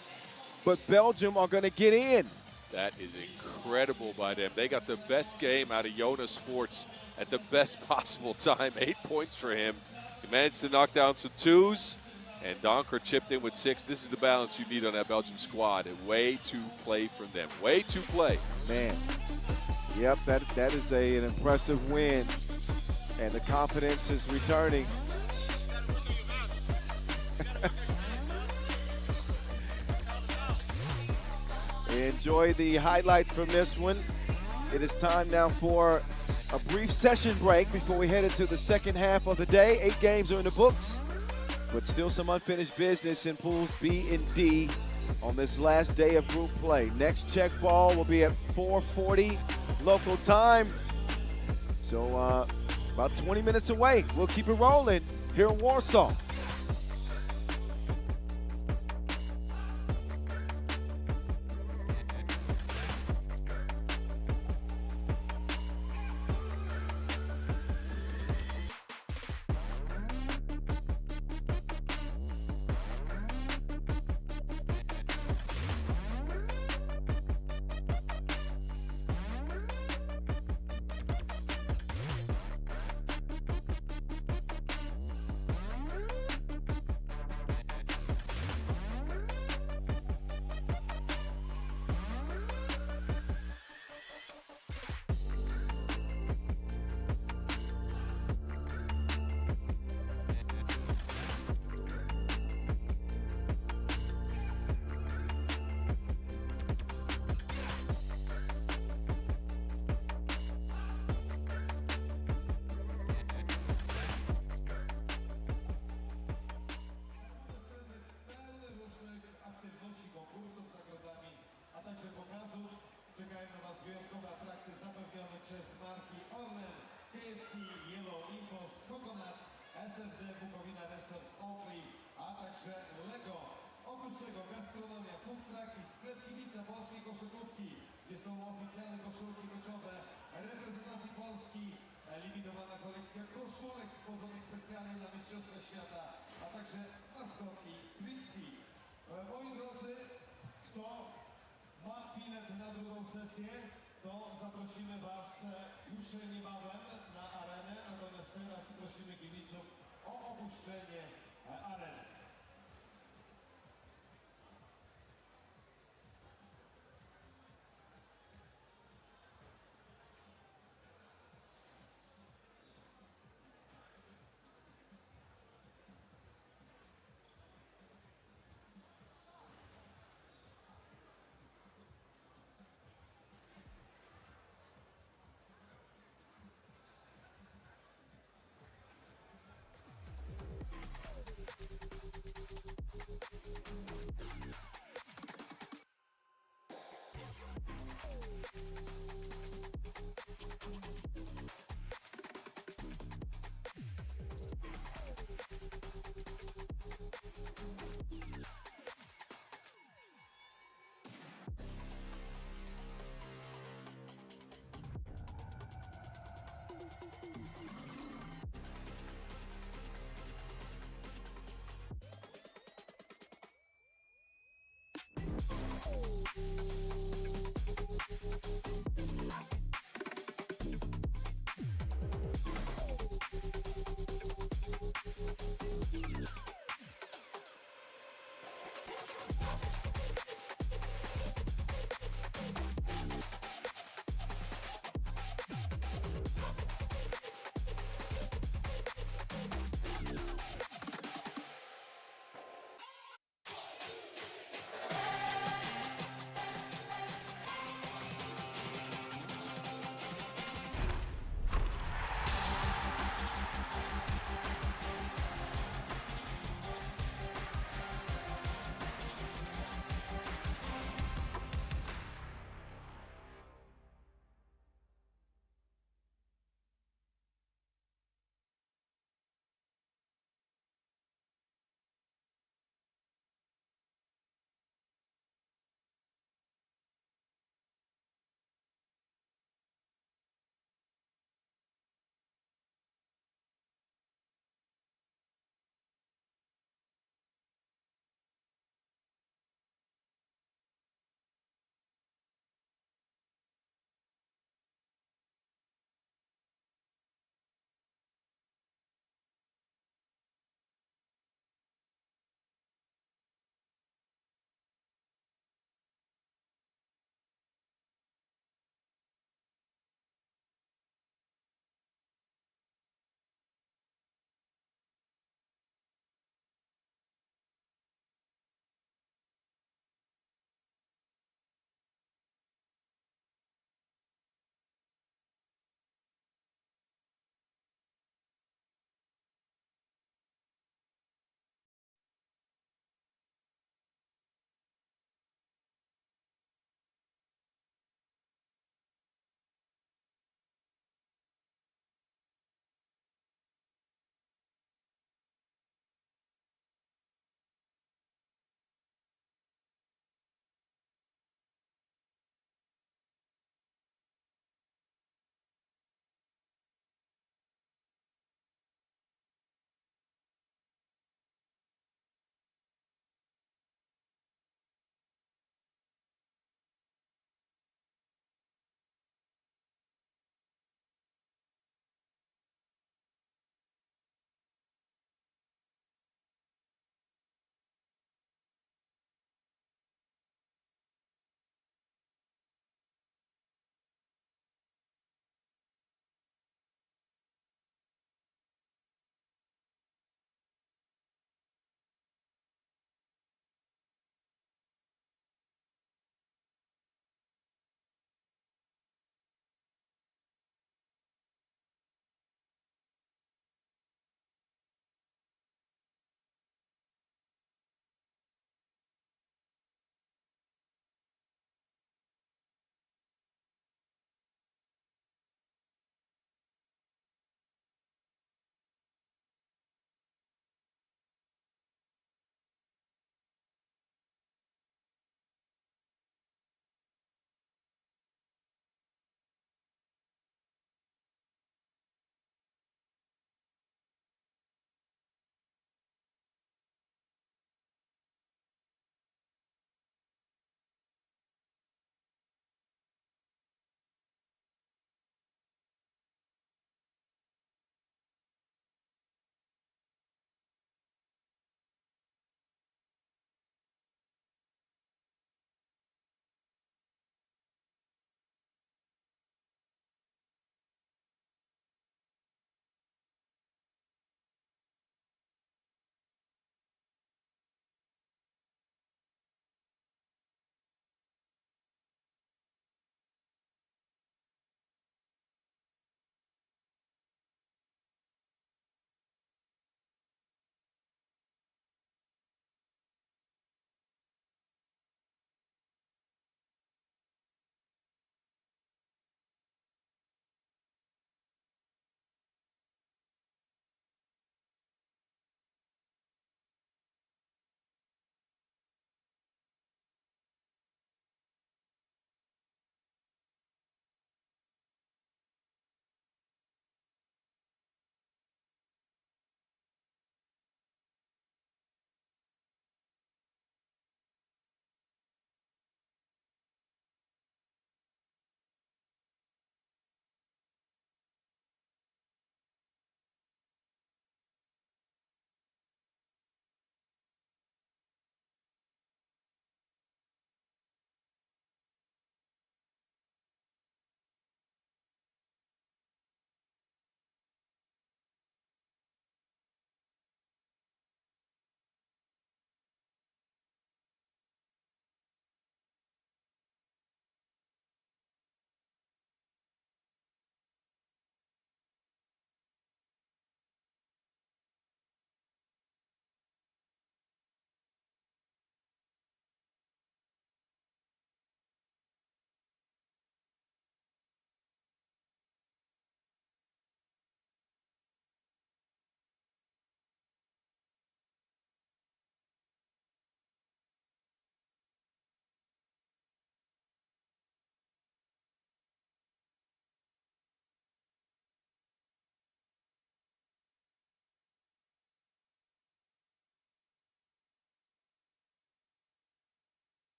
but Belgium are going to get in. That is incredible by them. They got the best game out of Jonas Sports at the best possible time. 8 points for him. He managed to knock down some twos, and Donker chipped in with 6. This is the balance you need on that Belgium squad. And way to play from them. Way to play. Man, yep, that is an impressive win, and the confidence is returning. Enjoy the highlight from this one. It is time now for a brief session break before we head into the second half of the day. 8 games are in the books, but still some unfinished business in pools B and D on this last day of group play. Next check ball will be at 4:40 local time. So about 20 minutes away. We'll keep it rolling here in Warsaw. Czekają na Was wyjątkowe atrakcje zapewnione przez marki Orlen, KFC, Yellow Impost, Coconut, SFD, Bukowina Resort, Oakley, a także Lego. Oprócz tego gastronomia, food truck i sklep kibica polskiej koszykówki, gdzie są oficjalne koszulki meczowe reprezentacji Polski, eliminowana kolekcja koszulek stworzonych specjalnie dla Mistrzostwa Świata, a także maskotki Trixie. Moi drodzy, kto ma bilet na drugą sesję, to zaprosimy Was już niebawem na arenę, natomiast teraz prosimy kibiców o opuszczenie areny.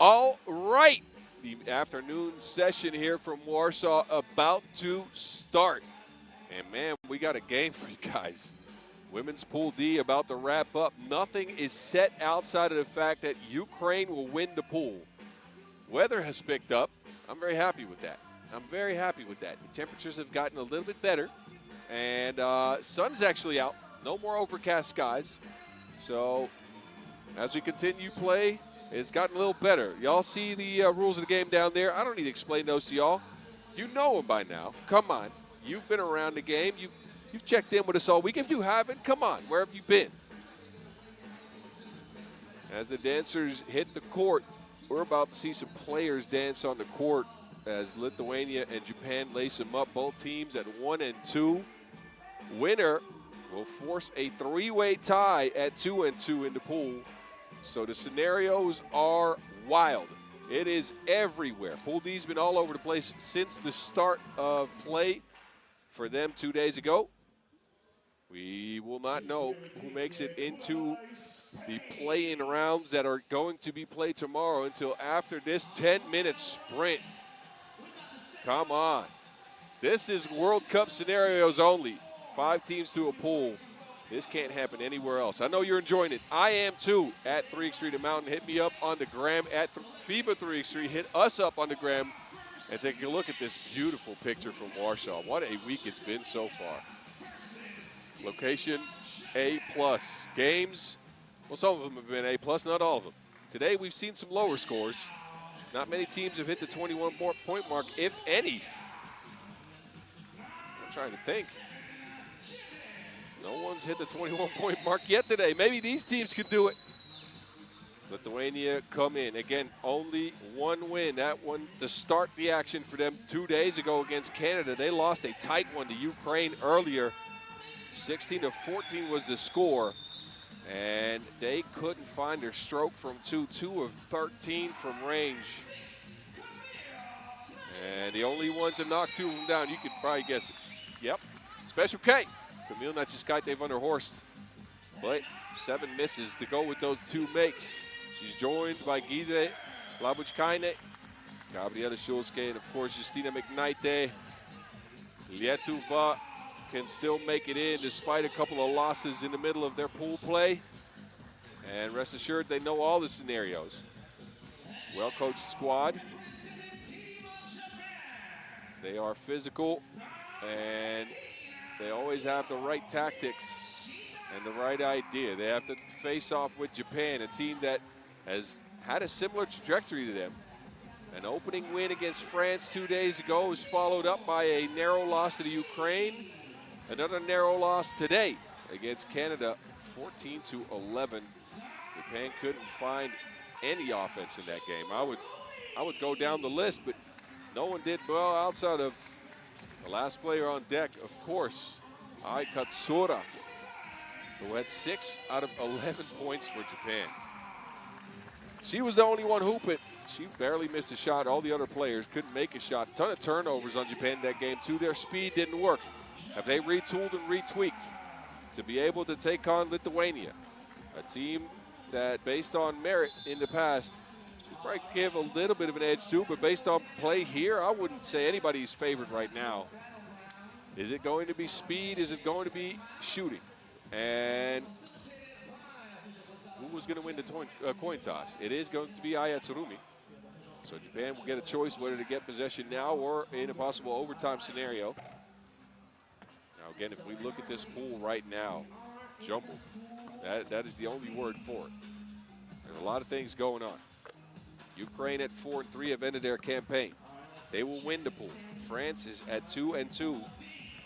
All right, the afternoon session here from Warsaw about to start. And man, we got a game for you guys. Women's Pool D about to wrap up. Nothing is set outside of the fact that Ukraine will win the pool. Weather has picked up. I'm very happy with that. The temperatures have gotten a little bit better. And sun's actually out. No more overcast skies. So as we continue play, it's gotten a little better. Y'all see the rules of the game down there? I don't need to explain those to y'all. You know them by now. Come on. You've been around the game. You've checked in with us all week. If you haven't, come on. Where have you been? As the dancers hit the court, we're about to see some players dance on the court as Lithuania and Japan lace them up. Both teams at 1 and 2. Winner will force a three-way tie at 2 and 2 in the pool. So the scenarios are wild. It is everywhere. Pool D's been all over the place since the start of play for them 2 days ago. We will not know who makes it into the play-in rounds that are going to be played tomorrow until after this 10-minute sprint. Come on. This is World Cup scenarios only. 5 teams to a pool. This can't happen anywhere else. I know you're enjoying it. I am too. At 3x3 The Mountain. Hit me up on the gram. At FIBA 3x3. Hit us up on the gram. And take a look at this beautiful picture from Warsaw. What a week it's been so far. Location A+. Games, well, some of them have been A+, not all of them. Today we've seen some lower scores. Not many teams have hit the 21-point mark, if any. I'm trying to think. No one's hit the 21-point mark yet today. Maybe these teams could do it. Lithuania come in. Again, only one win. That one to start the action for them 2 days ago against Canada. They lost a tight one to Ukraine earlier. 16-14 was the score. And they couldn't find their stroke from 2 of 13 from range. And the only one to knock 2 of them down, you could probably guess it. Yep, Special K. Kamil Nachiskайте van der Horst. But 7 misses to go with those 2 makes. She's joined by Gide Labuchkaine, Gabriela Schulske, and of course Justina McKnight. Lietuva can still make it in despite a couple of losses in the middle of their pool play. And rest assured, they know all the scenarios. Well-coached squad. They are physical, and they always have the right tactics and the right idea. They have to face off with Japan, a team that has had a similar trajectory to them. An opening win against France 2 days ago was followed up by a narrow loss to the Ukraine. Another narrow loss today against Canada, 14-11. Japan couldn't find any offense in that game. I would go down the list, but no one did well outside of the last player on deck, of course, Ai Katsura, who had 6 out of 11 points for Japan. She was the only one hooping. She barely missed a shot. All the other players couldn't make a shot. A ton of turnovers on Japan that game, too. Their speed didn't work. Have they retooled and retweaked to be able to take on Lithuania, a team that, based on merit in the past, would probably give a little bit of an edge to, but based on play here, I wouldn't say anybody's favored right now. Is it going to be speed? Is it going to be shooting? And who was going to win the coin toss? It is going to be Ayatsurumi. So Japan will get a choice whether to get possession now or in a possible overtime scenario. Now, again, if we look at this pool right now, jumbled. That is the only word for it. There's a lot of things going on. Ukraine at 4-3 have ended their campaign. They will win the pool. France is at 2-2.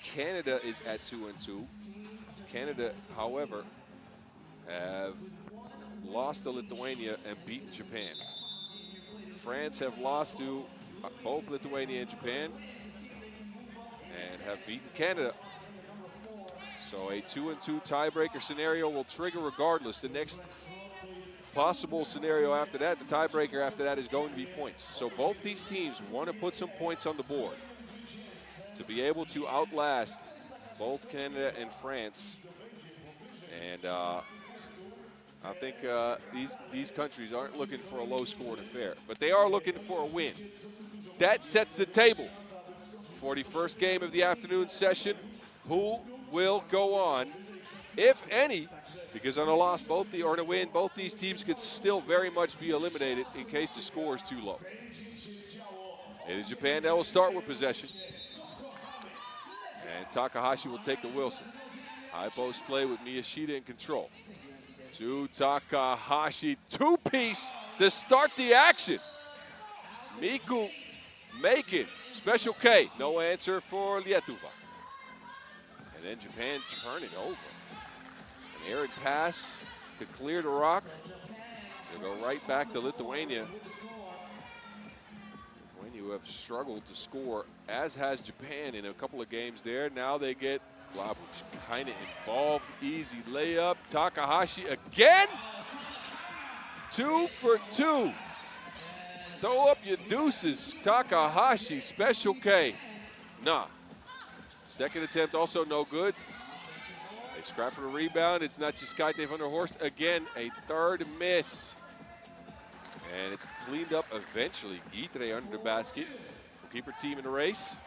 Canada is at 2-2. Canada, however, have lost to Lithuania and beaten Japan. France have lost to both Lithuania and Japan and have beaten Canada. So a 2-2 tiebreaker scenario will trigger regardless. The next possible scenario after that, the tiebreaker after that, is going to be points. So both these teams want to put some points on the board to be able to outlast both Canada and France. And I think these countries aren't looking for a low-scoring affair, but they are looking for a win. That sets the table. 41st game of the afternoon session. Who will go on, if any? Because on a loss, or in a win, both these teams could still very much be eliminated in case the score is too low. It is Japan that will start with possession. And Takahashi will take the Wilson. High post play with Miyashita in control. To Takahashi, two-piece to start the action. Miku making special K. No answer for Lietuva. And then Japan turn it over. An errant pass to clear the rock. They'll go right back to Lithuania. Lithuania who have struggled to score, as has Japan in a couple of games there. Now they get Labuch kind of involved. Easy layup. Takahashi again. 2 for 2. Throw up your deuces. Takahashi, special K. Nah. Second attempt also no good. They scrap for the rebound. It's not just Kaite van der Horst. Again, a third miss. And it's cleaned up eventually. Guitre under the basket. Will keep her team in the race.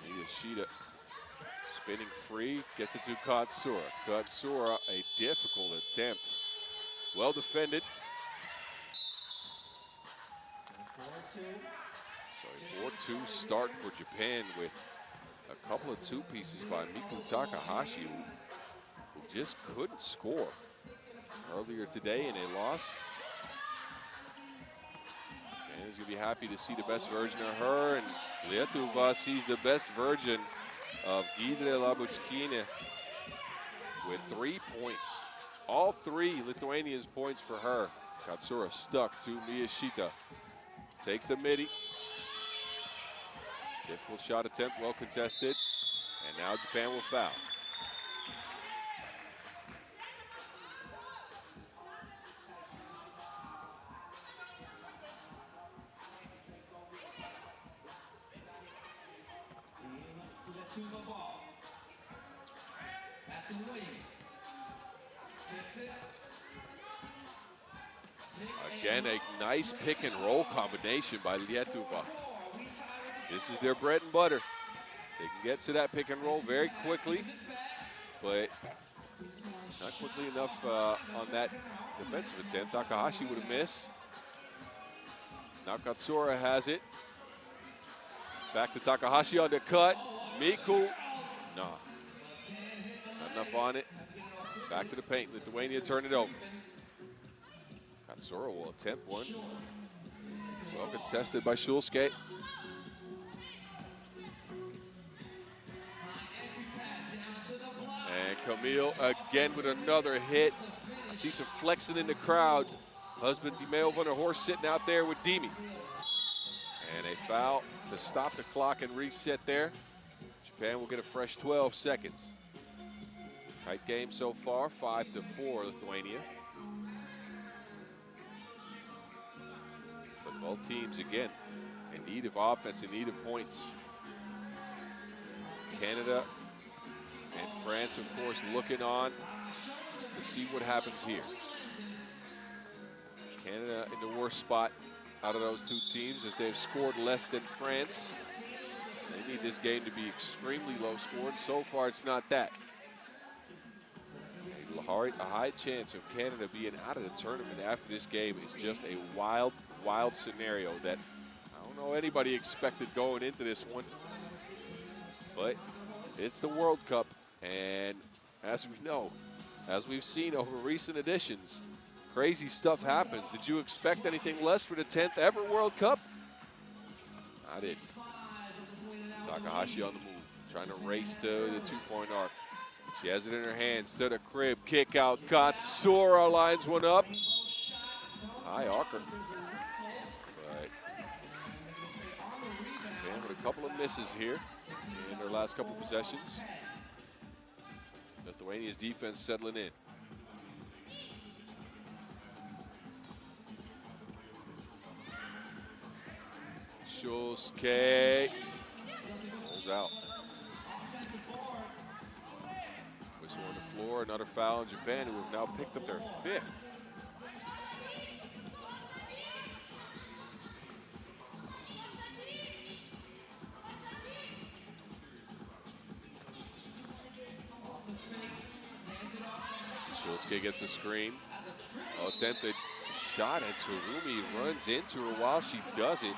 Miyashita spinning free. Gets it to Katsura. Katsura, a difficult attempt. Well defended. So a 4-2 start for Japan with a couple of two pieces by Miku Takahashi, who just couldn't score earlier today in a loss. And he's gonna be happy to see the best version of her, and Lietuva sees the best version of Giedrė Labučkine with 3 points. All 3 Lithuanians points for her. Katsura stuck to Miyashita. Takes the midi. Difficult shot attempt, well contested. And now Japan will foul. Again, a nice pick and roll combination by Lietuva. This is their bread and butter. They can get to that pick and roll very quickly, but not quickly enough on that defensive attempt. Takahashi would have missed. Now Katsura has it. Back to Takahashi on the cut. Miku, no. Not enough on it. Back to the paint. Lithuania turn it over. Katsura will attempt one. Well contested by Schulske. And Camille again with another hit. I see some flexing in the crowd. Husband Dimeo van der Horst sitting out there with Dimi. And a foul to stop the clock and reset there. Japan will get a fresh 12 seconds. Tight game so far, 5-4 Lithuania. But both teams, again, in need of offense, in need of points. Canada and France, of course, looking on to see what happens here. Canada in the worst spot out of those two teams as they've scored less than France. They need this game to be extremely low scored. So far, it's not that. A high chance of Canada being out of the tournament after this game is just a wild, wild scenario that I don't know anybody expected going into this one. But it's the World Cup, and as we know, as we've seen over recent editions, crazy stuff happens. Did you expect anything less for the 10th ever World Cup? I didn't. Takahashi on the move, trying to race to the two-point arc. She has it in her hands to the crib, kick out. Katsura lines one up. High arcer. But Japan with a couple of misses here in their last couple possessions. Lithuania's defense settling in. Schulske pulls out. So on the floor, another foul in Japan, who have now picked up their 5th. Shulsuke gets a screen. Attempted shot, and Tsurumi runs into her while she does it.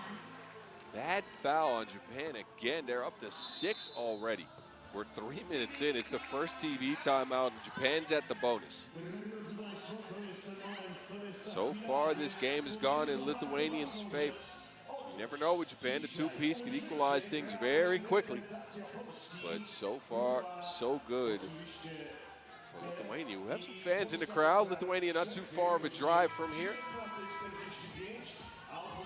Bad foul on Japan again. They're up to 6 already. We're 3 minutes in. It's the first TV timeout, and Japan's at the bonus. So far, this game has gone in Lithuanians' favor. You never know with Japan. The two-piece can equalize things very quickly. But so far, so good for Lithuania. We have some fans in the crowd. Lithuania not too far of a drive from here.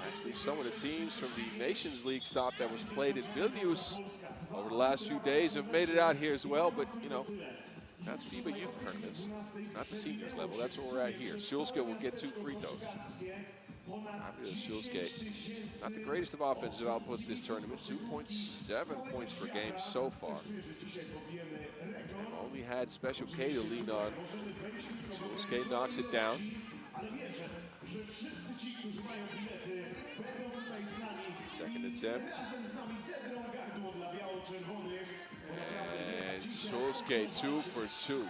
Actually, some of the teams from the Nations League stop that was played in Vilnius over the last few days have made it out here as well. But, you know, that's FIBA youth tournaments, not the seniors level. That's where we're at here. Shulsuke will get 2 free throws. Shulsuke, not the greatest of offensive outputs this tournament. 2.7 points per game so far. Only had Special K to lean on. Shulsuke knocks it down. Second attempt. And Shulsuke 2 for 2.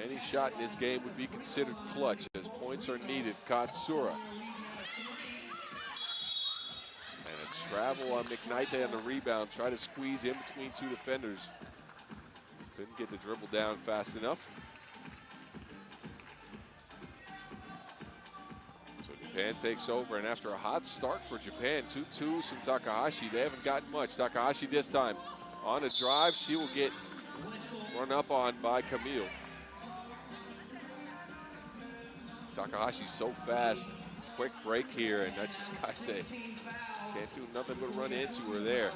Any shot in this game would be considered clutch as points are needed. Katsura. And a travel on McKnight on the rebound. Try to squeeze in between 2 defenders. Couldn't get the dribble down fast enough. Japan takes over, and after a hot start for Japan, 2 twos from Takahashi, they haven't gotten much. Takahashi this time on a drive. She will get run up on by Camille. Takahashi's so fast. Quick break here, and that's just Kaite. Can't do nothing but run into her there.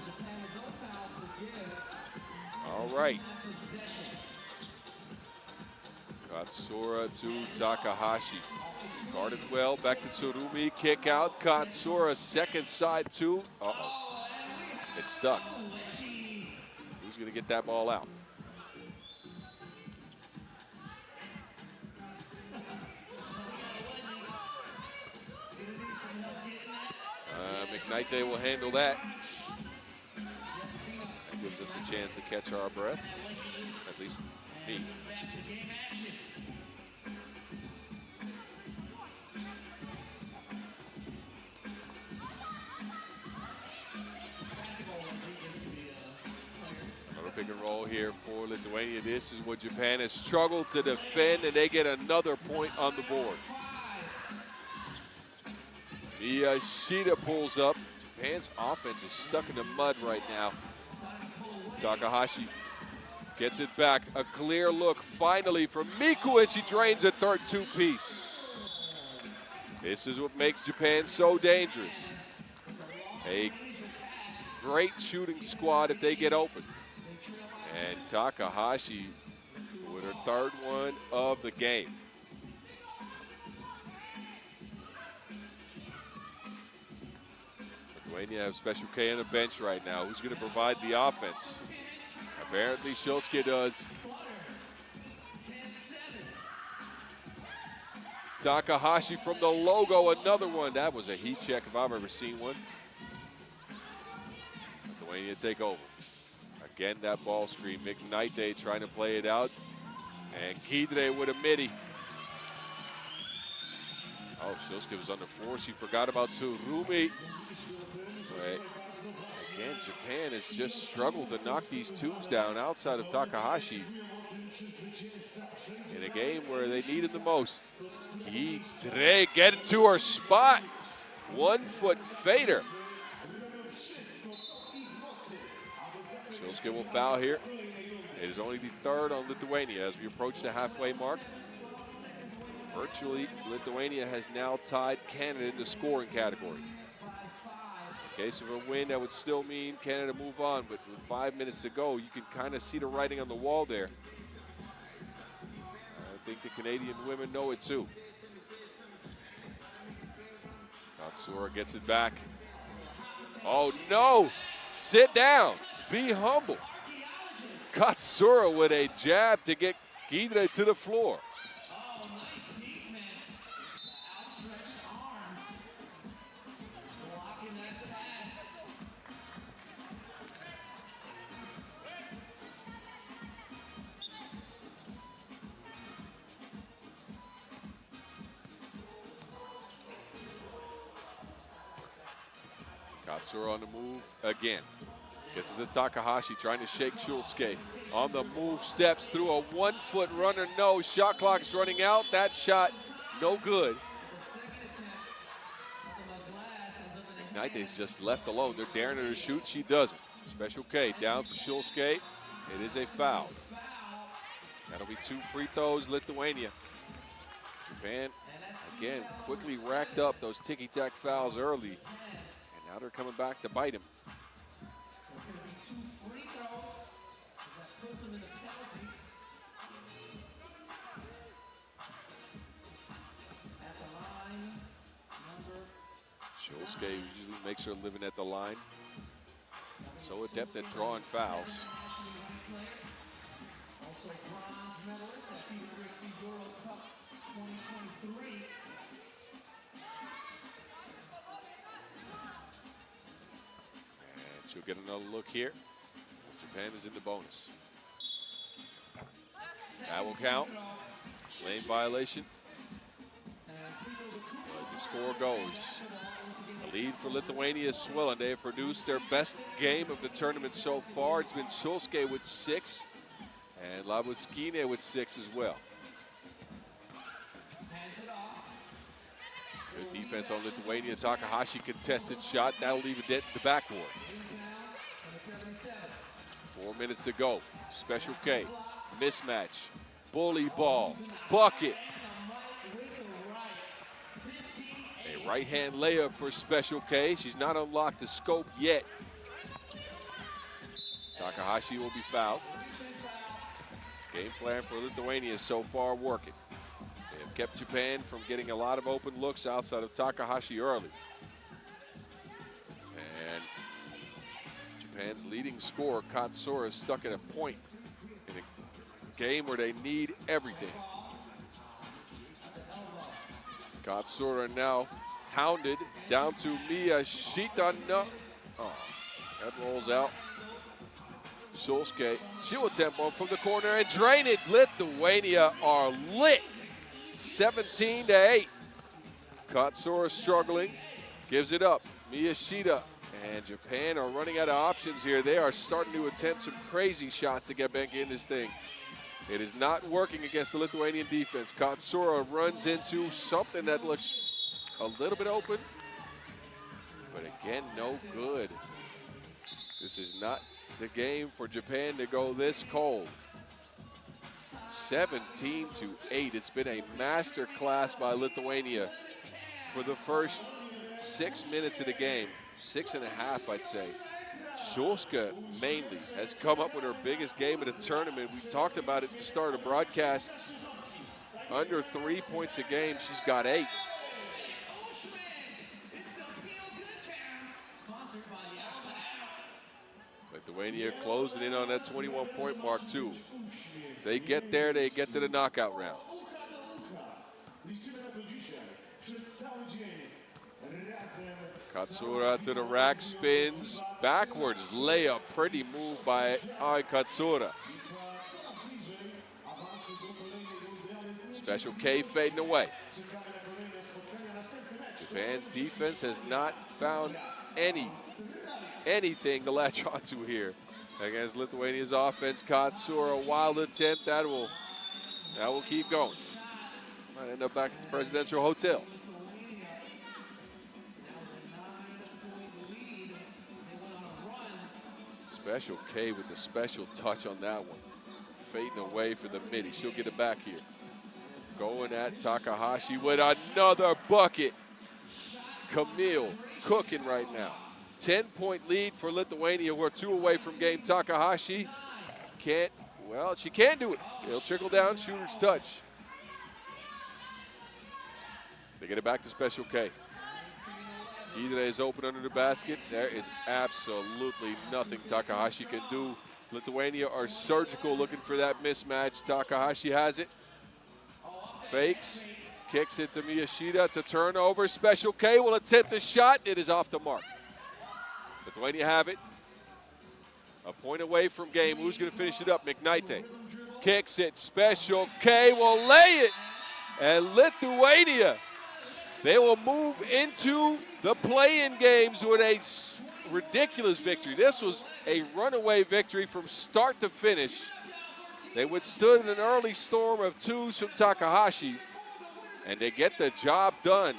All right. Katsura to Takahashi. Guarded well, back to Tsurumi, kick out, Katsura, second side 2. Uh-oh, it's stuck. Who's gonna get that ball out? McKnight will handle that. That gives us a chance to catch our breaths, at least me. Pick and roll here for Lithuania. This is what Japan has struggled to defend, and they get another point on the board. Miyashita pulls up. Japan's offense is stuck in the mud right now. Takahashi gets it back. A clear look finally from Miku, and she drains a third 2-piece. This is what makes Japan so dangerous. A great shooting squad if they get open. And Takahashi with her 3rd one of the game. Lithuania have Special K on the bench right now. Who's going to provide the offense? Apparently Shulsuke does. Takahashi from the logo, another one. That was a heat check if I've ever seen one. Lithuania take over. Again, that ball screen. McKnight trying to play it out. And Kidre with a midi. Oh, Shulsuke was under 4. She forgot about Tsurumi. But again, Japan has just struggled to knock these 2s down outside of Takahashi in a game where they needed the most. Kidre getting to her spot. 1-foot fader. Shulsuke will foul here. It is only the 3rd on Lithuania as we approach the halfway mark. Virtually, Lithuania has now tied Canada in the scoring category. In case of a win, that would still mean Canada move on, but with 5 minutes to go, you can kind of see the writing on the wall there. I think the Canadian women know it too. Katsura gets it back. Oh no, sit down. Be humble. Katsura with a jab to get Guidre to the floor. Oh, nice defense. Outstretched arm. Blocking that pass. Katsura on the move again. Gets it to Takahashi, trying to shake Shulsuke. On the move, steps through a 1-foot runner. No, shot clock is running out. That shot, no good. Ignite's just left alone. They're daring her to shoot. She doesn't. Special K down to Shulsuke. It is a foul. That'll be 2 free throws, Lithuania. Japan, again, quickly racked up those ticky-tack fouls early. And now they're coming back to bite him. It's going to be 2 free throws. That puts him in the penalty. At the line, number Shulsuke usually makes her living at the line. So adept at drawing fouls. also bronze medalist at FIBA Euro Cup 2023. And she'll get another look here. Japan is in the bonus. That will count. Lane violation. But the score goes. The lead for Lithuania is swelling. They have produced their best game of the tournament so far. It's been Shulsuke with 6 and Labuskine with 6 as well. Good defense on Lithuania. Takahashi contested shot. That'll leave a dent in the backboard. 4 minutes to go. Special K. Mismatch. Bully ball. Bucket. A right-hand layup for Special K. She's not unlocked the scope yet. Takahashi will be fouled. Game plan for Lithuania is so far working. They have kept Japan from getting a lot of open looks outside of Takahashi early. And Japan's leading scorer, Katsura, is stuck at a point in a game where they need everything. Katsura now hounded down to Miyashita. No. Oh, that rolls out. Shulsuke, she'll attempt one from the corner and drain it. Lithuania are lit. 17-8. Katsura struggling, gives it up. Miyashita and Japan are running out of options here. They are starting to attempt some crazy shots to get back in this thing. It is not working against the Lithuanian defense. Katsura runs into something that looks a little bit open, but again, no good. This is not the game for Japan to go this cold. 17-8. It's been a master class by Lithuania for the first 6 minutes of the game. 6.5, I'd say. Shulsuke mainly has come up with her biggest game of the tournament. We talked about it at the start of the broadcast. Under 3 points a game, she's got 8. Lithuania closing in on that 21-point mark too. If they get there, they get to the knockout round. Katsura to the rack, spins backwards, layup, pretty move by Ai Katsura. Special K fading away. Japan's defense has not found anything to latch onto here against Lithuania's offense. Katsura, a wild attempt, that will keep going. Might end up back at the Presidential Hotel. Special K with the special touch on that one. Fading away for the midi. She'll get it back here. Going at Takahashi with another bucket. Camille cooking right now. 10-point lead for Lithuania. We're 2 away from game. Takahashi she can't do it. It'll trickle down, shooter's touch. They get it back to Special K. Guidre is open under the basket. There is absolutely nothing Takahashi can do Lithuania are surgical, looking for that mismatch. Takahashi has it. Fakes, kicks it to Miyashita. It's a turnover. Special K will attempt the shot. It is off the mark. Lithuania have it. A point away from game. Who's going to finish it up? McKnight kicks it. Special K will lay it. And Lithuania, they will move into the play-in games with a ridiculous victory. This was a runaway victory from start to finish. They withstood an early storm of twos from Takahashi, and they get the job done.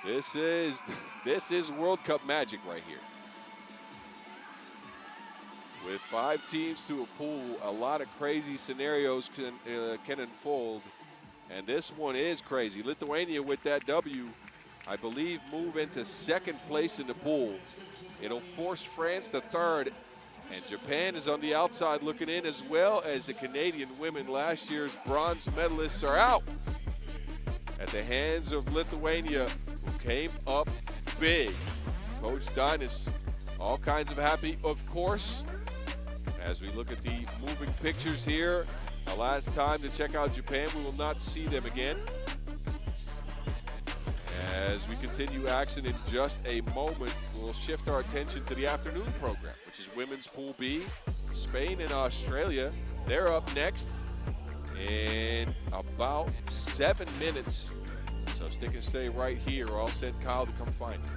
This is World Cup magic right here. With 5 teams to a pool, a lot of crazy scenarios can unfold, and this one is crazy. Lithuania with that W, I believe, move into second place in the pool. It'll force France to third, and Japan is on the outside looking in, as well as the Canadian women. Last year's bronze medalists are out at the hands of Lithuania, who came up big. Coach Dinas, all kinds of happy, of course. As we look at the moving pictures here, the last time to check out Japan, we will not see them again. As we continue action in just a moment, we'll shift our attention to the afternoon program, which is Women's Pool B. Spain and Australia, they're up next in about 7 minutes. So stick and stay right here, or I'll send Kyle to come find you.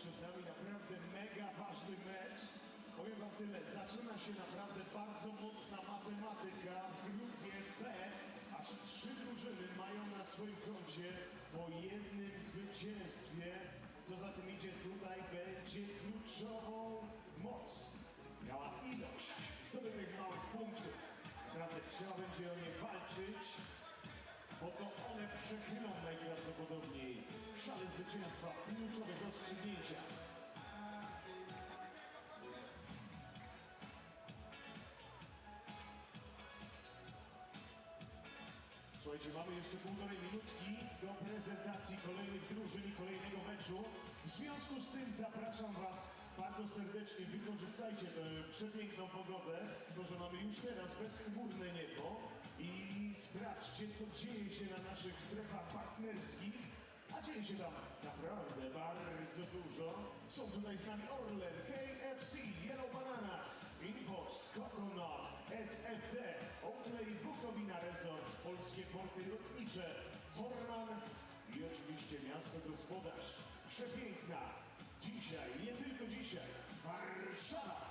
Przed nami naprawdę mega ważny mecz. Powiem wam tyle, zaczyna się naprawdę bardzo mocna matematyka w grupie B. Aż 3 drużyny mają na swoim koncie po jednym zwycięstwie. Co za tym idzie, tutaj będzie kluczową moc. Miała ilość zdobytych małych punktów. Naprawdę trzeba będzie o nie walczyć, bo to one przechylą najprawdopodobniej szale zwycięstwa w kluczowych rozstrzygnięciach. Słuchajcie, mamy jeszcze 1,5 minutki do prezentacji kolejnych drużyn i kolejnego meczu. W związku z tym zapraszam was bardzo serdecznie, wykorzystajcie tę przepiękną pogodę, to, że mamy już teraz bezchmurne niebo, i sprawdźcie, co dzieje się na naszych strefach partnerskich. A dzieje się tam naprawdę bardzo dużo. Są tutaj z nami Orlen, KFC, Yellow Bananas, Impost, Coconut, SFD, Oakley, Bukowina Resort, Polskie Porty Lotnicze, Horman i oczywiście miasto gospodarz. Przepiękna. Dzisiaj, nie tylko dzisiaj, Warszawa.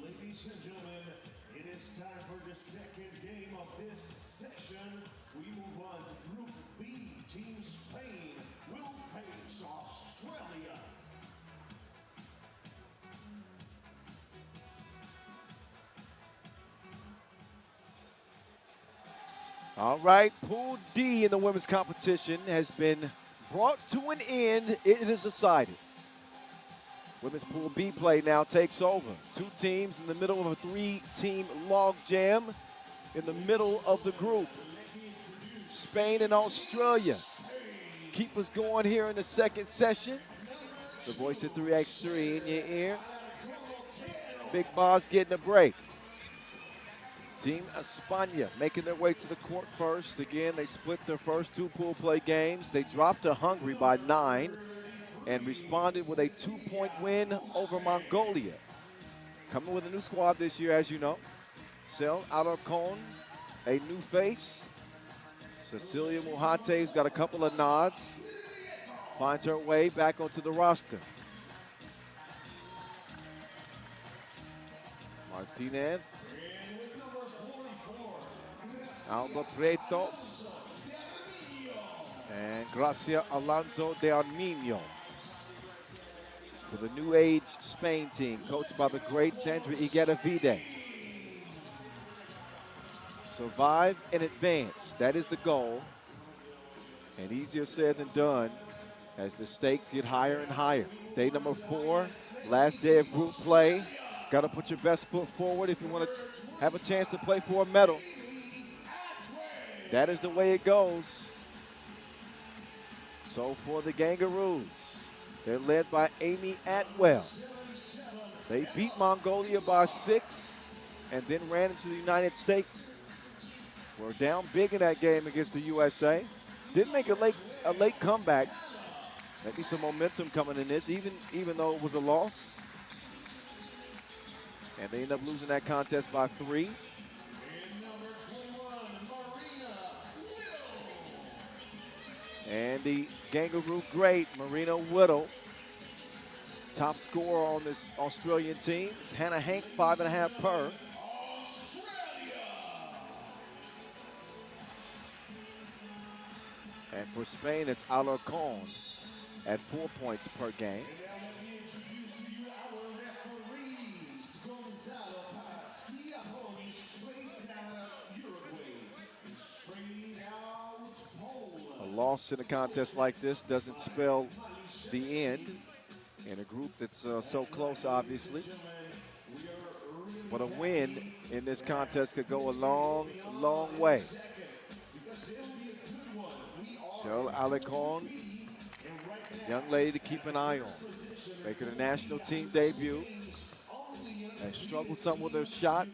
Ladies and gentlemen, it is time for the second game of this session. We move on to Group B. Team Spain will face Australia. All right, Pool D in the women's competition has been brought to an end. It is decided. Women's Pool B play now takes over. Two teams in the middle of a three-team log jam in the middle of the group. Spain and Australia keep us going here in the second session. The voice of 3x3 in your ear. Big Boss getting a break. Team España making their way to the court first. Again, they split their first two pool play games. They dropped to Hungary by 9 and responded with a 2-point win over Mongolia. Coming with a new squad this year, as you know. Cel Alarcon, a new face. Cecilia Muhate's got a couple of nods. Finds her way back onto the roster. Martinez. Alba Preto. And Gracia Alonso de Arminio. For the New Age Spain team, coached by the great Sandra Igueravide. Survive and advance, that is the goal. And easier said than done as the stakes get higher and higher. Day number 4, last day of group play. Got to put your best foot forward if you want to have a chance to play for a medal. That is the way it goes. So for the Kangaroos, they're led by Amy Atwell. They beat Mongolia by 6 and then ran into the United States. Were down big in that game against the USA. Did make a late comeback. Maybe some momentum coming in this, even though it was a loss. And they end up losing that contest by 3. And the Kangaroo great, Marina Whittle, top scorer on this Australian team. It's Hannah Hank, 5.5 per. And for Spain, it's Alarcon at 4 points per game. A loss in a contest like this doesn't spell the end in a group that's so close, obviously. But a win in this contest could go a long, long way. So Alarcon, young lady to keep an eye on. Making a national team debut. And struggled some with her shot,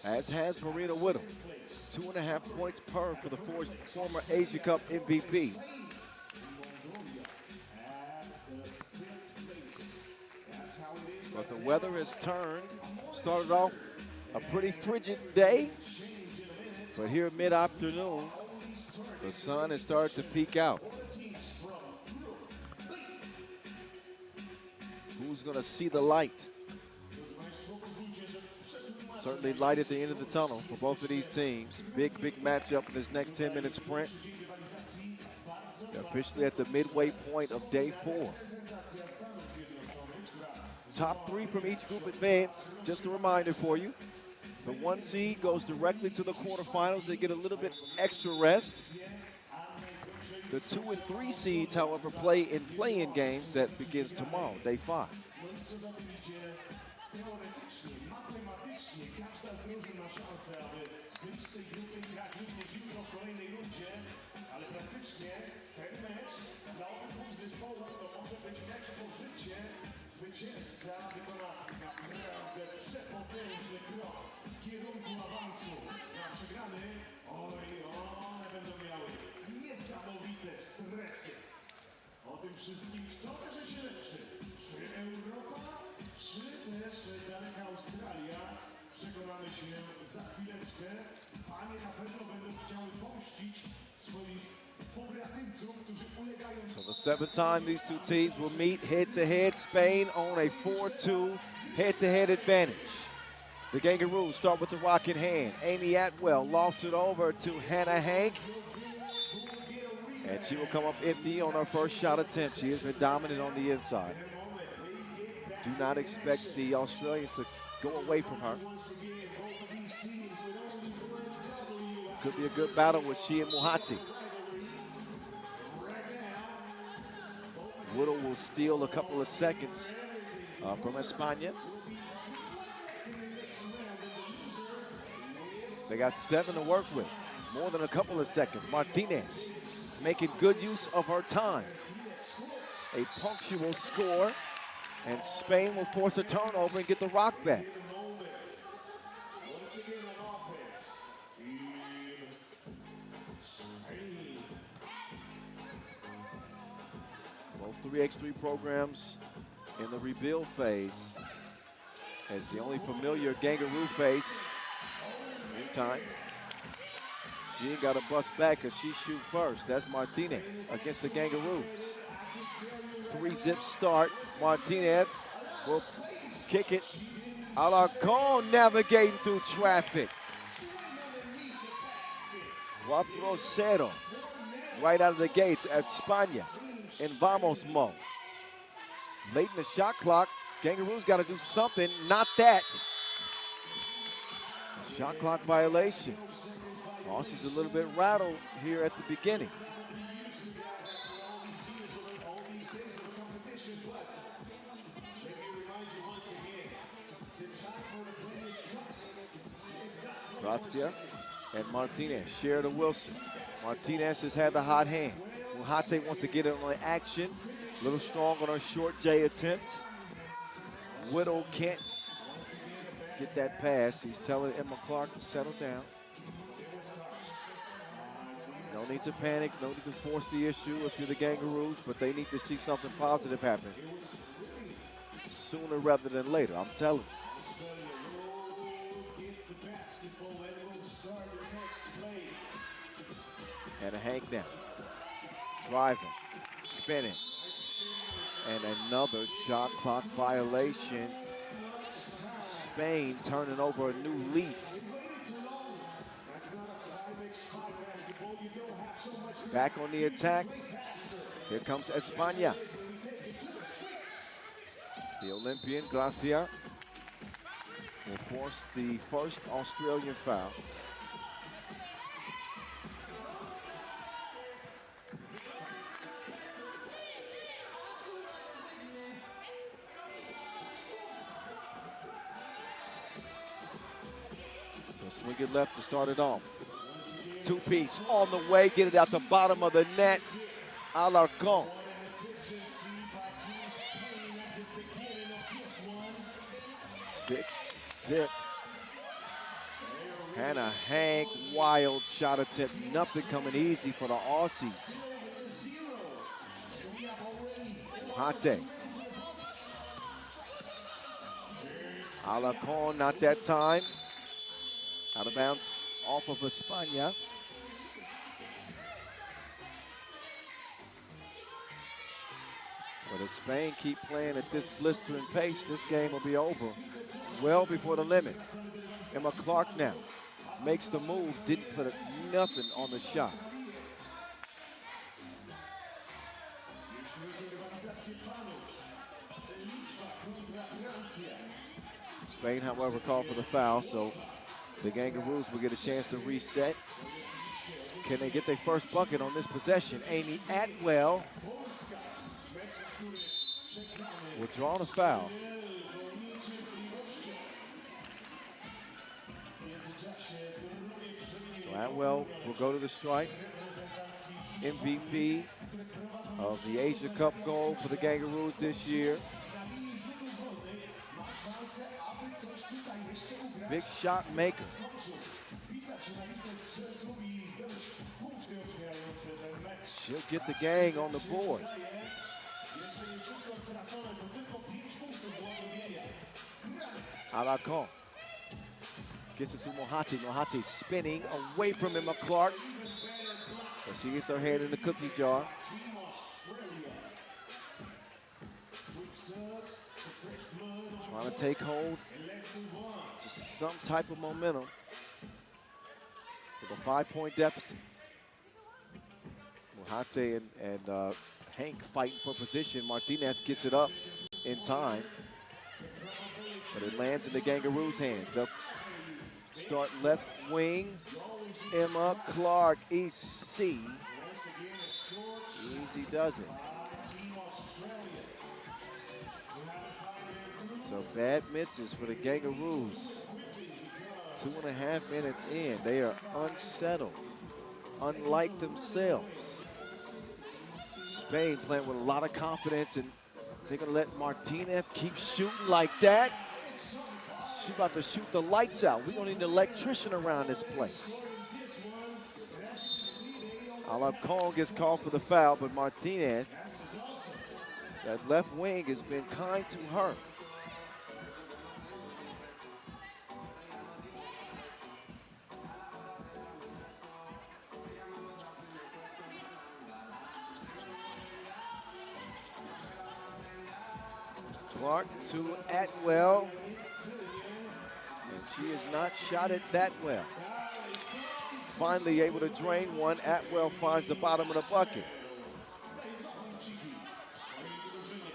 as has Marina Whittle. 2.5 points per for the former Asia Cup MVP. But the weather has turned. Started off a pretty frigid day, but here mid-afternoon, the sun has started to peek out. Who's going to see the light? Certainly light at the end of the tunnel for both of these teams. Big matchup in this next 10-minute sprint. They're officially at the midway point of day 4. Top 3 from each group advance. Just a reminder for you. The 1 seed goes directly to the quarterfinals. They get a little bit extra rest. The 2 and 3 seeds, however, play in play-in games that begins tomorrow, day 5. O tym wszystkim, kto będzie się lepszy? Czy Europa, czy też daleka Australia? Przekonamy się za chwileczkę. Panie na pewno będą chciały pomścić swoich pobratyńców, którzy ulegają... So the 7th time these two teams will meet head-to-head. Spain on a 4-2 head-to-head advantage. The Kangaroos start with the rock in hand. Amy Atwell lost it over to Hannah Hank. And she will come up empty on her first shot attempt. She has been dominant on the inside. Do not expect the Australians to go away from her. Could be a good battle with she and Muhati. Whittle will steal a couple of seconds from España. They got 7 to work with, more than a couple of seconds. Martinez making good use of her time. A punctual score, and Spain will force a turnover and get the rock back. Both 3x3 programs in the rebuild phase, as the only familiar Gangaroo face in time. She ain't got to bust back because she shoot first. That's Martinez against the Gangaroos. 3-zip start. Martinez will kick it. Alarcon navigating through traffic. 4-0 right out of the gates. España in vamos mode. Late in the shot clock. Gangaroos got to do something. Not that. Shot clock violation. Aussie's a little bit rattled here at the beginning. Gracia and Martinez share to Wilson. Martinez has had the hot hand. Muhate wants to get it on the action. A little strong on her short J attempt. Whittle can't get that pass. He's telling Emma Clark to settle down. No need to panic, no need to force the issue if you're the Gangaroos, but they need to see something positive happen sooner rather than later, I'm telling you. And a Hank now. Driving, spinning, and another shot clock violation. Spain turning over a new leaf. Back on the attack. Here comes España. The Olympian, Gracia, will force the first Australian foul. They'll swing it left to start it off. Two-piece on the way, get it out the bottom of the net. Alarcon. Six-zip. Hannah Hank, wild shot attempt. Nothing coming easy for the Aussies. Hate. Alarcon, not that time. Out of bounds off of España. But if Spain keep playing at this blistering pace, this game will be over well before the limit. Emma Clark now makes the move, didn't put nothing on the shot. Spain, however, called for the foul, so the Gangaroos will get a chance to reset. Can they get their first bucket on this possession? Amy Atwell will draw the foul. So Atwell will go to the strike. MVP of the Asia Cup gold for the Gangaroos this year. Big shot maker. She'll get the gang on the board. Alarcon gets it to Mohati. Mohati spinning away from Emma Clark. But she gets her head in the cookie jar. Trying to take hold. Just some type of momentum. With a 5-point deficit. Mohate and Hank fighting for position. Martinez gets it up in time. But it lands in the Gangaroos' hands. They'll start left wing. Emma Clark, EC. Easy does it. So bad misses for the Kangaroos. 2.5 minutes in, they are unsettled, unlike themselves. Spain playing with a lot of confidence, and they're gonna let Martinez keep shooting like that. She's about to shoot the lights out. We're gonna need an electrician around this place. Alarcon gets called for the foul, but Martinez, that left wing, has been kind to her. Clark to Atwell, and she has not shot it that well. Finally able to drain one. Atwell finds the bottom of the bucket.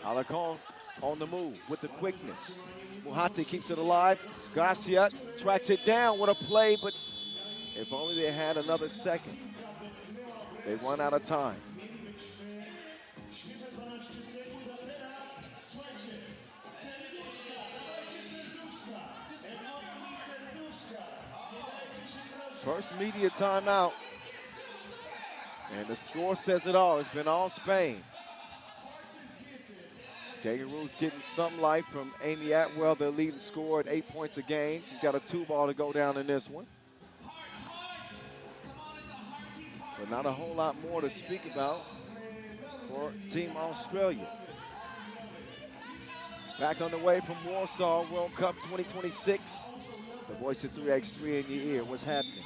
Alarcon on the move with the quickness. Muhate keeps it alive. Garcia tracks it down. What a play, but if only they had another second. They run out of time. First media timeout. And the score says it all. It's been all Spain. Kangaroos getting some life from Amy Atwell, their leading scorer at 8 points a game. She's got a 2-ball to go down in this one. But not a whole lot more to speak about for Team Australia. Back on the way from Warsaw, World Cup 2026. The voice of 3x3 in your ear. What's happening?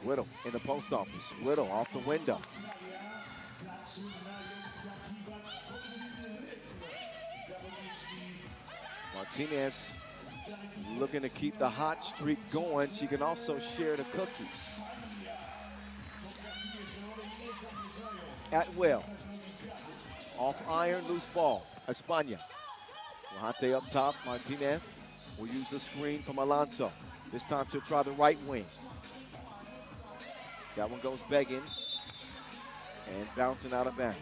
Whittle in the post office. Whittle off the window. Martinez looking to keep the hot streak going. She can also share the cookies. Atwell. Off iron, loose ball. España. Muhate up top. Martinez will use the screen from Alonso. This time she'll try the right wing. That one goes begging and bouncing out of bounds.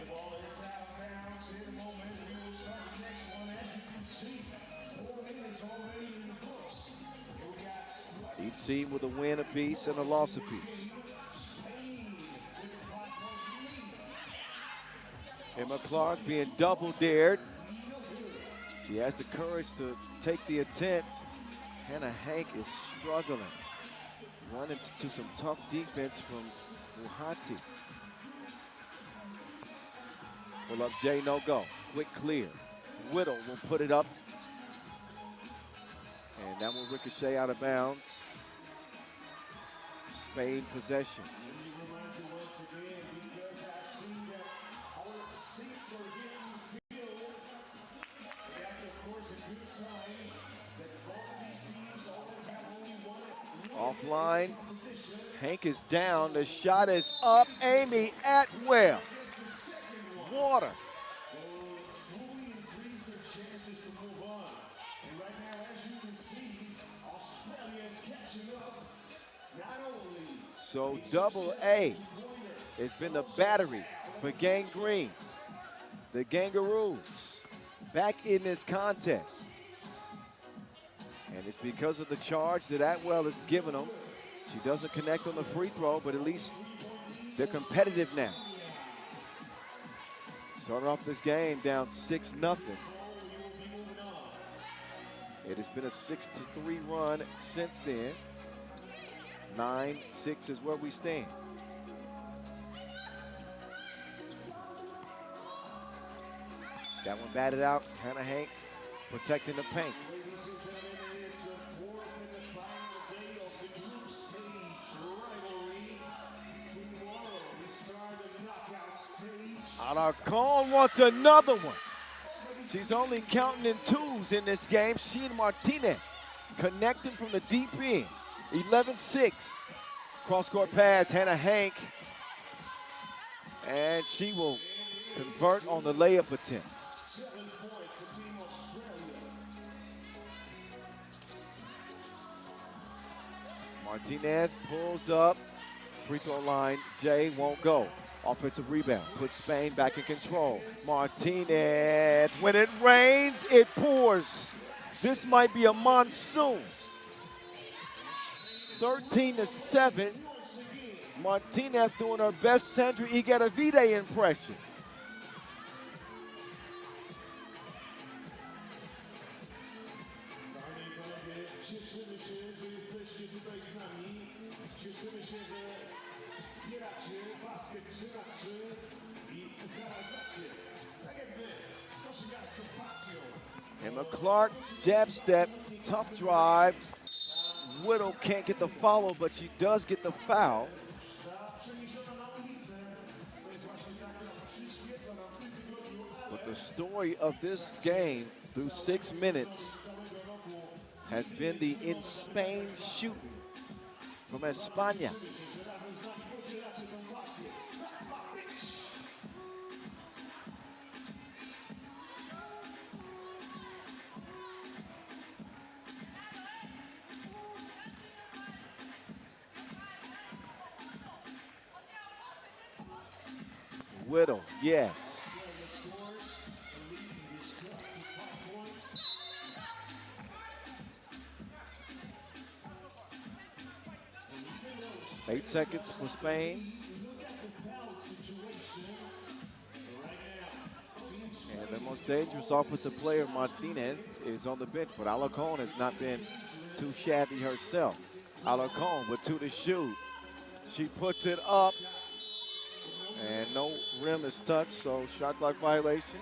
Each team with a win apiece and a loss apiece. Emma Clark being double dared. She has the courage to take the attempt. Hannah Hank is struggling. Running to some tough defense from Muhate. Pull up Jay, no go. Quick clear. Whittle will put it up. And that will ricochet out of bounds. Spain possession. Offline. Hank is down. The shot is up. Amy Atwell. Water. So double A. It's been the battery for Gang Green. The Kangaroos back in this contest. And it's because of the charge that Atwell has given them. She doesn't connect on the free throw, but at least they're competitive now. Started off this game down 6-0. It has been a 6-3 run since then. 9-6 is where we stand. That one batted out. Hannah Hank protecting the paint. Alarcon wants another one. She's only counting in twos in this game. She and Martinez connecting from the deep end. 11-6. Cross-court pass, Hannah Hank. And she will convert on the layup attempt. Martinez pulls up. Free throw line, Jay won't go. Offensive rebound, puts Spain back in control. Martinez, when it rains, it pours. This might be a monsoon. 13-7. Martinez doing her best Sandra Igueravide impression. Cieszymy się, że jesteście tutaj z nami. Cieszymy się, że wspieracie basket 3x3 i zarażacie, tak jak my, koszykarską pasją. Emma Clark, jab step, tough drive. Whittle can't get the follow, but she does get the foul. But the story of this game through 6 minutes has been the in Spain shooting from España. Whittle, yes. 8 seconds for Spain. And the most dangerous offensive player, Martinez, is on the bench, but Alarcon has not been too shabby herself. Alarcon with 2 to shoot. She puts it up, and no rim is touched, so shot clock violation.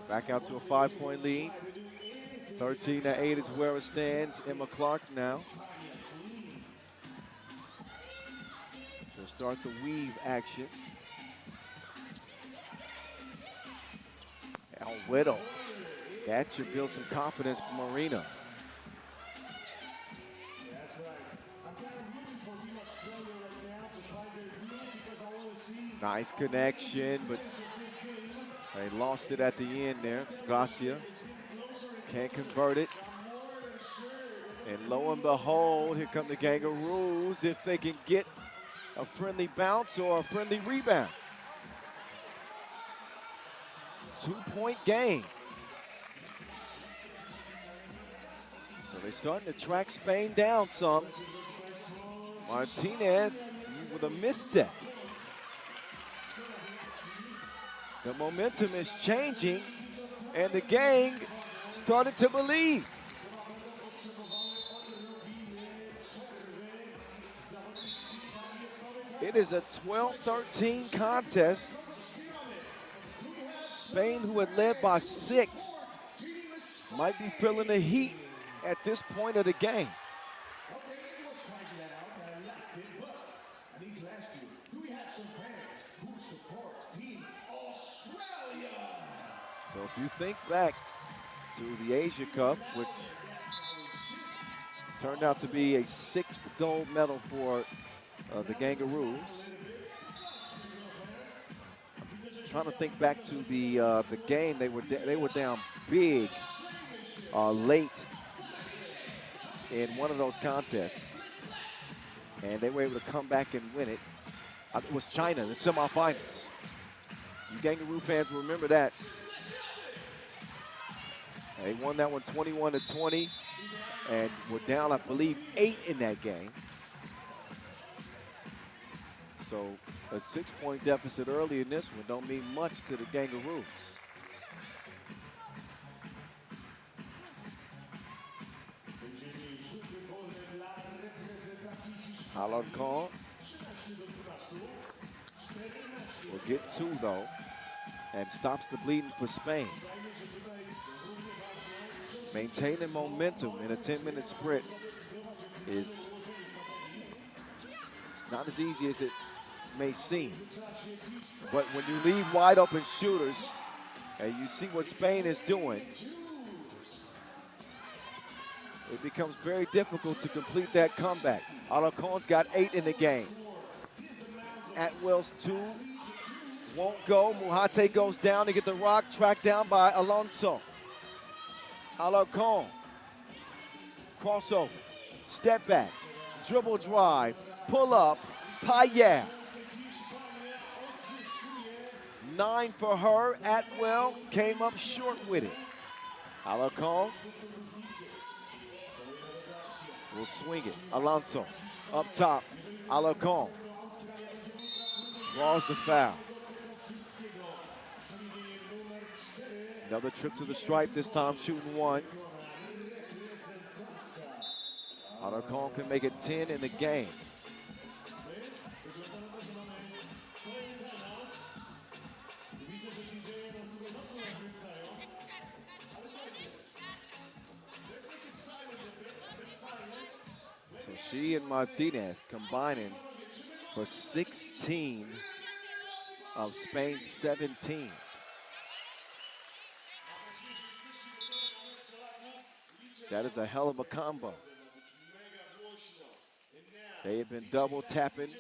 Back out to a 5-point lead. 13-8 is where it stands. Emma Clark now. She'll start the weave action. Al Whittle. That should build some confidence for Marina. Nice connection, but they lost it at the end there. Scasia can't convert it. And lo and behold, here come the Kangaroos if they can get a friendly bounce or a friendly rebound. 2-point game. So they're starting to track Spain down some. Martinez with a misstep. The momentum is changing, and the gang started to believe. It is a 12-13 contest. Spain, who had led by 6, might be feeling the heat at this point of the game. So if you think back to the Asia Cup, which turned out to be a 6th gold medal for the Kangaroos. Trying to think back to the game. They were down big late in one of those contests, and they were able to come back and win it. It was China in the semifinals. You Kangaroo fans will remember that. They won that one 21-20 and were down, I believe, 8 in that game. So a 6-point deficit early in this one don't mean much to the Kangaroos. Alarcon will get 2 though, and stops the bleeding for Spain. Maintaining momentum in a 10-minute sprint is not as easy as it may seem. But when you leave wide open shooters, and you see what Spain is doing, it becomes very difficult to complete that comeback. Alarcon's got 8 in the game. Atwell's 2 won't go. Mujate goes down to get the rock, tracked down by Alonso. Alarcon, crossover, step back, dribble drive, pull up, Payet. 9 for her. Atwell came up short with it. Alarcon will swing it. Alonso up top. Alarcon draws the foul. Another trip to the stripe, this time shooting 1. Alarcon can make it 10 in the game. So she and Martinez combining for 16 of Spain's 17. That is a hell of a combo. They have been double tapping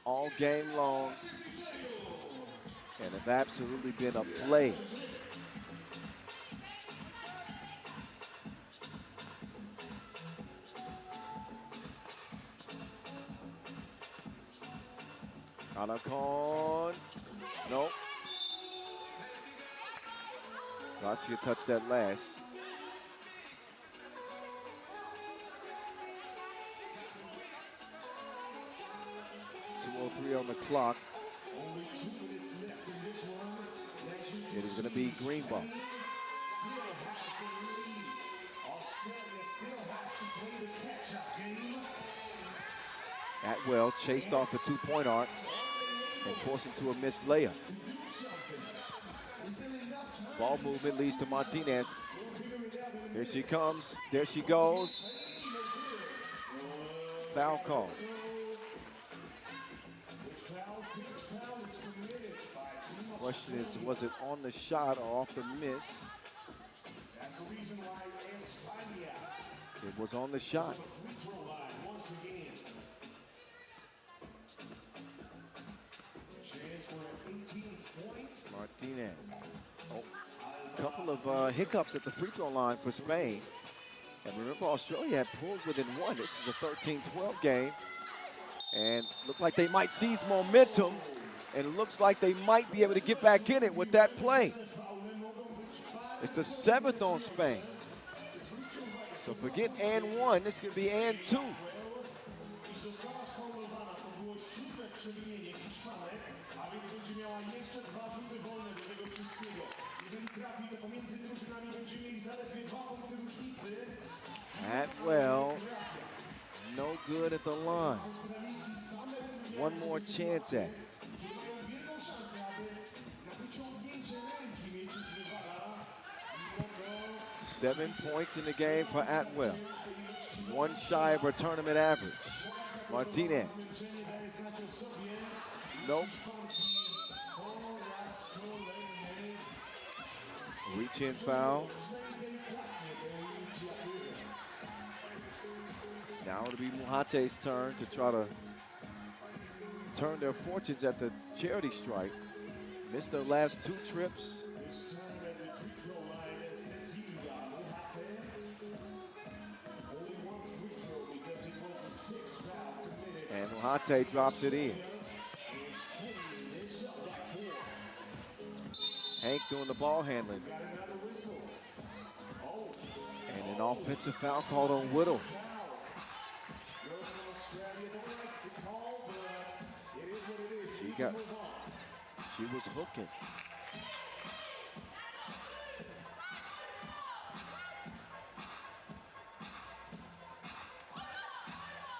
all game long and have absolutely been ablaze. Alarcon, nope. Garcia touched that last. .203 on the clock. It is going to be green ball. Atwell chased off the 2-point arc and forced into a missed layup. Ball movement leads to Martinez. Here she comes, there she goes. Foul call. Question is, was it on the shot or off the miss? It was on the shot. Martinez. Oh, a couple of hiccups at the free throw line for Spain. And remember, Australia had pulled within 1. This was a 13-12 game. And looked like they might seize momentum. And it looks like they might be able to get back in it with that play. It's the 7th on Spain. So forget and 1, this could be and 2. Atwell, no good at the line. One more chance at it. 7 points in the game for Atwell. 1 shy of her tournament average. Martinez. Nope. Reach in foul. Now it'll be Mujate's turn to try to turn their fortunes at the charity stripe. Missed their last 2 trips. And Mujate drops it in. Hank doing the ball handling. And an offensive foul called on Whittle. She was hooking.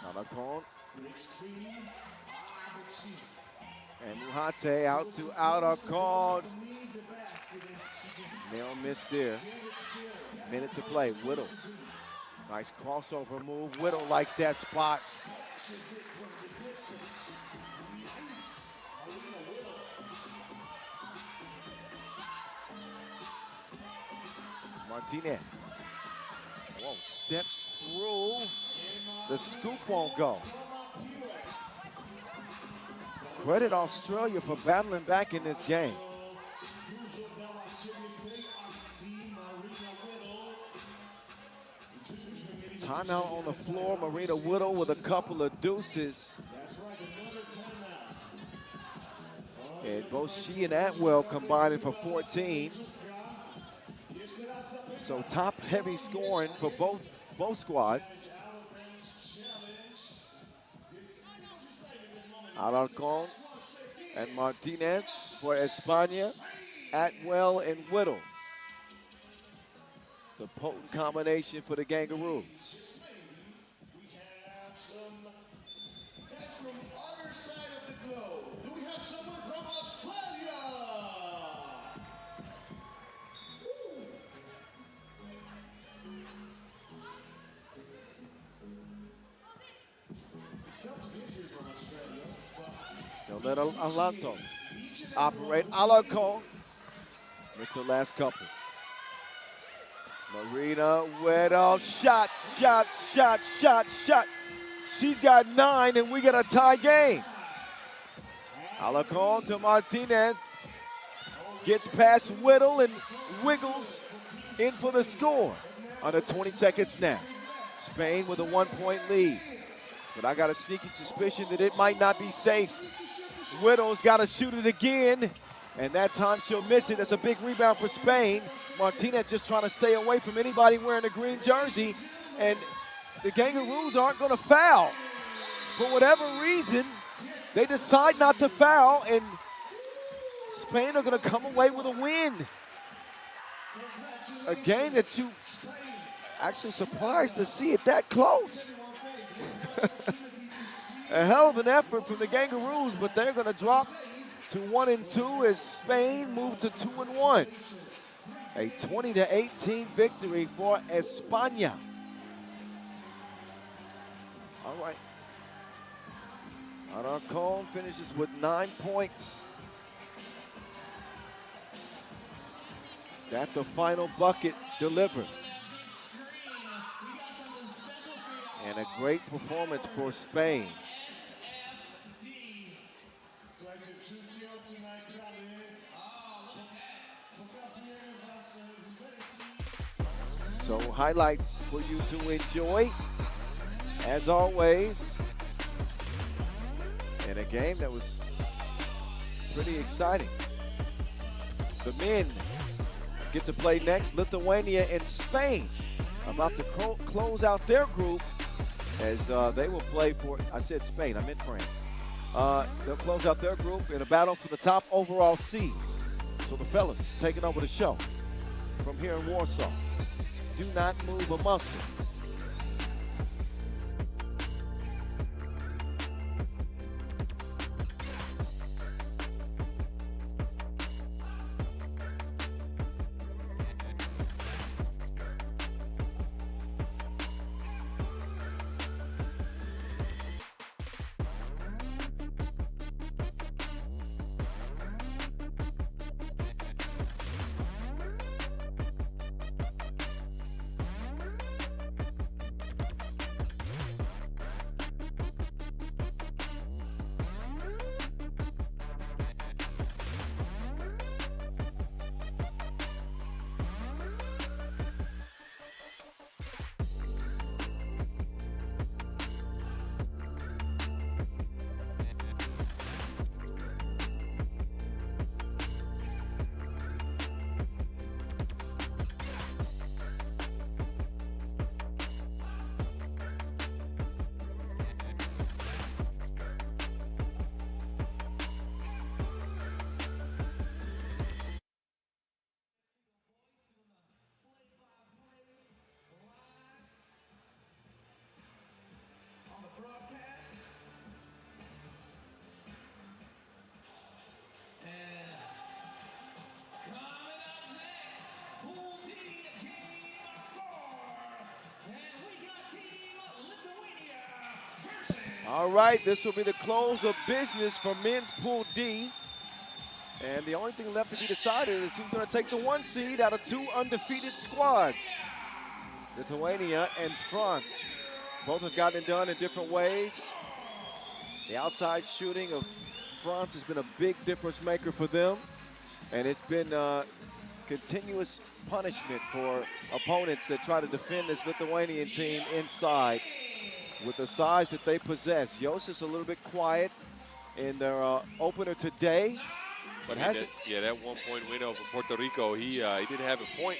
Alarcon. And Mujate out to Alarcon. Nail missed there. Minute to play. Whittle. Nice crossover move. Whittle likes that spot. Martinez. Whoa, steps through. The scoop won't go. Credit Australia for battling back in this game. Timeout on the floor. Marina Whittle with a couple of deuces. And both she and Atwell combining for 14. So top heavy scoring for both squads. Alarcón and Martinez for España. Atwell and Whittle. The potent combination for the Kangaroos. We have some guys from other side of the globe. Do we have someone from Australia? Woo. It's tough to get here from Australia, but They'll let Alonso operate. Alarcón missed the last couple. Marina Whittle, shot. She's got 9 and we got a tie game. Alarcón to Martinez. Gets past Whittle and wiggles in for the score. Under 20 seconds now. Spain with a 1-point lead. But I got a sneaky suspicion that it might not be safe. Whittle's got to shoot it again. And that time she'll miss it. That's a big rebound for Spain. Martinez just trying to stay away from anybody wearing a green jersey. And the Kangaroos aren't going to foul. For whatever reason, they decide not to foul, and Spain are going to come away with a win. A game that you actually surprised to see it that close. A hell of an effort from the Kangaroos, but they're going to drop to 1-2 as Spain moved to 2-1. A 20-18 victory for España. All right. Alarcón finishes with 9 points. That the final bucket delivered. And a great performance for Spain. So highlights for you to enjoy, as always, in a game that was pretty exciting. The men get to play next. Lithuania and Spain about to close out their group as they will play for, I said Spain, I meant France. They'll close out their group in a battle for the top overall seed. So the fellas taking over the show from here in Warsaw. Do not move a muscle. All right, this will be the close of business for men's Pool D. And the only thing left to be decided is who's going to take the 1 seed out of 2 undefeated squads. Lithuania and France. Both have gotten it done in different ways. The outside shooting of France has been a big difference maker for them. And it's been continuous punishment for opponents that try to defend this Lithuanian team inside with the size that they possess. Yost is a little bit quiet in their opener today. But has it? Yeah, that 1-point win over Puerto Rico, he did have a point.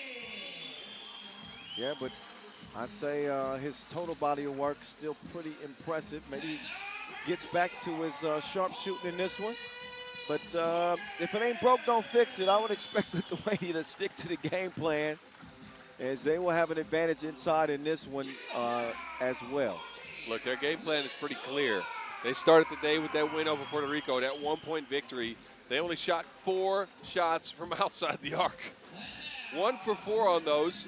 Yeah, but I'd say his total body of work still pretty impressive. Maybe he gets back to his sharp shooting in this one. But if it ain't broke, don't fix it. I would expect Lithuania to stick to the game plan, as they will have an advantage inside in this one as well. Look, their game plan is pretty clear. They started the day with that win over Puerto Rico, that 1-point victory. They only shot 4 shots from outside the arc. 1 for 4 on those.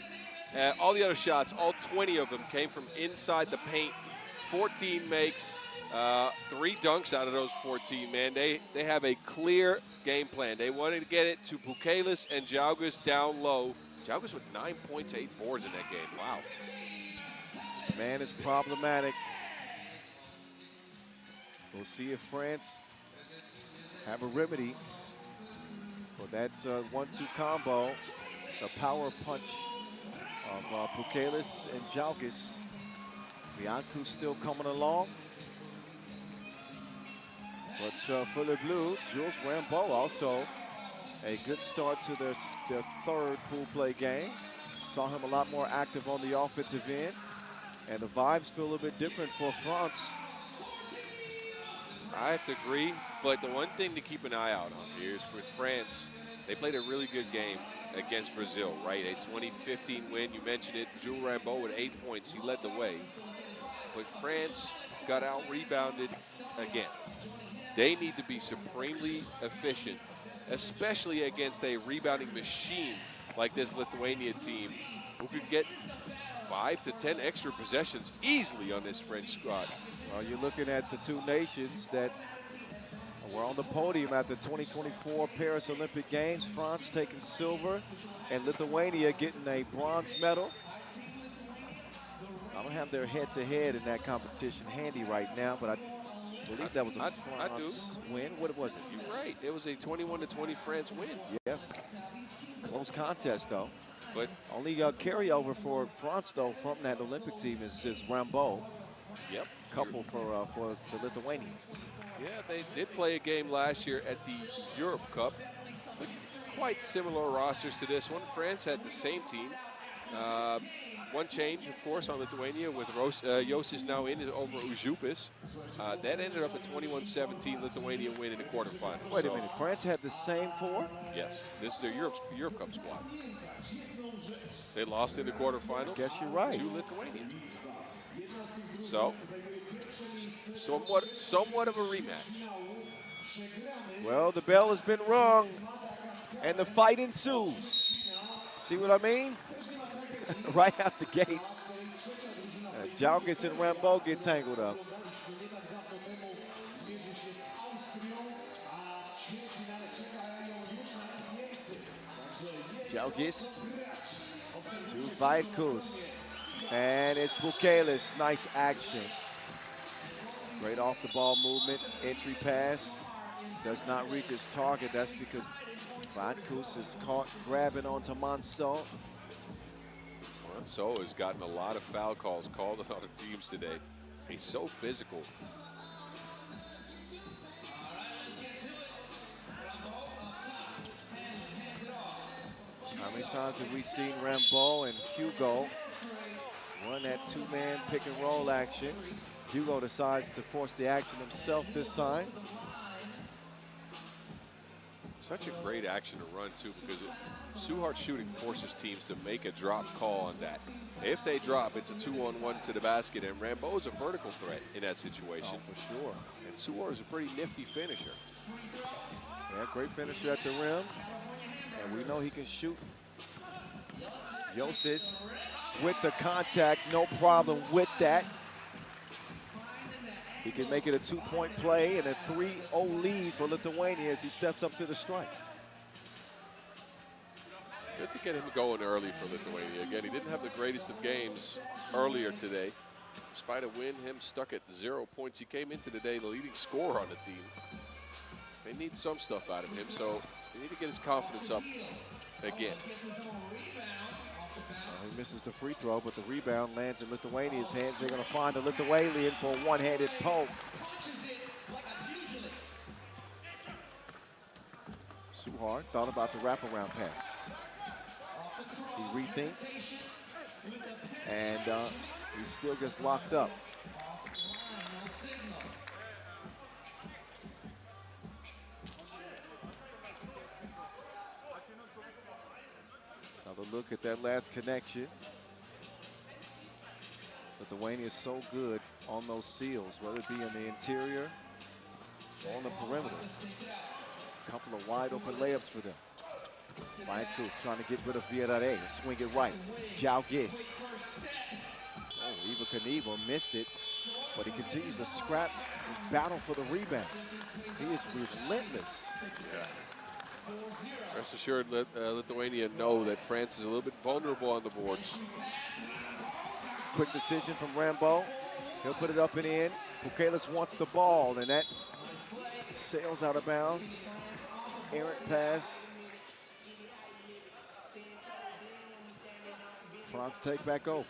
All the other shots, all 20 of them, came from inside the paint. 14 makes, 3 dunks out of those 14, man. They have a clear game plan. They wanted to get it to Pukelis and Jaugas down low. Jaugas with 9 points, 8 boards in that game. Wow. Man, it's problematic. We'll see if France have a remedy for that 1-2 combo. The power punch of Pukelis and Jaugas. Biancu's still coming along. But for the Blue, Jules Rambeau also a good start to their 3rd pool play game. Saw him a lot more active on the offensive end. And the vibes feel a little bit different for France. I have to agree, but the one thing to keep an eye out on here is with France, they played a really good game against Brazil, right? A 2015 win, you mentioned it. Jules Rambeau with 8 points, he led the way. But France got out-rebounded again. They need to be supremely efficient, especially against a rebounding machine like this Lithuania team, who could get 5 to 10 extra possessions easily on this French squad. Well, you're looking at the 2 nations that were on the podium at the 2024 Paris Olympic Games. France taking silver and Lithuania getting a bronze medal. I don't have their head-to-head in that competition handy right now, but I believe that was a France win. What was it? You're right. It was a 21-20 France win. Yeah. Close contest, though. But only carryover for France, though, from that Olympic team is Rambeau. Yep. Couple for the Lithuanians. Yeah, they did play a game last year at the Europe Cup. Quite similar rosters to this one. France had the same team. One change, of course, on Lithuania with Yost is now in over Užupis. That ended up a 21-17 Lithuania win in the quarterfinals. Wait a minute, France had the same 4? Yes, this is their Europe Cup squad. They lost in the quarterfinals. Guess you're right. To Lithuania. So, somewhat of a rematch. Well, the bell has been rung, and the fight ensues. See what I mean? Right out the gates. Jaugas and Rambeau get tangled up. Jaugas to Vaitkus. And it's Pukelis. Nice action. Great off the ball movement. Entry pass. Does not reach its target. That's because Vaitkus is caught grabbing onto Monceau. Monceau has gotten a lot of foul calls called on other teams today. He's so physical. How many times have we seen Rambeau and Hugo run that 2-man pick and roll action? Hugo decides to force the action himself this time. Such a great action to run, too, because Suhart shooting forces teams to make a drop call on that. If they drop, it's a 2-on-1 to the basket, and Rambeau is a vertical threat in that situation. Oh, for sure. And Suhart is a pretty nifty finisher. Yeah, great finisher at the rim. And we know he can shoot. Yost with the contact, no problem with that. He can make it a 2-point play and a 3-0 lead for Lithuania as he steps up to the strike. Good to get him going early for Lithuania. Again, he didn't have the greatest of games earlier today. Despite a win, him stuck at 0 points. He came into today the leading scorer on the team. They need some stuff out of him, so they need to get his confidence up again. He misses the free throw, but the rebound lands in Lithuania's hands. They're going to find a Lithuanian for a one-handed poke. Suhar thought about the wraparound pass. He rethinks, and he still gets locked up. Another look at that last connection. Lithuania is so good on those seals, whether it be in the interior or on the perimeter. A couple of wide open layups for them. Ryan Cruz trying to get rid of Villarreal. Swing it right. Jao Gis. Oh, Iva Knievel missed it, but he continues to scrap and battle for the rebound. He is relentless. Yeah. Rest assured, Lithuania know that France is a little bit vulnerable on the boards. Quick decision from Rambo. He'll put it up and in. Bukelis wants the ball, and that sails out of bounds. Errant pass. France take back over.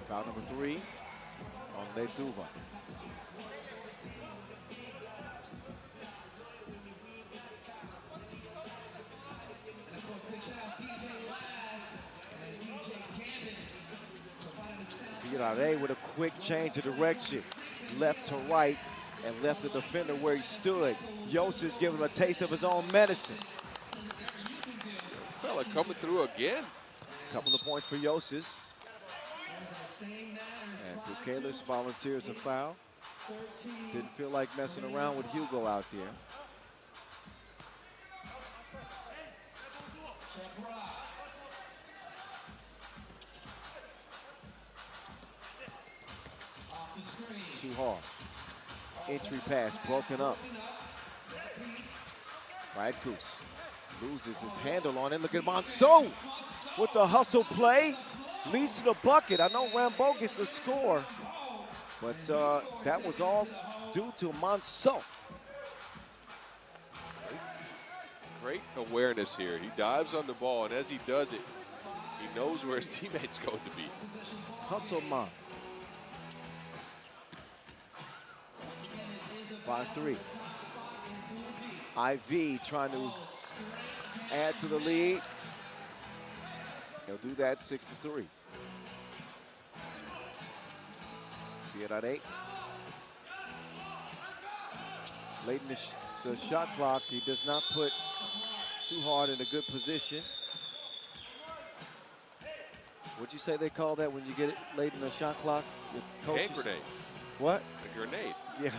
Foul number 3 on Letuva. Villarreal with a quick change of direction. Left to right and left the defender where he stood. Yossis giving him a taste of his own medicine. Fella coming through again. Couple of points for Yossis. And Bukelis volunteers a foul. Didn't feel like messing around with Hugo out there. Suhar. Entry pass broken up. Right, Goose loses his handle on it. Look at Monceau with the hustle play. Leads to the bucket. I know Rambo gets the score, but that was all due to Monceau. Great awareness here. He dives on the ball, and as he does it, he knows where his teammate's going to be. Hustle man. 5-3. IV trying to add to the lead. He'll do that 6-3. Villarreal. Late in the shot clock, he does not put Suhar in a good position. What'd you say they call that when you get it late in the shot clock? Hand grenade. What? A grenade. Yeah.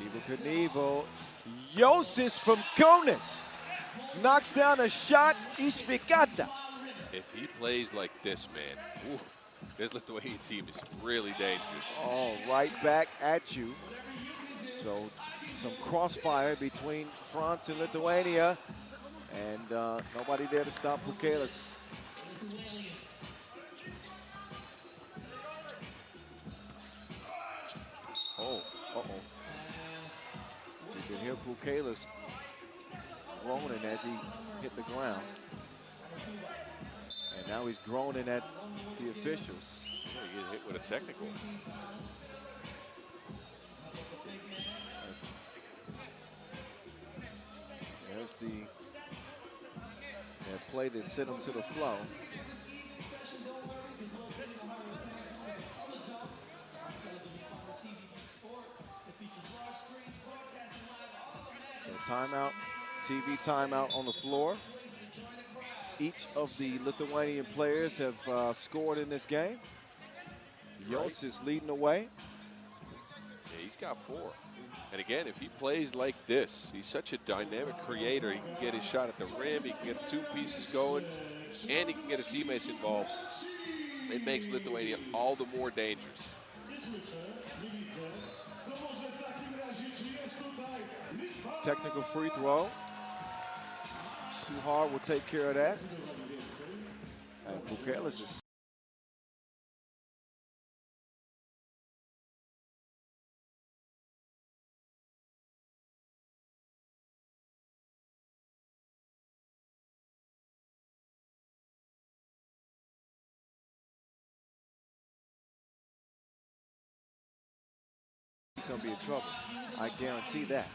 Iva Knievel. Yossis from Konis knocks down a shot. Ishvikata. If he plays like this, man, ooh, this Lithuanian team is really dangerous. Oh, right back at you. So some crossfire between France and Lithuania, and nobody there to stop Bukelis. Oh, uh-oh. You can hear Bukelis groaning as he hit the ground. And now he's groaning at the officials. Yeah, he get hit with a technical. There's the play that sent him to the flow. So timeout, TV timeout on the floor. Each of the Lithuanian players have scored in this game. Yotes is leading the way. Yeah, he's got 4. And again, if he plays like this, he's such a dynamic creator. He can get his shot at the rim, he can get the 2 pieces going, and he can get his teammates involved. It makes Lithuania all the more dangerous. Technical free throw. Suhar will take care of that. And Bukelis is going to be in trouble. I guarantee that.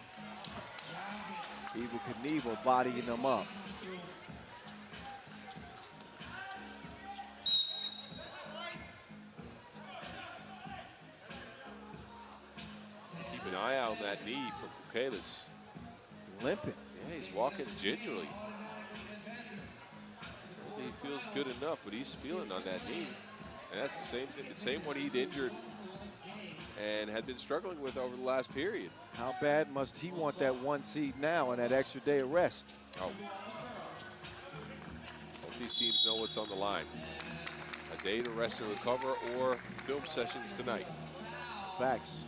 Evel Knievel bodying them up. Keep an eye out on that knee from Bukelis. He's limping. Yeah, he's walking gingerly. He feels good enough, but he's feeling on that knee. And that's the same one he'd injured and had been struggling with over the last period. How bad must he want that 1 seed now and that extra day of rest? Oh. Both these teams know what's on the line. A day to rest and recover or film sessions tonight. Facts.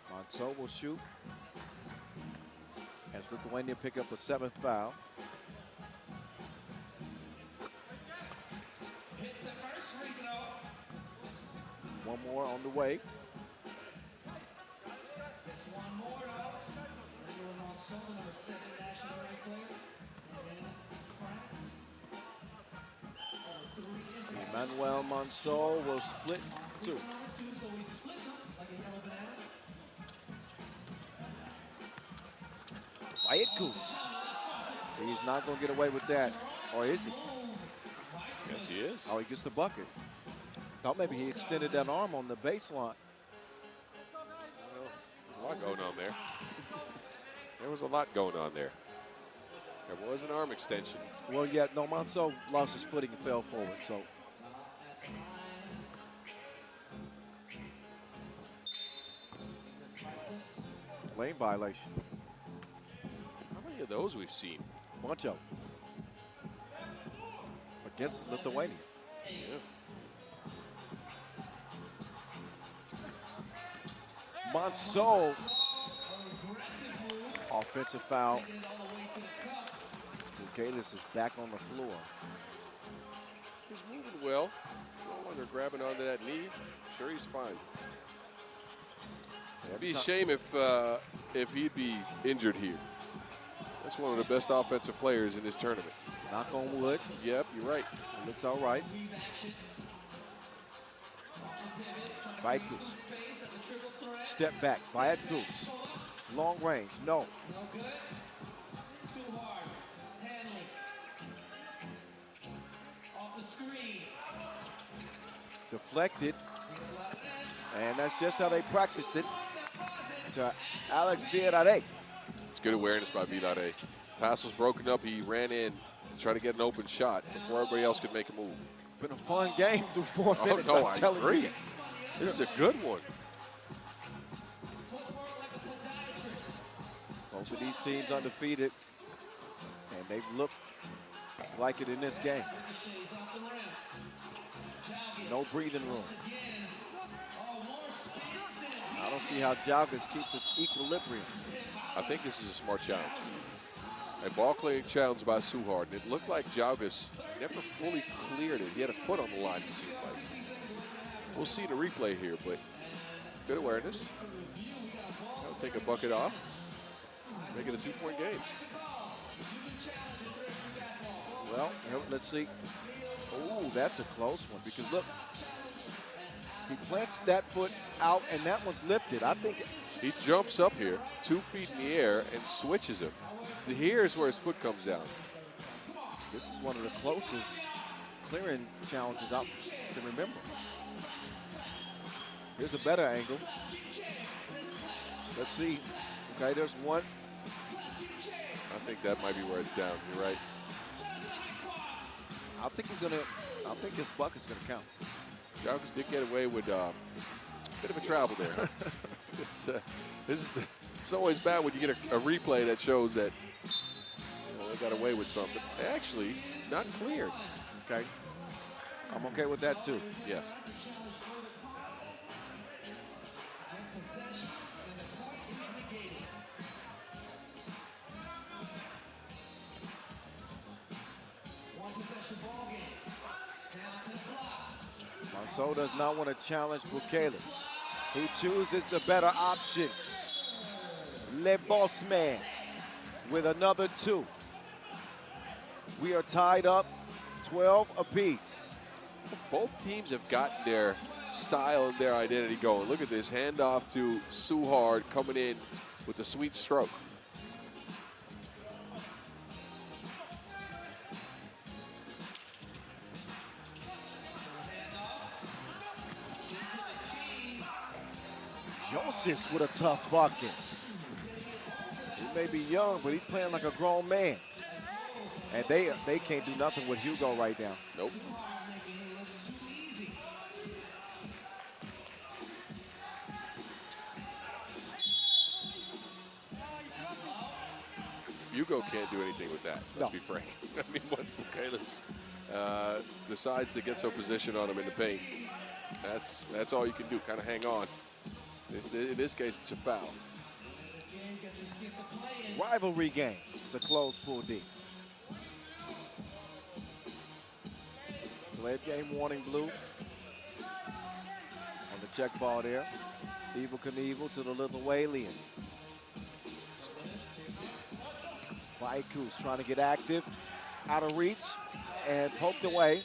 Monceau will shoot as Lithuania pick up a 7th foul. One more on the way. Emmanuel Monceau will split 2. Wyatt Goose. He's not going to get away with that. Or is he? Yes, he is. Oh, he gets the bucket. Thought maybe he extended that arm on the baseline. Well, there's a lot going on there. There was a lot going on there. There was an arm extension. Well, yeah, no, Monceau lost his footing and fell forward, so. Lane violation. How many of those we've seen? Bunch of them. Against Lithuania. Yeah. Monceau. Offensive foul. Bukelis is back on the floor. He's moving well. No longer grabbing onto that knee. Sure, he's fine. It'd be a shame if he'd be injured here. That's one of the best offensive players in this tournament. Knock on wood. Yep, you're right. It looks all right. Vaikus. Step back. Vaikus. Long range. No. Deflected. And that's just how they practiced it. To Alex Villarreal. It's good awareness by Villarreal. Pass was broken up. He ran in to try to get an open shot before everybody else could make a move. Been a fun game through 4 minutes, no, I'm telling agree. you. This is a good one. Both of these teams undefeated, and they've looked like it in this game. No breathing room. I don't see how Jalgis keeps his equilibrium. I think this is a smart challenge. A ball clearing challenge by Suhar, and it looked like Jalgis never fully cleared it. He had a foot on the line, it seemed like. We'll see the replay here, but good awareness. That'll take a bucket off. Make it a 2-point game. Well, let's see. Oh, that's a close one because look, he plants that foot out and that one's lifted. I think he jumps up here, 2 feet in the air, and switches him. Here's where his foot comes down. This is one of the closest clearing challenges I can remember. Here's a better angle. Let's see. Okay, there's one. I think that might be where it's down. You're right. I think this bucket's gonna count. Joggers did get away with a bit of a travel there. It's always bad when you get a replay that shows that they got away with something. They actually not cleared. Okay. I'm okay with that too. Yes. Marceau does not want to challenge Bukalis. He chooses the better option. Le Boss Man with another 2. We are tied up 12 apiece. Both teams have gotten their style and their identity going. Look at this handoff to Suhard coming in with the sweet stroke. Joseph with a tough bucket. He may be young, but he's playing like a grown man. And they can't do nothing with Hugo right now. Nope. Hugo can't do anything with that, let's be frank. I mean, once Bukalis decides to get some position on him in the paint, that's all you can do, kind of hang on. In this case, it's a foul. Rivalry game to close Pool D. Late game warning blue. On the check ball there. Evel Knievel to the Lithuanian. Vaikus trying to get active. Out of reach and poked away.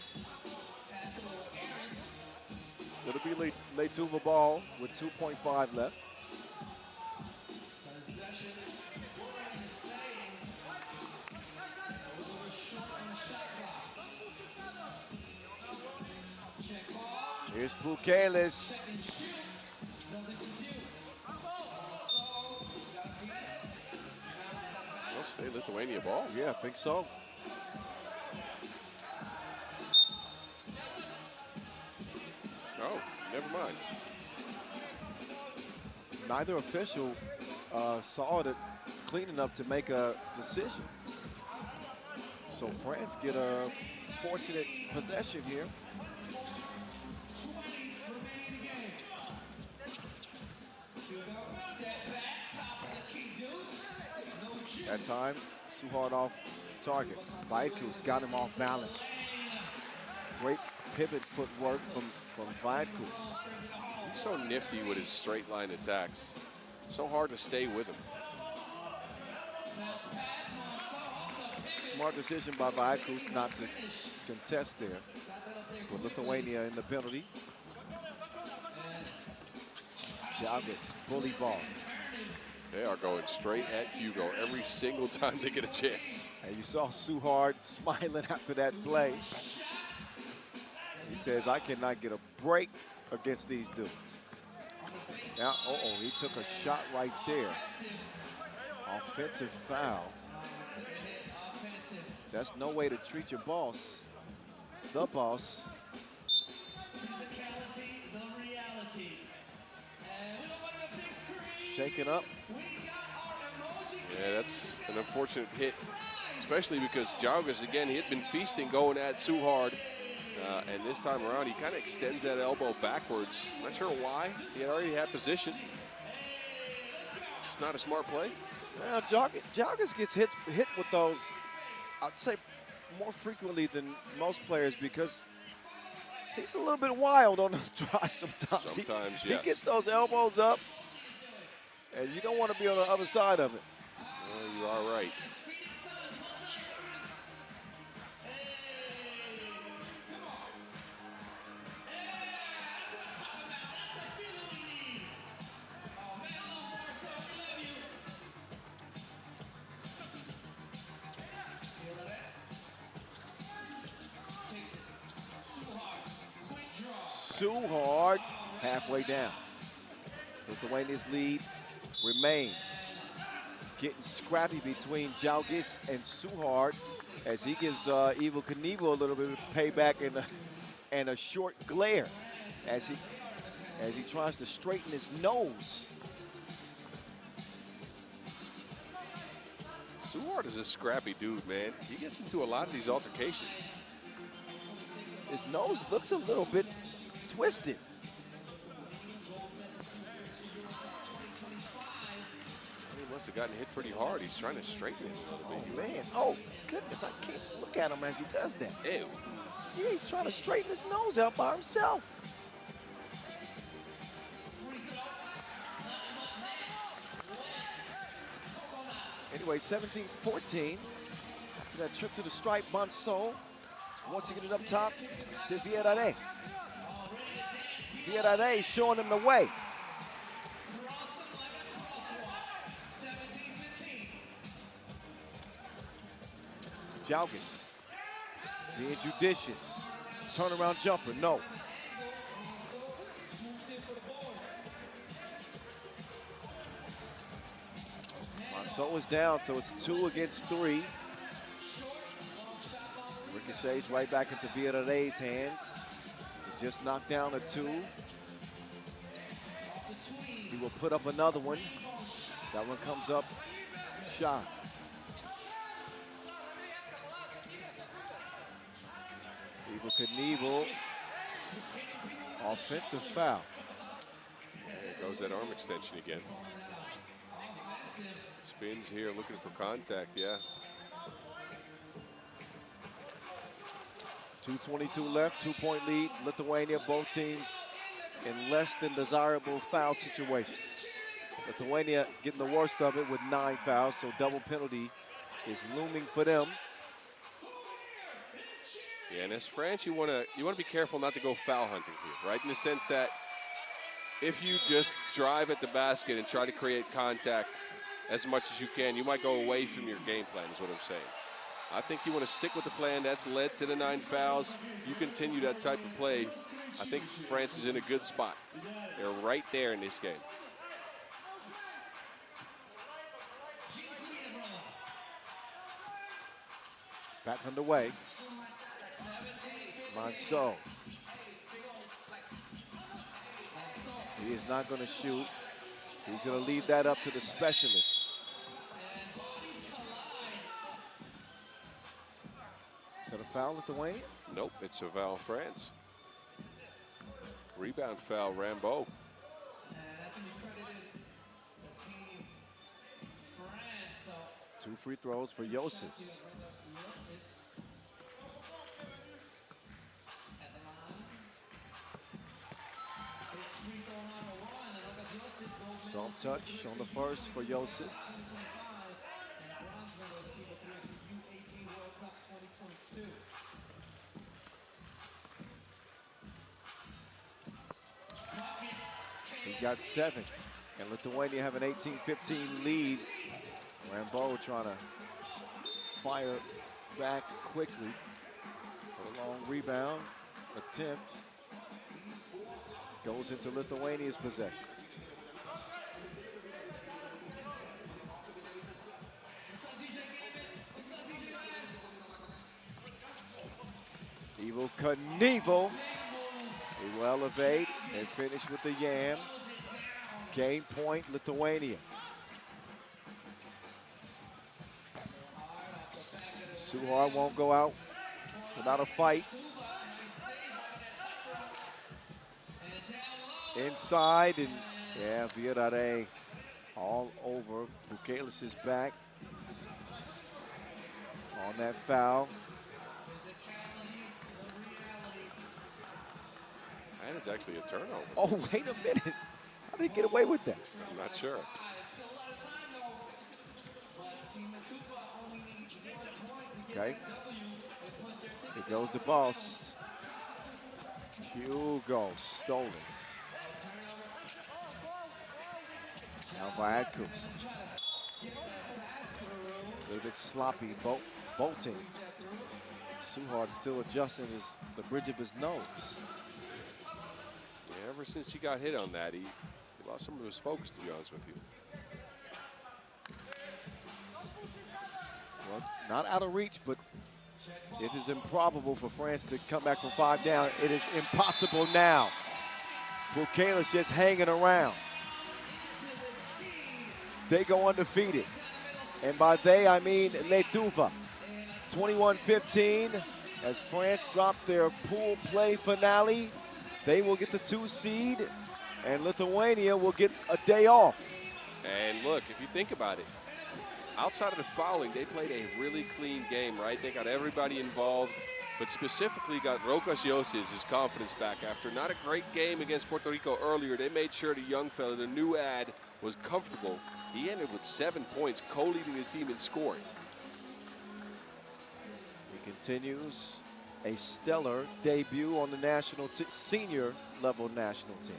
It'll be Letuva ball with 2.5 left. Here's Bukalis. Well, stay Lithuania ball. Yeah, I think so. Oh, never mind. Neither official saw it clean enough to make a decision. So France get a fortunate possession here. That time, Suhard off target. Vaikus got him off balance. Great pivot footwork from Vaikus. He's so nifty with his straight line attacks. So hard to stay with him. Smart decision by Vaikus not to contest there. With Lithuania in the penalty. Joggers, bully ball. They are going straight at Hugo every single time they get a chance. And you saw Suhard smiling after that play. He says, I cannot get a break against these dudes. Now, he took a shot right there. Offensive foul. That's no way to treat your boss. The boss. Shaking up. Yeah, that's an unfortunate hit, especially because Joggers, again, he had been feasting going at Suhard. And this time around, he kind of extends that elbow backwards. Not sure why. He had already had position. Just not a smart play. Well, Joggers gets hit with those, I'd say, more frequently than most players because he's a little bit wild on the drive sometimes. Sometimes, He yes. gets those elbows up, and you don't want to be on the other side of it. Well, you are right. Suhard halfway down. Lithuania's lead remains. Getting scrappy between Jalgis and Suhard as he gives Evil Knievel a little bit of payback and a short glare as he tries to straighten his nose. Suhard is a scrappy dude, man. He gets into a lot of these altercations. His nose looks a little bit twisted. He must have gotten hit pretty hard. He's trying to straighten it a little bit. Man, oh goodness, I can't look at him as he does that. Ew. Yeah, he's trying to straighten his nose out by himself. Anyway, 17-14. That trip to the stripe, Monceau wants to get it up top to Villarreal. Villarreal showing him the way. Jalgis being judicious. Turnaround jumper, no. Monceau is down, so it's 2 against 3. Ricochets right back into Villarreal's hands. He just knocked down a 2. He will put up another one. That one comes up shy. Evil Knievel, offensive foul. There goes that arm extension again. Spins here, looking for contact, yeah. 2:22 left, 2-point lead. Lithuania, both teams in less than desirable foul situations. Lithuania getting the worst of it with 9 fouls, so double penalty is looming for them. Yeah, and as France, you want to be careful not to go foul hunting here, right? In the sense that if you just drive at the basket and try to create contact as much as you can, you might go away from your game plan, is what I'm saying. I think you want to stick with the plan that's led to the 9 fouls. You continue that type of play. I think France is in a good spot. They're right there in this game. Back underway. Monceau. He is not going to shoot. He's going to leave that up to the specialist. Is that a foul, Lithuania? Nope, it's a foul, France. Rebound foul, Rambo. 2 free throws for Yossis. Soft touch on the first for Yossis. He got 7, and Lithuania have an 18-15 lead. Rambo trying to fire back quickly. A long rebound attempt goes into Lithuania's possession. Evil Knievel. He will elevate and finish with the yam. Game point, Lithuania. Suhard won't go out without a fight. Inside, and yeah, Villarreal all over Bukalis' back on that foul. And it's actually a turnover. Oh, wait a minute. How did he get away with that? I'm not sure. Okay. Here goes the boss. Hugo stolen. Now Viacus. A little bit sloppy, both teams. Suhard still adjusting the bridge of his nose. Yeah, ever since he got hit on that, he lost some of his focus, to be honest with you. Well, not out of reach, but it is improbable for France to come back from 5 down. It is impossible now. Bukale's just hanging around. They go undefeated. And by they, I mean Letuva. 21-15 as France drop their pool play finale. They will get the 2 seed, and Lithuania will get a day off. And look, if you think about it, outside of the fouling, they played a really clean game, right? They got everybody involved, but specifically got Rokas Josias his confidence back. After not a great game against Puerto Rico earlier, they made sure the young fella, the new ad, was comfortable. He ended with 7 points, co-leading the team in scoring. He continues a stellar debut on the national senior level national team.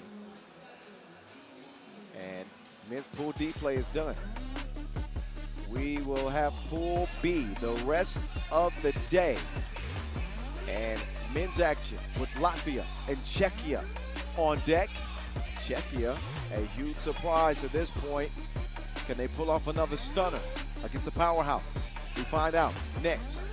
And men's Pool D play is done. We will have Pool B the rest of the day. And men's action with Latvia and Czechia on deck. Czechia, a huge surprise at this point. Can they pull off another stunner against a powerhouse? We find out next.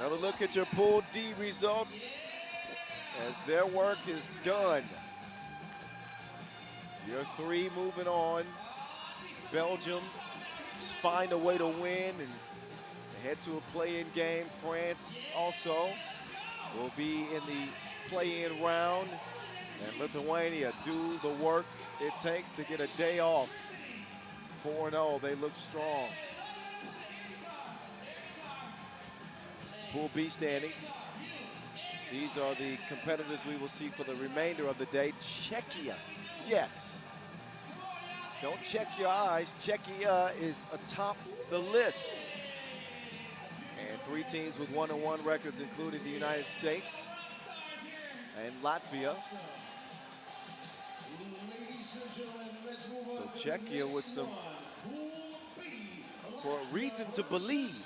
Another look at your Pool D results as their work is done. Your 3 moving on. Belgium find a way to win and head to a play-in game. France also will be in the play-in round. And Lithuania do the work it takes to get a day off. 4-0, they look strong. Pool B standings. These are the competitors we will see for the remainder of the day. Czechia, yes. Don't check your eyes. Czechia is atop the list. And 3 teams with 1-1 records, including the United States and Latvia. So Czechia with some, for a reason to believe.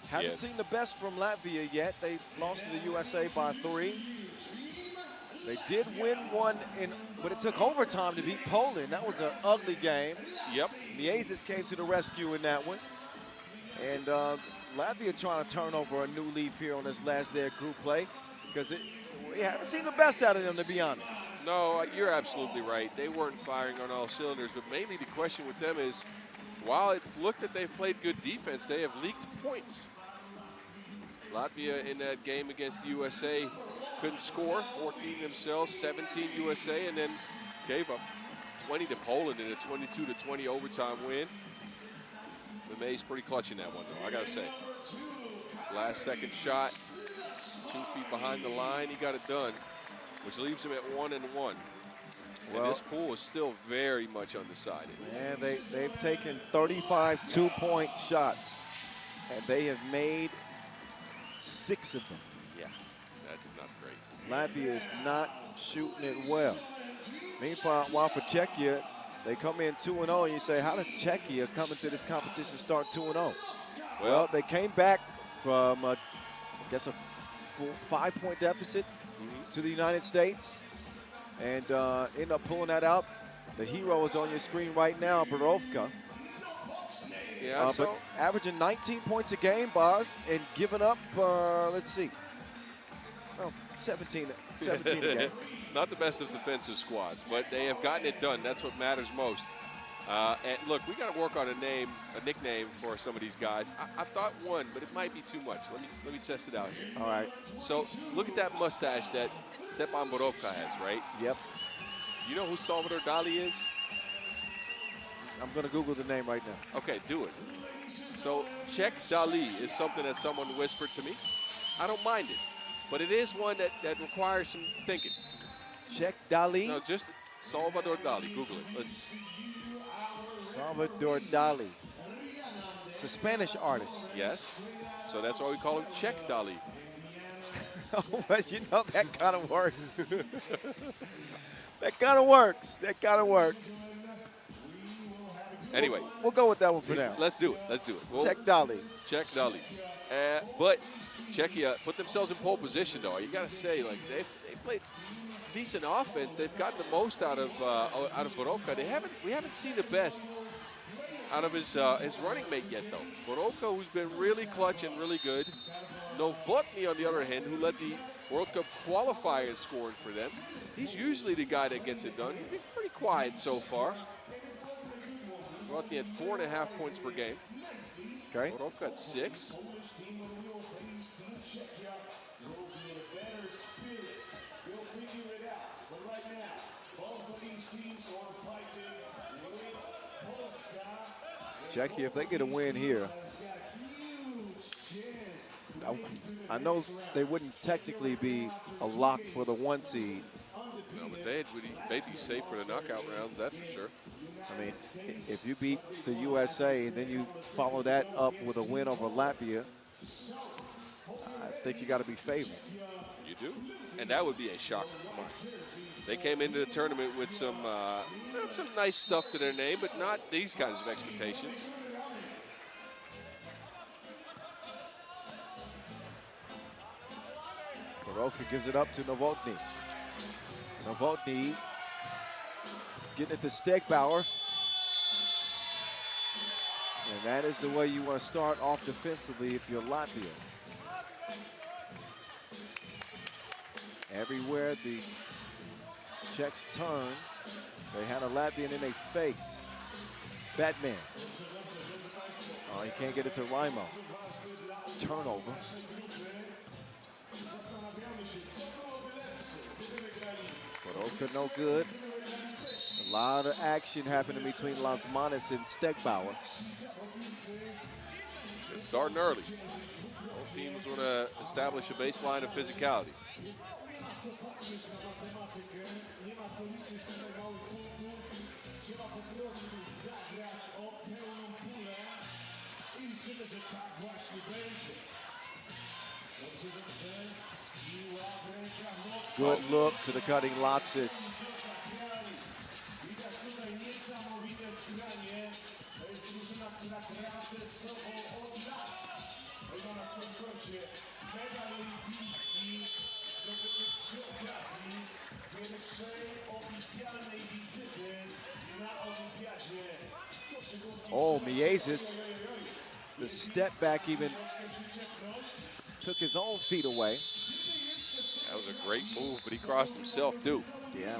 Haven't seen the best from Latvia yet. They lost to the USA by 3. They did win one, but it took overtime to beat Poland. That was an ugly game. Yep. Miezis came to the rescue in that one. And Latvia trying to turn over a new leaf here on this last day of group play because we haven't seen the best out of them, to be honest. No, you're absolutely right. They weren't firing on all cylinders, but mainly the question with them is, while it's looked that they've played good defense, they have leaked points. Latvia in that game against the USA couldn't score, 14 themselves, 17 USA, and then gave up 20 to Poland in a 22-20 overtime win. LeMay's pretty clutch in that one, though, I gotta say. Last second shot, 2 feet behind the line, he got it done, which leaves him at 1-1. And this pool is still very much undecided. Man, they've taken 35 2-point shots, and they have made 6 of them. Yeah. That's not great. Latvia is not shooting it well. Meanwhile, for Czechia, they come in 2-0, and you say, how does Czechia come into this competition start 2-0? Well, they came back from, I guess, a 5-point deficit to the United States and ended up pulling that out. The hero is on your screen right now, Borovka. Yeah, But averaging 19 points a game, Boz, and giving up, let's see, 17 a game. Not the best of defensive squads, but they have gotten it done. That's what matters most. And look, we got to work on a nickname for some of these guys. I thought one, but it might be too much. Let me test it out here. All right. So look at that mustache that Stepan Borovka has, right? Yep. You know who Salvador Dali is? I'm going to Google the name right now. Okay, do it. So Czech Dali is something that someone whispered to me. I don't mind it, but it is one that requires some thinking. Czech Dali? No, just Salvador Dali. Google it. Let's. Salvador Dali. It's a Spanish artist. Yes. So that's why we call him Czech Dali. Oh, but you know that kind of works. That kind of works. That kind of works. Anyway, we'll go with that one for now. Let's do it. Let's do it. Czech Dali. Czech Dali. But Czechia put themselves in pole position, though. You got to say, like they played decent offense. They've gotten the most out of Borovka. We haven't seen the best out of his running mate yet, though. Borovka, who's been really clutch and really good. Novotny, on the other hand, who led the World Cup qualifier scoring for them. He's usually the guy that gets it done. He's been pretty quiet so far. Novotny had 4.5 points per game. Okay. Borovka got 6. Czechia, if they get a win here, I know they wouldn't technically be a lock for the 1 seed. No, but they'd be safe for the knockout rounds, that's for sure. I mean, if you beat the USA and then you follow that up with a win over Latvia, I think you got to be favored. You do, and that would be a shock. Come on. They came into the tournament with some nice stuff to their name, but not these kinds of expectations. Borovka gives it up to Novotny. Novotny getting it to Stegbauer. And that is the way you want to start off defensively if you're Latvia. Everywhere the Czechs turn, they had a Latvian in their face. Batman. Oh, he can't get it to Rimo. Turnover. Borovka no good. A lot of action happening between Las Manas and Stegbauer. It's starting early. Both teams want to establish a baseline of physicality. Good look to the cutting Latsis. Oh, Miezis, the step back even took his own feet away. That was a great move, but he crossed himself too. Yeah.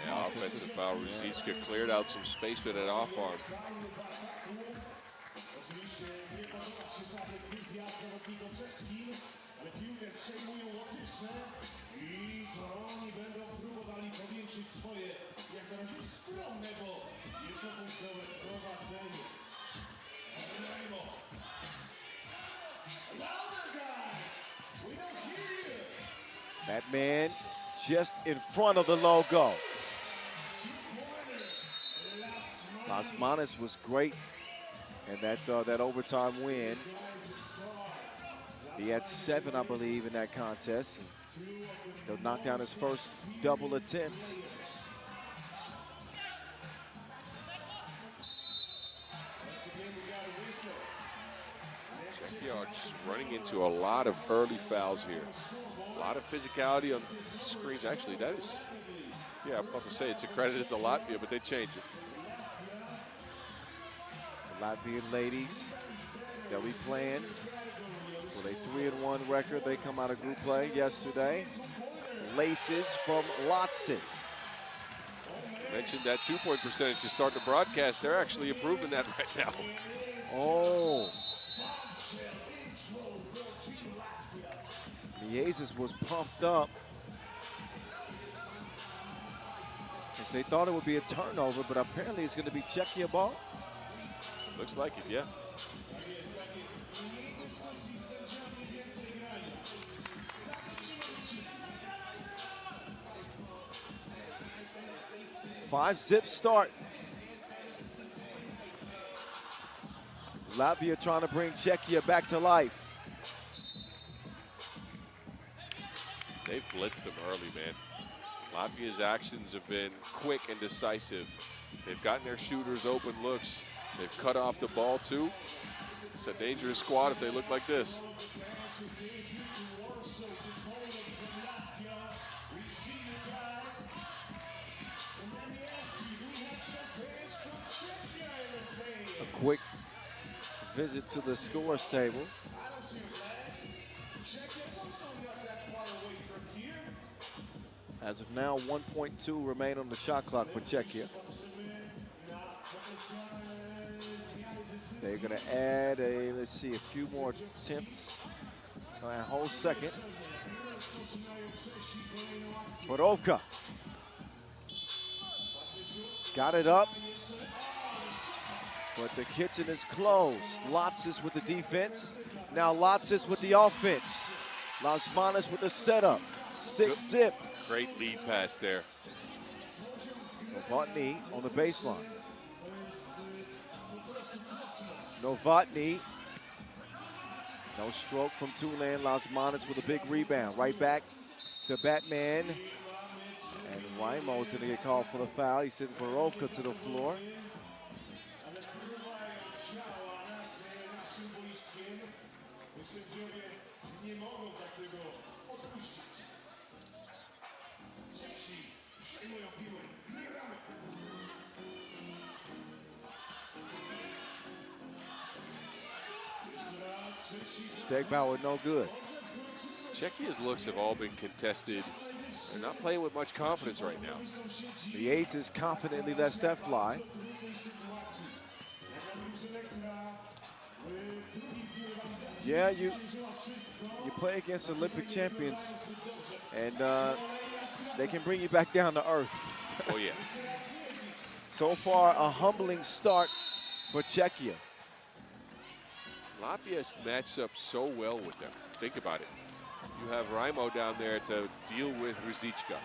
Yeah, offensive foul. Ruzicka cleared out some space with an off arm. Batman just in front of the logo. Las Manos was great in that overtime win. He had 7, I believe, in that contest. He'll knock down his first double attempt. Czechia are just running into a lot of early fouls here. A lot of physicality on the screens. Actually, that is, yeah, I'm about to say it's accredited to Latvia, but they changed it. The Latvian ladies that we playing with a 3-1 record. They come out of group play yesterday. Laces from Lotsis. I mentioned that 2-point percentage to start the broadcast. They're actually improving that right now. Oh. Jesus was pumped up. As they thought it would be a turnover, but apparently it's going to be Czechia ball. Looks like it, yeah. Five-zip start. Latvia trying to bring Czechia back to life. They've blitzed them early, man. Latvia's actions have been quick and decisive. They've gotten their shooters open looks. They've cut off the ball, too. It's a dangerous squad if they look like this. A quick visit to the scores table. As of now, 1.2 remain on the shot clock for Czechia. They're going to add a few more tenths, a whole second. Borovka got it up, but the kitchen is closed. Lotsis with the defense. Now Lotsis with the offense. Las Manos with the setup. 6-zip. Great lead pass there. Novotny on the baseline. Novotny. No stroke from Tulane. Las Manos with a big rebound. Right back to Batman. And Raimo's going to get called for the foul. He's sending Borovka to the floor. Stegbauer no good. Czechia's looks have all been contested. They're not playing with much confidence right now. The Aces confidently let that fly. Yeah, you play against Olympic champions, and they can bring you back down to earth. Oh, yeah. So far, a humbling start for Czechia. Latvia's matched up so well with them. Think about it. You have Raimo down there to deal with Ruzicka.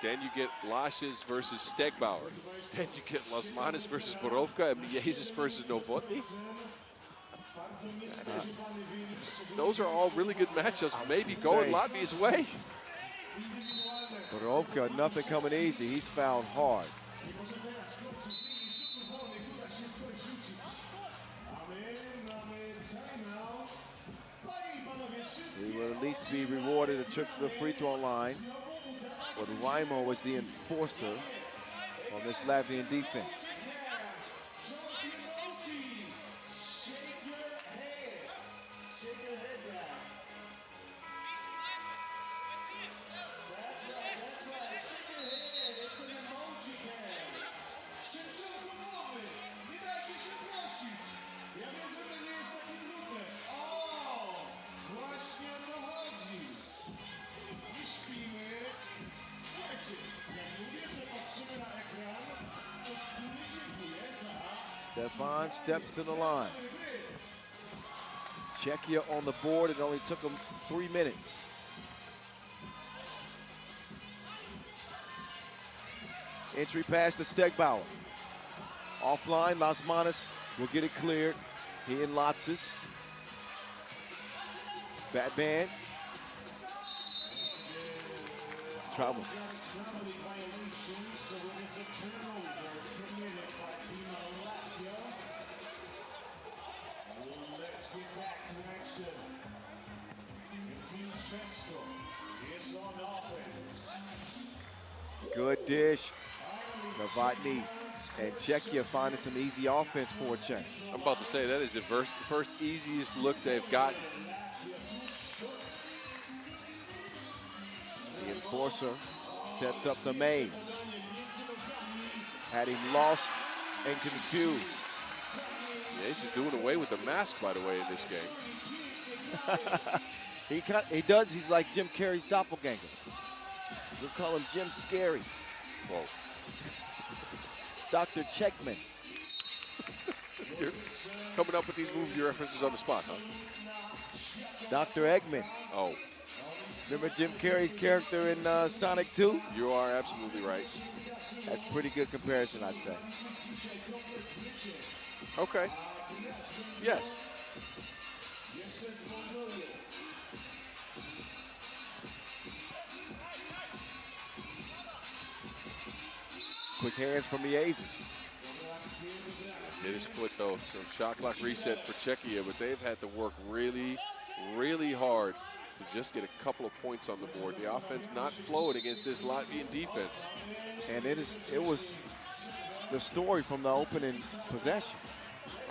Then you get Lashes versus Stegbauer. Then you get Las Manos versus Borovka and Mieses versus Novotny. Those are all really good matchups. Maybe going Latvia's way. Borovka, nothing coming easy. He's fouled hard. He will at least be rewarded a trip to the free throw line. But Raimo was the enforcer on this Latvian defense. Stefan steps to the line. Czechia on the board. It only took him 3 minutes. Entry pass to Stegbauer. Offline, Las Manas will get it cleared. He and Lotsis. Batman. Trouble. Let's get back to action. Team Chesko is on offense. Good dish. Novotny and Czechia finding some easy offense for Czech. I'm about to say that is the first easiest look they've gotten. The enforcer sets up the maze. Had him lost and confused. Yeah, he's just doing away with the mask, by the way, in this game. He does. He's like Jim Carrey's doppelganger. We'll call him Jim Scary. Whoa. Dr. Checkman. You're coming up with these movie references on the spot, huh? Dr. Eggman. Oh, Remember Jim Carrey's character in Sonic 2? you are absolutely right. That's a pretty good comparison, I'd say. Okay. Yes. Quick hands from Miezes. Hit his foot, though. So shot clock reset for Czechia, but they've had to work really, really hard to just get a couple of points on the board. The offense not flowing against this Latvian defense. And it was the story from the opening possession.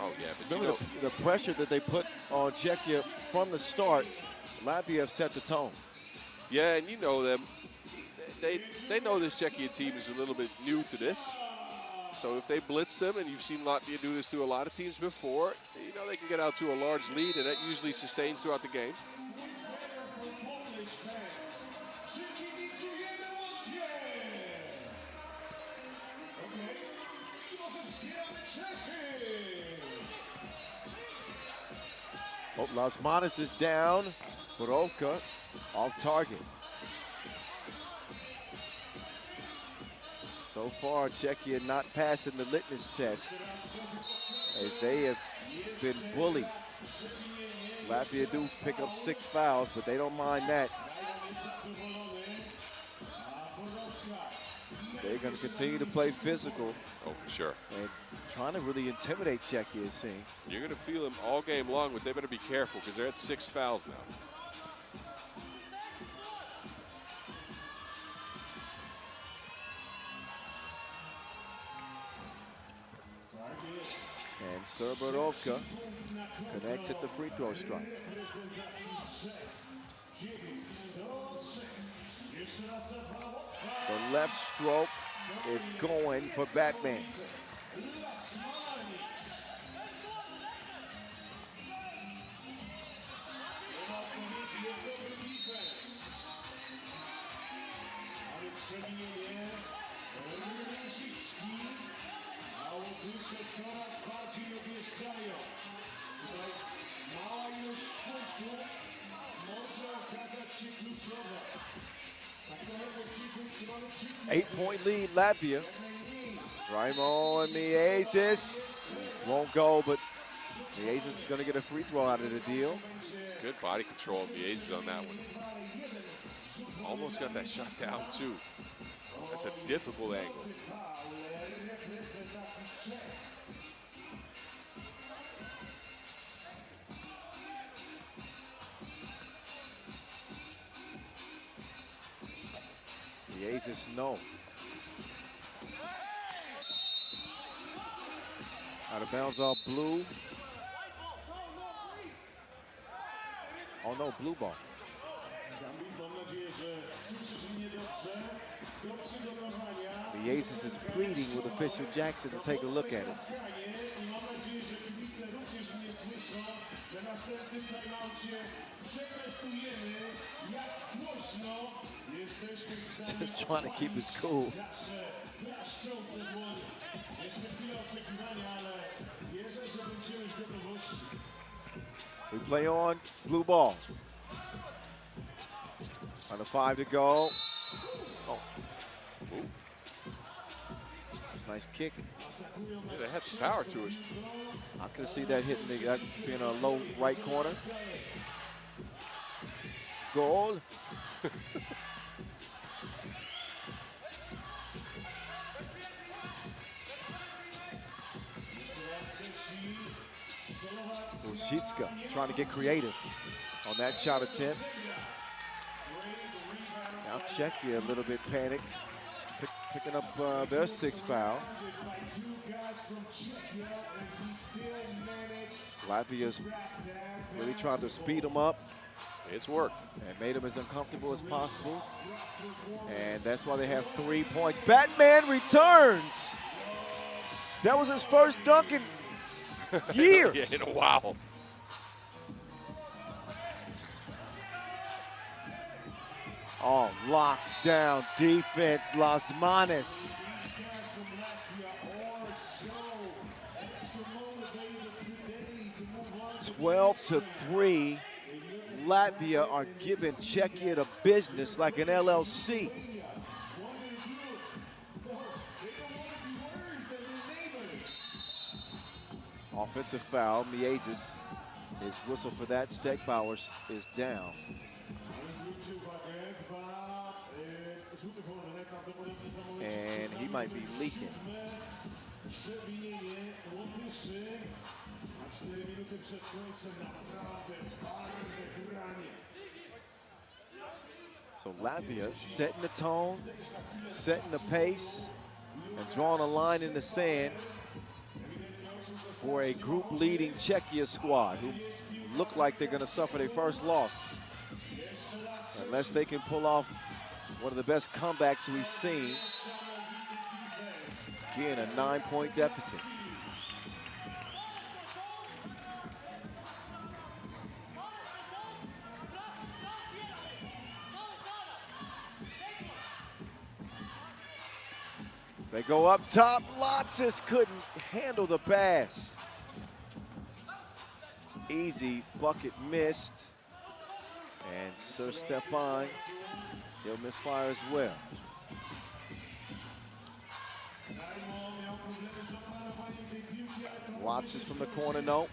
Oh, yeah, but you Remember know, the pressure that they put on Czechia from the start. Latvia have set the tone. yeah, and you know them. They know this Czechia team is a little bit new to this. So if they blitz them, and you've seen Latvia do this to a lot of teams before, you know they can get out to a large lead, and that usually sustains throughout the game. Oh, Las Manas is down. Borovka off target. So far, Czechia not passing the litmus test as they have been bullied. Latvia do pick up 6 fouls, but they don't mind that. They're going to continue to play physical Oh, for sure. and trying to really intimidate Czechia, it seems. You're going to feel them all game long, but they better be careful because they're at 6 fouls now. And Serborovka connects at the free throw strike. The left stroke is going for Batman. Eight-point lead, Latvia. Raimon Miezes won't go, but Miezes is going to get a free throw out of the deal. Good body control of Miezes on that one. Almost got that shot down, too. That's a difficult angle. Miezes, no. Out of bounds off blue. Oh no, blue ball. Miezes is pleading with official Jackson to take a look at it. Just trying to keep his cool. We play on blue ball. Under 5 to go. Oh. Nice kicking. Yeah, they had some power to it. I could see that hitting that being a low right corner. Goal. Rusicka trying to get creative on that shot attempt. Now Czechia a little bit panicked, picking up their sixth foul. Latvia's really trying to speed them up. It's worked. And made them as uncomfortable as possible. And that's why they have 3 points. Batman returns. That was his first dunk in years. Yeah, in a while. Oh, lockdown defense, Lasmanis. 12-3. Latvia are giving Czechia the business like an LLC. Offensive foul, Miezis. His whistle for that. Stegbauer is down. And he might be leaking. So Latvia setting the tone, setting the pace, and drawing a line in the sand for a group-leading Czechia squad who look like they're going to suffer their first loss. Unless they can pull off one of the best comebacks we've seen. Again, a 9-point deficit. They go up top. Lotsis couldn't handle the pass. Easy bucket missed. And Sir Stepan, he'll misfire as well. Lotsis from the corner, no.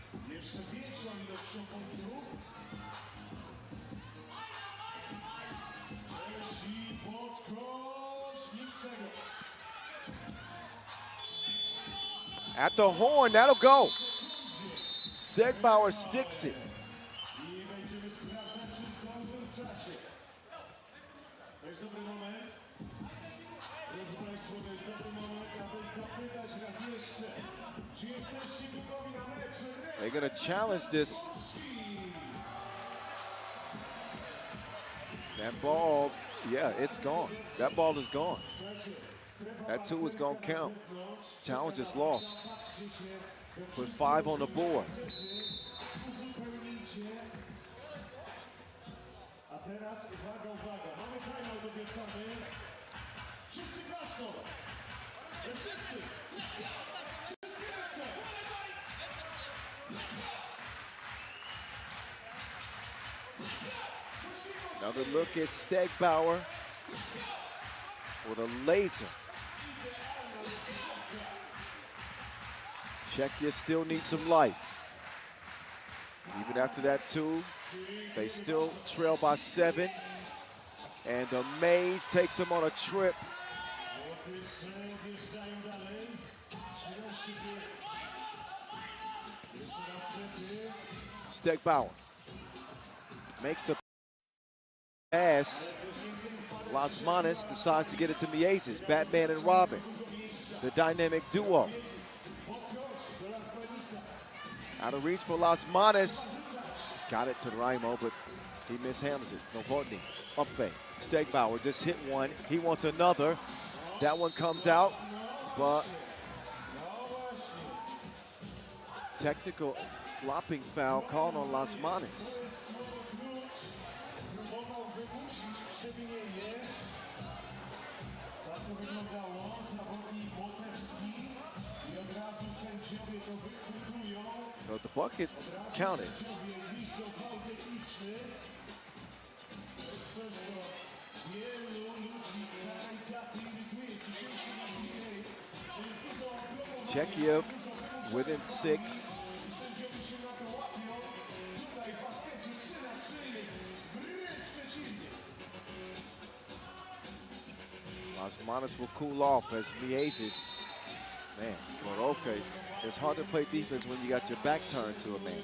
At the horn, that'll go. Stegbauer sticks it. They're gonna challenge this. That ball, yeah, it's gone. That ball is gone. That 2 is gonna count. Challenge is lost. Put 5 on the board. Another look at Stegbauer with a laser. Czechia still needs some life. Even after that 2, they still trail by 7. And the Maze takes them on a trip. Stegbauer makes the pass. Lasmanis decides to get it to Miezis. Batman and Robin, the dynamic duo. Out of reach for Lasmanis. Got it to Raimo, but he mishandles it. Novotny, up fake. Stegbauer just hit one. He wants another. That one comes out, but technical flopping foul called on Lasmanis. But the bucket counted. Czechia within 6. Osmanis will cool off as Miezis. Man, but okay. It's hard to play defense when you got your back turned to a man.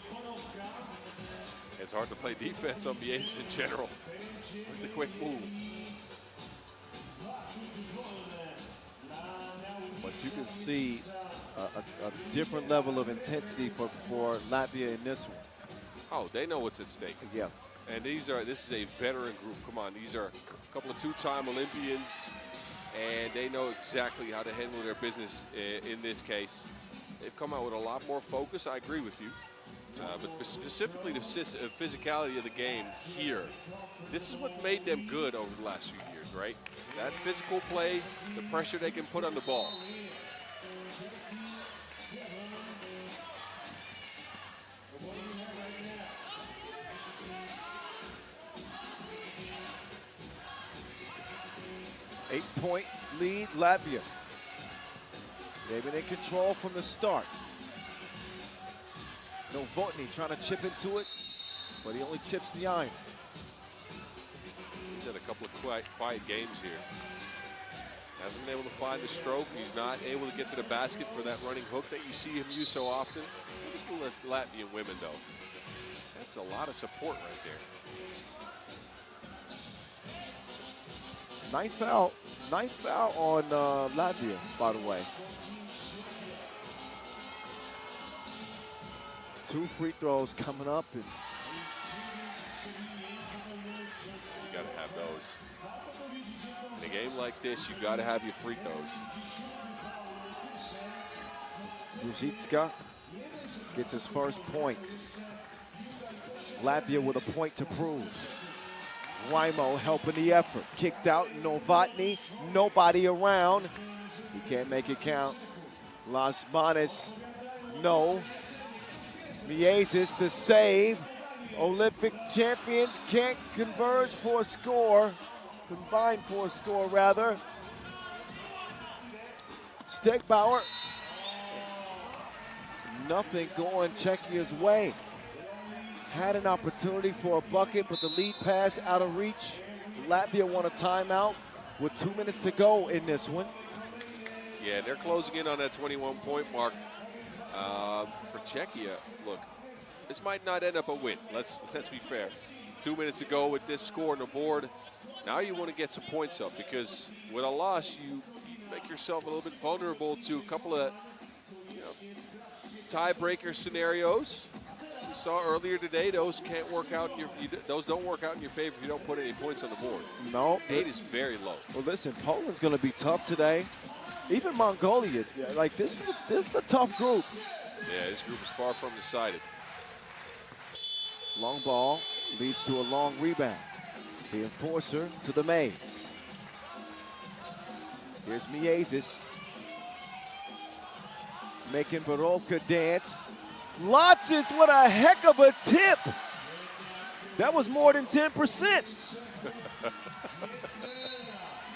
It's hard to play defense on Miezis in general with the quick move. But you can see a different level of intensity for Latvia in this one. Oh, they know what's at stake. Yeah. And this is a veteran group. Come on, these are a couple of two-time Olympians, and they know exactly how to handle their business in this case. They've come out with a lot more focus. I agree with you. But specifically the physicality of the game here, this is what's made them good over the last few years, right? That physical play, the pressure they can put on the ball. Eight-point lead, Latvia. They've been in control from the start. Novotny trying to chip into it, but he only chips the iron. He's had a couple of quiet games here. Hasn't been able to find the stroke. He's not able to get to the basket for that running hook that you see him use so often. Look at the Latvian women, though. That's a lot of support right there. Ninth foul on Latvia, by the way. 2 free throws coming up. And you got to have those. In a game like this, you got to have your free throws. Ruzicka gets his first point. Latvia with a point to prove. Raimo helping the effort. Kicked out, Novotny, nobody around. He can't make it count. Lasmanis, no. Miezis to save. Olympic champions can't converge for a score. Combine for a score, rather. Stegbauer. Nothing going Czechia's way. Had an opportunity for a bucket, but the lead pass out of reach. Latvia won a timeout with 2 minutes to go in this one. Yeah, they're closing in on that 21-point mark. For Czechia, look, this might not end up a win. Let's be fair. 2 minutes to go with this score on the board. Now you want to get some points up, because with a loss, you make yourself a little bit vulnerable to a couple of tiebreaker scenarios. We saw earlier today those can't work out. Those don't work out in your favor if you don't put any points on the board. No, 8 is very low. Well, listen, Poland's going to be tough today. Even Mongolia, like this is a tough group. Yeah, this group is far from decided. Long ball leads to a long rebound. The enforcer to the maze. Here's Miezis. Making Barovka dance. Lotzis, what a heck of a tip. That was more than 10%.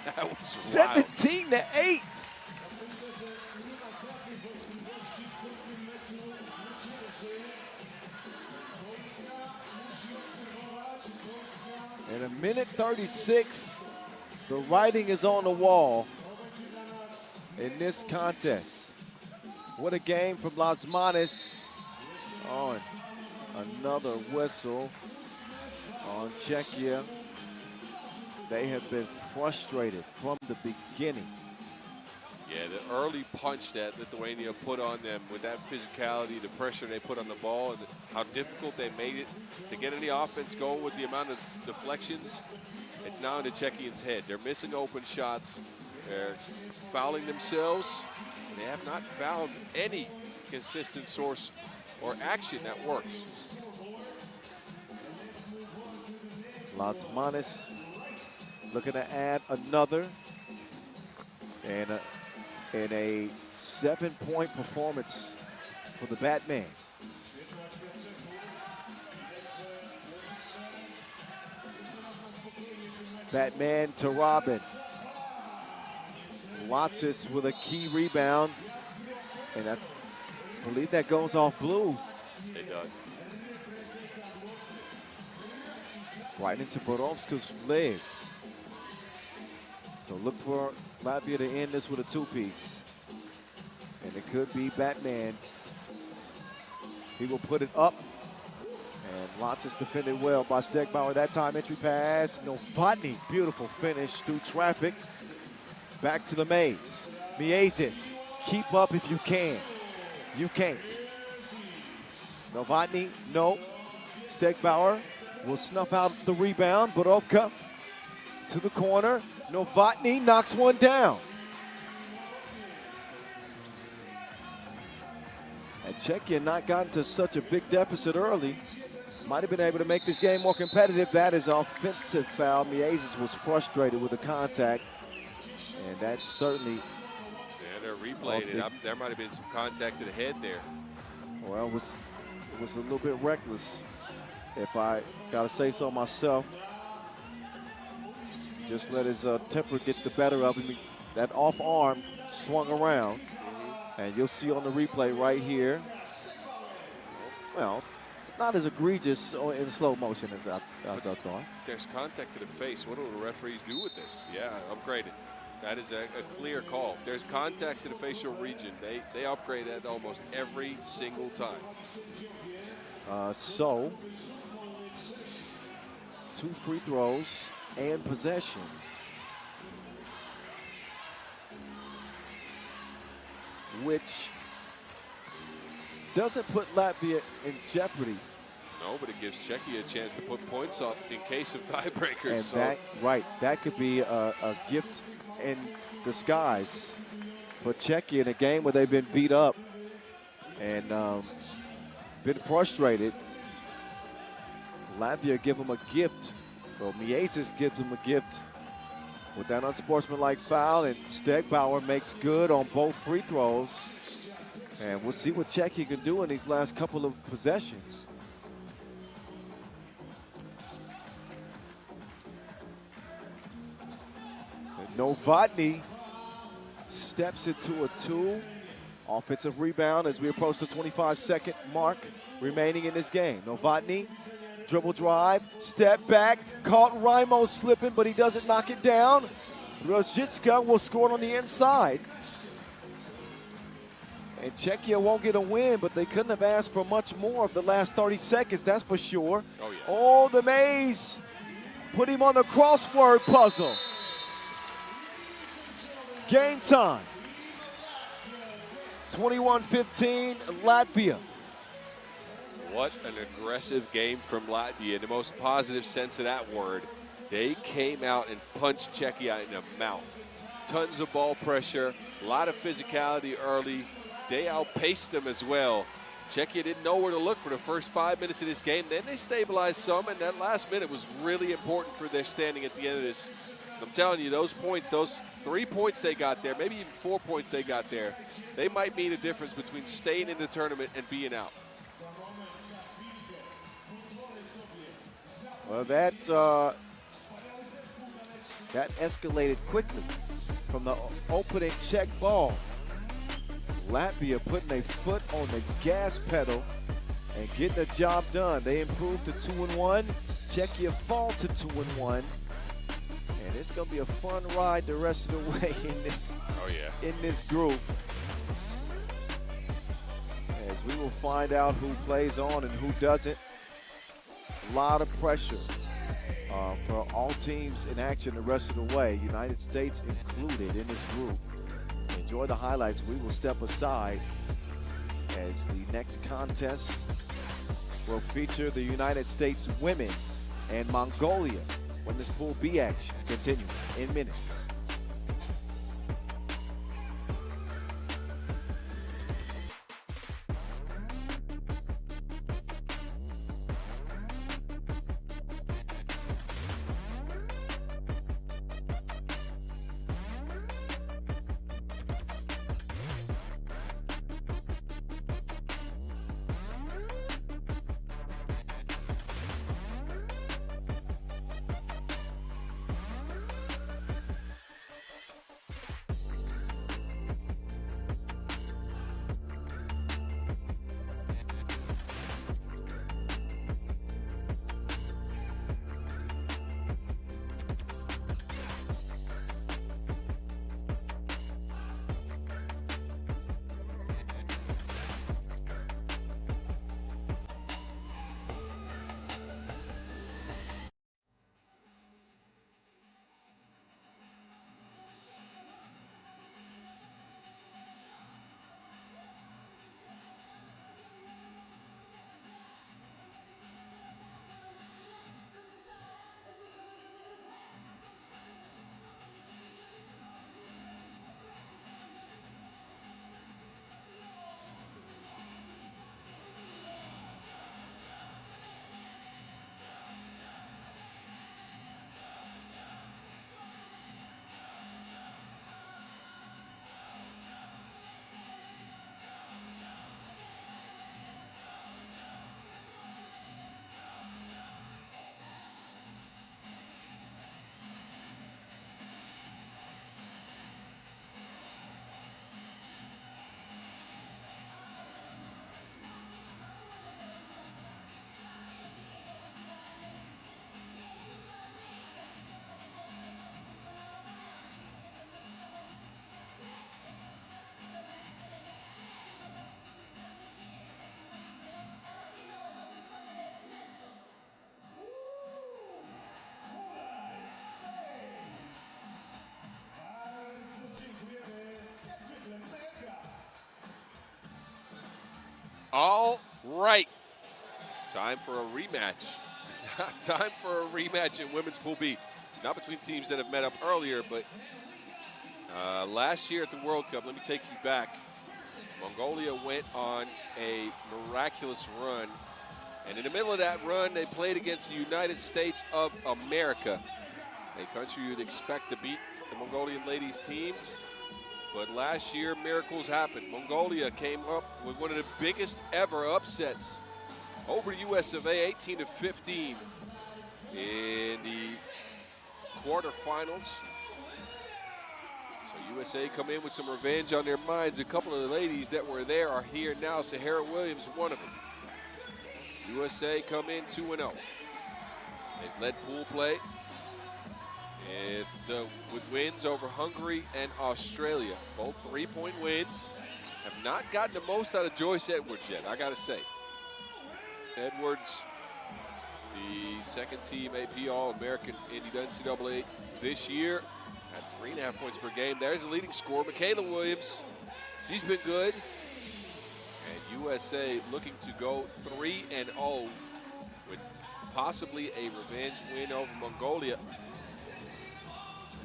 That was 17 to 8. In a minute 36, the writing is on the wall in this contest. What a game from Lasmanis. On another whistle on Czechia. They have been frustrated from the beginning. Yeah, the early punch that Lithuania put on them with that physicality, the pressure they put on the ball, and how difficult they made it to get any offense going with the amount of deflections. It's now in the Czechians' head. They're missing open shots. They're fouling themselves. They have not found any consistent source or action that works. Lasmanis looking to add another. And a 7-point performance for the Batman. Batman to Robin. Lotzis with a key rebound. And I believe that goes off blue. It does. Right into Brodovska's legs. So look for Latvia to end this with a two-piece. And it could be Batman. He will put it up. And Lotz is defended well by Stegbauer. That time entry pass. Novotny, beautiful finish through traffic. Back to the maze. Miezis, keep up if you can. You can't. Novotny, no. Stegbauer will snuff out the rebound. Borovka to the corner. Novotny knocks one down. And Czechia not gotten to such a big deficit early. Might have been able to make this game more competitive. That is offensive foul. Miezis was frustrated with the contact. And that certainly. Yeah, they're replaying it. There might have been some contact to the head there. Well, it was a little bit reckless, if I gotta say so myself. Just let his temper get the better of him. That off arm swung around. And you'll see on the replay right here. Well, not as egregious in slow motion as I thought. There's contact to the face. What do the referees do with this? Yeah, upgraded. That is a clear call. If there's contact to the facial region, they upgrade that almost every single time. So, 2 free throws and possession. Which doesn't put Latvia in jeopardy. No, but it gives Czechia a chance to put points up in case of tiebreakers. And so that could be a gift in disguise for Czechia in a game where they've been beat up and been frustrated. Latvia give them a gift. Well, Miezis gives them a gift with that unsportsmanlike foul, and Stegbauer makes good on both free throws. And we'll see what Czechia can do in these last couple of possessions. And Novotny steps into a 2. Offensive rebound as we approach the 25-second mark remaining in this game. Novotny, dribble drive, step back, caught Raimo slipping, but he doesn't knock it down. Rojicka will score it on the inside. And Czechia won't get a win, but they couldn't have asked for much more of the last 30 seconds, that's for sure. Oh, yeah. Oh, the maze put him on the crossword puzzle. Game time. 21-15, Latvia. What an aggressive game from Latvia in the most positive sense of that word. They came out and punched Czechia in the mouth. Tons of ball pressure, a lot of physicality early. They outpaced them as well. Czechia didn't know where to look for the first 5 minutes of this game. Then they stabilized some, and that last minute was really important for their standing at the end of this. I'm telling you, those points, those 3 points they got there, maybe even 4 points they got there, they might mean a difference between staying in the tournament and being out. Well, that escalated quickly from the opening Czech ball. Latvia putting a foot on the gas pedal and getting the job done. They improved to 2-1. Czechia fall to 2-1. And it's going to be a fun ride the rest of the way in this group. As we will find out who plays on and who doesn't. A lot of pressure for all teams in action the rest of the way, United States included in this group. Enjoy the highlights. We will step aside as the next contest will feature the United States women and Mongolia when this Pool B action continues in minutes. All right. Time for a rematch. Time for a rematch in women's Pool B. Not between teams that have met up earlier, but last year at the World Cup, let me take you back. Mongolia went on a miraculous run. And in the middle of that run, they played against the United States of America, a country you'd expect to beat the Mongolian ladies team. But last year, miracles happened. Mongolia came up with one of the biggest ever upsets over US of A, 18-15 in the quarterfinals. So USA come in with some revenge on their minds. A couple of the ladies that were there are here now. Sahara Williams, one of them. USA come in 2-0. They've led pool play with wins over Hungary and Australia. Both 3-point wins. Have not gotten the most out of Joyce Edwards yet, I gotta say. Edwards, the second team AP All-American in the NCAA this year, at 3.5 points per game. There's the leading scorer, Michaela Williams. She's been good. And USA looking to go 3-0 with possibly a revenge win over Mongolia.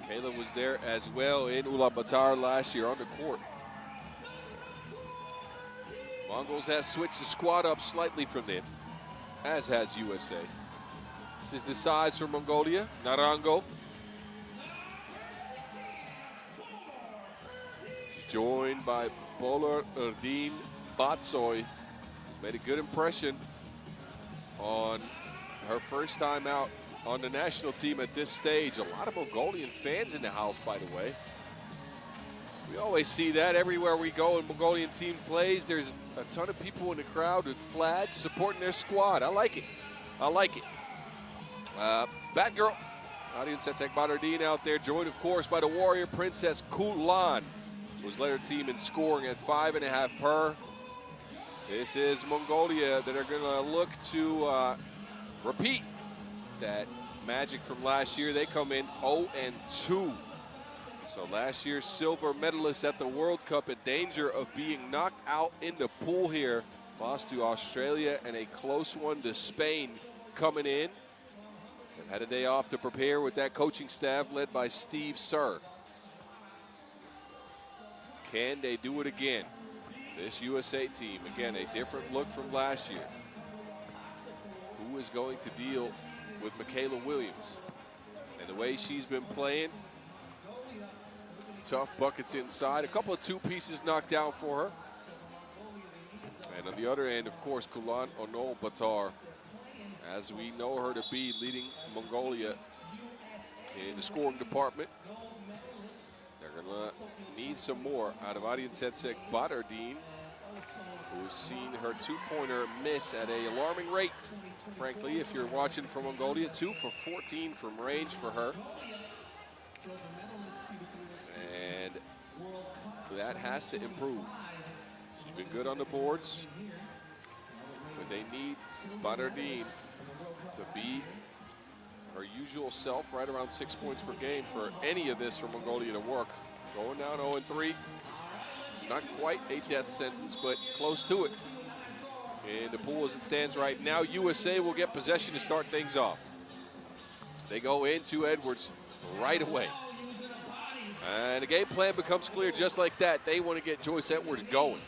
Michaela was there as well in Ulaanbaatar last year on the court. Mongols have switched the squad up slightly from them, as has USA. This is the size for Mongolia, Narango. She's joined by Bolar Erdin Batsoy, who's made a good impression on her first time out on the national team at this stage. A lot of Mongolian fans in the house, by the way. We always see that everywhere we go and Mongolian team plays. There's a ton of people in the crowd with flags supporting their squad. I like it. I like it. Bad girl, Nadia Tsetsek Badardine out there, joined, of course, by the warrior Princess Kulan, who's led her team in scoring at 5.5 per. This is Mongolia that are going to look to repeat that magic from last year. They come in 0-2. So last year's silver medalist at the World Cup in danger of being knocked out in the pool here. Lost to Australia and a close one to Spain coming in. They've had a day off to prepare with that coaching staff led by Steve Sir. Can they do it again? This USA team, again, a different look from last year. Who is going to deal with Michaela Williams? And the way she's been playing, tough buckets inside. A couple of two pieces knocked down for her. And on the other end, of course, Kulan Onol Batar, as we know her to be, leading Mongolia in the scoring department. They're going to need some more out of Nadia Tsetsek Badardine, who has seen her two-pointer miss at an alarming rate. Frankly, if you're watching from Mongolia, 2 for 14 from range for her. And that has to improve. She's been good on the boards, but they need Badardine to be her usual self, right around 6 points per game, for any of this for Mongolia to work. Going down 0-3. Not quite a death sentence, but close to it. In the pool as it stands right now, USA will get possession to start things off. They go into Edwards right away. And the game plan becomes clear just like that. They want to get Joyce Edwards going.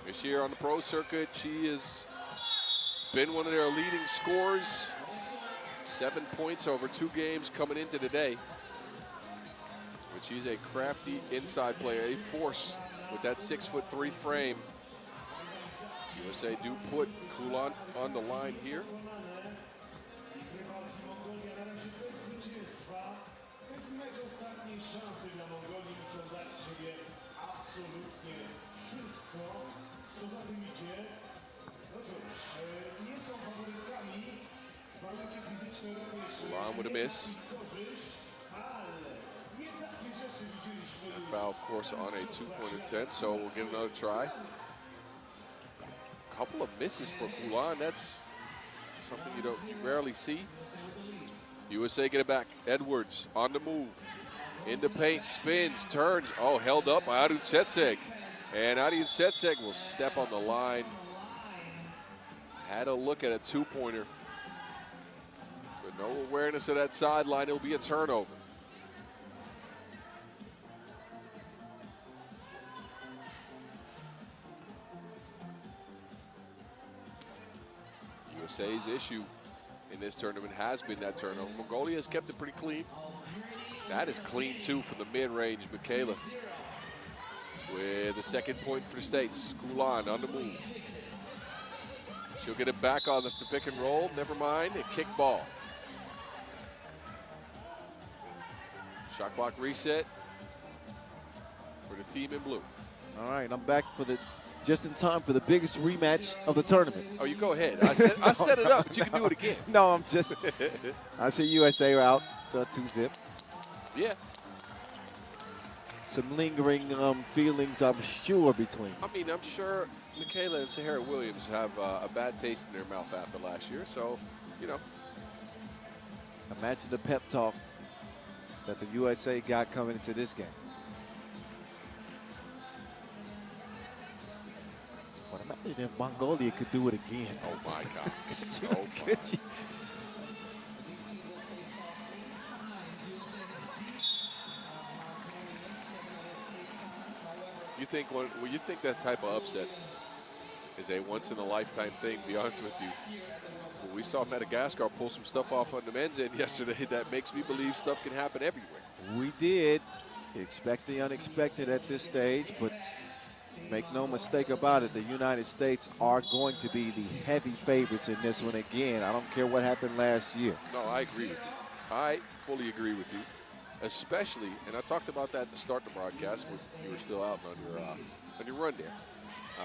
This year on the pro circuit, she has been one of their leading scorers. 7 points over 2 games coming into today. But she's a crafty inside player, a force with that 6'3" frame. USA do put Kulan on the line here. Kulan with a miss. That foul, of course, on a 2-point attempt, so we'll get another try. Couple of misses for Kulan. That's something you rarely see. USA get it back. Edwards on the move. In the paint, spins, turns. Oh, held up by Nadia Tsetsek. And Nadia Tsetsek will step on the line Had a look at a two-pointer. But no awareness of that sideline. It'll be a turnover. USA's issue in this tournament has been that turnover. Mongolia has kept it pretty clean. That is clean, too, from the mid-range. Michaela with the second point for the States. Kulan on the move. She'll get it back on the pick and roll. Never mind, a kick ball. Shot clock reset for the team in blue. All right, I'm back for just in time for the biggest rematch of the tournament. Oh, you go ahead. I set it up, but you can do it again. No, I'm just, I see USA out 2-zip. Yeah. Some lingering feelings, I'm sure, between. I mean, I'm sure Michaela and Sahara Williams have a bad taste in their mouth after last year, so, you know. Imagine the pep talk that the USA got coming into this game. But imagine if Mongolia could do it again. Oh, my God. Could you? You think that type of upset is a once-in-a-lifetime thing, to be honest with you. When we saw Madagascar pull some stuff off on the men's end yesterday, that makes me believe stuff can happen everywhere. We did expect the unexpected at this stage, but make no mistake about it, the United States are going to be the heavy favorites in this one again. I don't care what happened last year. No, I agree with you. I fully agree with you. Especially, and I talked about that to start the broadcast when you were still out on your run there.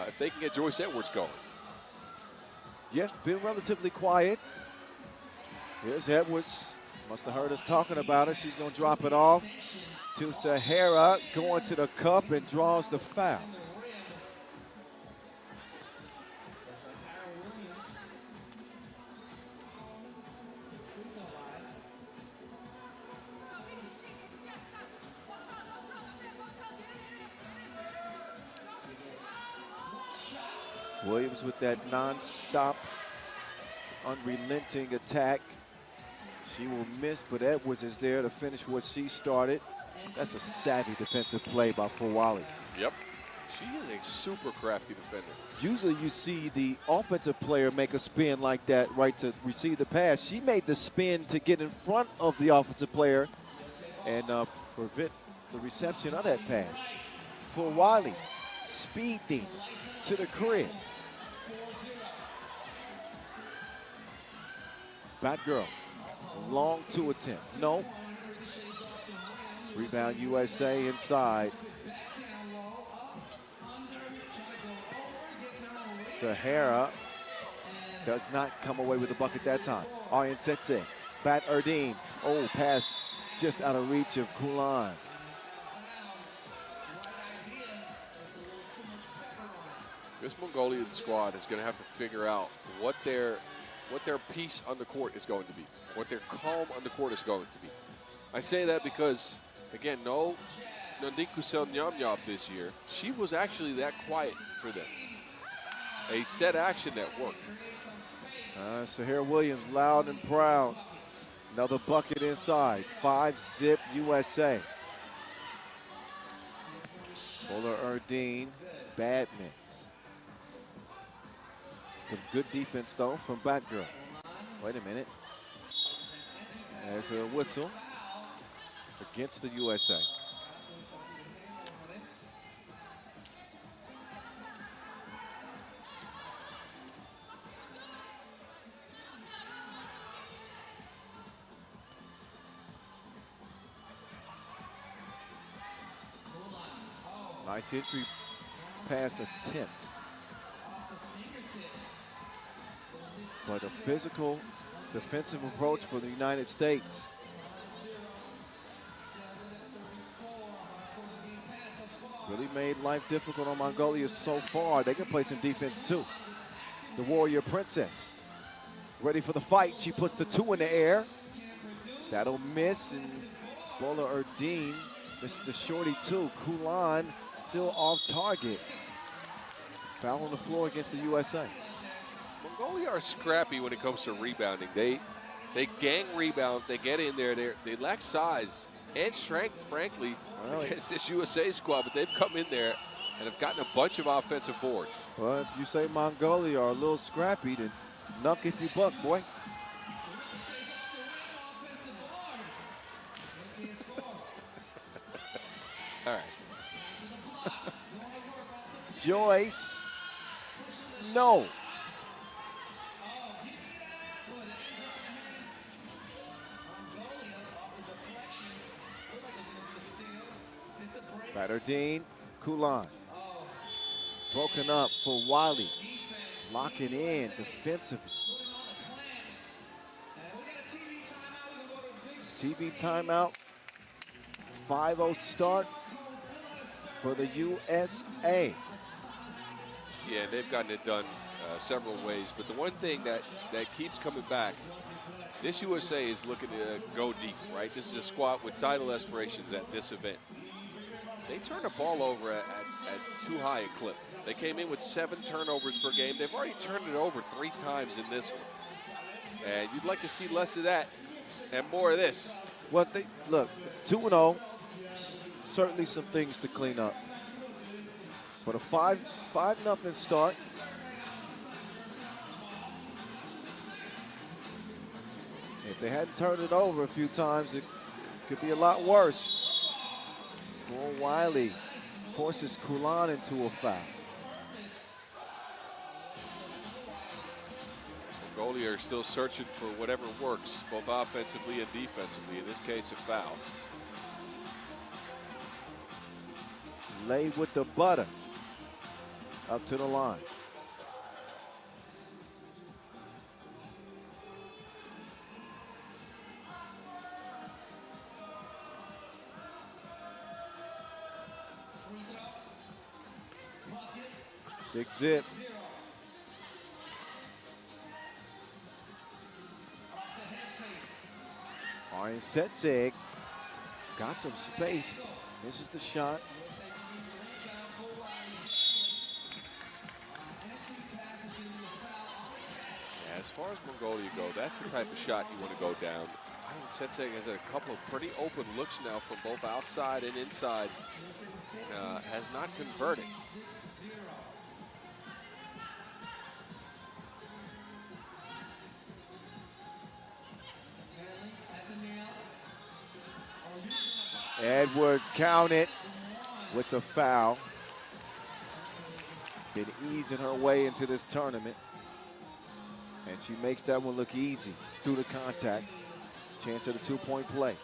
If they can get Joyce Edwards going. Yes, been relatively quiet. Here's Edwards. Must have heard us talking about her. She's going to drop it off to Sahara, going to the cup and draws the foul. Williams with that non-stop, unrelenting attack. She will miss, but Edwards is there to finish what she started. That's a savvy defensive play by Fawali. Yep. She is a super crafty defender. Usually you see the offensive player make a spin like that, right, to receive the pass. She made the spin to get in front of the offensive player and prevent the reception of that pass. Fawali, speeding to the crib. Bad girl, long two attempts, no. Rebound USA inside. Sahara does not come away with the bucket that time. Aryan Setse, Bat Erdine. Oh, pass just out of reach of Kulan. This Mongolian squad is going to have to figure out what their piece on the court is going to be, what their calm on the court is going to be. I say that because, again, no Nandikusel Nyamnyap this year. She was actually that quiet for them. A set action that worked. Sahara Williams, loud and proud. Another bucket inside. 5-zip USA. Bowler Erdine, bad miss. Some good defense, though, from Batgirl. Wait a minute. There's a whistle against the USA. Nice entry pass attempt. But a physical defensive approach for the United States. Really made life difficult on Mongolia so far. They can play some defense too. The Warrior Princess ready for the fight. She puts the two in the air. That'll miss, and Bowler Erdine missed the shorty too. Kulan still off target. Foul on the floor against the USA. Mongolia are scrappy when it comes to rebounding. They gang rebound. They get in there. They lack size and strength, frankly, against this USA squad. But they've come in there and have gotten a bunch of offensive boards. Well, if you say Mongolia are a little scrappy, then knuck if you buck, boy. All right. Joyce, no. Batterdine, Kulan. Broken up for Wiley. Locking in defensively. TV timeout. 5-0 start for the USA. Yeah, they've gotten it done several ways. But the one thing that keeps coming back, this USA is looking to go deep, right? This is a squad with title aspirations at this event. They turned the ball over at too high a clip. They came in with 7 turnovers per game. They've already turned it over 3 times in this one. And you'd like to see less of that and more of this. Well, look, 2-0, certainly some things to clean up. But a 5-0 start. If they hadn't turned it over a few times, it could be a lot worse. For Wiley forces Kulan into a foul. Mongolia are still searching for whatever works, both offensively and defensively. In this case, a foul. Lay with the butter up to the line. Six zip. Arian Setzig got some space. This is the shot. Yeah, as far as Mongolia go, that's the type of shot you want to go down. Arian Setzig has a couple of pretty open looks now from both outside and inside. Has not converted. Edwards counted with the foul. Been easing her way into this tournament. And she makes that one look easy through the contact. Chance at a 2-point play.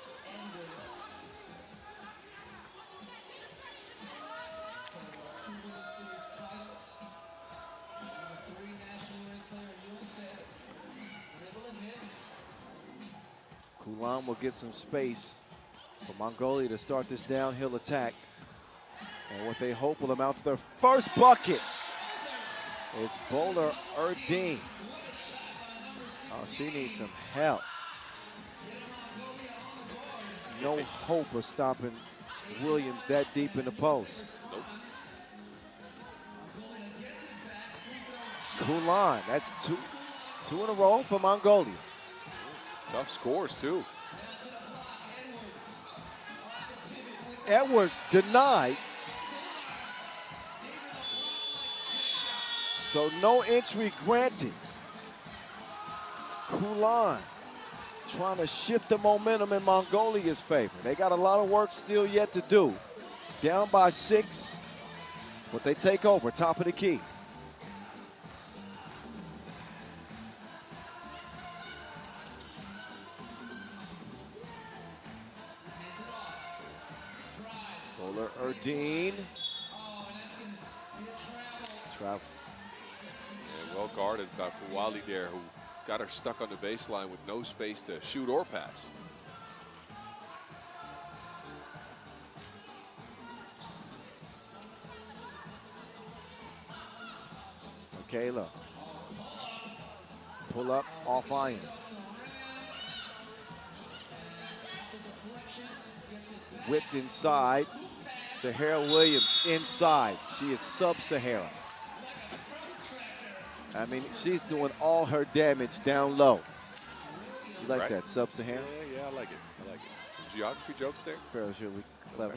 Kulan will get some space for Mongolia to start this downhill attack. And what they hope will amount to their first bucket. It's Bowler Erdine. Oh, she needs some help. No hope of stopping Williams that deep in the post. Nope. Kulan, that's two in a row for Mongolia. Tough scores, too. Edwards denied. So no entry granted. It's Kulan trying to shift the momentum in Mongolia's favor. They got a lot of work still yet to do. Down by 6, but they take over, top of the key. Bowler Erdine. Travel. And well guarded by Fawali there, who got her stuck on the baseline with no space to shoot or pass. Michaela. Pull up off iron. Whipped inside. Sahara Williams inside. She is sub-Sahara. I mean, she's doing all her damage down low. You like Right. that, Sub-Saharan? Yeah, I like it. I like it. Some geography jokes there. Farrah's really clever.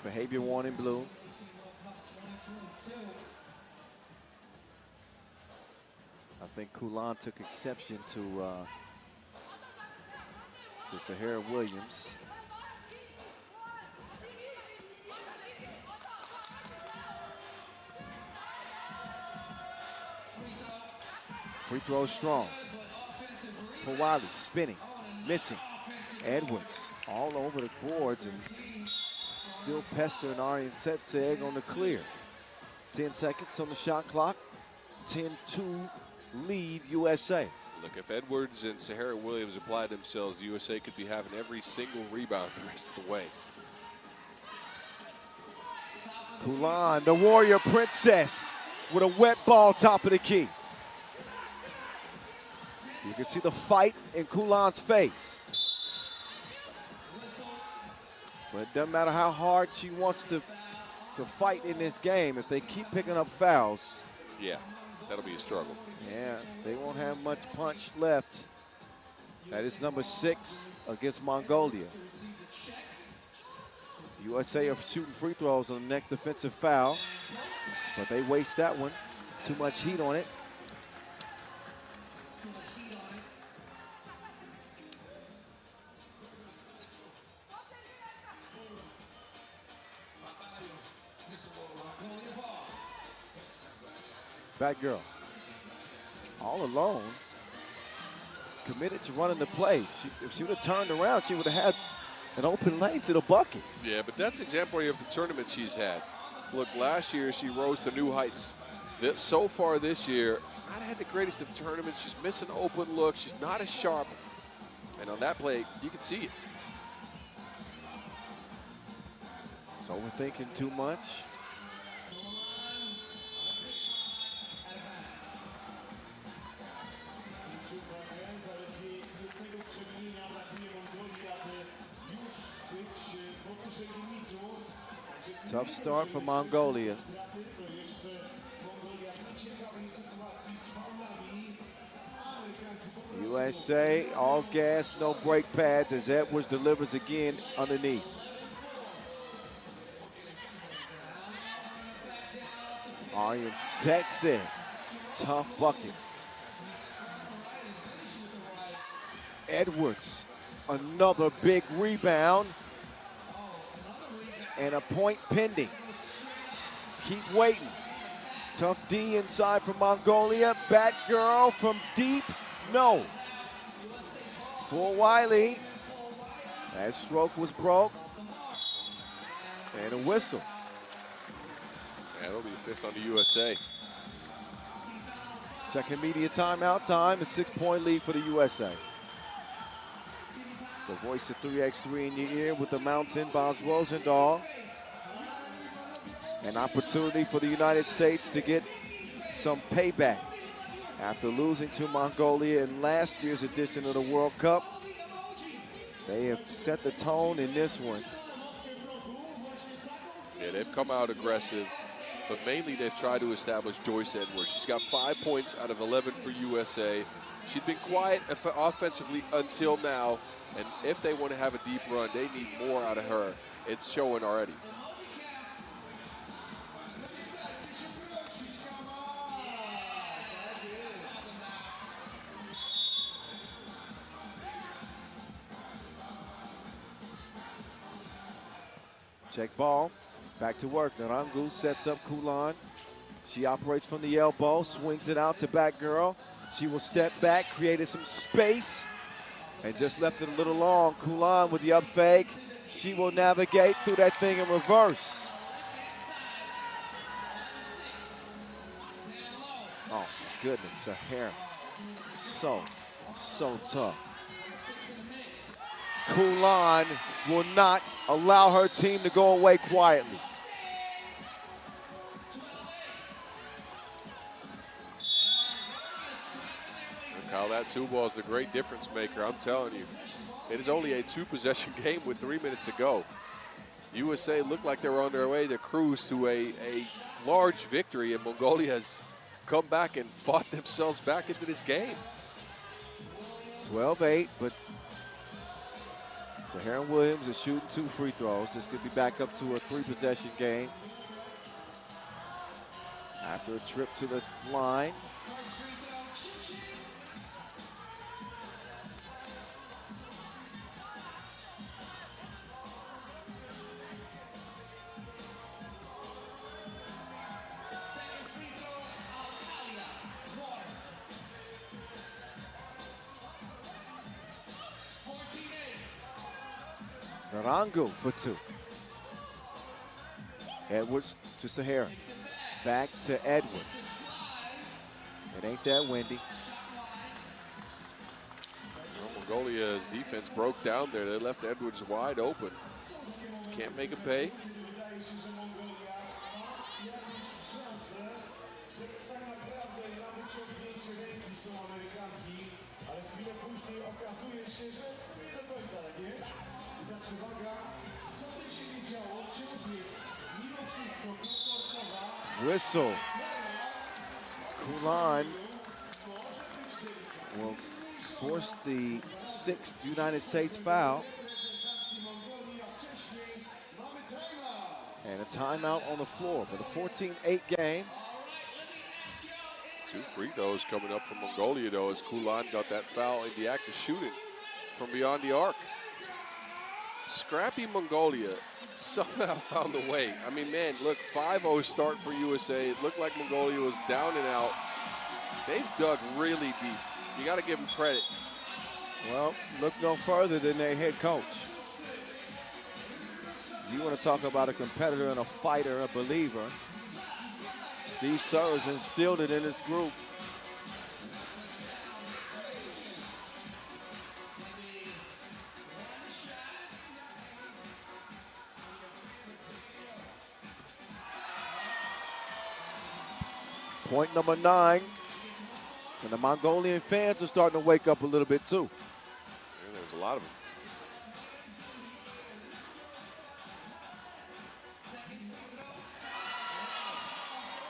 Behavior warning blue. I think Kulan took exception to Sahara Williams. Free throw strong. For Wiley, spinning, missing. Edwards all over the boards and still pestering Arian Setseg on the clear. 10 seconds on the shot clock. 10-2 lead USA. Look, if Edwards and Sahara Williams apply themselves, the USA could be having every single rebound the rest of the way. Kulan, the Warrior Princess, with a wet ball top of the key. You can see the fight in Kulan's face. But it doesn't matter how hard she wants to fight in this game. If they keep picking up fouls, Yeah, that'll be a struggle. yeah, they won't have much punch left. That is number 6 against Mongolia. USA are shooting free throws on the next defensive foul, but they waste that one. Too much heat on it. Back girl, all alone, committed to running the play. If she would have turned around, she would have had an open lane to the bucket. Yeah, but that's exemplary of the tournament she's had. Look, last year she rose to new heights. So far this year, she's not had the greatest of tournaments. She's missing open looks. She's not as sharp. And on that play, you can see it. So we're thinking too much. Tough start for Mongolia. USA, all gas, no brake pads as Edwards delivers again underneath. Arian sets it. Tough bucket. Edwards, another big rebound. And a point pending. Keep waiting. Tough D inside from Mongolia. Bat girl from deep. No. For Wiley. That stroke was broke. And a whistle. Yeah, that'll be the 5th on the USA. Second media timeout time. A 6-point lead for the USA. The voice of 3x3 in your ear with the Mountain, Boz Rosendahl. An opportunity for the United States to get some payback after losing to Mongolia in last year's edition of the World Cup. They have set the tone in this one. Yeah, they've come out aggressive, but mainly they've tried to establish Joyce Edwards. She's got 5 points out of 11 for USA. She's been quiet offensively until now. And if they want to have a deep run, they need more out of her. It's showing already. Check ball. Back to work. Narangu sets up Kulan. She operates from the elbow, swings it out to back girl. She will step back, created some space. And just left it a little long. Kulan with the up fake. She will navigate through that thing in reverse. Oh, my goodness, Sahara. So tough. Kulan will not allow her team to go away quietly. Look how that 2 ball is the great difference maker, I'm telling you. It is only a 2-possession game with 3 minutes to go. USA looked like they were on their way to cruise to a large victory, and Mongolia has come back and fought themselves back into this game. 12-8, but Saharan Williams is shooting 2 free throws. This could be back up to a 3-possession game after a trip to the line. Narangu for 2. Edwards to Saharan. Back to Edwards. It ain't that windy. Well, Mongolia's defense broke down there. They left Edwards wide open. Can't make him pay. Whistle. Kulan will force the 6th United States foul. And a timeout on the floor for the 14-8 game. 2 free throws coming up from Mongolia, though, as Kulan got that foul in the act of shooting from beyond the arc. Scrappy Mongolia somehow found a way. I mean, man, look, 5-0 start for USA. It looked like Mongolia was down and out. They've dug really deep. You got to give them credit. Well, look no further than their head coach. You want to talk about a competitor and a fighter, a believer. Steve Surge instilled it in his group. Point number 9. And the Mongolian fans are starting to wake up a little bit too. Yeah, there's a lot of them.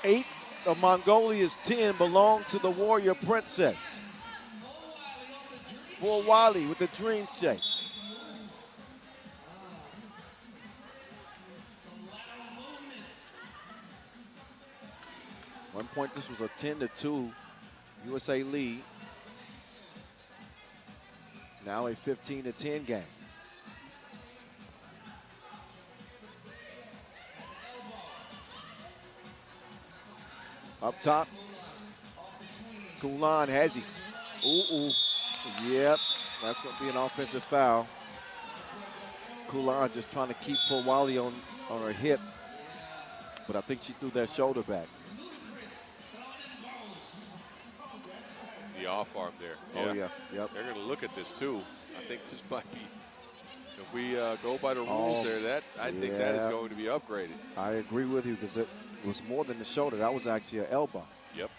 Eight of Mongolia's 10 belong to the Warrior Princess. For Wally with the dream shake. One point, this was a 10-2 USA lead. Now a 15-10 game. Up top, Kulan has he. Ooh. Yep, that's going to be an offensive foul. Kulan just trying to keep Wally on her hip, but I think she threw that shoulder back. The off arm there. Oh, yeah. Yep. They're going to look at this, too. I think this might be, if we go by the rules there, I think that is going to be upgraded. I agree with you because it was more than the shoulder. That was actually an elbow. Yep.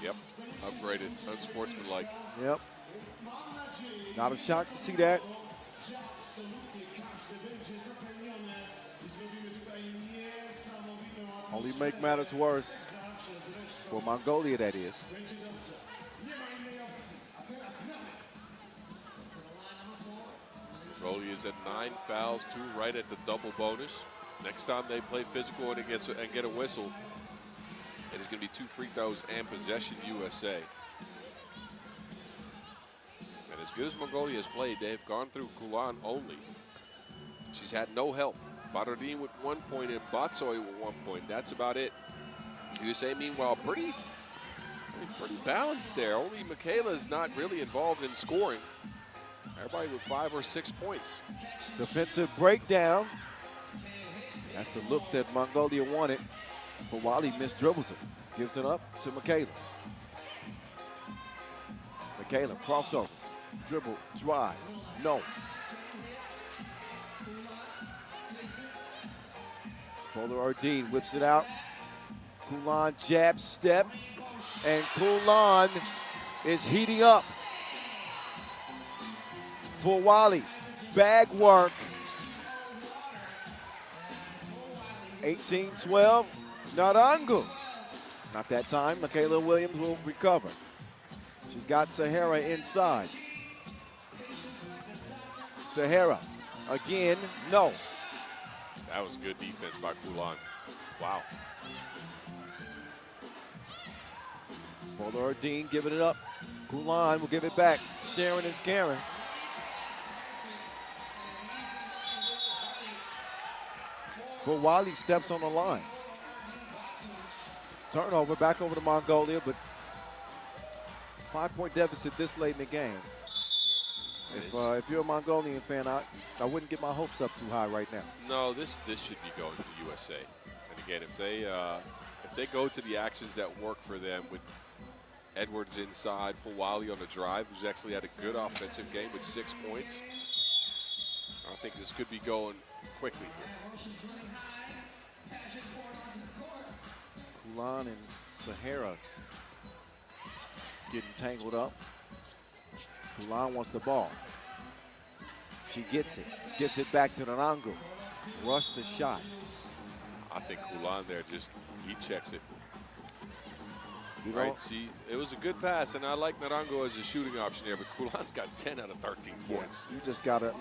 Yep, upgraded, unsportsmanlike. Yep. Not a shock to see that. Only make matters worse for Mongolia, that is. Mongolia is at 9 fouls, 2 right at the double bonus. Next time they play physical and get a whistle, it is going to be 2 free throws and possession USA. And as good as Mongolia has played, they've gone through Kulan only. She's had no help. Badardin with 1 point and Batsoy with 1 point. That's about it. USA, meanwhile, pretty balanced there. Only Michaela is not really involved in scoring. Everybody with 5 or 6 points. Defensive breakdown. That's the look that Mongolia wanted. For Wally, miss dribbles it. Gives it up to Michaela. Michaela, crossover. Dribble, drive. No. Bowler Ardeen whips it out. Kulan jab step. And Kulan is heating up. For Wally. Bag work. 18-12. Narangu. Not that time. Michaela Williams will recover. She's got Sahara inside. Sahara again, no. That was good defense by Kulan. Wow. Bowler Ardeen giving it up. Kulan will give it back. Sharon is Karen. But Wally steps on the line. Turnover back over to Mongolia, but 5-point deficit this late in the game. If you're a Mongolian fan, I wouldn't get my hopes up too high right now. No, this should be going to the USA. And again, if they go to the actions that work for them with Edwards inside, for Wally on the drive, who's actually had a good offensive game with 6 points, I think this could be going quickly here. Kulan and Sahara getting tangled up. Kulan wants the ball. She gets it back to Narangu. Rush the shot. I think Kulan there he checks it. You Right, know, it was a good pass, and I like Narango as a shooting option here, but Kulan's got 10 out of 13 points. you just gotta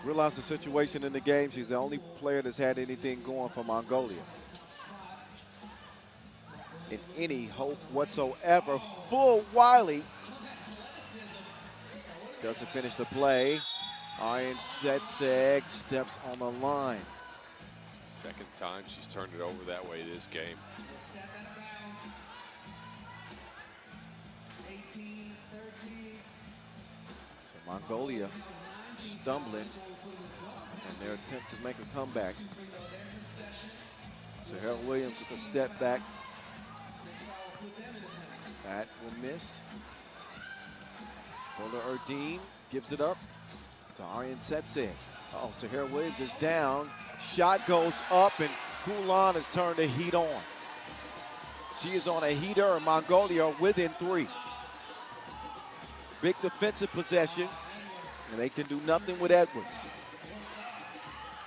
realize the situation in the game. She's the only player that's had anything going for Mongolia. In any hope whatsoever. Full Wiley. Doesn't finish the play. Iron Setseg steps on the line. Second time she's turned it over that way this game. So Mongolia stumbling in their attempt to make a comeback. So Harold Williams with a step back. That will miss. Bowler Ardeen gives it up to Aryan Setseg. Oh, Sahara Williams is down. Shot goes up, and Kulan has turned the heat on. She is on a heater, and Mongolia are within 3. Big defensive possession, and they can do nothing with Edwards.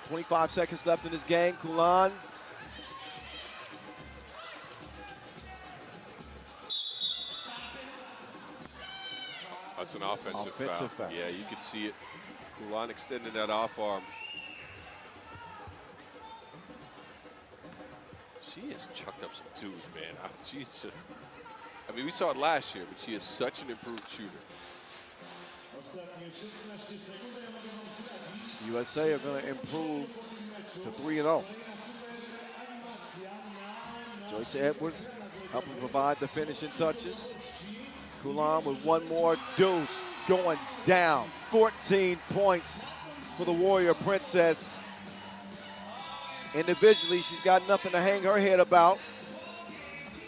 25 seconds left in this game. Kulan. That's an offensive foul. Yeah, you could see it. Kulan extending that off arm. She has chucked up some twos, man. She's just, I mean, we saw it last year, but she is such an improved shooter. USA are going to improve to 3-0. Joyce Edwards helping provide the finishing touches. Kulan with one more deuce going down. 14 points for the Warrior Princess. Individually, she's got nothing to hang her head about.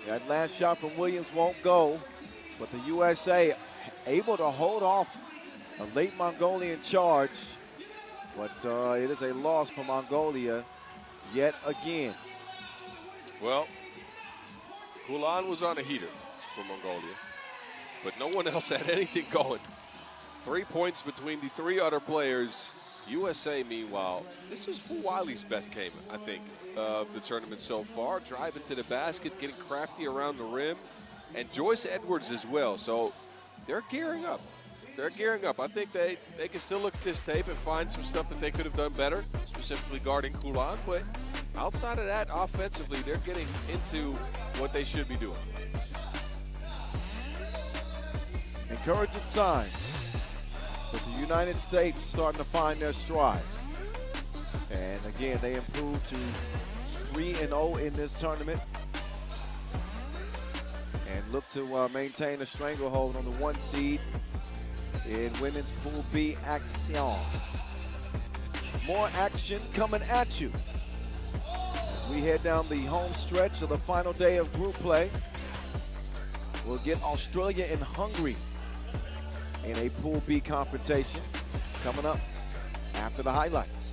That last shot from Williams won't go, but the USA able to hold off a late Mongolian charge. But it is a loss for Mongolia yet again. Well, Kulan was on a heater for Mongolia, but no one else had anything going. 3 points between the 3 other players. USA, meanwhile, this was Wiley's best game, I think, of the tournament so far. Driving to the basket, getting crafty around the rim, and Joyce Edwards as well. So they're gearing up. They're gearing up. I think they can still look at this tape and find some stuff that they could have done better, specifically guarding Kulan. But outside of that, offensively, they're getting into what they should be doing. Encouraging signs. But the United States starting to find their stride. And again, they improved to 3-0 in this tournament. And look to maintain a stranglehold on the 1 seed in Women's Pool B action. More action coming at you. As As we head down the home stretch of the final day of group play, we'll get Australia and Hungary in a Pool B confrontation coming up after the highlights.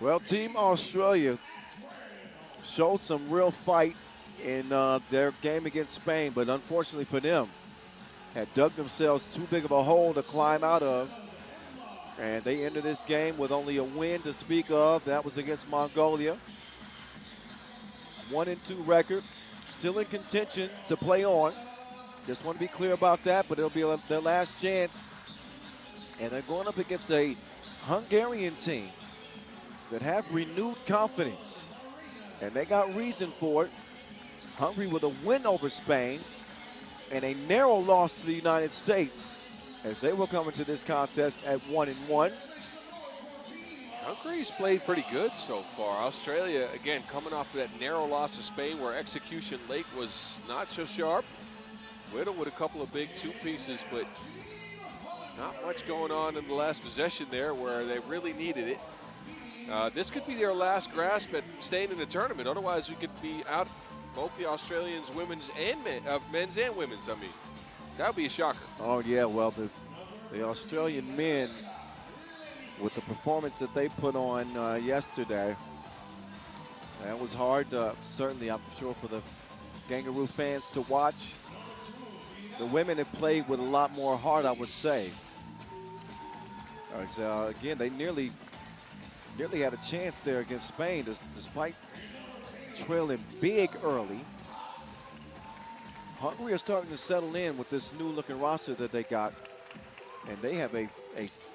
Well, Team Australia showed some real fight in their game against Spain, but unfortunately for them, had dug themselves too big of a hole to climb out of. And they ended this game with only a win to speak of. That was against Mongolia. 1-2 record, still in contention to play on. Just want to be clear about that, but it'll be their last chance. And they're going up against a Hungarian team that have renewed confidence, and they got reason for it. Hungary with a win over Spain and a narrow loss to the United States, as they will come into this contest at 1-1. Hungary's played pretty good so far. Australia, again, coming off of that narrow loss to Spain where execution late was not so sharp. Whittle with a couple of big two pieces, but not much going on in the last possession there where they really needed it. This could be their last grasp at staying in the tournament. Otherwise, we could be out both the Australians, women's and men's and women's. I mean, that would be a shocker. Oh yeah, well the Australian men, with the performance that they put on yesterday, that was hard. Certainly, I'm sure for the Kangaroo fans to watch. The women have played with a lot more heart, I would say. Again, they nearly had a chance there against Spain, despite trailing big early. Hungary are starting to settle in with this new-looking roster that they got, and they have a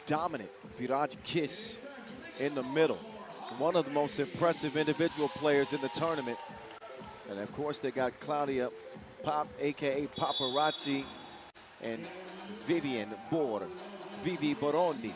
dominant Viraj Kiss in the middle. One of the most impressive individual players in the tournament. And, of course, they got Claudia Pop, a.k.a. Paparazzi, and Vivi Borondi.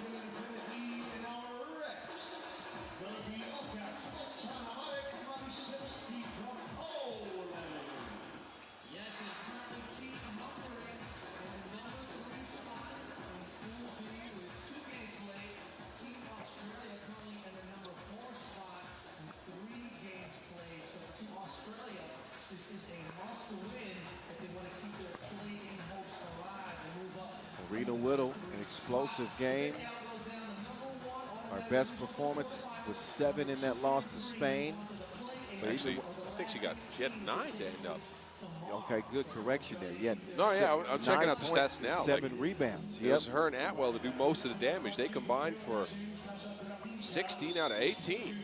Whittle, an explosive game. Our best performance was 7 in that loss to Spain. But actually, I think she had 9 to end up. Okay, good correction there. Yeah. I'm checking out the stats now. 7 rebounds. It was her and Atwell to do most of the damage. They combined for 16 out of 18.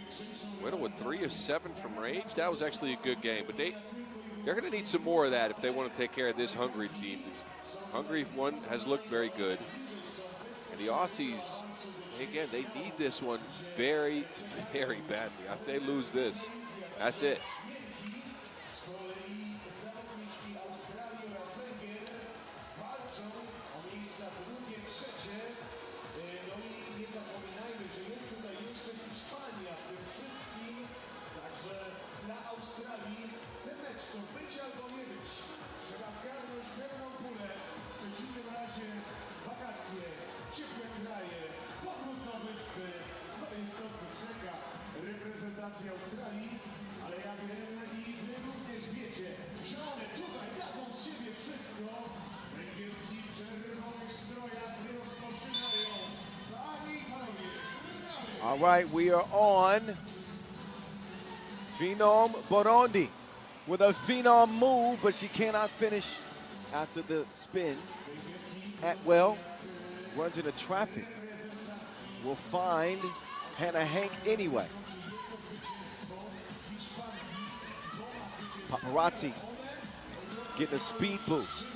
Whittle with 3 of 7 from range. That was actually a good game. But they're going to need some more of that if they want to take care of this Hungary team. Hungary, one, has looked very good. And the Aussies, again, they need this one very, very badly. If they lose this, that's it. reprezentacji Australii, ale jak i wy również wiecie, że one tutaj dadzą z siebie wszystko. Węgierki w czerwonych strojach rozpoczynają. Panie i panowie, gramy! All right, we are on Phenom Burundi with a Phenom move, but she cannot finish after the spin. Atwell runs into traffic. Will find Hannah Hank anyway. Paparazzi getting a speed boost.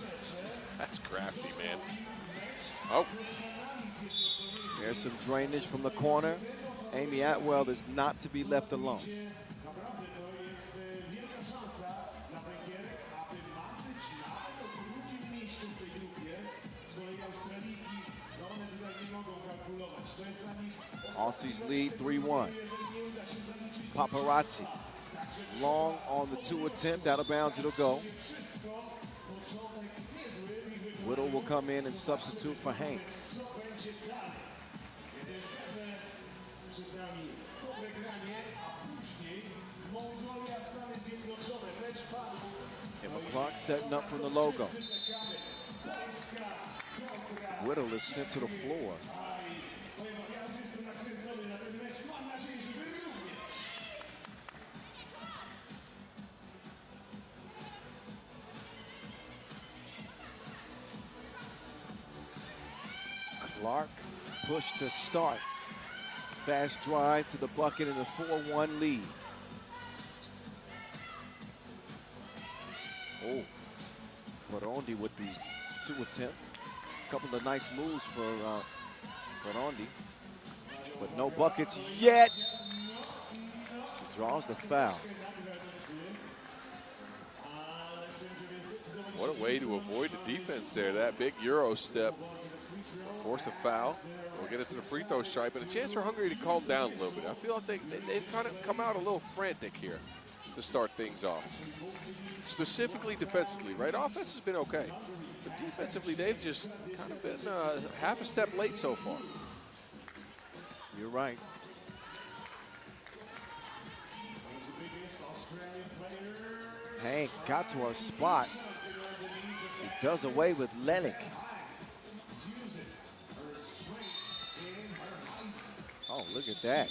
That's crafty, man. Oh, There's some drainage from the corner. Amy Atwell is not to be left alone. Naprawdę to jest wielka szansa dla Węgierek, aby marzyć nawet o drugim miejscu w tej grupie. Z kolei Australijki, no one tutaj nie mogą kalkulować. To jest dla nich Aussies lead 3-1. Paparazzi long on the 2 attempt. Out of bounds it'll go. Whittle will come in and substitute for Hank. co będzie dalej. Kiedy jest pewne przed nami dobre granie, a później Mongolia, Stany Zjednoczone, mecz padł. Emma Clark setting up from the logo. Czekamy. Polska kontra. Whittle is sent to the floor. Powiem wam, ja już jestem nakręcony na ten mecz. Mam nadzieję, że wy również. Clark push to start. Fast drive to the bucket and a 4-1 lead. Oh, Burundi with the 2 attempt. A couple of nice moves for Burundi, but no buckets yet. She draws the foul. what a way to avoid the defense there. That big Euro step. Force a foul. We'll get it to the free throw stripe, and a chance for Hungary to calm down a little bit. I feel like they've kind of come out a little frantic here to start things off. Specifically defensively, right? Offense has been okay, but defensively they've just kind of been half a step late so far. You're right. Hank got to her spot. She does away with Lennox. Oh, look at that.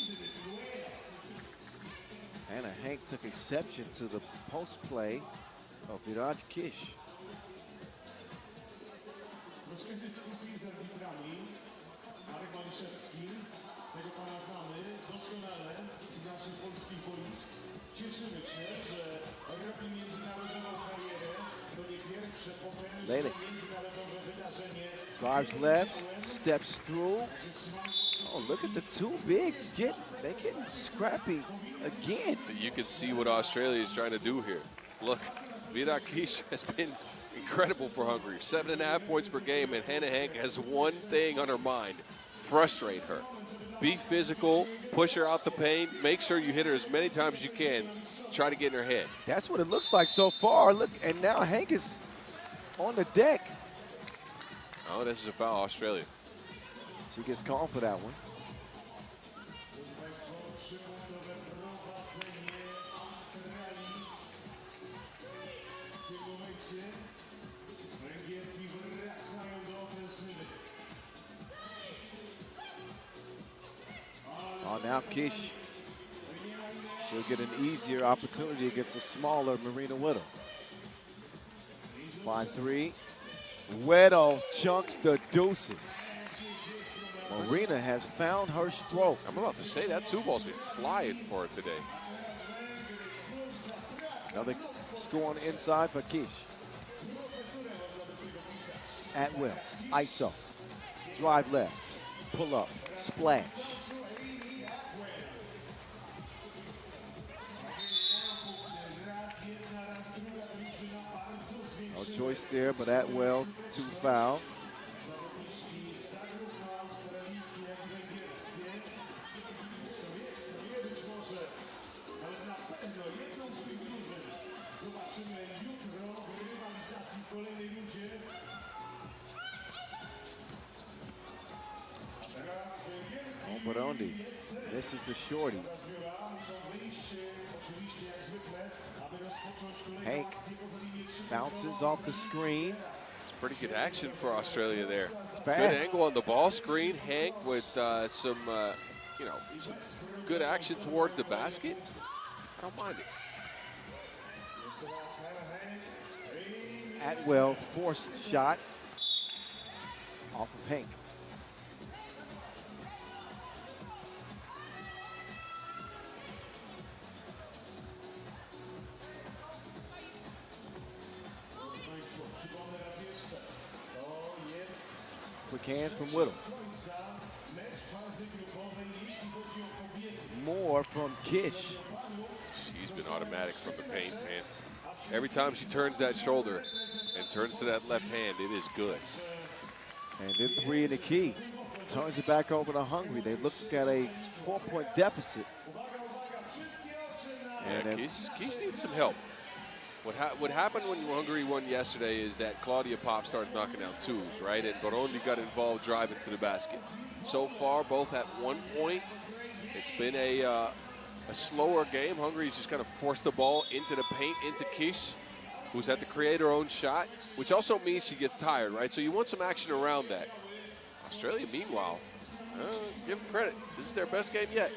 Hannah Hank took exception to the post play of Viraj Kish. Troszkę dyskusji z arbitrami. Marek Maliszewski, tego pana znamy doskonale z naszych polskich boisk. Cieszymy się, że robi międzynarodową karierę. To nie pierwsze potężne Lejlik międzynarodowe wydarzenie. drives left, steps through. Oh, look at the two bigs they're getting scrappy again. You can see what Australia is trying to do here. Look, Virat Kish has been incredible for Hungary. 7.5 points per game, and Hannah Hank has one thing on her mind: frustrate her. Be physical, push her out the paint, make sure you hit her as many times as you can. Try to get in her head. That's what it looks like so far. Look, and now Hank is on the deck. Oh, this is a foul, Australia. She gets called for that one. Oh, now Kish. She'll get an easier opportunity against a smaller Marina Whittle. 5-3. Whittle chunks the deuces. Marina has found her stroke. I'm about to say that 2 ball's been flying for her today. Another score on the inside for Kish. Atwell, ISO, drive left, pull up, splash. No choice there, but Atwell, 2 foul. Burundi. This is the shorty. Hank bounces off the screen. It's pretty good action for Australia there. Good Fast. angle on the ball screen. Hank with some good action towards the basket. I don't mind it. Atwell forced shot off of Hank. Quick hands from Whittle. More from Kish. She's been automatic from the paint, man. Every time she turns that shoulder and turns to that left hand, it is good. And then 3 in the key. Turns it back over to Hungary. They look at a 4-point deficit. And then Keith needs some help. What happened when Hungary won yesterday is that Claudia Pop started knocking down twos, right? And Burundi got involved driving to the basket. So far, both at 1 point. It's been a slower game. Hungary's just kind of forced the ball into the paint, into Kish, who's had to create her own shot, which also means she gets tired, right? So you want some action around that. Australia, meanwhile, give them credit. This is their best game yet.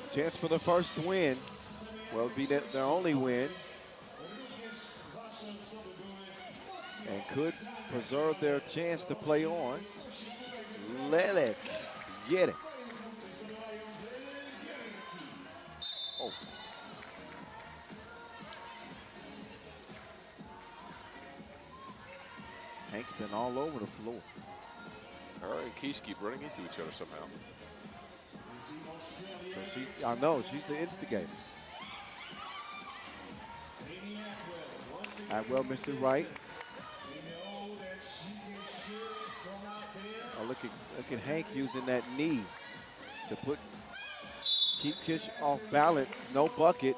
chance for the first win. Well, it'll be their only win. And could preserve their chance to play on. Lelek, get it. Oh. Hank's been all over the floor. Her and Keys keep running into each other somehow. So I know, she's the instigator. Atwell missed it right. Oh, look at Hank using that knee to keep Kish off balance. No bucket.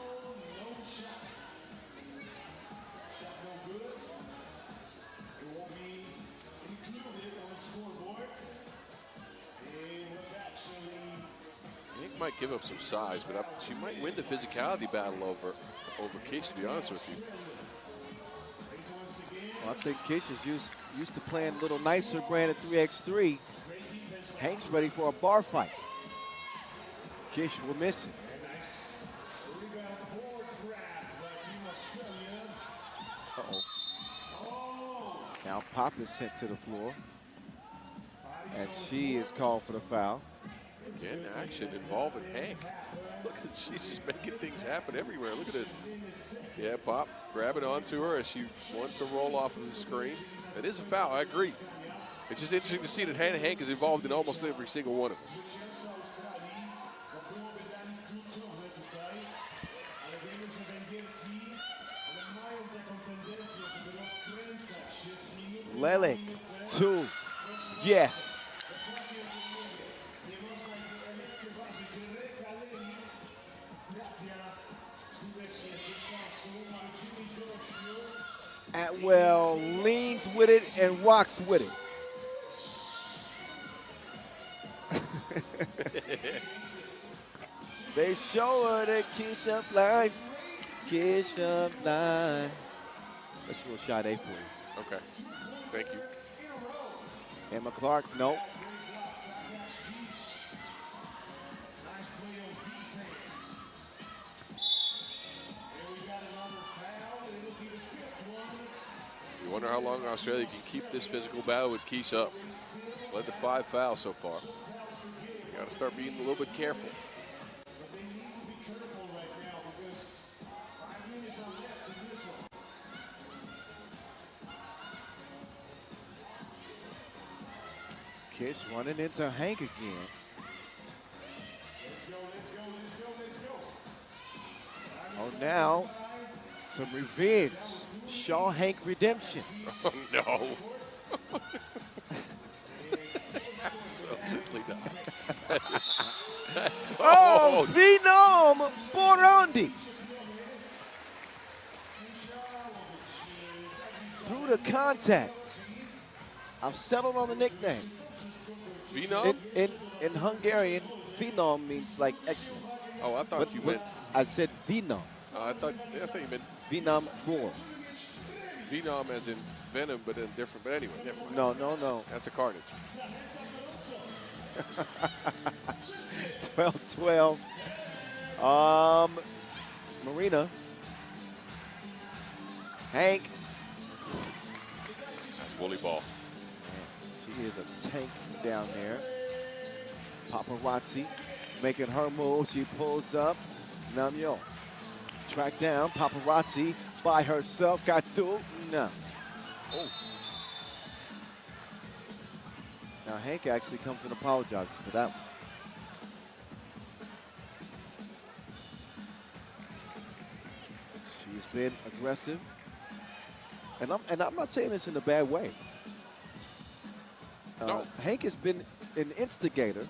Hank might give up some size, but she might win the physicality battle over Kish, to be honest with you. Well, I think Kish is used to playing a little nicer brand of 3x3. Hank's ready for a bar fight. Kish will miss it. Uh-oh. Now Pop is sent to the floor. And she is called for the foul. Again, action involving Hank. Look, she's just making things happen everywhere. Look at this. Yeah, Pop grabbing onto her as she wants to roll off of the screen. It is a foul, I agree. It's just interesting to see that Hank is involved in almost every single one of them. Lelek, 2. Yes. Atwell leans with it and rocks with it. They show her the kiss up line. Kiss up line. That's a little shot A for you. Okay. Thank you. Emma Clark, nope. You wonder how long Australia can keep this physical battle with Keys up. It's led to 5 fouls so far. You got to start being a little bit careful. Kish running into Hank again. Oh, now some revenge. Shaw Hank redemption. Oh, no. Absolutely not. Oh, Phenom Burundi. Through the contact. I've settled on the nickname. Phenom? In Hungarian, phenom means like excellent. Oh, I thought you meant. I said phenom. I thought you meant Phenom 4. Phenom as in venom, but in different. But anyway, never mind. No. That's a carnage. 12-12. Marina. Hank. That's bully ball. She is a tank down there. Paparazzi making her move. She pulls up. Namyo. Track down. Paparazzi by herself. Got through. No. Oh. Now Hank actually comes and apologizes for that one. She's been aggressive. And I'm not saying this in a bad way. No. Hank has been an instigator.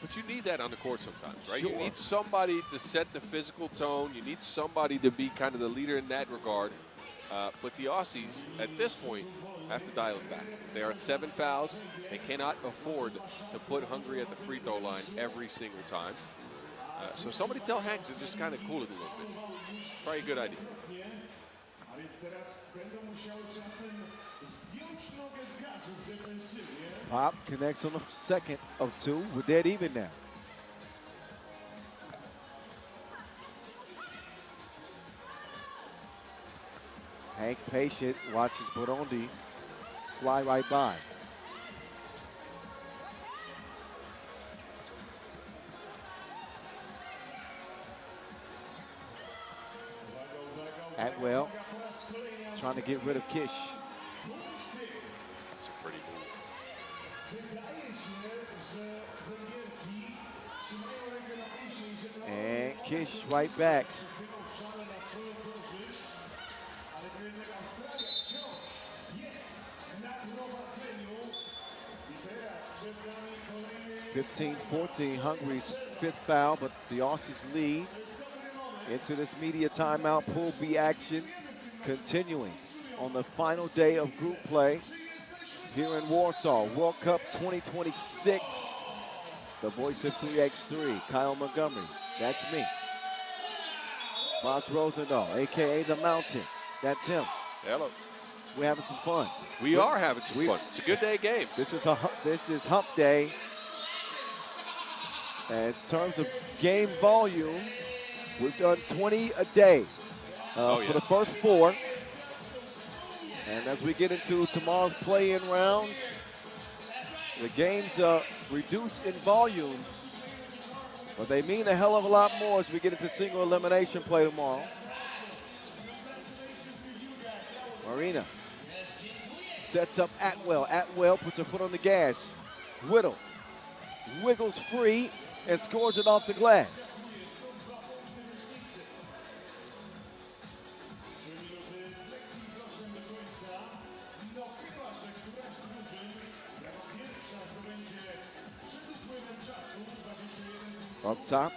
But you need that on the court sometimes, right? Sure. You need somebody to set the physical tone. You need somebody to be kind of the leader in that regard. But the Aussies, at this point, have to dial it back. They are at 7 fouls. They cannot afford to put Hungary at the free throw line every single time. So somebody tell Hank to just kind of cool it a little bit. Probably a good idea. Pop connects on the second of two. We're dead even now. Hank patient, watches Burundi fly right by. Atwell trying to get rid of Kish. That's a pretty move. And Kish right back. (15-14), Hungary's fifth foul, but the Aussies lead into this media timeout. Pool B action continuing on the final day of group play here in Warsaw. World Cup 2026. The voice of 3x3, Kyle Montgomery. That's me. Boss Rosendahl, a.k.a. The Mountain. That's him. Hello. We're having some fun. We are having some fun. It's a good day of games. This is hump day. And in terms of game volume, we've done 20 a day for the first 4. And as we get into tomorrow's play-in rounds, the games reduce in volume, but they mean a hell of a lot more as we get into single elimination play tomorrow. Marina sets up Atwell. Atwell puts her foot on the gas. Whittle wiggles free and scores it off the glass. Up top,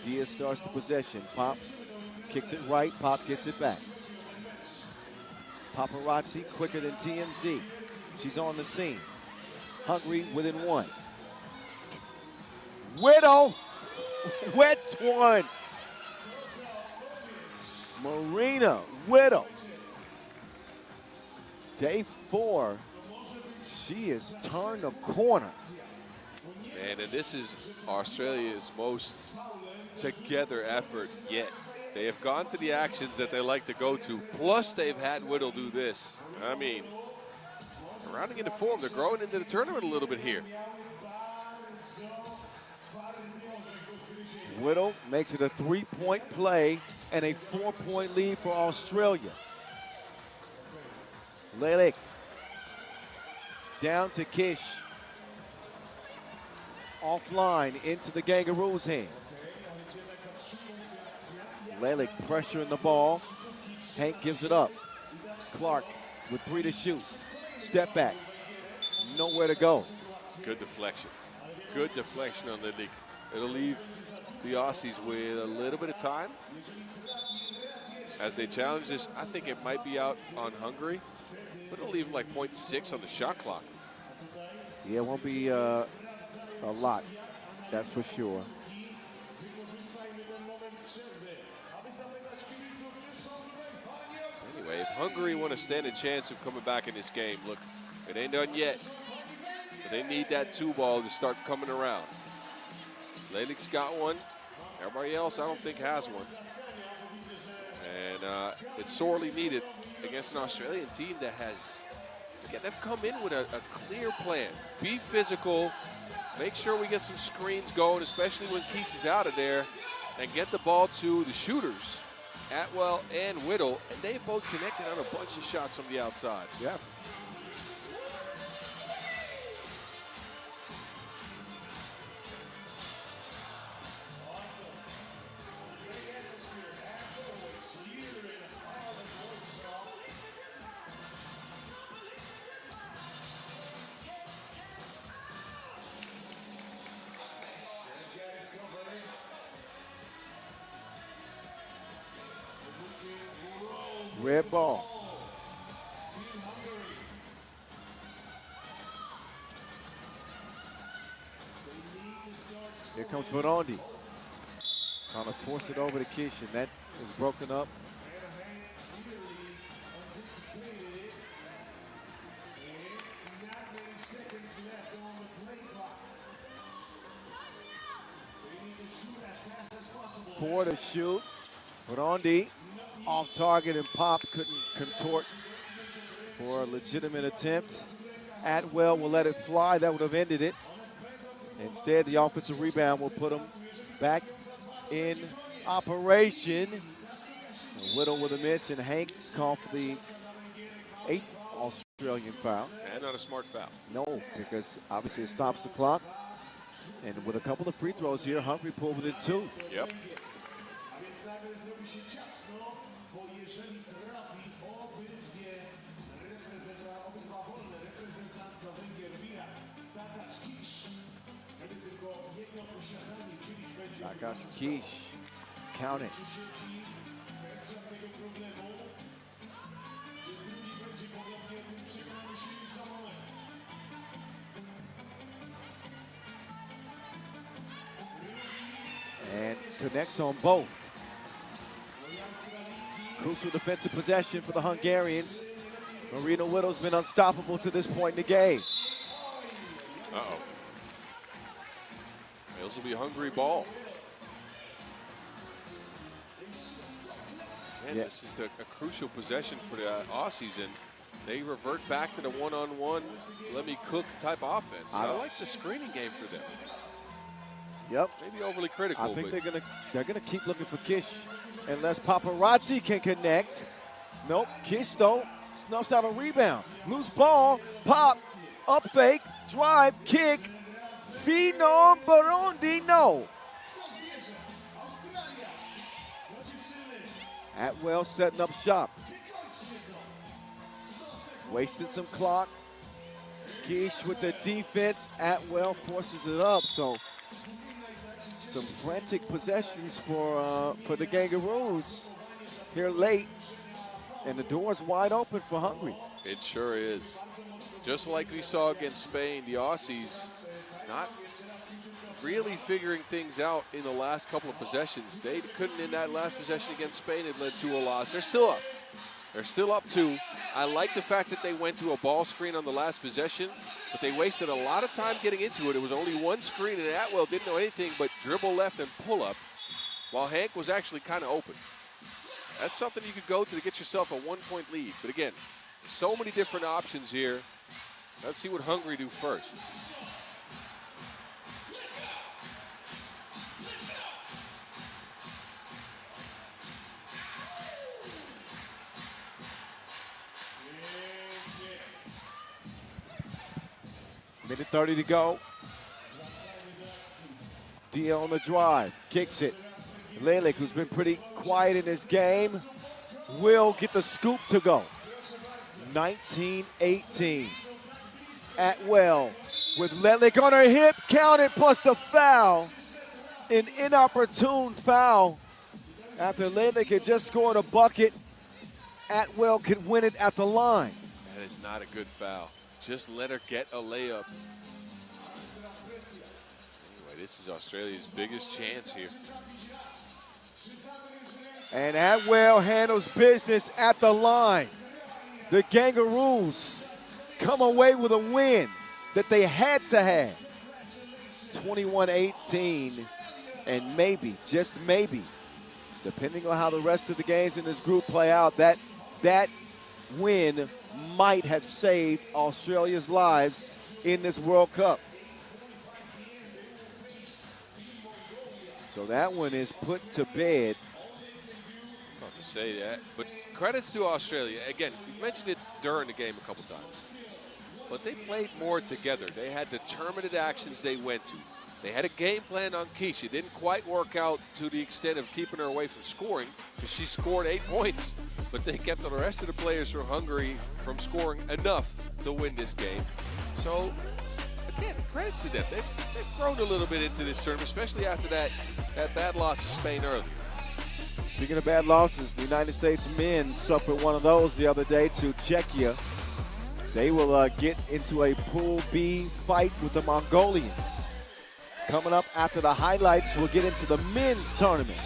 Diaz starts the possession. Pop kicks it right, Pop gets it back. Paparazzi quicker than TMZ. She's on the scene. Hungary within 1. Widow wets one. Marina Widow. Day 4, she has turned a corner. And this is Australia's most together effort yet. They have gone to the actions that they like to go to, plus they've had Whittle do this. I mean, rounding into form, they're growing into the tournament a little bit here. Whittle makes it a 3-point play and a 4-point lead for Australia. Lelik down to Kish. Offline into the Kangaroos' hands. Lelik pressuring the ball. Hank gives it up. Clark with 3 to shoot. Step back. Nowhere to go. Good deflection. Good deflection on the league. It'll leave the Aussies with a little bit of time as they challenge this. I think it might be out on Hungary. But it'll leave him like 0.6 on the shot clock. Yeah, it won't be a lot, that's for sure. Anyway, if Hungary want to stand a chance of coming back in this game, look, it ain't done yet. But they need that 2-ball to start coming around. Lelik's got one. Everybody else, I don't think, has one. And it's sorely needed against an Australian team that has, again, they've come in with a clear plan. Be physical. Make sure we get some screens going, especially when Keese is out of there, and get the ball to the shooters, Atwell and Whittle, and they both connected on a bunch of shots from the outside. Yeah. Red ball. Here comes Burundi. Trying to force it over to Kish, and that is broken up. Four to shoot. Burundi off target and pop, couldn't contort for a legitimate attempt. Atwell will let it fly, that would have ended it. Instead, the offensive rebound will put them back in operation. Whittle with a miss, and Hank called for the 8th Australian foul. And not a smart foul. No, because obviously it stops the clock. And with a couple of free throws here, Humphrey pulled within 2. Yep. Kish, count it. And connects on both. Crucial defensive possession for the Hungarians. Marina Whittle's been unstoppable to this point in the game. Uh-oh. This will be a Hungary ball. And this is a crucial possession for the Aussies, and they revert back to the one-on-one, let me cook type offense. I like the screening game for them. Yep. Maybe overly critical. I think they're gonna keep looking for Kish unless Paparazzi can connect. Nope. Kish though snuffs out a rebound. Loose ball, pop, up fake, drive, kick. Phenom Burundi, no. Atwell setting up shop. Wasting some clock. Kish with the defense. Atwell forces it up. So some frantic possessions for the Kangaroos here late. And the door's wide open for Hungary. It sure is. Just like we saw against Spain, the Aussies not really figuring things out in the last couple of possessions. They couldn't in that last possession against Spain. It led to a loss. They're still up. They're still up 2. I like the fact that they went to a ball screen on the last possession, but they wasted a lot of time getting into it. It was only one screen, and Atwell didn't know anything but dribble left and pull up, while Hank was actually kind of open. That's something you could go to get yourself a 1-point lead. But again, so many different options here. Let's see what Hungary do first. Minute 30 to go. DL on the drive, kicks it. Lelik, who's been pretty quiet in this game, will get the scoop to go. 19-18. Atwell with Lelik on her hip, counted, plus the foul. An inopportune foul. After Lelik had just scored a bucket, Atwell could win it at the line. And is not a good foul. Just let her get a layup. Anyway, this is Australia's biggest chance here. And Atwell handles business at the line. The Kangaroos come away with a win that they had to have. 21-18, and maybe, just maybe, depending on how the rest of the games in this group play out, that win might have saved Australia's lives in this World Cup. So that one is put to bed. Not to say that, but credits to Australia. Again, we've mentioned it during the game a couple times, but they played more together. They had determined actions they went to. They had a game plan on Keisha. Didn't quite work out to the extent of keeping her away from scoring, because she scored 8 points, but they kept the rest of the players from Hungary from scoring enough to win this game. So, again, credits to them. They've grown a little bit into this tournament, especially after that bad loss to Spain earlier. Speaking of bad losses, the United States men suffered one of those the other day to Czechia. They will get into a Pool B fight with the Mongolians. Coming up after the highlights, we'll get into the men's tournament.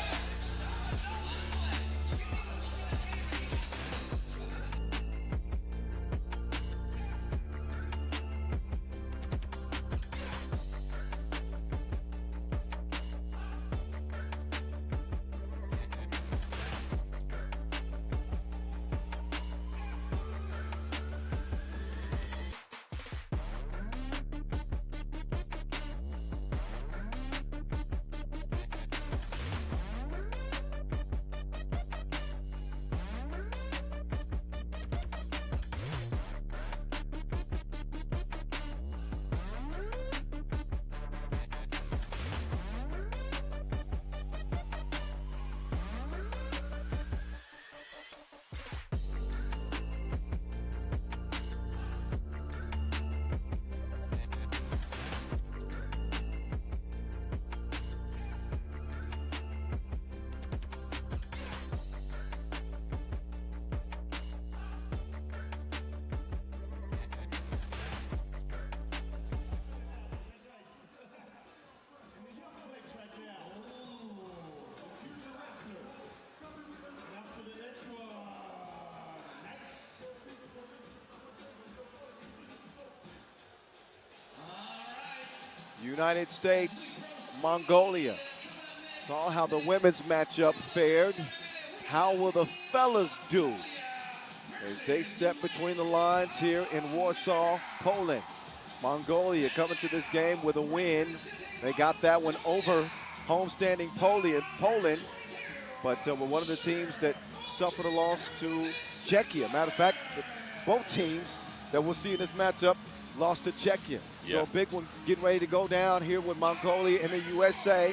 United States, Mongolia. Saw how the women's matchup fared. How will the fellas do as they step between the lines here in Warsaw, Poland? Mongolia coming to this game with a win. They got that one over homestanding Poland, but were one of the teams that suffered a loss to Czechia. Matter of fact, both teams that we'll see in this matchup lost to Czechia. Yeah. So a big one getting ready to go down here with Mongolia and the USA.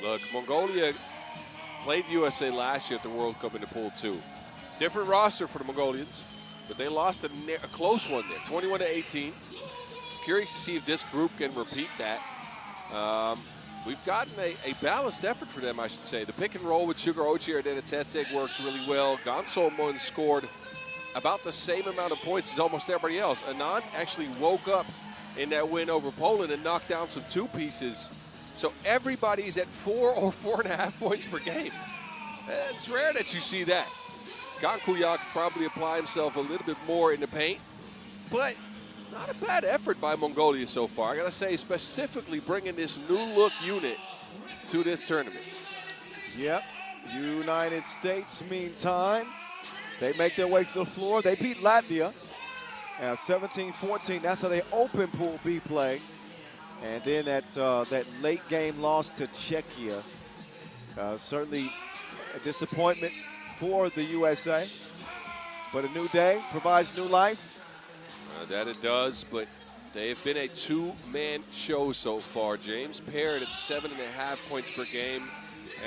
Look, Mongolia played USA last year at the World Cup in the Pool 2. Different roster for the Mongolians, but they lost a close one there, 21-18. Curious to see if this group can repeat that. We've gotten a balanced effort for them, I should say. The pick and roll with Sugar Ochi or Denetetseg works really well. Gonsolmon scored about the same amount of points as almost everybody else. Anand actually woke up in that win over Poland and knocked down some two pieces. So everybody's at 4 or 4.5 points per game. It's rare that you see that. Gankuyak probably apply himself a little bit more in the paint, but not a bad effort by Mongolia so far. I gotta say, specifically bringing this new look unit to this tournament. Yep, United States, meantime, they make their way to the floor. They beat Latvia 17-14. That's how they open Pool B play. And then that late game loss to Czechia. Certainly a disappointment for the USA. But a new day provides new life. That it does, but they've been a two-man show so far. James paired at 7.5 points per game.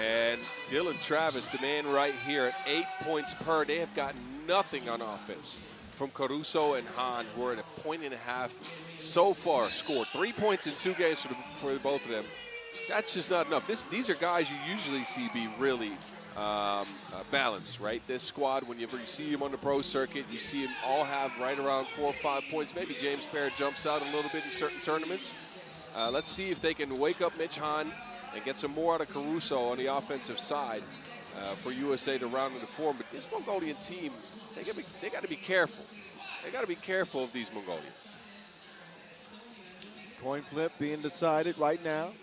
And Dylan Travis, the man right here, at 8 points per. They have gotten nothing on offense from Caruso and Hahn, who are at 1.5 so far. Scored 3 points in 2 games for both of them. That's just not enough. These are guys you usually see be really balance, right? This squad, whenever you see him on the pro circuit, you see them all have right around 4 or 5 points. Maybe James Parrott jumps out a little bit in certain tournaments. Let's see if they can wake up Mitch Hahn and get some more out of Caruso on the offensive side for USA to round into form. But this Mongolian team, they got to be careful. They got to be careful of these Mongolians. Coin flip being decided right now.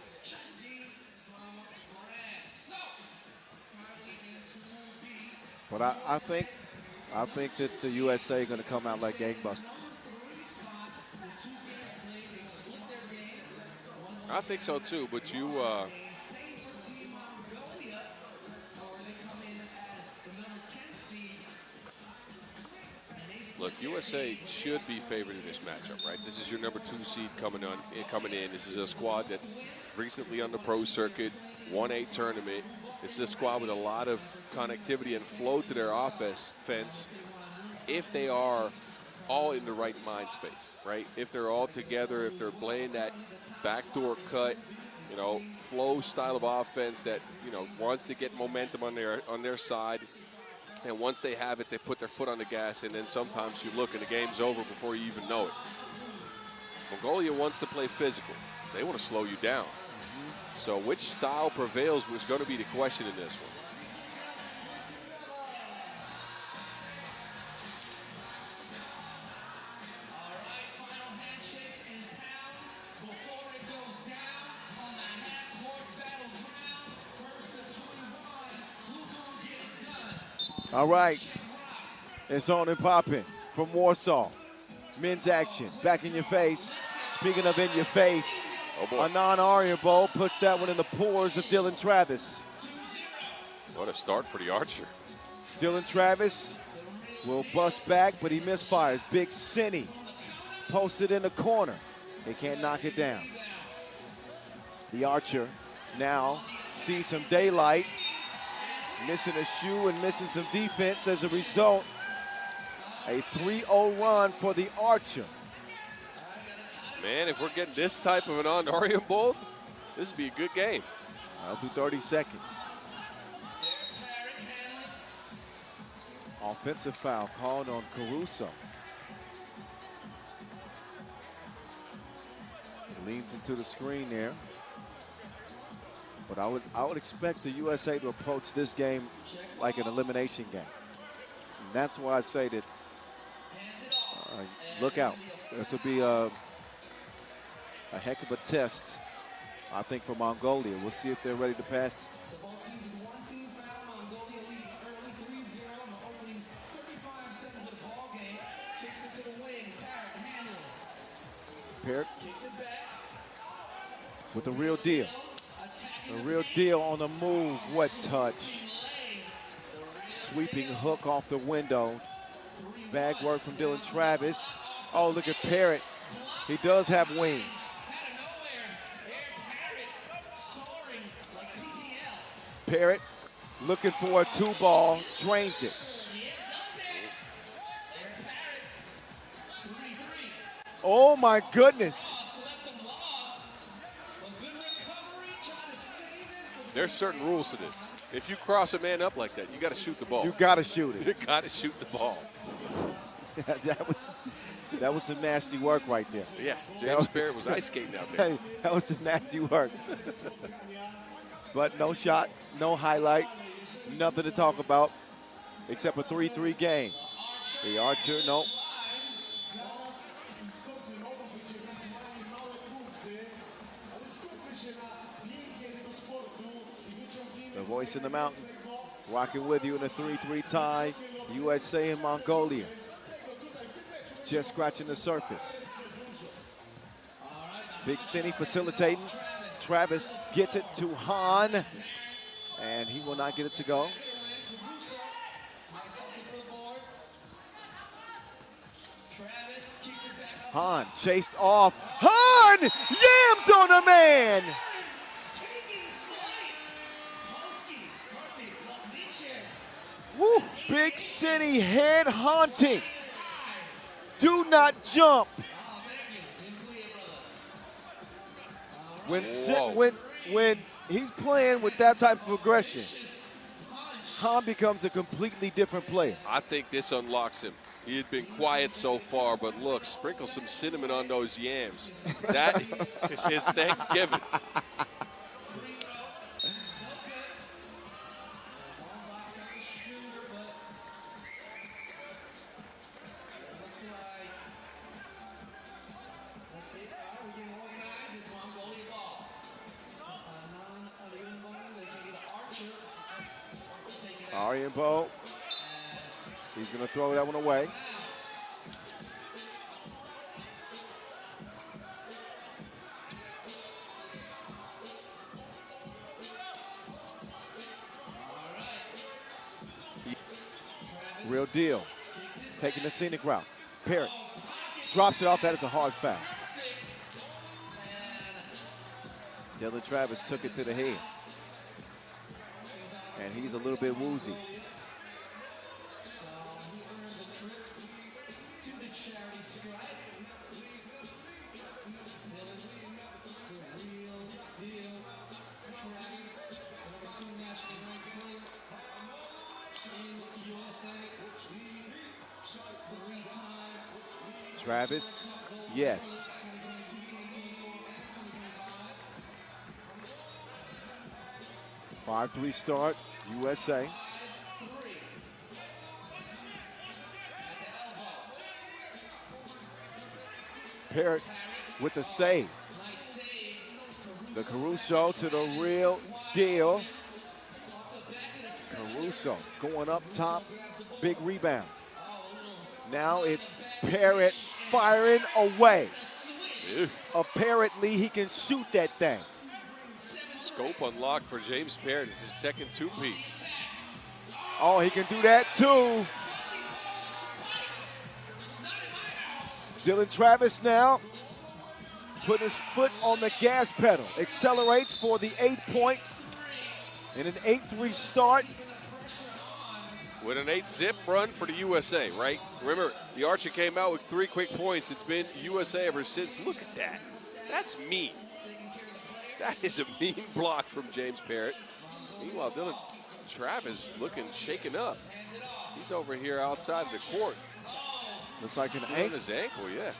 But I think that the USA are going to come out like gangbusters. I think so too, but you look, USA should be favored in this matchup, right? This is your number 2 seed coming in. This is a squad that recently on the pro circuit won a tournament. This is a squad with a lot of connectivity and flow to their offense if they are all in the right mind space, right? If they're all together, if they're playing that backdoor cut, flow style of offense that, wants to get momentum on their side. And once they have it, they put their foot on the gas, and then sometimes you look and the game's over before you even know it. Mongolia wants to play physical. They want to slow you down. So which style prevails was going to be the question in this one. All right, it's on and popping from Warsaw. Men's action, back in your face. Speaking of in your face, Anand Aryabol puts that one in the pores of Dylan Travis. What a start for the archer. Dylan Travis will bust back, but he misfires. Big Cinny posted in the corner. They can't knock it down. The archer now sees some daylight. Missing a shoe and missing some defense as a result. A 3-0 run for the archer. Man, if we're getting this type of an Andaria Bowl, this would be a good game. Through 30 seconds. Offensive foul called on Caruso. Leans into the screen there. But I would expect the USA to approach this game like an elimination game. And that's why I say that look out. This will be a heck of a test, I think, for Mongolia. We'll see if they're ready to pass. Parrott with the real deal. The real deal on the move. What touch. Sweeping hook off the window. Bag work from Dylan Travis. Oh, look at Parrott. He does have wings. Parrott looking for a 2-ball. Drains it. Oh, my goodness. There's certain rules to this. If you cross a man up like that, you got to shoot the ball. You got to shoot it. You got to shoot the ball. that was some nasty work right there. Yeah, James Parrott was ice skating out there. Hey, that was some nasty work. But no shot, no highlight, nothing to talk about except a 3-3 game. The archer, no. The voice in the mountain, rocking with you in a 3-3 tie. USA and Mongolia. Just scratching the surface. Big Cinny facilitating. Travis gets it to Hahn, and he will not get it to go. Hahn chased off. Hahn yams on a man. Woo, Big Cinny head haunting. Do not jump. When he's playing with that type of aggression, Han becomes a completely different player. I think this unlocks him. He had been quiet so far, but look, sprinkle some cinnamon on those yams. That is Thanksgiving. Arianbo, he's going to throw that one away. Real deal, taking the scenic route. Parrott drops it off. That is a hard foul. Dylan Travis took it to the head. And he's a little bit woozy. Travis, yes. Five-3 start, USA. Parrott with the save. The Caruso to the real deal. Caruso going up top, big rebound. Now it's Parrott firing away. Apparently he can shoot that thing. Scope unlocked for James Parrott. It's his second two-piece. Oh, he can do that too. Dylan Travis now putting his foot on the gas pedal. Accelerates for the 8-point in an 8-3 start. With an 8-zip run for the USA, right? Remember, the Archer came out with 3 quick points. It's been USA ever since. Look at that. That's mean. That is a mean block from James Parrott. Meanwhile, Dylan Travis looking shaken up. He's over here outside of the court. Looks like an On ankle. his ankle, yeah.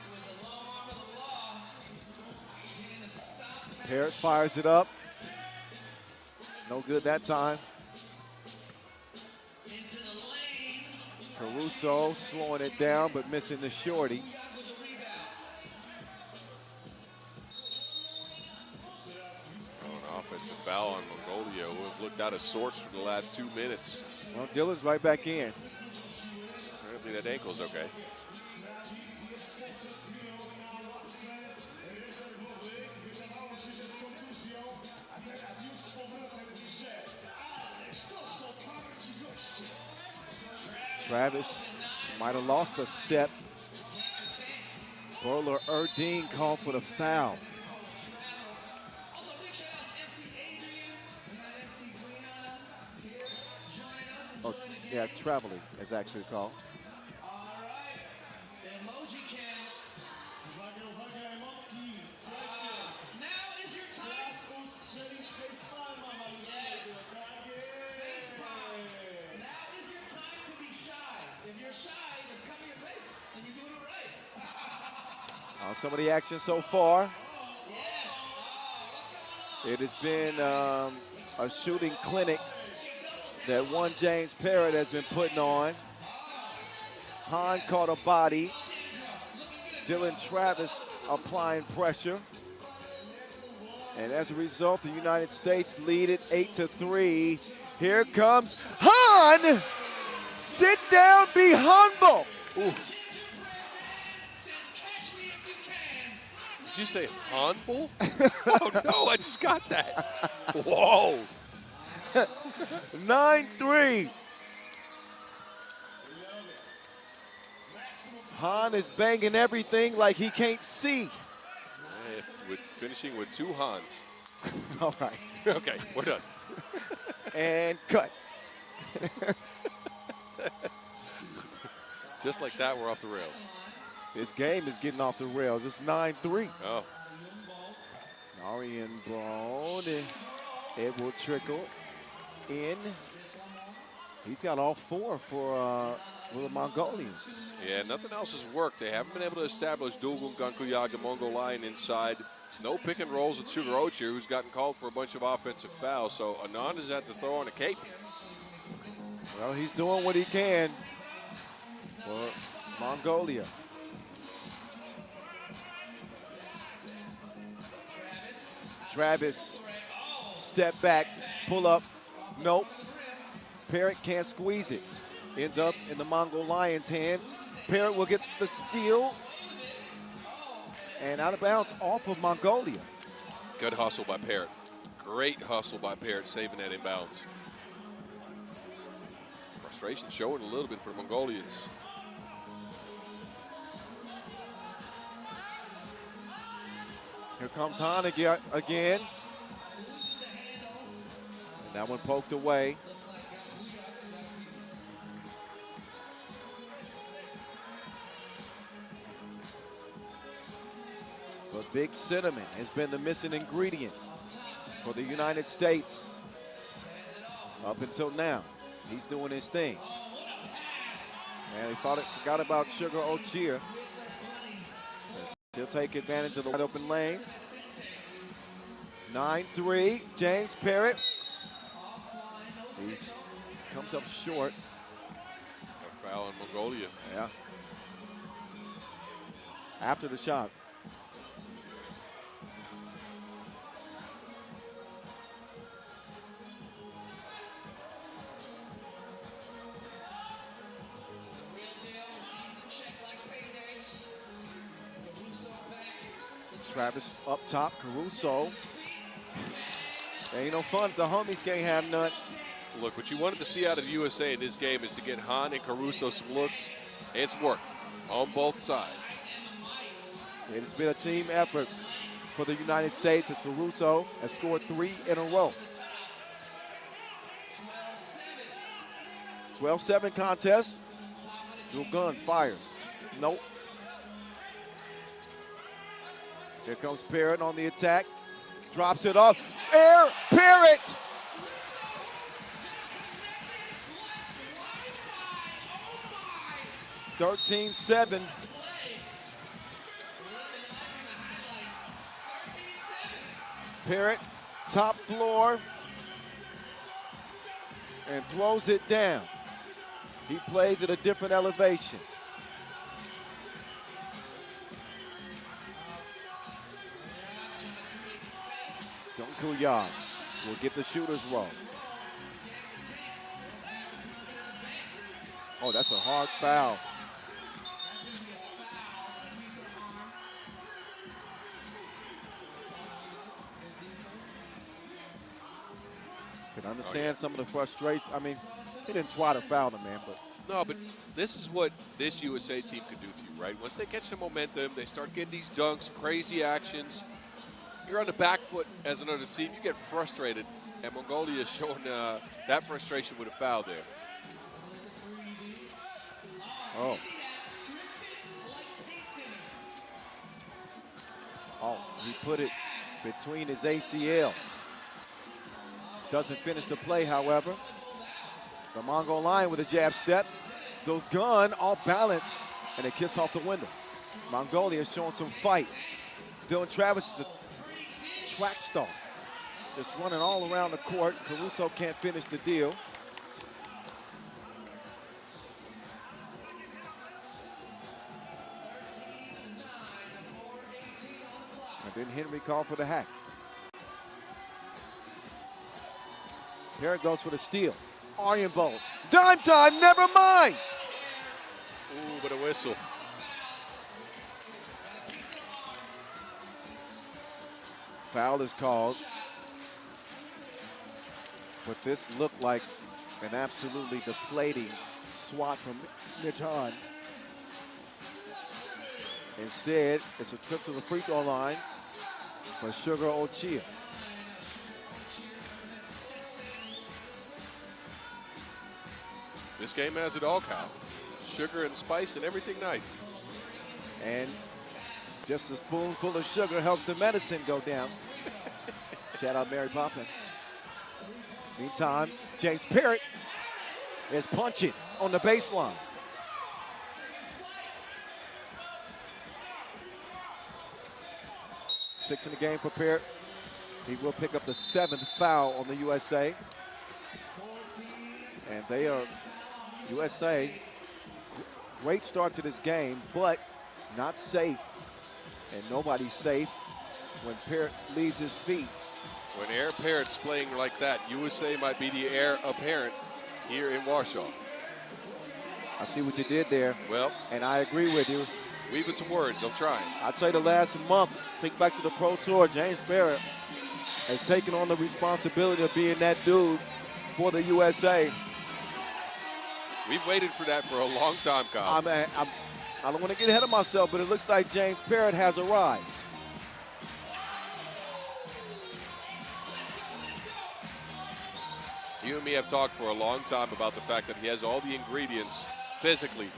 Parrott fires it up. No good that time. Caruso slowing it down, but missing the shorty. Oh, an offensive foul on Mongolia, who have looked out of sorts for the last 2 minutes. Well, Dylan's right back in. Apparently that ankle's okay. Travis might have lost a step. Bowler Erdine called for the foul. Oh, yeah, traveling is actually called. Some of the action so far. It has been a shooting clinic that one James Parrott has been putting on. Han caught a body. Dylan Travis applying pressure. And as a result, the United States lead it 8-3. Here comes Han! Sit down, be humble. Ooh. Did you say humble? Oh, no, I just got that. Whoa. 9-3. Han is banging everything like he can't see. With finishing with 2 Hans. All right. Okay, we're done. And cut. Just like that, we're off the rails. This game is getting off the rails. It's 9-3. Oh. Arianbo, it will trickle in. He's got all 4 for the Mongolians. Yeah, nothing else has worked. They haven't been able to establish Dugun Gankuyaga, Mongol Lion inside. No pick and rolls with Sugar Ochir, who's gotten called for a bunch of offensive fouls. So Anand is at the throw on a cape. Well, he's doing what he can for Mongolia. Travis, step back, pull up, nope. Parrott can't squeeze it. Ends up in the Mongol Lions' hands. Parrott will get the steal. And out of bounds off of Mongolia. Good hustle by Parrott. Great hustle by Parrott, saving that inbounds. Frustration showing a little bit for the Mongolians. Here comes Hahn again. And that one poked away. But Big Cinnamon has been the missing ingredient for the United States up until now. He's doing his thing. And he forgot about Sugar Ochir. He'll take advantage of the wide open lane. 9-3, James Parrott. He comes up short. A foul in Mongolia. Yeah. After the shot. Travis up top, Caruso. Ain't no fun if the homies can't have none. Look, what you wanted to see out of the USA in this game is to get Hahn and Caruso some looks. It's worked on both sides. It has been a team effort for the United States as Caruso has scored 3 in a row. 12-7 contest. Dugun fires. Nope. Here comes Parrott on the attack. Drops it off. Air Parrott! (13-7). Parrott, top floor, and throws it down. He plays at a different elevation. Gankuyaga will get the shooter's roll. Oh, that's a hard foul. Can understand some of the frustration. I mean, he didn't try to foul the man, but. No, but this is what this USA team can do to you, right? Once they catch the momentum, they start getting these dunks, crazy actions. You're on the back foot as another team, you get frustrated, and Mongolia is showing that frustration with a foul there. Oh. Oh, he put it between his ACL. Doesn't finish the play, however. The Mongol Lion with a jab step. Dugun off balance, and a kiss off the window. Mongolia is showing some fight. Dylan Travis is a track star. Just running all around the court. Caruso can't finish the deal. And then Henry called for the hack. Parrott goes for the steal. Aryan Bowl. Dime time, never mind. Ooh, but a whistle. Foul is called. But this looked like an absolutely deflating swat from Mitch Hahn. Instead, it's a trip to the free throw line for Sugar Ochir. This game has it all, Kyle. Sugar and spice and everything nice. And just a spoonful of sugar helps the medicine go down. Shout out Mary Poppins. Meantime, James Parrott is punching on the baseline. Six in the game for Parrott. He will pick up the 7th foul on the USA. And they are, USA, great start to this game, but not safe. And nobody's safe when Parrott leaves his feet. When Heir Apparent's playing like that, USA might be the heir apparent here in Warsaw. I see what you did there. Well, and I agree with you. Weaving some words, I'm trying. I'd say the last month, think back to the Pro Tour, James Parrott has taken on the responsibility of being that dude for the USA. We've waited for that for a long time, Kyle. I don't want to get ahead of myself, but it looks like James Parrott has arrived. You and me have talked for a long time about the fact that he has all the ingredients physically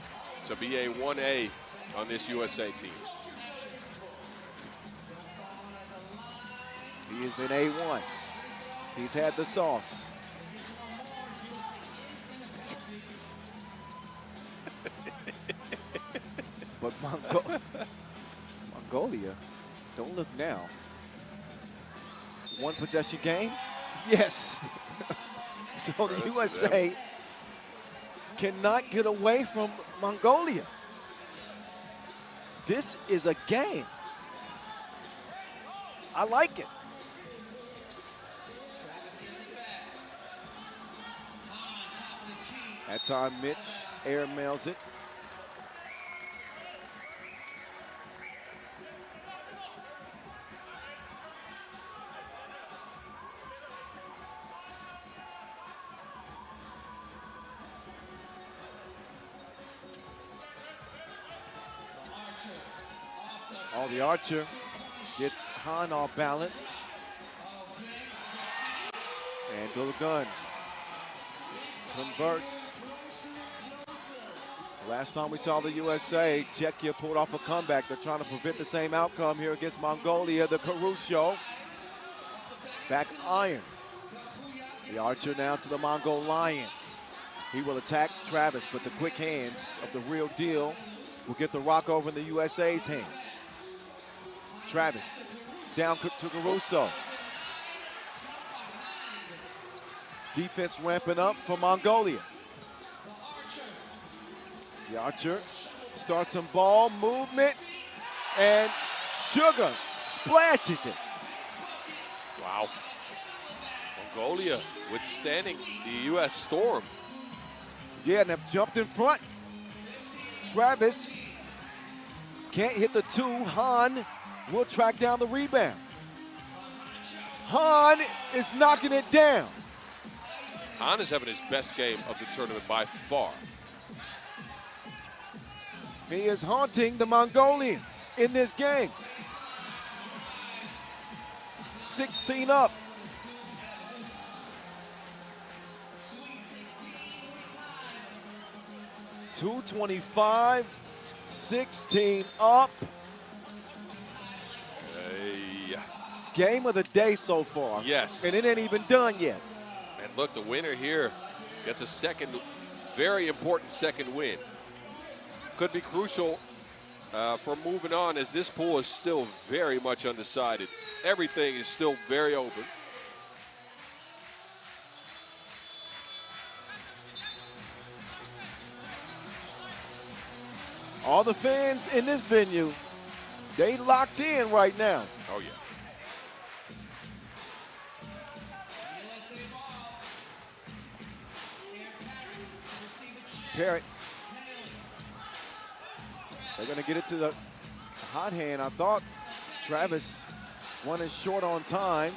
to be a 1A on this USA team. He has been A1. He's had the sauce. But Mongolia, don't look now. One possession game? Yes. So the USA cannot get away from Mongolia. This is a game. I like it. That time Mitch air mails it. The Archer gets Han off balance. And Dulagun converts. Last time we saw the USA, Czechia pulled off a comeback. They're trying to prevent the same outcome here against Mongolia. The Caruso back iron. The Archer now to the Mongol Lion. He will attack Travis, but the quick hands of the real deal will get the rock over in the USA's hands. Travis down to Caruso. Defense ramping up for Mongolia. The Archer starts some ball movement, and Sugar splashes it. Wow. Mongolia withstanding the U.S. storm. Yeah, and they've jumped in front. Travis can't hit the two. Han will track down the rebound. Han is knocking it down. Han is having his best game of the tournament by far. He is haunting the Mongolians in this game. 16 up. .225, 16 up. Game of the day so far. Yes. And it ain't even done yet. And look, the winner here gets a second, very important second win. Could be crucial for moving on, as this pool is still very much undecided. Everything is still very open. All the fans in this venue, they locked in right now. Oh, yeah. Parrott. They're going to get it to the hot hand. I thought Travis won it short on time,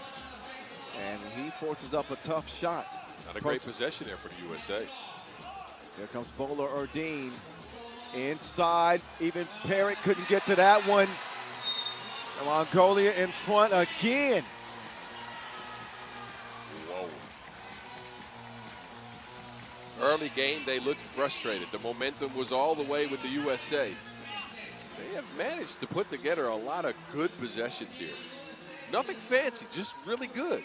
and he forces up a tough shot. Not a great possession there for the USA. Here comes Bowler Erdine. Inside, even Parrott couldn't get to that one. Mongolia in front again. Whoa. Early game, they looked frustrated. The momentum was all the way with the USA. They have managed to put together a lot of good possessions here. Nothing fancy, just really good.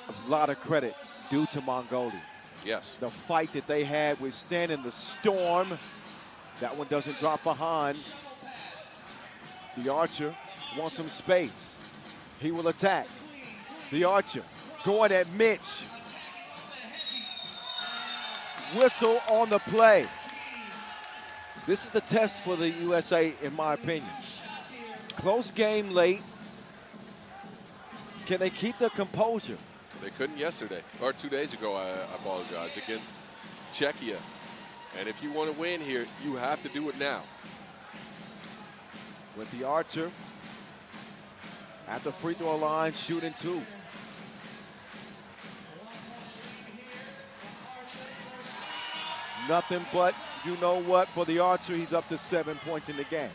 A lot of credit due to Mongolia. Yes. The fight that they had withstanding the storm. That one doesn't drop behind. The Archer wants some space. He will attack. The Archer going at Mitch. Whistle on the play. This is the test for the USA, in my opinion. Close game late. Can they keep their composure? They couldn't yesterday, or 2 days ago, I apologize, against Czechia. And if you want to win here, you have to do it now. With the Archer at the free throw line, shooting 2. Nothing but, you know what, for the Archer, he's up to 7 points in the game.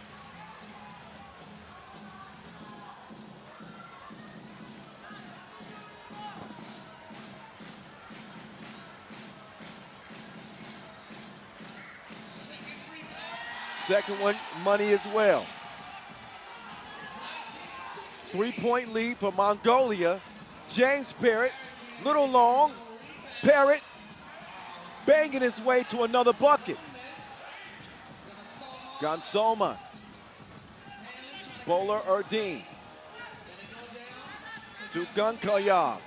Second one, money as well. 3-point lead for Mongolia. James Parrott, little long. Parrott banging his way to another bucket. Gansoma. Bowler Erdine. To Gunkoyab.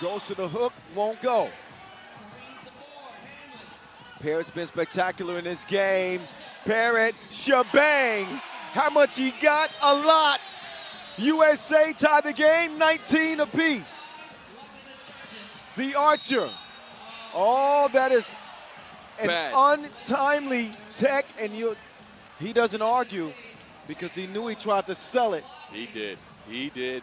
Goes to the hook, won't go. Parrott's been spectacular in this game. Parrott, shebang. How much he got? A lot. USA tied the game, 19 apiece. The Archer. Oh, that is an untimely tech, and he doesn't argue because he knew he tried to sell it. He did. He did.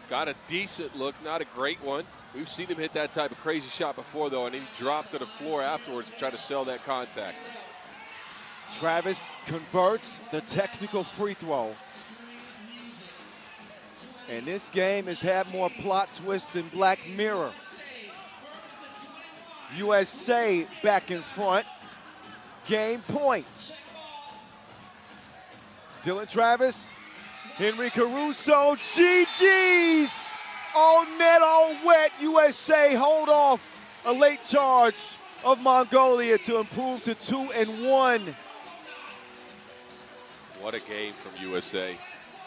Got a decent look, not a great one. We've seen him hit that type of crazy shot before, though, and he dropped to the floor afterwards to try to sell that contact. Travis converts the technical free throw. And this game has had more plot twists than Black Mirror. USA back in front. Game point. Dylan Travis, Henry Caruso, GG's. All net, all wet. USA hold off a late charge of Mongolia to improve to 2-1. What a game from USA.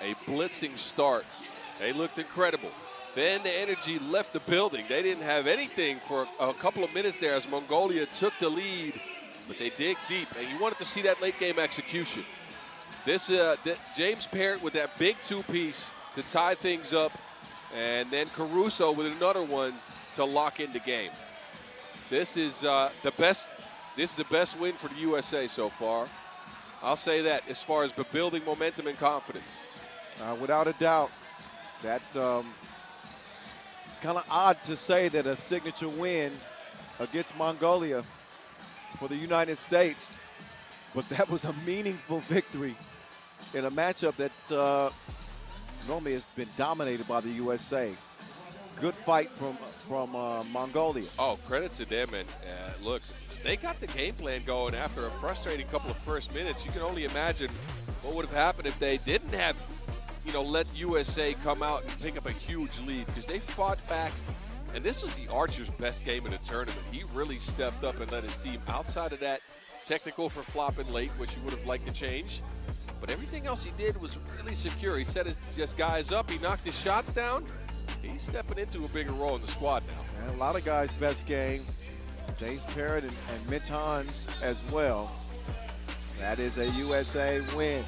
A blitzing start. They looked incredible. Then the energy left the building. They didn't have anything for a couple of minutes there as Mongolia took the lead, but they dig deep, and you wanted to see that late game execution. This James Parrott with that big two-piece to tie things up, and then Caruso with another one to lock in the game. This is the best. This is the best win for the USA so far. I'll say that as far as building momentum and confidence. Without a doubt, that it's kind of odd to say that a signature win against Mongolia for the United States, but that was a meaningful victory in a matchup that normally has been dominated by the USA. Good fight from Mongolia. Oh, credit to them, and look, they got the game plan going after a frustrating couple of first minutes. You can only imagine what would have happened if they didn't have, let USA come out and pick up a huge lead, because they fought back, and this was the Archer's best game in the tournament. He really stepped up and led his team. Outside of that technical for flopping late, which he would have liked to change, but everything else he did was really secure. He set his guys up. He knocked his shots down. He's stepping into a bigger role in the squad now. And a lot of guys' best game. James Parrott and Mitch Hans as well. That is a USA win.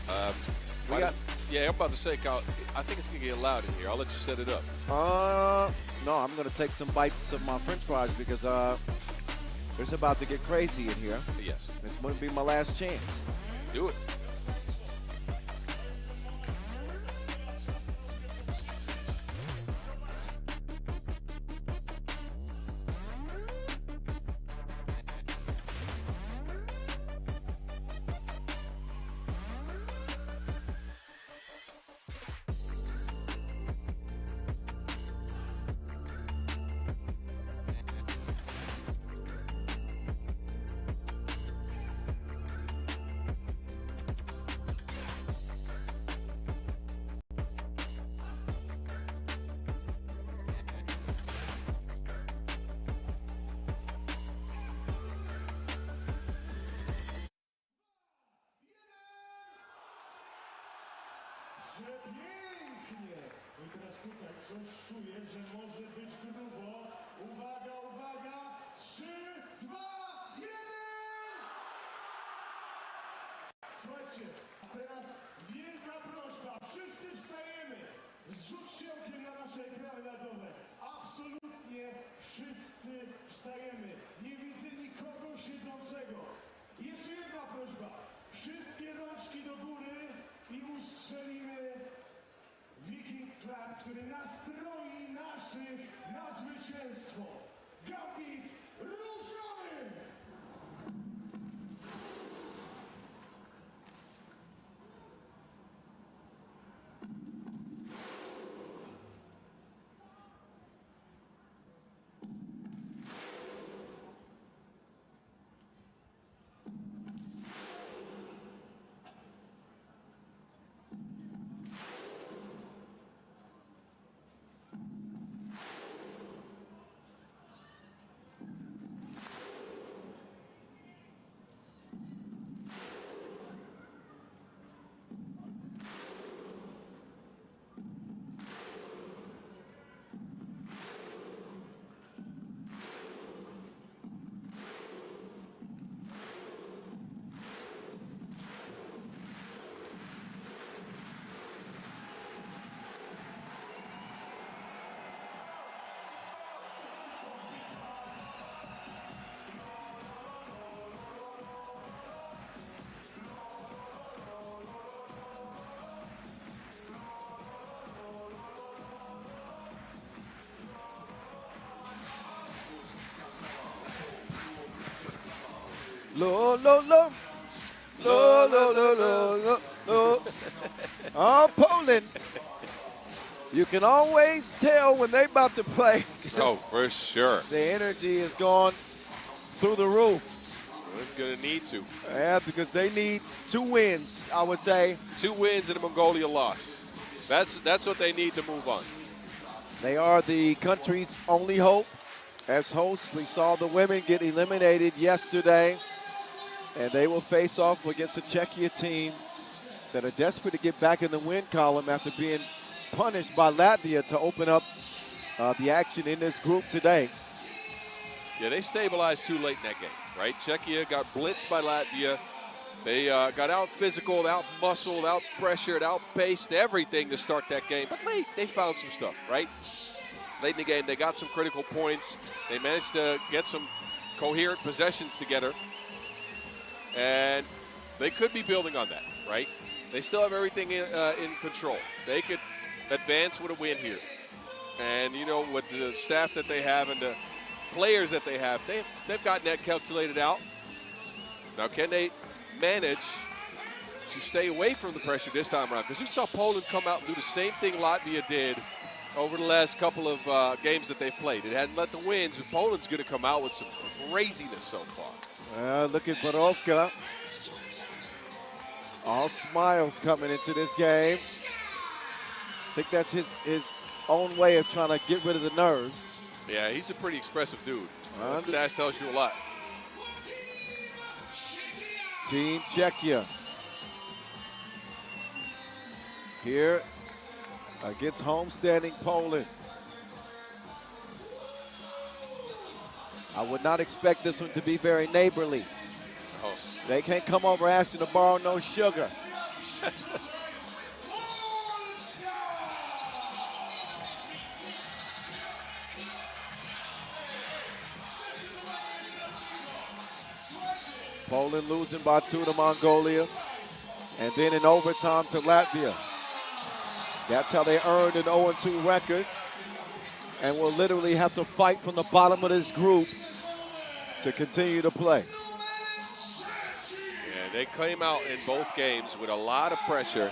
I'm about to say, Kyle, I think it's going to get loud in here. I'll let you set it up. No, I'm going to take some bites of my french fries because it's about to get crazy in here. Yes. This wouldn't be my last chance. Do it. Pięknie. I teraz tutaj coś czuję, że może być grubo. Uwaga, uwaga. 3, 2, 1. Słuchajcie, a teraz wielka prośba. Wszyscy wstajemy. Zrzućcie okiem na nasze ekrany radowe. Absolutnie wszyscy wstajemy. Nie widzę nikogo siedzącego. Jeszcze jedna prośba. Wszystkie rączki do góry i ustrzelimy Viking Clap, który nastroi naszych na zwycięstwo. Gambit, ruszamy! Lo, lo, lo. Lo, lo, lo, lo, lo, lo. Oh, Poland. You can always tell when they're about to play. Oh, for sure. The energy is gone through the roof. It's going to need to. Yeah, because they need 2 wins, I would say. 2 wins and a Mongolia loss. That's what they need to move on. They are the country's only hope. As hosts, we saw the women get eliminated yesterday, and they will face off against a Czechia team that are desperate to get back in the win column after being punished by Latvia to open up the action in this group today. Yeah, they stabilized too late in that game, right? Czechia got blitzed by Latvia. They got out physical, out muscled, out pressured, out paced, everything to start that game. But late, they found some stuff, right? Late in the game, they got some critical points. They managed to get some coherent possessions together. And they could be building on that, right? They still have everything in control. They could advance with a win here. And, you know, with the staff that they have and the players that they have, they've gotten that calculated out. Now, can they manage to stay away from the pressure this time around? Because you saw Poland come out and do the same thing Latvia did over the last couple of games that they've played. It hadn't let the wins, and Poland's going to come out with some craziness so far. Look at Borovka. All smiles coming into this game. I think that's his own way of trying to get rid of the nerves. Yeah, he's a pretty expressive dude. That stash tells you a lot. Team Czechia here against homestanding Poland. I would not expect this one to be very neighborly. Oh. They can't come over asking to borrow no sugar. Poland losing by 2 to Mongolia, and then in overtime to Latvia. That's how they earned an 0-2 record, and will literally have to fight from the bottom of this group to continue to play. Yeah, they came out in both games with a lot of pressure,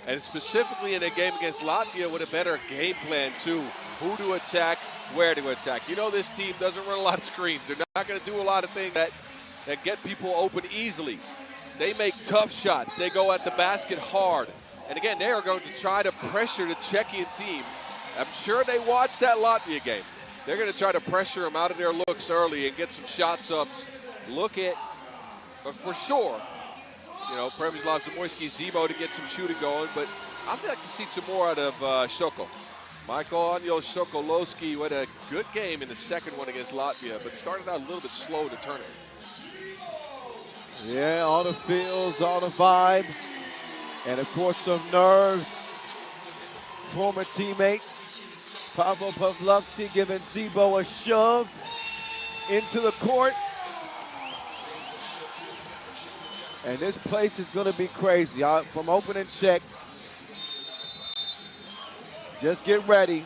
and specifically in a game against Latvia with a better game plan too. Who to attack, where to attack. You know this team doesn't run a lot of screens. They're not going to do a lot of things that get people open easily. They make tough shots. They go at the basket hard. And again, they are going to try to pressure the Czechian team. I'm sure they watched that Latvia game. They're going to try to pressure them out of their looks early and get some shots up. Look at, for sure, you know, Przemysław Zamoyski, Zemo to get some shooting going, but I'd like to see some more out of Shoko. Michael Anjo Sokolowski had a good game in the second one against Latvia, but started out a little bit slow in the tournament. Yeah, all the feels, all the vibes, and of course some nerves. Former teammate Pavel Pavlovsky giving Zebo a shove into the court. And this place is going to be crazy. From opening check, just get ready.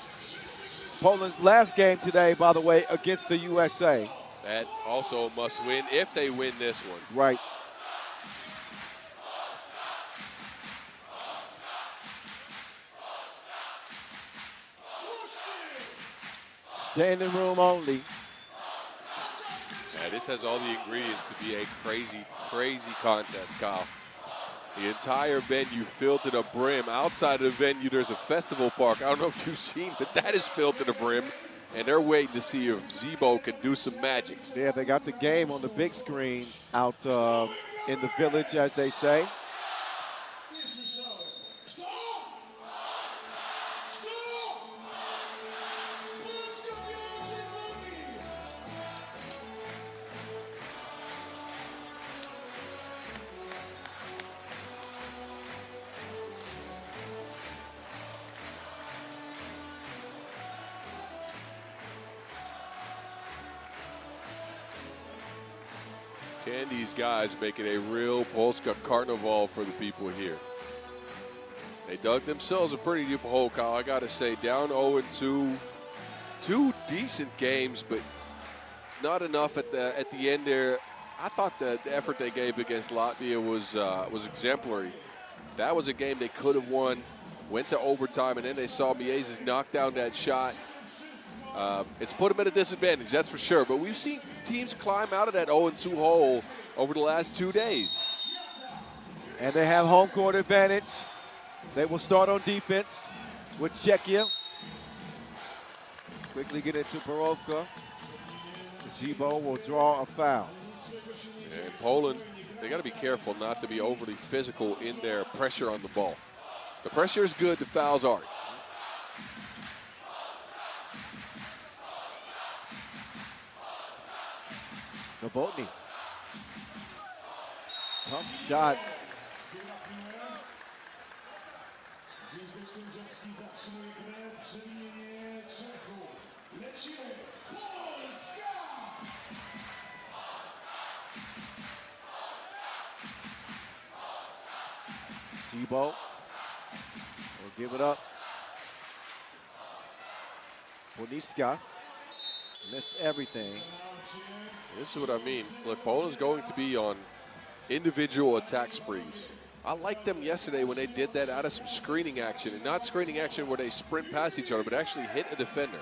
Poland's last game today, by the way, against the USA. That also a must win if they win this one. Right. Standing room only. Yeah, this has all the ingredients to be a crazy, crazy contest, Kyle. The entire venue filled to the brim. Outside of the venue, there's a festival park. I don't know if you've seen, but that is filled to the brim. And they're waiting to see if Zebo can do some magic. Yeah, they got the game on the big screen out in the village, as they say. Can these guys make it a real Polska carnival for the people here? They dug themselves a pretty deep hole, Kyle. I got to say, down 0-2. Two decent games, but not enough at the end there. I thought the effort they gave against Latvia was exemplary. That was a game they could have won. Went to overtime, and then they saw Miezes knock down that shot. It's put them at a disadvantage, that's for sure. But we've seen teams climb out of that 0-2 hole over the last 2 days. And they have home court advantage. They will start on defense with Czechia. Quickly get into Borovka. Zebo will draw a foul. And Poland, they got to be careful not to be overly physical in their pressure on the ball. The pressure is good, the fouls aren't. Novotny. Tough shot. Zebo will give it up. Boniska missed everything. This is what I mean. Look, Poland's going to be on individual attack sprees. I liked them yesterday when they did that out of some screening action, and not screening action where they sprint past each other, but actually hit a defender.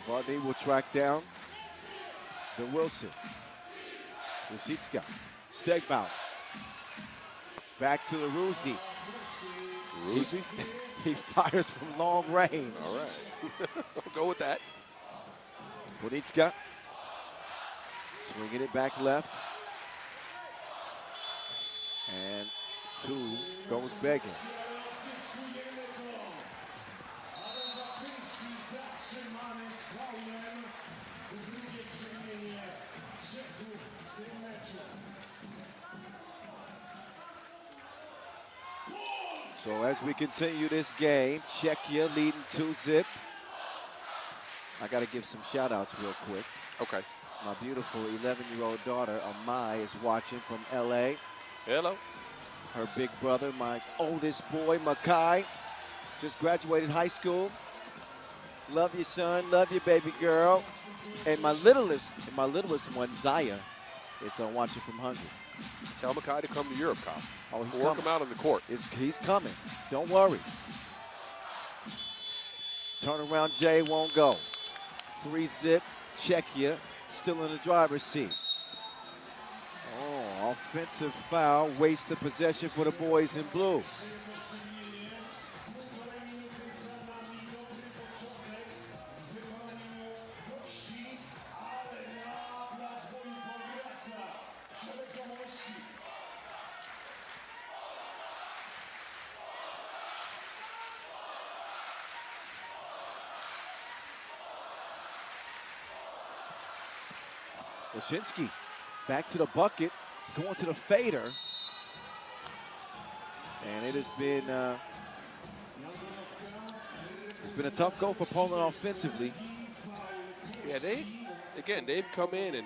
Novotny will track down the Wilson. Rusicka. Stegbauer. Back to the Rusi. Rusi? He fires from long range. All right. I'll go with that. Bonitska. Swinging it back left. And two goes begging. So as we continue this game, Czechia leading 2-0. I got to give some shout outs real quick. Okay. My beautiful 11-year-old daughter, Amai, is watching from LA. Hello. Her big brother, my oldest boy, Makai, just graduated high school. Love you, son. Love you, baby girl. And my littlest one, Zaya, is watching from Hungary. Tell Makai to come to Europe, Kyle. Oh, he's Work coming. him out on the court. He's coming. Don't worry. Turnaround J won't go. 3-0. Czechia still in the driver's seat. Oh, offensive foul. Waste the possession for the boys in blue. Wyszynski back to the bucket, going to the fader. And it has been it's been a tough go for Poland offensively. Yeah, they've come in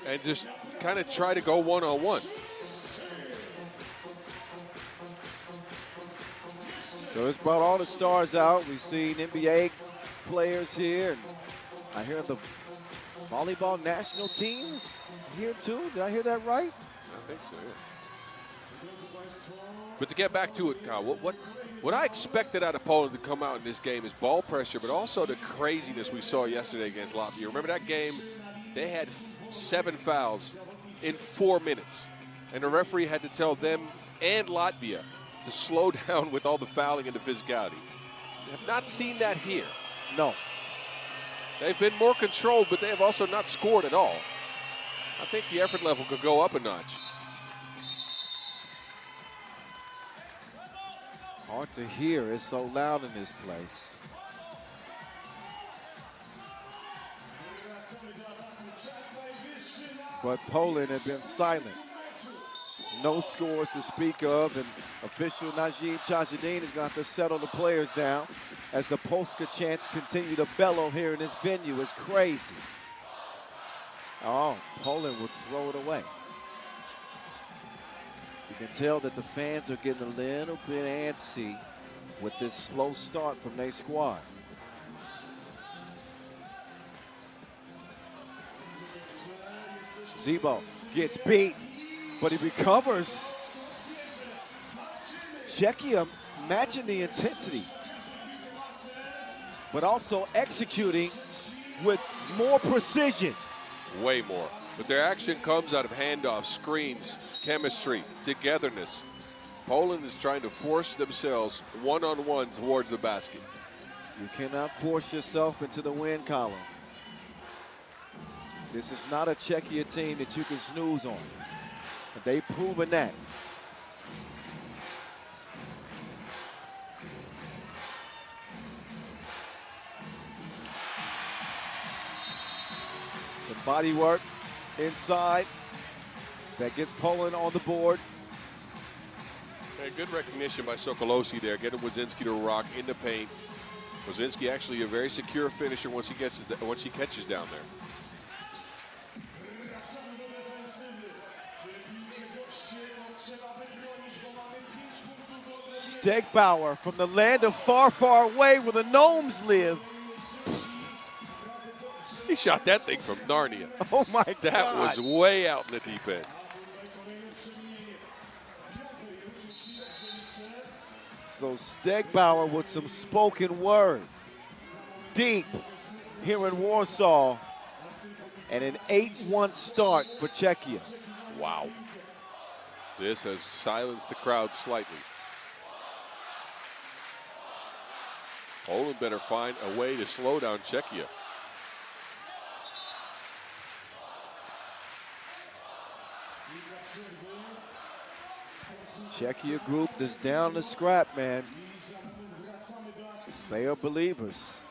and just kind of try to go one-on-one. So it's brought all the stars out. We've seen NBA players here. And I hear the volleyball national teams here too. Did I hear that right? I think so, yeah. But to get back to it, Kyle, what I expected out of Poland to come out in this game is ball pressure, but also the craziness we saw yesterday against Latvia. Remember that game? They had 7 fouls in 4 minutes, and the referee had to tell them and Latvia to slow down with all the fouling and the physicality. We have not seen that here. No. They've been more controlled, but they have also not scored at all. I think the effort level could go up a notch. Hard to hear. It's so loud in this place. But Poland have been silent. No scores to speak of, and official Najim Chajadin is going to have to settle the players down as the Polska chants continue to bellow here in this venue. It's crazy. Oh, Poland will throw it away. You can tell that the fans are getting a little bit antsy with this slow start from their squad. Zebo gets beat, but he recovers. Czechia matching the intensity, but also executing with more precision. Way more. But their action comes out of handoffs, screens, chemistry, togetherness. Poland is trying to force themselves one-on-one towards the basket. You cannot force yourself into the win column. This is not a Czechia team that you can snooze on. They've proven that. Some body work inside that gets Poland on the board. And good recognition by Sokolosi there, getting Wyszynski to rock in the paint. Wyszynski actually a very secure finisher once he catches down there. Stegbauer from the land of far, far away where the gnomes live. He shot that thing from Narnia. Oh my God. That was way out in the deep end. So Stegbauer with some spoken word. Deep here in Warsaw. And an 8-1 start for Czechia. Wow. This has silenced the crowd slightly. Poland better find a way to slow down Czechia. Czechia group is down to scrap, man. They are believers.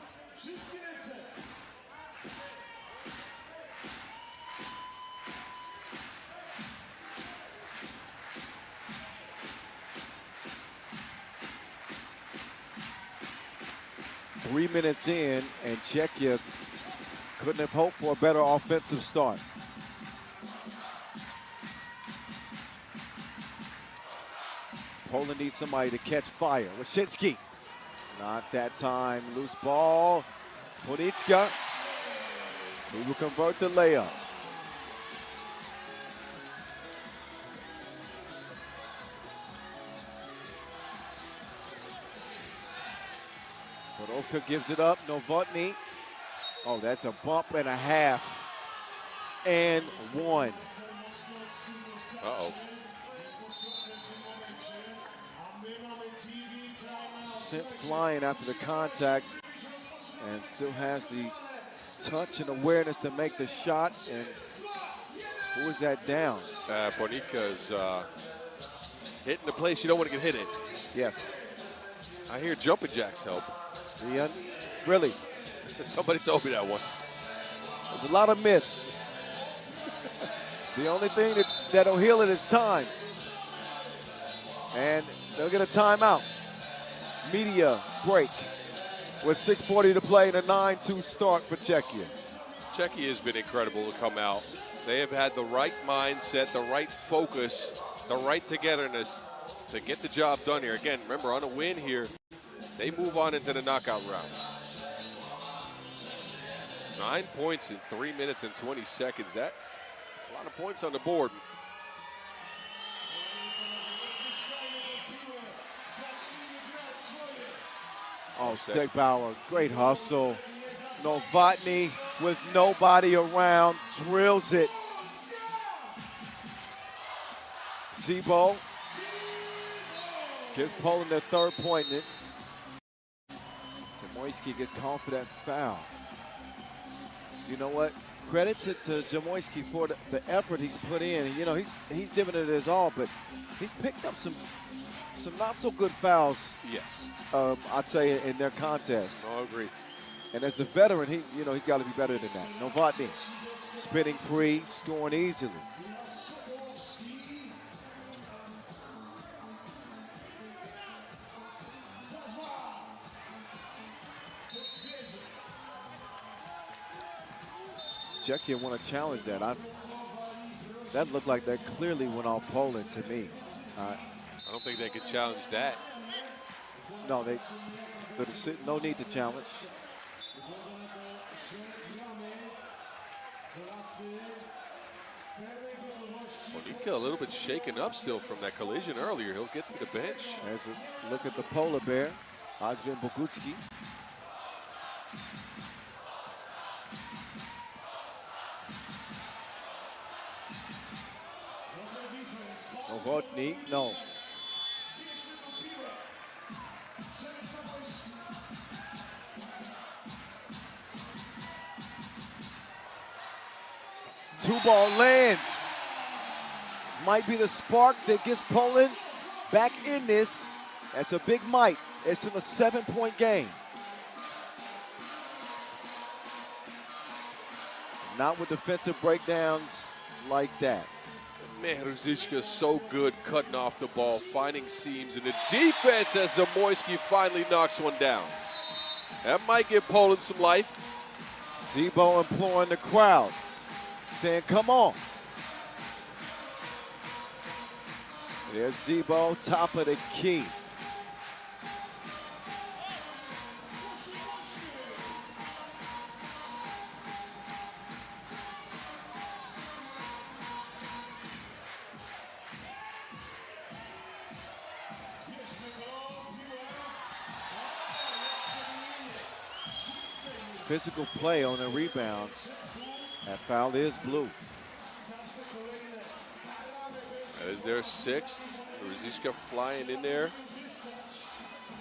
Three minutes in, and Czechia couldn't have hoped for a better offensive start. Poland needs somebody to catch fire. Wyszynski, not that time. Loose ball. Ponicka, he will convert the layup. Podolka gives it up. Novotny. Oh, that's a bump and a half. And one. Uh-oh. Sent flying after the contact and still has the touch and awareness to make the shot. And who is that down? Ponicka's hitting the place you don't want to get hit in. Yes. I hear jumping jacks help. Really? Somebody told me that once. There's a lot of myths The only thing that'll heal it is time. And they'll get a timeout. Media break with 6:40 to play and a 9-2 start for Czechia. Czechia has been incredible to come out. They have had the right mindset, the right focus, the right togetherness to get the job done here. Again, remember, on a win here, they move on into the knockout rounds. 9 points in 3 minutes and 20 seconds. That's a lot of points on the board. Oh, Stegbauer, great hustle. Novotny with nobody around, drills it. Zebo gives Poland their third point. Zamoyski gets called for that foul. You know what? Credit to Zamoyski for the effort he's put in. You know, he's given it his all, but he's picked up some not so good fouls. Yes. I'd say in their contest. I agree. And as the veteran, he's got to be better than that. Novotny spinning free, scoring easily. Czechia want to challenge that. That looked like that clearly went off Poland to me. I don't think they could challenge that. No, no need to challenge. Monika a little bit shaken up still from that collision earlier. He'll get to the bench. There's a look at the polar bear, Adrian Bogucki. Novotny, no. Two ball lands. Might be the spark that gets Poland back in this. That's a big might. It's in a 7-point game. Not with defensive breakdowns like that. Man, Ruzicka so good cutting off the ball, finding seams, and the defense as Zamoyski finally knocks one down. That might give Poland some life. Zebo imploring the crowd, saying, come on. There's Zebo, top of the key. Physical play on the rebound. That foul is blue. That is their sixth. Ruzicka flying in there.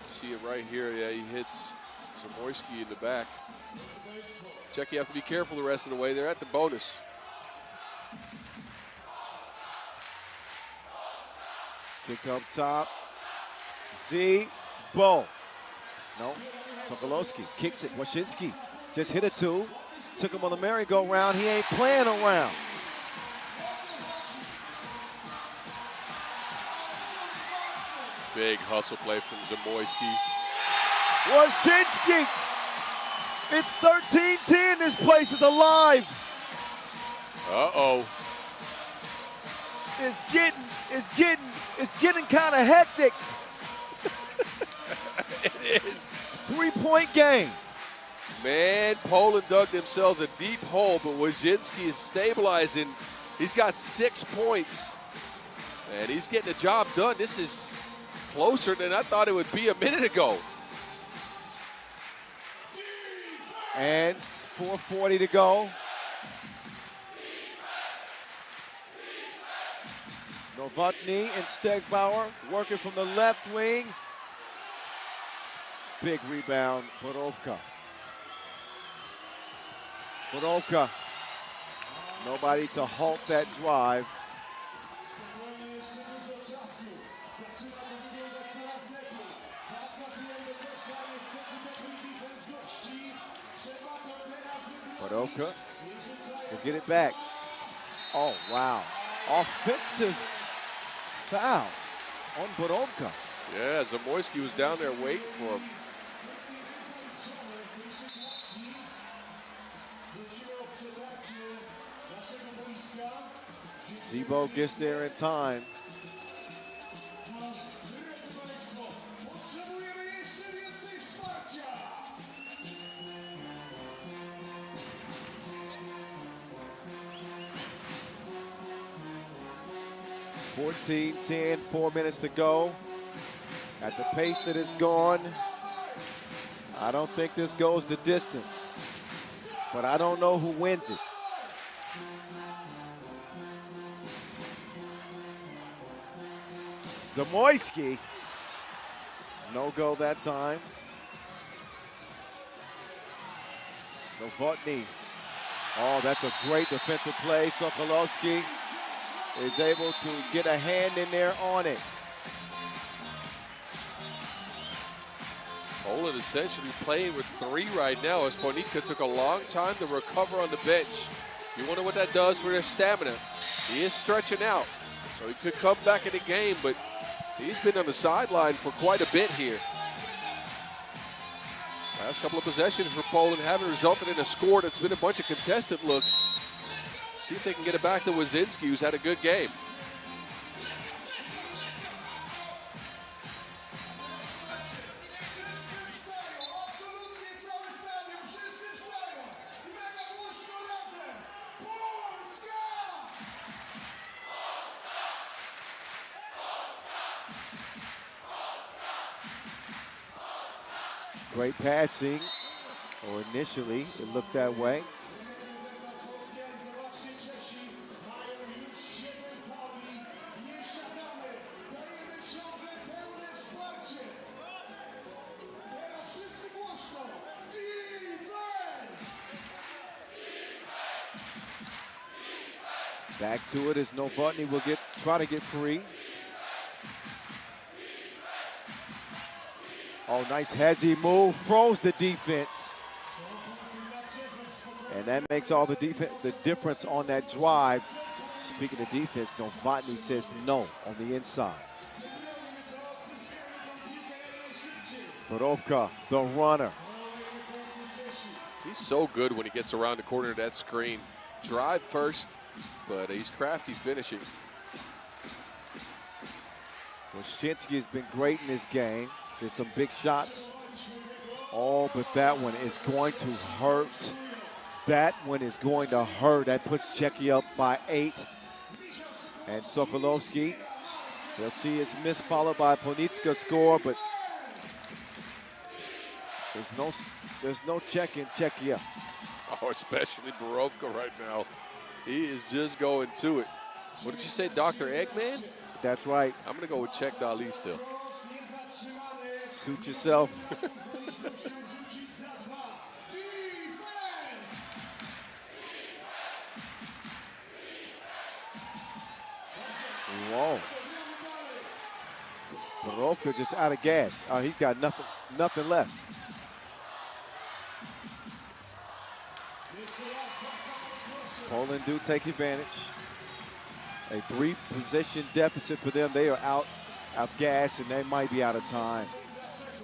See it right here. Yeah, he hits Zamoyski in the back. Czech, you have to be careful the rest of the way. They're at the bonus. Kick up top. Zebo. No. Sokolowski kicks it. Waschinski just hit a two. Took him on the merry-go-round. He ain't playing around. Big hustle play from Zamoyski. Waschinski. It's 13-10. This place is alive. Uh-oh. It's getting kind of hectic. It is. 3-point game. Man, Poland dug themselves a deep hole, but Waschinski is stabilizing. He's got 6 points, and he's getting the job done. This is closer than I thought it would be a minute ago. And 4:40 to go. Novotny and Stegbauer working from the left wing. Big rebound, Borovka. Borovka. Nobody to halt that drive. Borovka will get it back. Oh, wow. Offensive foul on Borovka. Yeah, Zamoyski was down there waiting for him. Zebo gets there in time. (14-10), 4 minutes to go. At the pace that it's gone, I don't think this goes the distance, but I don't know who wins it. Zamoyski, no go that time. Novotny. Oh, that's a great defensive play. Sokolowski is able to get a hand in there on it. Poland essentially playing with 3 right now as Ponitka took a long time to recover on the bench. You wonder what that does for their stamina. He is stretching out, so he could come back in the game, but he's been on the sideline for quite a bit here. Last couple of possessions for Poland haven't resulted in a score. That's been a bunch of contested looks. See if they can get it back to Wazinski, who's had a good game. Great passing, or initially it looked that way. Back to it as Novotny will try to get free. Oh, nice hezzy move, froze the defense. And that makes all the difference on that drive. Speaking of defense, Novotny says no on the inside. Borovka, the runner. He's so good when he gets around the corner of that screen. Drive first, but he's crafty finishing. Washinsky has been great in this game. Did some big shots. Oh, but that one is going to hurt. That one is going to hurt. That puts Czechia up by 8. And Sokolowski, you'll see his miss followed by Ponitska's score, but there's no check in Czechia. Oh, especially Borovka right now. He is just going to it. What did you say, Dr. Eggman? That's right. I'm going to go with Czech Dali still. Suit yourself. Whoa. Borovka just out of gas. He's got nothing left. Poland do take advantage. A 3-possession deficit for them. They are out of gas and they might be out of time.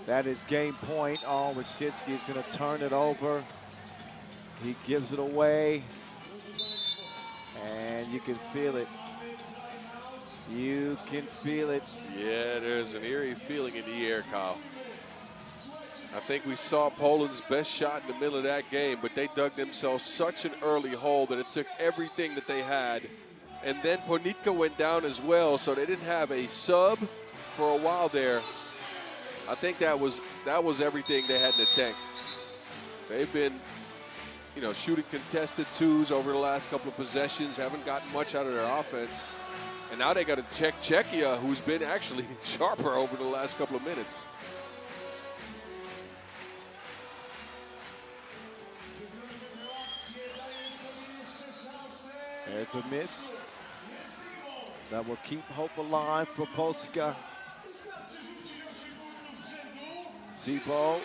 That is game point. Oh, Washinsky is going to turn it over. He gives it away. And you can feel it. You can feel it. Yeah, there's an eerie feeling in the air, Kyle. I think we saw Poland's best shot in the middle of that game, but they dug themselves such an early hole that it took everything that they had. And then Ponitka went down as well, so they didn't have a sub for a while there. I think that was everything they had in the tank. They've been, shooting contested 2s over the last couple of possessions, haven't gotten much out of their offense. And now they got to check Czechia, who's been actually sharper over the last couple of minutes. There's a miss. That will keep hope alive for Polska. Zebo.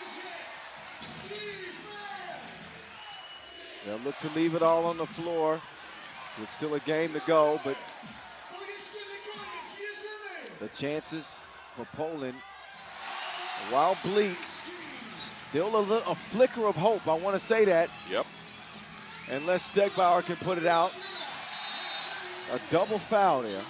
They'll look to leave it all on the floor. With still a game to go, but the chances for Poland, while bleak, still a flicker of hope. I want to say that. Yep. Unless Stegbauer can put it out. A double foul there.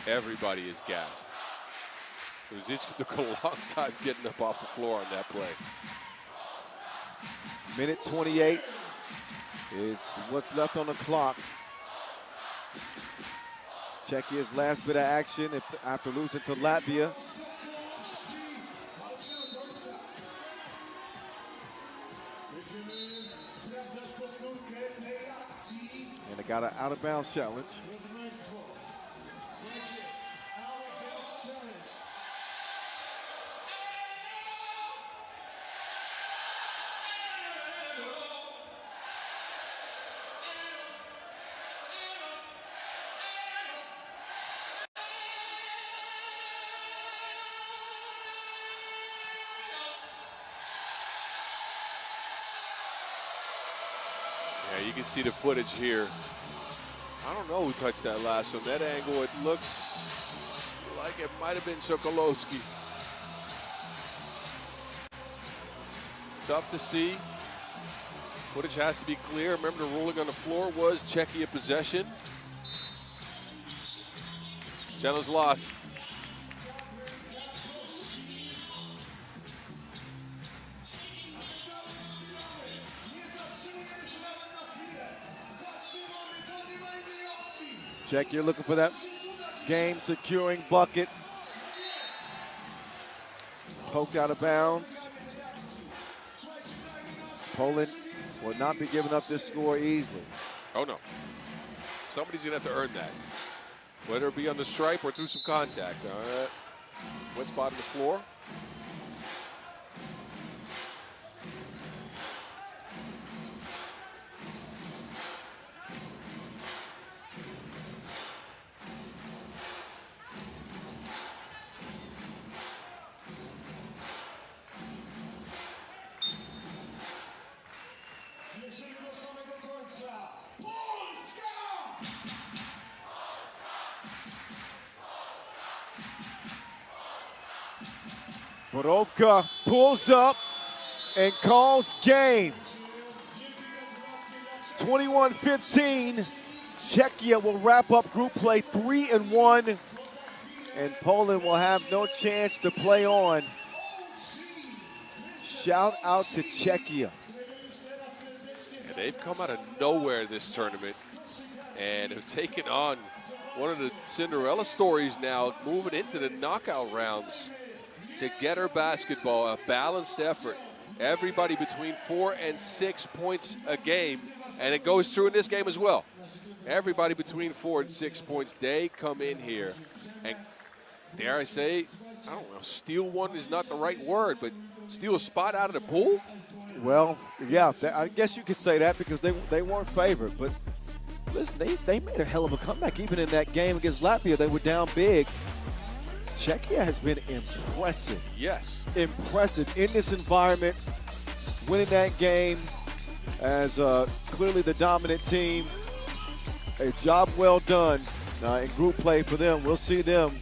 Everybody is gassed. Ruzicka took a long time getting up off the floor on that play. Minute 28 is what's left on the clock. Czechia's last bit of action after losing to Latvia. And they got an out-of-bounds challenge. Yeah, you can see the footage here. I don't know who touched that last one. That angle, it looks like it might have been Sokolowski. Tough to see. Footage has to be clear. Remember, the ruling on the floor was Czechia possession. Cella's lost. Czechia looking for that game-securing bucket. Poked out of bounds. Poland will not be giving up this score easily. Oh, no. Somebody's going to have to earn that, whether it be on the stripe or through some contact. Wet spot on the floor. Borowka pulls up and calls game. 21-15. Czechia will wrap up group play 3-1, and Poland will have no chance to play on. Shout out to Czechia. And they've come out of nowhere this tournament and have taken on one of the Cinderella stories now, moving into the knockout rounds. To get her basketball, a balanced effort. Everybody between 4 and 6 points a game, and it goes through in this game as well. Everybody between 4 and 6 points, they come in here, and dare I say, I don't know, steal one is not the right word, but steal a spot out of the pool? Well, yeah, I guess you could say that because they weren't favored, but listen, they made a hell of a comeback. Even in that game against Latvia, they were down big. Czechia has been impressive. Yes. Impressive in this environment, winning that game as clearly the dominant team. A job well done in group play for them. We'll see them,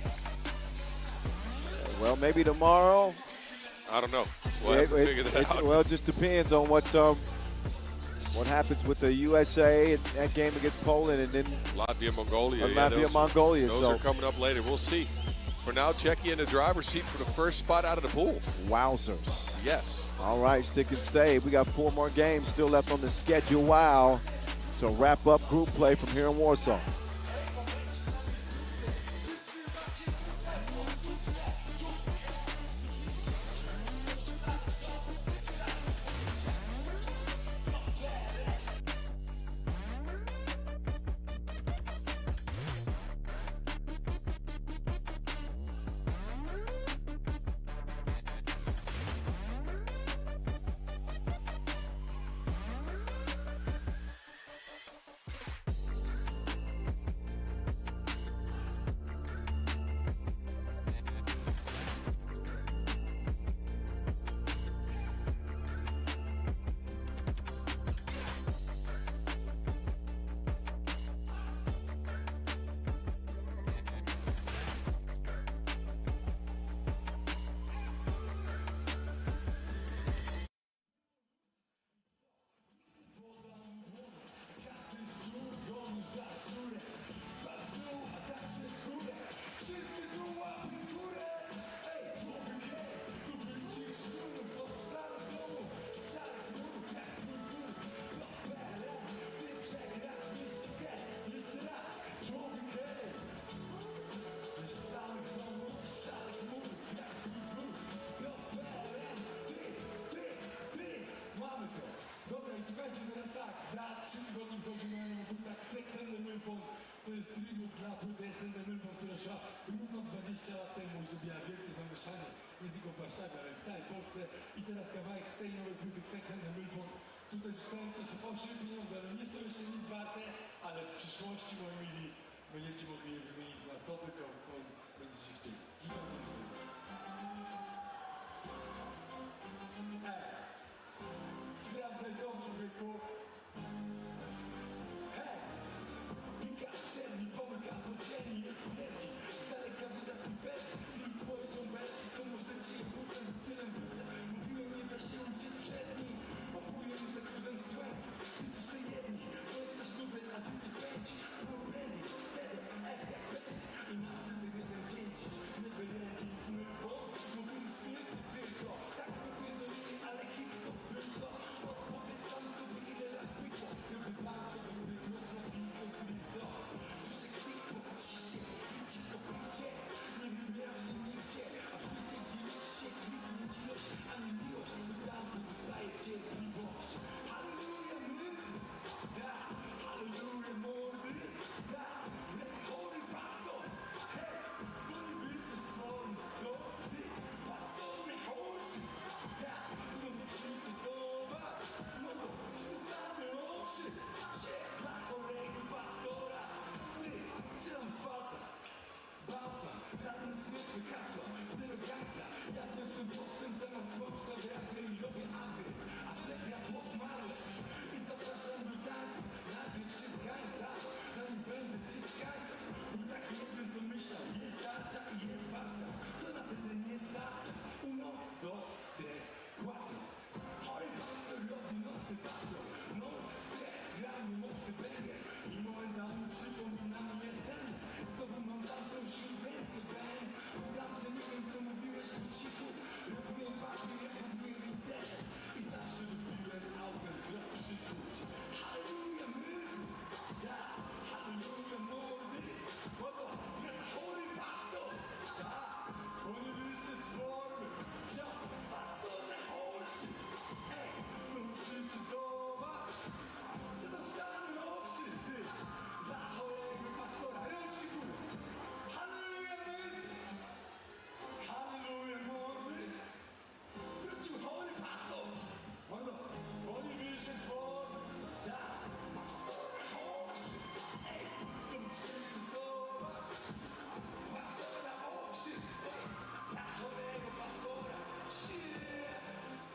well, maybe tomorrow. I don't know. We'll have to figure that out. Well, it just depends on what happens with the USA and that game against Poland, and then Latvia, Mongolia. Mongolia. Those are coming up later. We'll see. For now, Czechia in the driver's seat for the first spot out of the pool. Wowzers. Yes. All right, stick and stay. We got 4 more games still left on the schedule. Wow. To wrap up group play from here in Warsaw. zamieszanie, nie tylko w Warszawie, ale w całej Polsce. I teraz kawałek z tej nowej płyty Sex and the Milford. Tutaj rzucają to się fałszywe pieniądze, ale nie są jeszcze nic warte, ale w przyszłości, moi mili, będziecie mogli je wymienić na co tylko będziecie chcieli. Sprawdzaj to, człowieku. Hej! Wikasz przedni, pomyka po cieni, jest wielki. Z daleka wydasz mi fest, ty i twoje ciąbelki. To możecie je budzę z stylem wrócę. Mówiłem, nie da się uciec przed nim. A wujem jest jak kurzem złem. Ty tu się jedni, bo jesteś luzem, a życie pędzi. Problemy, wtedy, jak wtedy. Inaczej ty nie dzieci, nie wylegli, my wąt. Mówimy skryty tylko, tak to pierdolili, ale hip-hop był to. Odpowiedz sam sobie, ile lat było. Jakby pan sobie wyrósł na piłkę, który to. Słyszę klik, bo ciśnie, dziwko pójdzie. Nie wybiera się nigdzie, a w świecie dzielisz się, klik, nie dzilość, ani miłość. To tam pozostaje cierpliwość. Halleluja, my, da, halleluja, mordy, da, lecz chory pastor, hej, no nie wyjdzie z formy, co ty, pastor, nie chodź, da, no nie przyjdzie do was, no bo znamy oczy, się dla chorego pastora, ty, strzelam z palca, bałsam, żadne zwykłe hasła, zero gangsta, ja wniosłem postęp zamiast chłopstwa, drapie i robię upgrade, a wtedy ja podmarłem i zapraszam do tańca, najpierw się zgańca, zanim będę ci skańca, bo taki jeden co myślał, jest tarcza i jest warsztat, to naprawdę nie starcza, uno, dos, tres, cuatro, chory pastor robi nocny patrol, no, stres, gramy mocny banger i momentami przypomina mi jestem, znowu mam tamtą śrubentkę, bang, udam, że nie wiem co mówiłeś po cichu, robiłem ważny, jak robiłem interes i zawsze lubiłem autem wzrok przykuć. Halleluja, my, da, halleluja, mordy, bo to jest chory pastor, da, on nie wyszedł z formy, ziom, pastor na chodźcie, ej, no przyszedł do was, że dostanę oczy, ty, dla chorego pastora, ręczki górę, halleluja, my, halleluja, mordy, wrócił chory pastor, mordo, on nie wyszedł z formy, da, pastor na chodźcie, ej, no przyszedł do was, pastor na oczy, ej, dla chorego pastora, shit.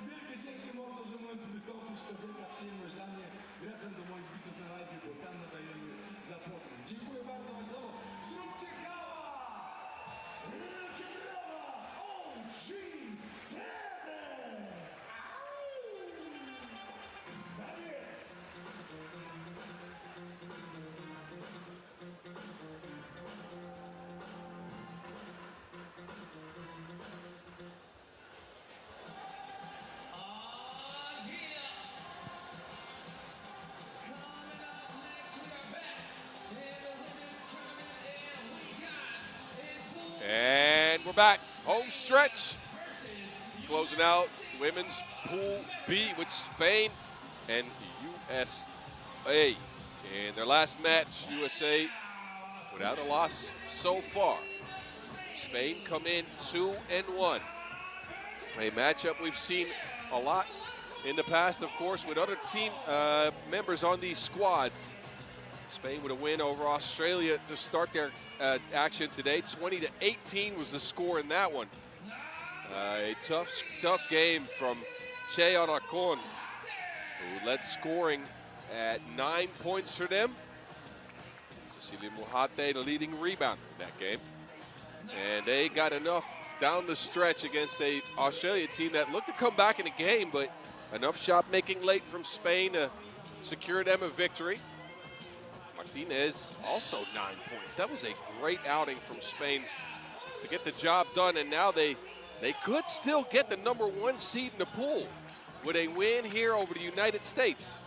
Wielkie dzięki, mordo, że mogłem tu wystąpić, to wielka przyjemność dla mnie. Wracam do moich widzów na live, bo tam nadajemy za płotem. Dziękuję bardzo wesoło. Zróbcie hałas! Wielkie brawa! OG7! Tak jest! And we're back. Home stretch. Closing out women's Pool B with Spain and USA. In their last match, USA without a loss so far. Spain come in 2-1. A matchup we've seen a lot in the past, of course, with other team members on these squads. Spain with a win over Australia to start their action today. 20-18 was the score in that one. A tough game from Che Alarcon, who led scoring at 9 points for them. Cecilia Mujate, the leading rebounder in that game. And they got enough down the stretch against a Australia team that looked to come back in the game, but enough shot making late from Spain to secure them a victory. Martinez also 9 points. That was a great outing from Spain to get the job done, and now they could still get the #1 seed in the pool with a win here over the United States.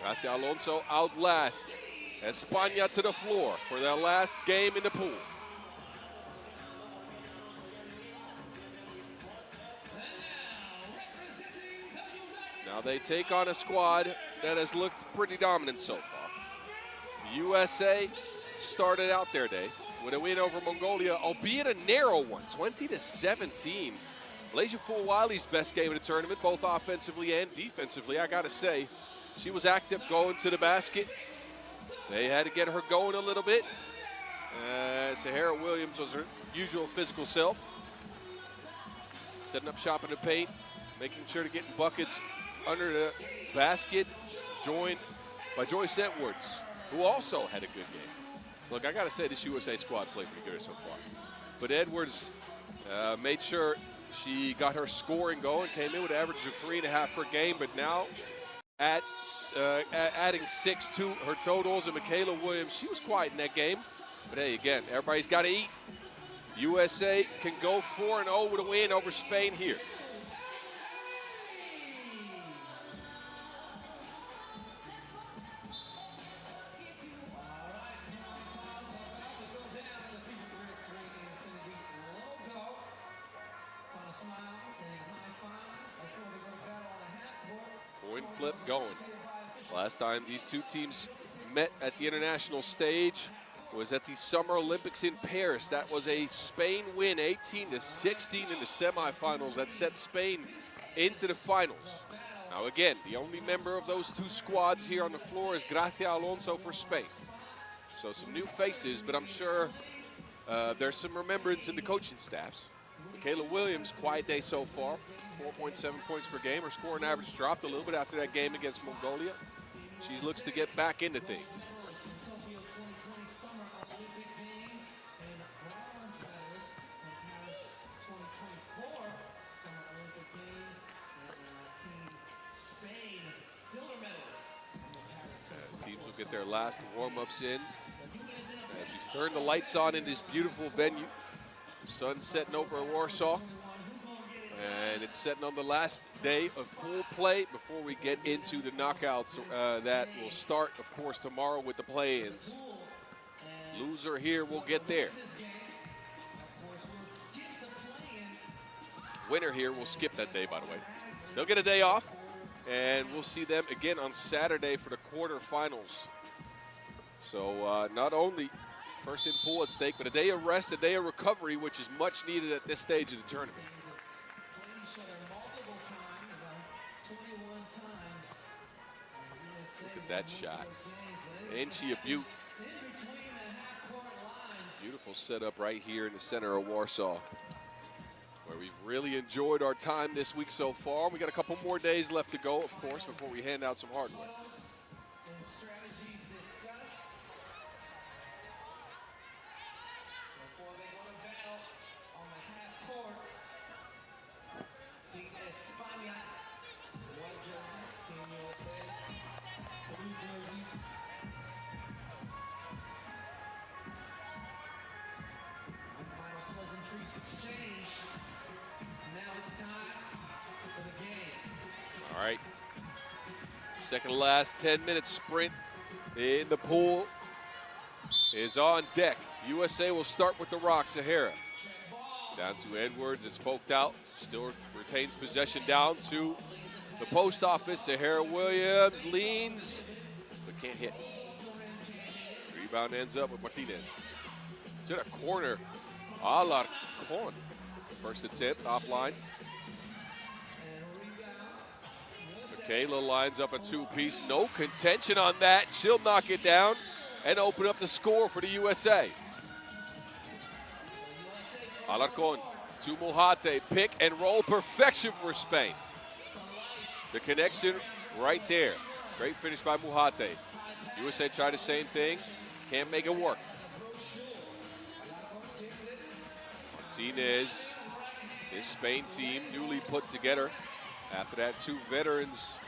Gracia Alonso outlast España to the floor for their last game in the pool. Now they take on a squad that has looked pretty dominant so far. USA started out their day with a win over Mongolia, albeit a narrow one, 20-17. Malaysia Fulwili's best game of the tournament, both offensively and defensively. I gotta say, she was active going to the basket. They had to get her going a little bit. Sahara Williams was her usual physical self. Setting up shop in the paint, making sure to get buckets under the basket, joined by Joyce Edwards, who also had a good game. Look, I gotta say this USA squad played pretty good so far. But Edwards made sure she got her scoring going, came in with an average of 3.5 per game, but now adding 6 to her totals. And Michaela Williams, she was quiet in that game. But hey, again, everybody's got to eat. USA can go 4-0 with a win over Spain here. Coin flip going. Last time these two teams met at the international stage was at the Summer Olympics in Paris. That was a Spain win, 18-16 in the semifinals. That set Spain into the finals. Now again, the only member of those two squads here on the floor is Gracia Alonso for Spain. So some new faces, but I'm sure there's some remembrance in the coaching staffs. Michaela Williams, quiet day so far, 4.7 points per game. Her scoring average dropped a little bit after that game against Mongolia. She looks to get back into things. Teams will get their last warm-ups in as we turn the lights on in this beautiful venue. The sun's setting over Warsaw, and it's setting on the last day of pool play before we get into the knockouts that will start, of course, tomorrow with the play-ins. Loser here will get there. Winner here will skip that day, by the way. They'll get a day off, and we'll see them again on Saturday for the quarterfinals. So not only first in pool at stake, but a day of rest, a day of recovery, which is much needed at this stage of the tournament. Look at that shot. And Chia Butte. Beautiful setup right here in the center of Warsaw, where we've really enjoyed our time this week so far. We got a couple more days left to go, of course, before we hand out some hardware. All right, second to last 10-minute sprint in the pool is on deck. USA will start with the rock. Sahara down to Edwards. It's poked out. Still retains possession down to the post office. Sahara Williams leans, but can't hit. Rebound ends up with Martinez. To the corner. Alarcon. First attempt offline. Kayla lines up a two-piece. No contention on that. She'll knock it down and open up the score for the USA. Alarcon to Mojate. Pick and roll perfection for Spain. The connection right there. Great finish by Mojate. USA tried the same thing. Can't make it work. Martinez, this Spain team newly put together. After that, two veterans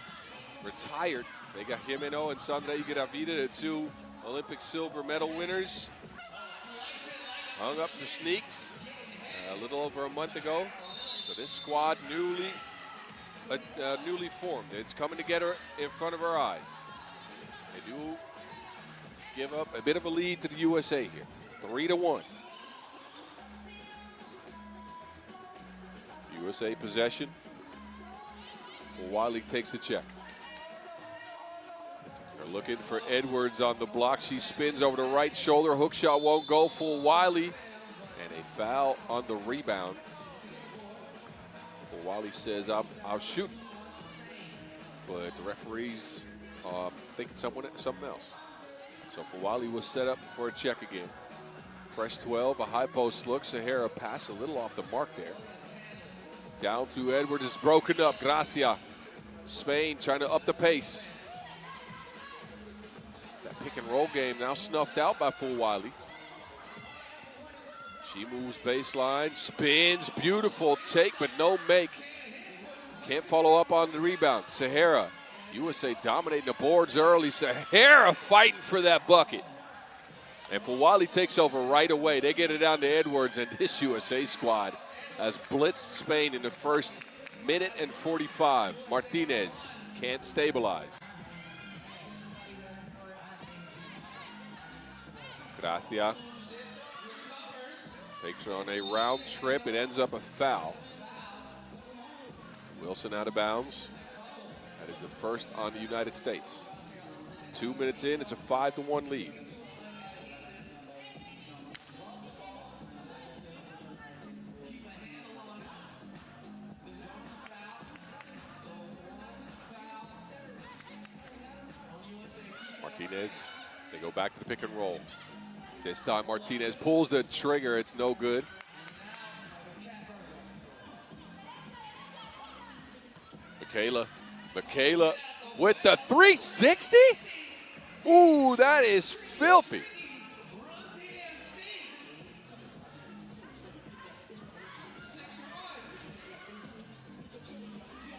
retired. They got Jimeno and Sandra Igueravida, the two Olympic silver medal winners. Hung up the sneaks a little over a month ago. So this squad newly formed. It's coming together in front of our eyes. They do give up a bit of a lead to the USA here, 3-1. USA possession. Wiley takes the check. They're looking for Edwards on the block. She spins over the right shoulder. Hook shot won't go. Full Wiley. And a foul on the rebound. Full Wiley says, I'll shoot. But the referee's thinking something else. So Full Wiley was set up for a check again. Fresh 12, a high post look. Sahara pass a little off the mark there. Down to Edwards, it's broken up. Gracia. Spain trying to up the pace. That pick and roll game now snuffed out by Full Wiley. She moves baseline, spins, beautiful take, but no make. Can't follow up on the rebound. Sahara, USA dominating the boards early. Sahara fighting for that bucket. And Full Wiley takes over right away. They get it down to Edwards, and this USA squad has blitzed Spain in the first minute and 45. Martinez can't stabilize. Gracia takes her on a round trip. It ends up a foul. Wilson out of bounds. That is the first on the United States. 2 minutes in, it's a 5-1 lead. Martinez, they go back to the pick and roll. This time Martinez pulls the trigger, it's no good. Michaela with the 360? Ooh, that is filthy.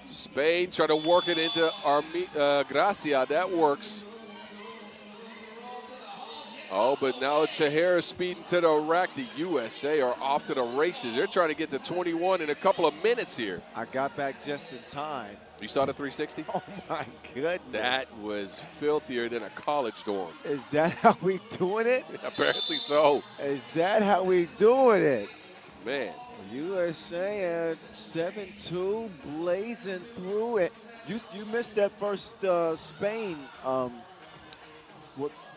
Spain trying to work it into Gracia, that works. Oh, but now it's Sahara speeding to the rack. The USA are off to the races. They're trying to get to 21 in a couple of minutes here. I got back just in time. You saw the 360? Oh, my goodness. That was filthier than a college dorm. Is that how we doing it? Apparently so. Is that how we doing it? Man. USA at 7-2, blazing through it. You missed that first Spain,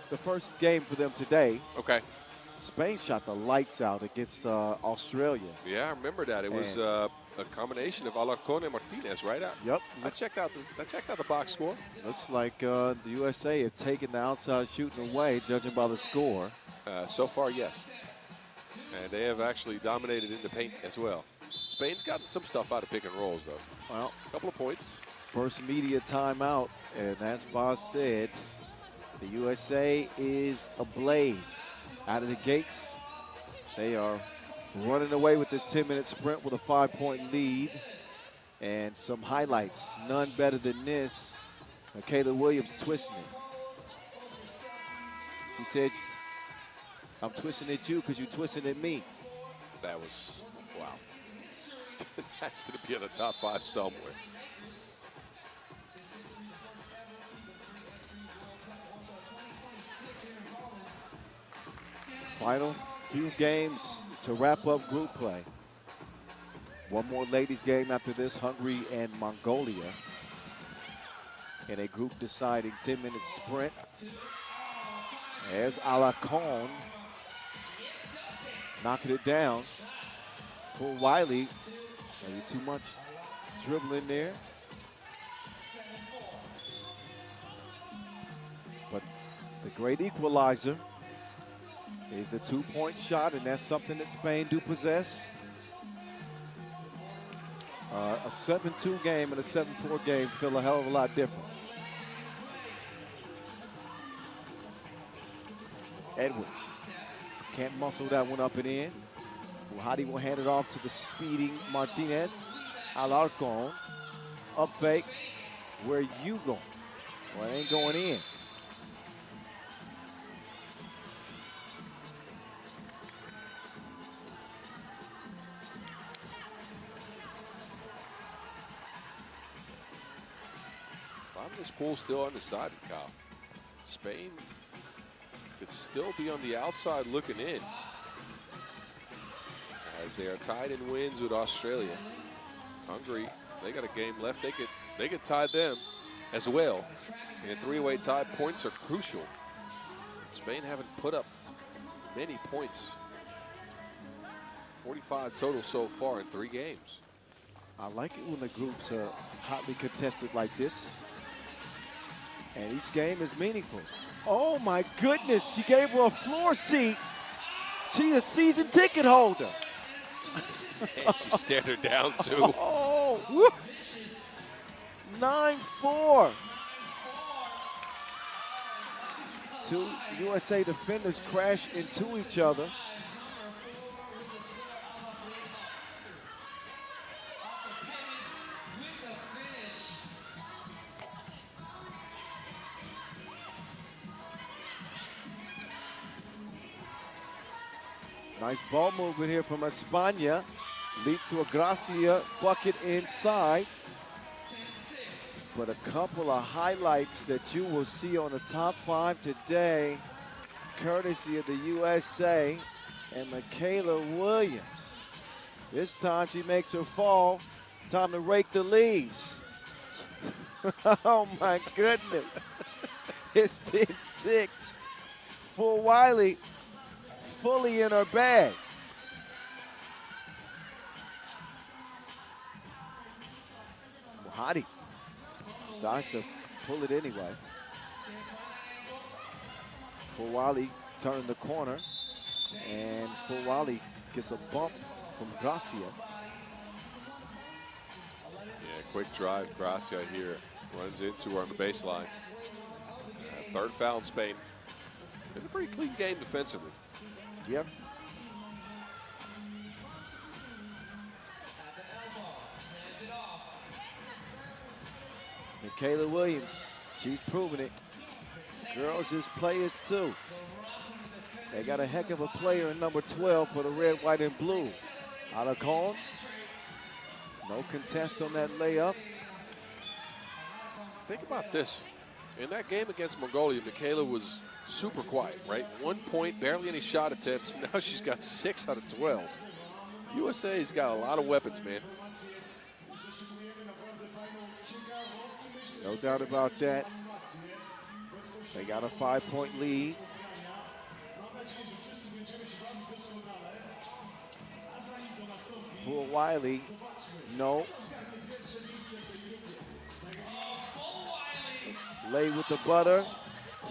the first game for them today. Okay. Spain shot the lights out against Australia. Yeah, I remember that. It was a combination of Alarcon and Martinez, right? Yep. I checked out the box score. Looks like the USA have taken the outside shooting away, judging by the score. So far, yes. And they have actually dominated in the paint as well. Spain's gotten some stuff out of pick and rolls, though. Well, a couple of points. First media timeout, and as Boz said, the USA is ablaze. Out of the gates, they are running away with this 10-minute sprint with a 5-point lead. And some highlights, none better than this. Michaela Williams twisting it. She said, I'm twisting at you because you're twisting at me. That was, wow. That's going to be in the top 5 somewhere. Final few games to wrap up group play. One more ladies game after this, Hungary and Mongolia. In a group deciding 10-minute sprint. There's Alarcon knocking it down. Full Wiley, maybe too much dribbling there. But the great equalizer is the 2-point shot, and that's something that Spain do possess. A 7-2 game and a 7-4 game feel a hell of a lot different. Edwards can't muscle that one up and in. Hadi will hand it off to the speeding Martinez. Alarcon, up fake. Where you going? Well, it ain't going in. This pool still undecided, Kyle. Spain could still be on the outside looking in as they are tied in wins with Australia. Hungary, they got a game left. They could tie them. as well. In a three-way tie, points are crucial. Spain haven't put up many points. 45 total so far in 3 games. I like it when the groups are hotly contested like this. And each game is meaningful. Oh my goodness, she gave her a floor seat. She's a season ticket holder. And she stared her down too. Oh, woo. 9-4. 2 USA defenders crash into each other. Nice ball movement here from España. Leads to a Gracia bucket inside. But a couple of highlights that you will see on the top 5 today, courtesy of the USA and Michaela Williams. This time she makes her fall. Time to rake the leaves. Oh my goodness. It's 10-6 for Wiley, fully in her bag. Mohadi decides to pull it anyway. Fawali turned the corner, and Fawali gets a bump from Gracia. Yeah, quick drive. Gracia here runs into her on the baseline. Third foul in Spain. Been a pretty clean game defensively. Yep. Michaela Williams, she's proven it. Girls is players too. They got a heck of a player in number 12 for the red, white, and blue. Alarcon. No contest on that layup. Think about this. In that game against Mongolia, Michaela was super quiet, right? 1 point, barely any shot attempts. Now she's got 6 out of 12. USA's got a lot of weapons, man. No doubt about that. They got a 5-point lead. For Wiley, no. Lay with the butter,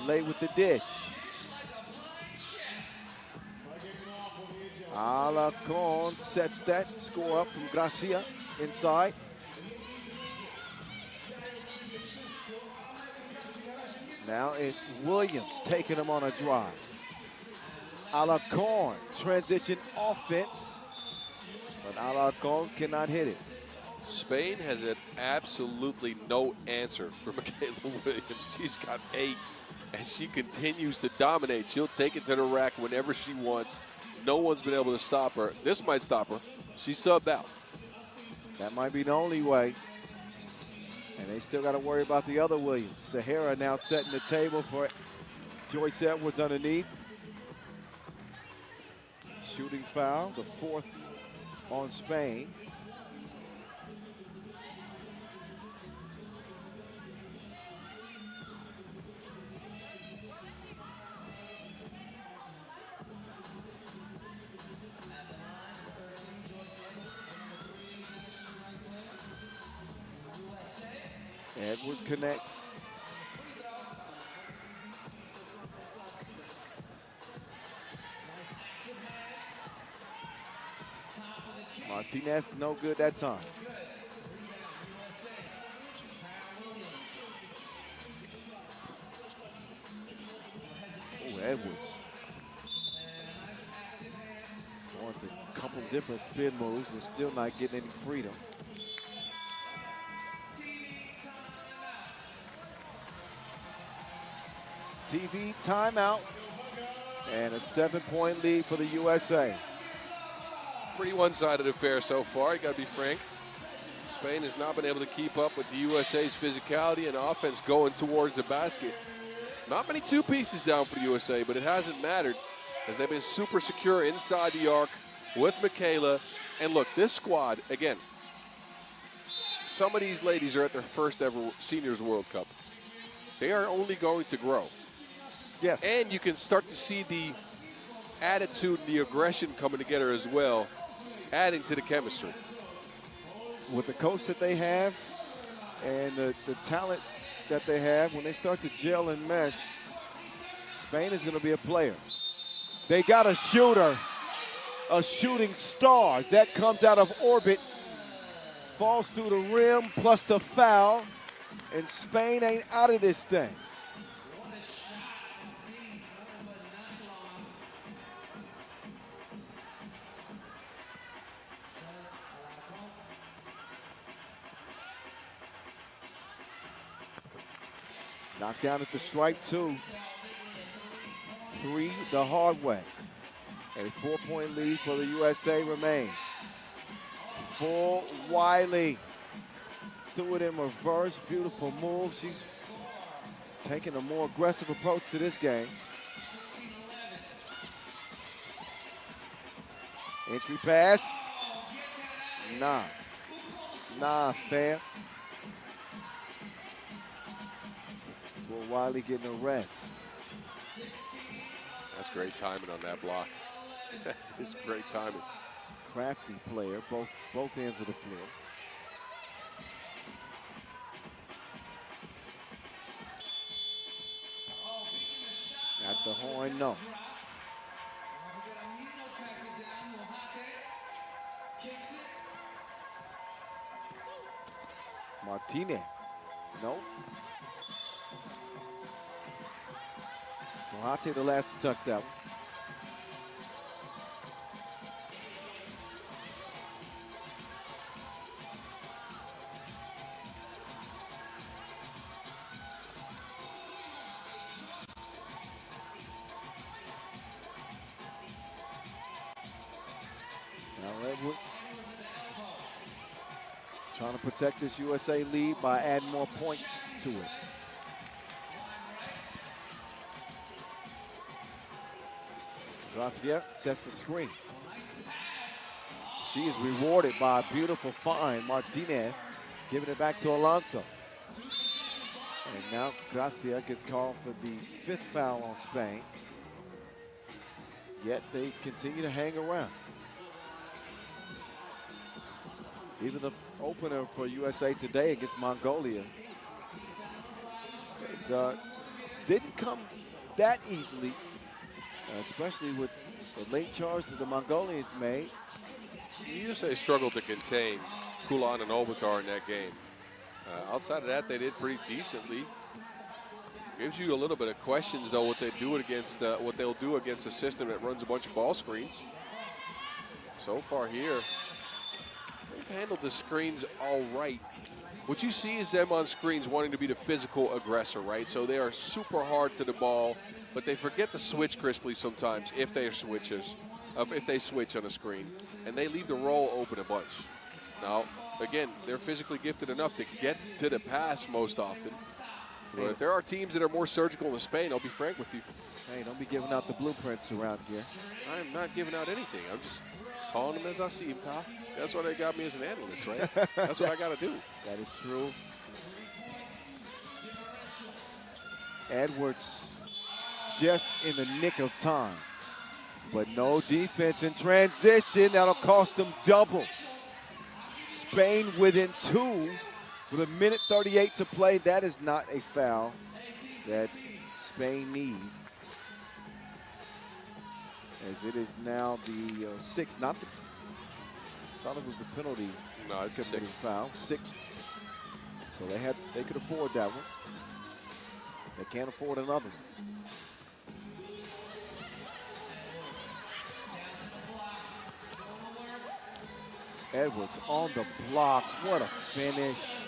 lay with the dish. Alarcon sets that score up from Gracia inside. Now it's Williams taking him on a drive. Alarcon, transition offense, but Alarcon cannot hit it. Spain has had absolutely no answer for Michaela Williams. She's got 8, and she continues to dominate. She'll take it to the rack whenever she wants. No one's been able to stop her. This might stop her. She subbed out. That might be the only way. And they still got to worry about the other Williams. Sahara now setting the table for Joyce Edwards underneath. Shooting foul, the 4th on Spain. Edwards connects. Martinez, no good that time. Oh, Edwards. Going to a couple different spin moves and still not getting any freedom. TV timeout, and a 7-point lead for the USA. Pretty one-sided affair so far, you got to be frank. Spain has not been able to keep up with the USA's physicality and offense going towards the basket. Not many 2 pieces down for the USA, but it hasn't mattered as they've been super secure inside the arc with Michaela. And look, this squad, again, some of these ladies are at their first ever Seniors World Cup. They are only going to grow. Yes. And you can start to see the attitude and the aggression coming together as well, adding to the chemistry. With the coach that they have and the talent that they have, when they start to gel and mesh, Spain is going to be a player. They got a shooter, a shooting star. That comes out of orbit, falls through the rim, plus the foul, and Spain ain't out of this thing. Knocked down at the stripe, 2. 3 the hard way. And a 4-point lead for the USA remains. For Wiley. Threw it in reverse, beautiful move. She's taking a more aggressive approach to this game. Entry pass. Nah, fair. For Wiley getting a rest. That's great timing on that block. It's great timing. Crafty player, both ends of the floor. At the horn, no. Martinez, no. Mohate the last to touch that one. Now Edwards trying to protect this USA lead by adding more points to it. Grafia sets the screen. She is rewarded by a beautiful find. Martinez giving it back to Alonso. And now Grafia gets called for the 5th foul on Spain. Yet they continue to hang around. Even the opener for USA today against Mongolia, it didn't come that easily, especially with the late charge that the Mongolians made. USA struggled to contain Kulan and Obatar in that game. Outside of that, they did pretty decently. Gives you a little bit of questions, though, what they'll do against a system that runs a bunch of ball screens. So far here, they've handled the screens all right. What you see is them on screens wanting to be the physical aggressor, right? So they are super hard to the ball, but they forget to switch crisply sometimes if they switch on a screen, and they leave the roll open a bunch. Now, again, they're physically gifted enough to get to the pass most often. But if there are teams that are more surgical than Spain, I'll be frank with you. Hey, don't be giving out the blueprints around here. I am not giving out anything. I'm just calling them as I see them, Kyle. That's why they got me as an analyst, right? That's what I got to do. That is true. Edwards just in the nick of time. But no defense in transition. That'll cost them double. Spain within 2 with 1:38 to play. That is not a foul that Spain need. As it is now the 6th, not the, I thought it was the penalty. No, it's the 6th foul, 6th. So they could afford that one. They can't afford another one. Edwards on the block. What a finish.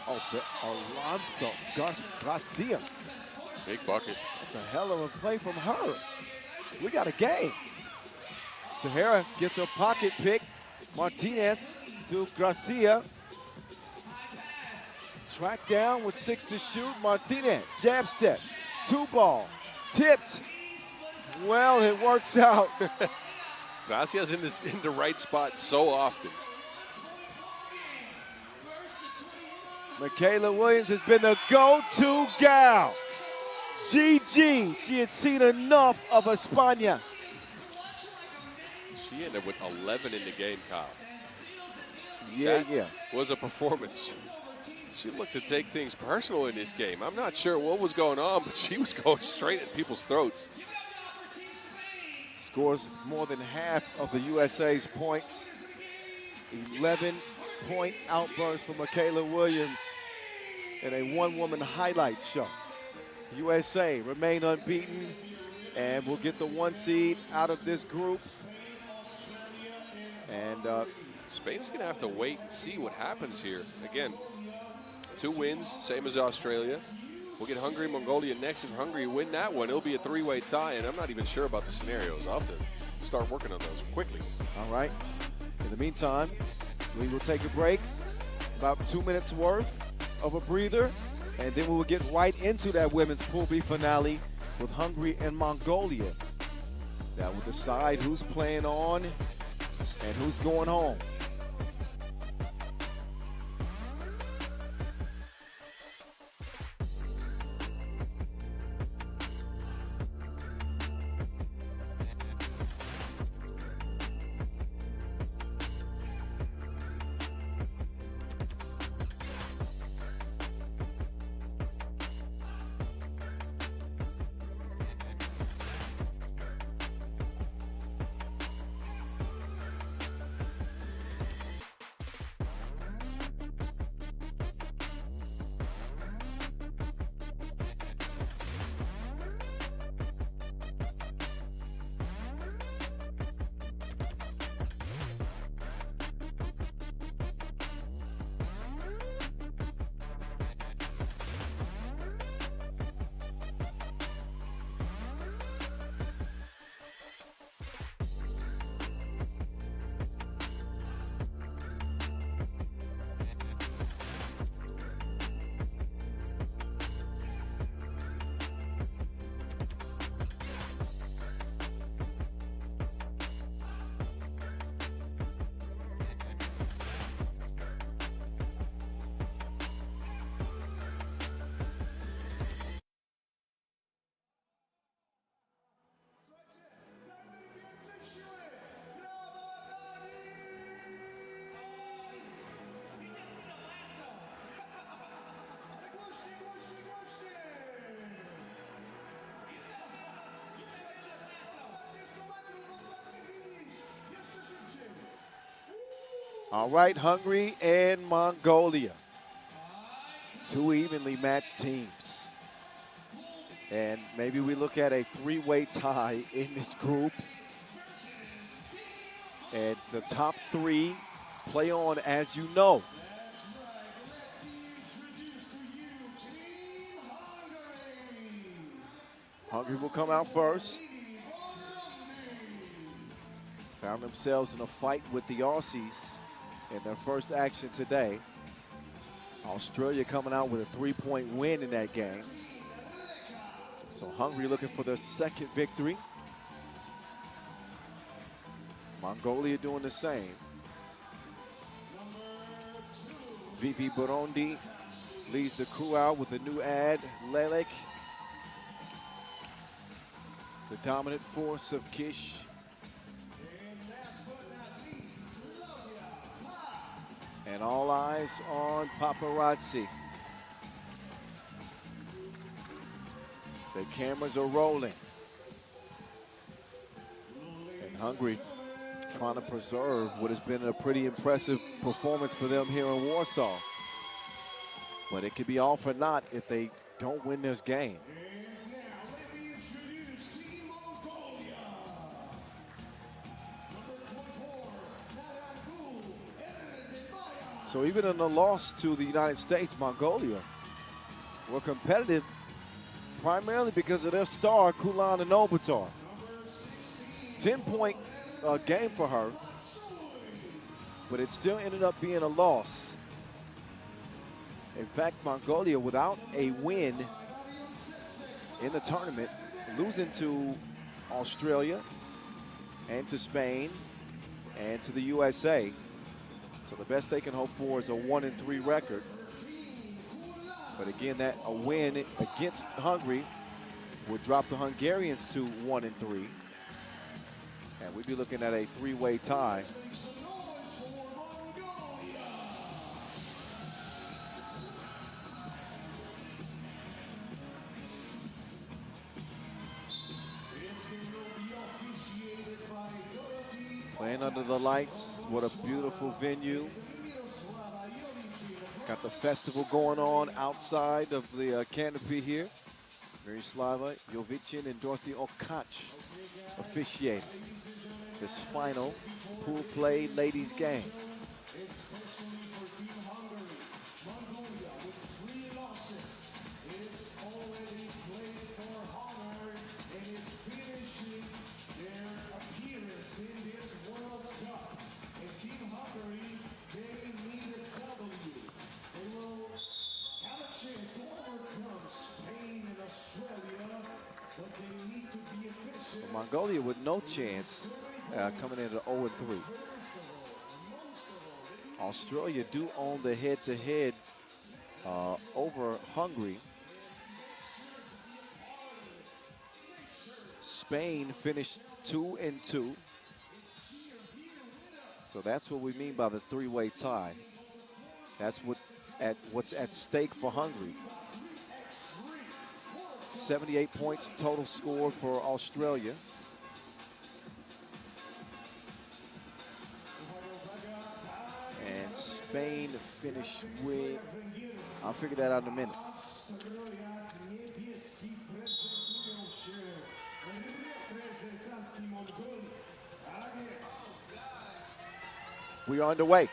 Oh, Alonso Garcia. Big bucket. That's a hell of a play from her. We got a game. Sahara gets her pocket pick. Martinez to Garcia. Track down with 6 to shoot. Martinez, jab step, 2 ball, tipped. Well, it works out. Vasia's in the right spot so often. Michaela Williams has been the go-to gal. GG, she had seen enough of España. She ended with 11 in the game, Kyle. Yeah, That was a performance. She looked to take things personal in this game. I'm not sure what was going on, but she was going straight at people's throats. Scores more than half of the USA's points. 11-point outburst for Michaela Williams in a one-woman highlight show. USA remain unbeaten and will get the 1 seed out of this group. And Spain's going to have to wait and see what happens here. Again, 2 wins, same as Australia. We'll get Hungary, Mongolia next. If Hungary win that one, it'll be a 3-way tie, and I'm not even sure about the scenarios. I'll have to start working on those quickly. all right. In the meantime, we will take a break, about 2 minutes worth of a breather, and then we will get right into that women's Pool B finale with Hungary and Mongolia. That will decide who's playing on and who's going home. All right, Hungary and Mongolia. 2 evenly matched teams. And maybe we look at a 3-way tie in this group. And the top 3 play on as you know. Hungary will come out first. Found themselves in a fight with the Aussies in their first action today. Australia coming out with a 3-point win in that game. So Hungary looking for their second victory. Mongolia doing the same. Vivi Burundi leads the crew out with a new ad, Lelek. The dominant force of Kish. And all eyes on Paparazzi. The cameras are rolling. And Hungary trying to preserve what has been a pretty impressive performance for them here in Warsaw. But it could be all for naught if they don't win this game. So even in the loss to the United States, Mongolia were competitive primarily because of their star, Kulan and Obatar. 10-point game for her, but it still ended up being a loss. In fact, Mongolia, without a win in the tournament, losing to Australia and to Spain and to the USA. So the best they can hope for is a 1-3 record. But again, that a win against Hungary would drop the Hungarians to 1-3. And we'd be looking at a three-way tie. Playing under the lights, what a beautiful venue. Got the festival going on outside of the canopy here. Miroslava Jovicin and Dorothy Okach officiating this final pool play ladies game. Mongolia with no chance coming in at 0-3. Australia do own the head-to-head over Hungary. Spain finished 2-2. So that's what we mean by the three-way tie. That's what's at stake for Hungary. 78 points total score for Australia. And Spain finished with, I'll figure that out in a minute. We are underway.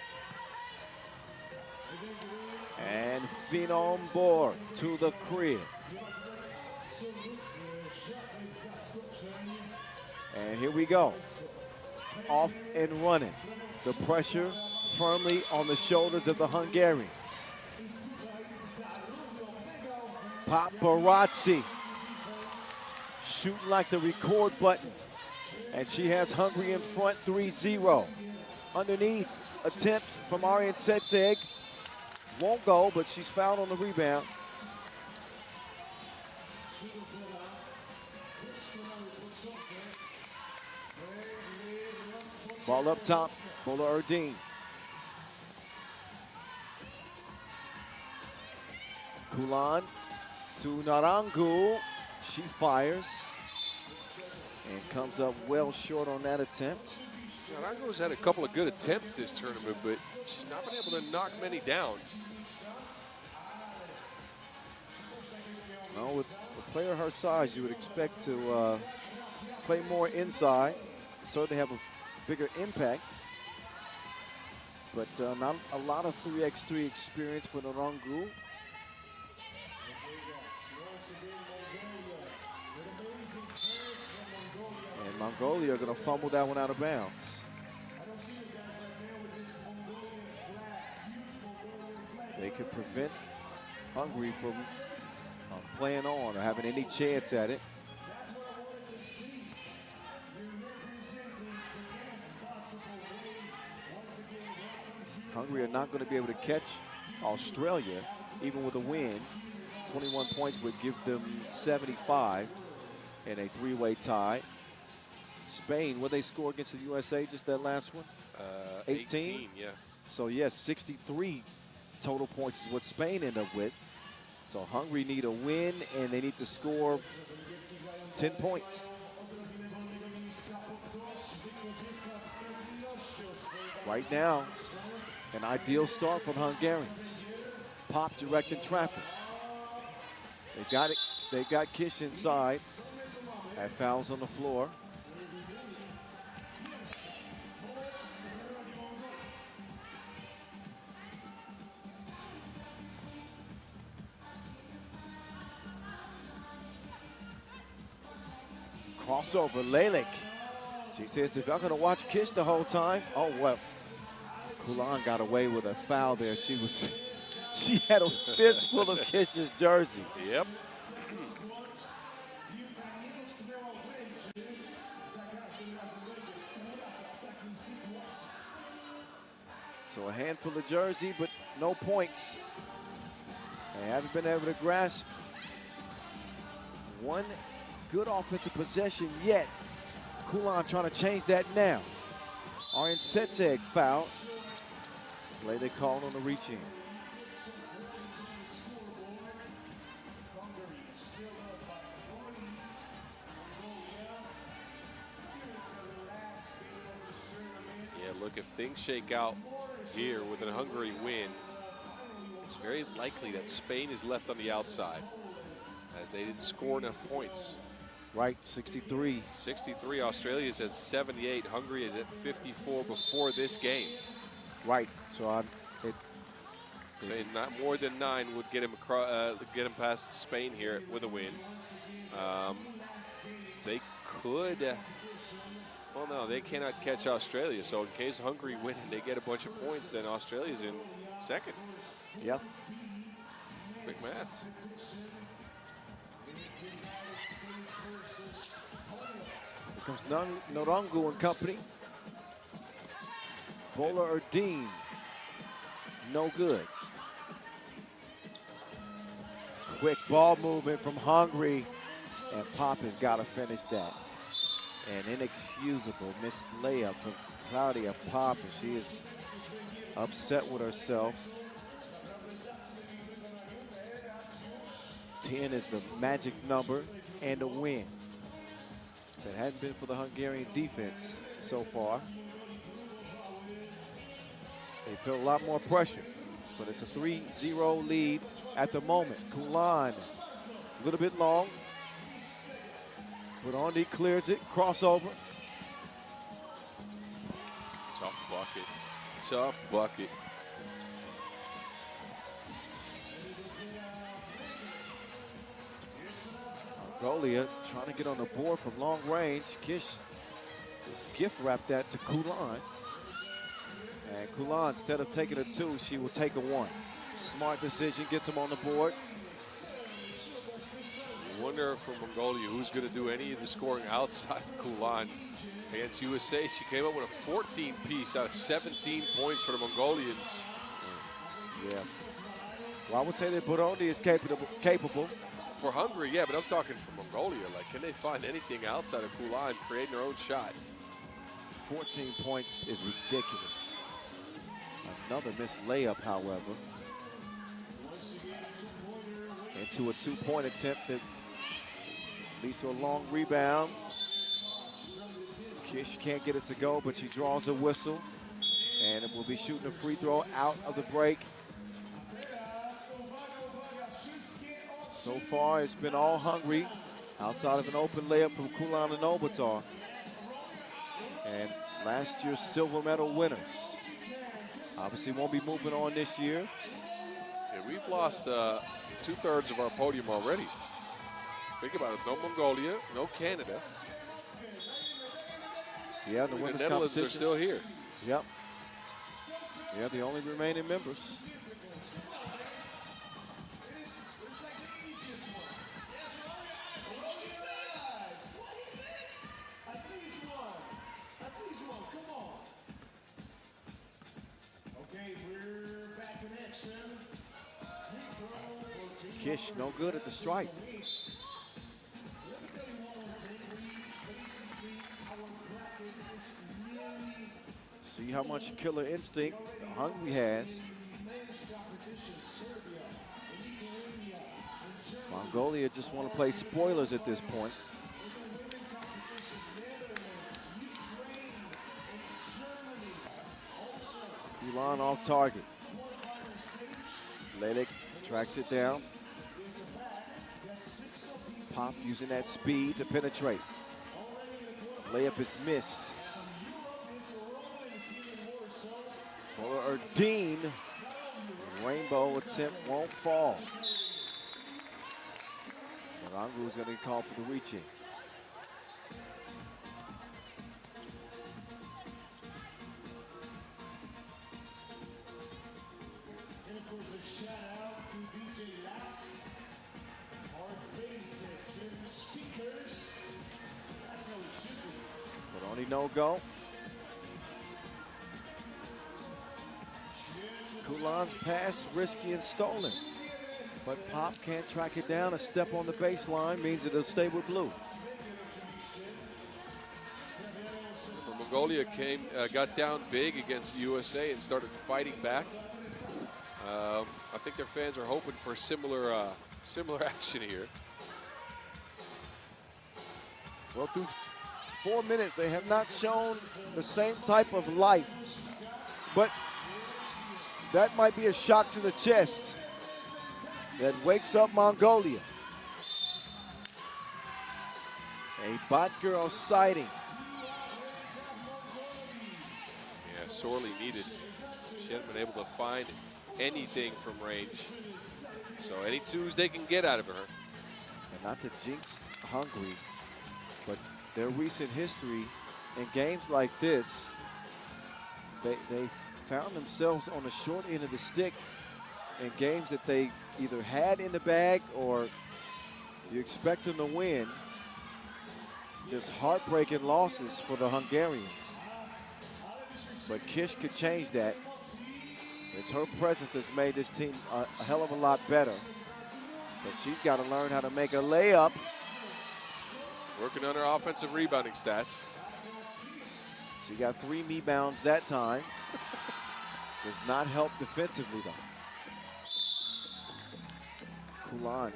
And Phenom Bor to the crib. And here we go. Off and running. The pressure firmly on the shoulders of the Hungarians. Paparazzi shooting like the record button. And she has Hungary in front 3-0. Underneath, attempt from Arian Setseg. Won't go, but she's fouled on the rebound. Ball up top, Bola Erdin. Kulan to Narangu. She fires and comes up well short on that attempt. Narangu's had a couple of good attempts this tournament, but she's not been able to knock many down. No, with a player her size, you would expect to play more inside, certainly have a bigger impact. But not a lot of 3x3 experience for Narangu. And Mongolia are going to fumble that one out of bounds. They could prevent Hungary from playing on or having any chance at it. Hungary are not going to be able to catch Australia, even with a win. 21 points would give them 75 in a three-way tie. Spain, what they score against the USA, just that last one? 18? Yeah. So yes, 63 total points is what Spain end up with. So Hungary need a win, and they need to score 10 points. Right now, an ideal start for the Hungarians. Pop directing traffic. They got it. They got Kish inside. Had fouls on the floor. Crossover, Lelik. She says, if y'all gonna watch Kish the whole time, oh well. Kulan got away with a foul there. She had a fistful of Kish's jersey. Yep. So a handful of jersey, but no points. They haven't been able to grasp one good offensive possession yet. Kulan trying to change that now. Arjen Setseg foul. Play they called on the reach in. Yeah, look, if things shake out here with a Hungary win, it's very likely that Spain is left on the outside as they didn't score enough points. Right, 63. 63, Australia's at 78, Hungary is at 54 before this game. Right, so Saying not more than 9 would get him across, get him past Spain here with a win. They could, well, no, they cannot catch Australia. So in case Hungary win and they get a bunch of points, then Australia's in second. yeah. Quick maths. Here comes Norongo and company. Bola or Dean, no good. Quick ball movement from Hungary, and Pop has got to finish that. An inexcusable missed layup from Claudia Pop, and she is upset with herself. 10 is the magic number and a win. If it hadn't been for the Hungarian defense so far, they feel a lot more pressure, but it's a 3-0 lead at the moment. Kulan, a little bit long, but Ondi clears it, crossover. Tough bucket, tough bucket. Mongolia trying to get on the board from long range. Kish just gift wrapped that to Kulan. And Kulan, instead of taking a 2, she will take a 1. Smart decision, gets him on the board. I wonder for Mongolia who's going to do any of the scoring outside of Kulan against USA. She came up with a 14-piece out of 17 points for the Mongolians. Yeah. Well, I would say that Burundi is capable. For Hungary, yeah, but I'm talking for Mongolia. Like, can they find anything outside of Kulan creating their own shot? 14 points is ridiculous. Another missed layup, however. Into a 2-point attempt that leads to a long rebound. Kish can't get it to go, but she draws a whistle. And it will be shooting a free throw out of the break. So far, it's been all Hungary, outside of an open layup from Kulan and Obatar. And last year's silver medal winners. Obviously won't be moving on this year. Yeah, we've lost 2/3 of our podium already. Think about it, no Mongolia, no Canada. Yeah, the The women's Netherlands are competition. still here. Yep. Yeah, the only remaining members. Kish, no good at the stripe. See how much killer instinct Hungary has. Mongolia just want to play spoilers at this point. Kulan off target. Lelik tracks it down. Pop using that speed to penetrate. Layup is missed. Or Dean, rainbow attempt won't fall. Morangu is going to call for the reach in. But only no go. Kulan's pass risky and stolen. But Pop can't track it down. A step on the baseline means it'll stay with blue. Mongolia got down big against USA and started fighting back. I think their fans are hoping for similar action here. Well, through 4 minutes, they have not shown the same type of life. But that might be a shock to the chest that wakes up Mongolia. A Bot Girl sighting. Yeah, sorely needed. She hasn't been able to find anything from range. So any twos they can get out of her. And not to jinx Hungary, but their recent history in games like this, they found themselves on the short end of the stick in games that they either had in the bag or you expect them to win. Just heartbreaking losses for the Hungarians. But Kish could change that. It's her presence that's made this team a hell of a lot better. But she's got to learn how to make a layup. Working on her offensive rebounding stats. She got 3 rebounds that time. Does not help defensively, though. Kulan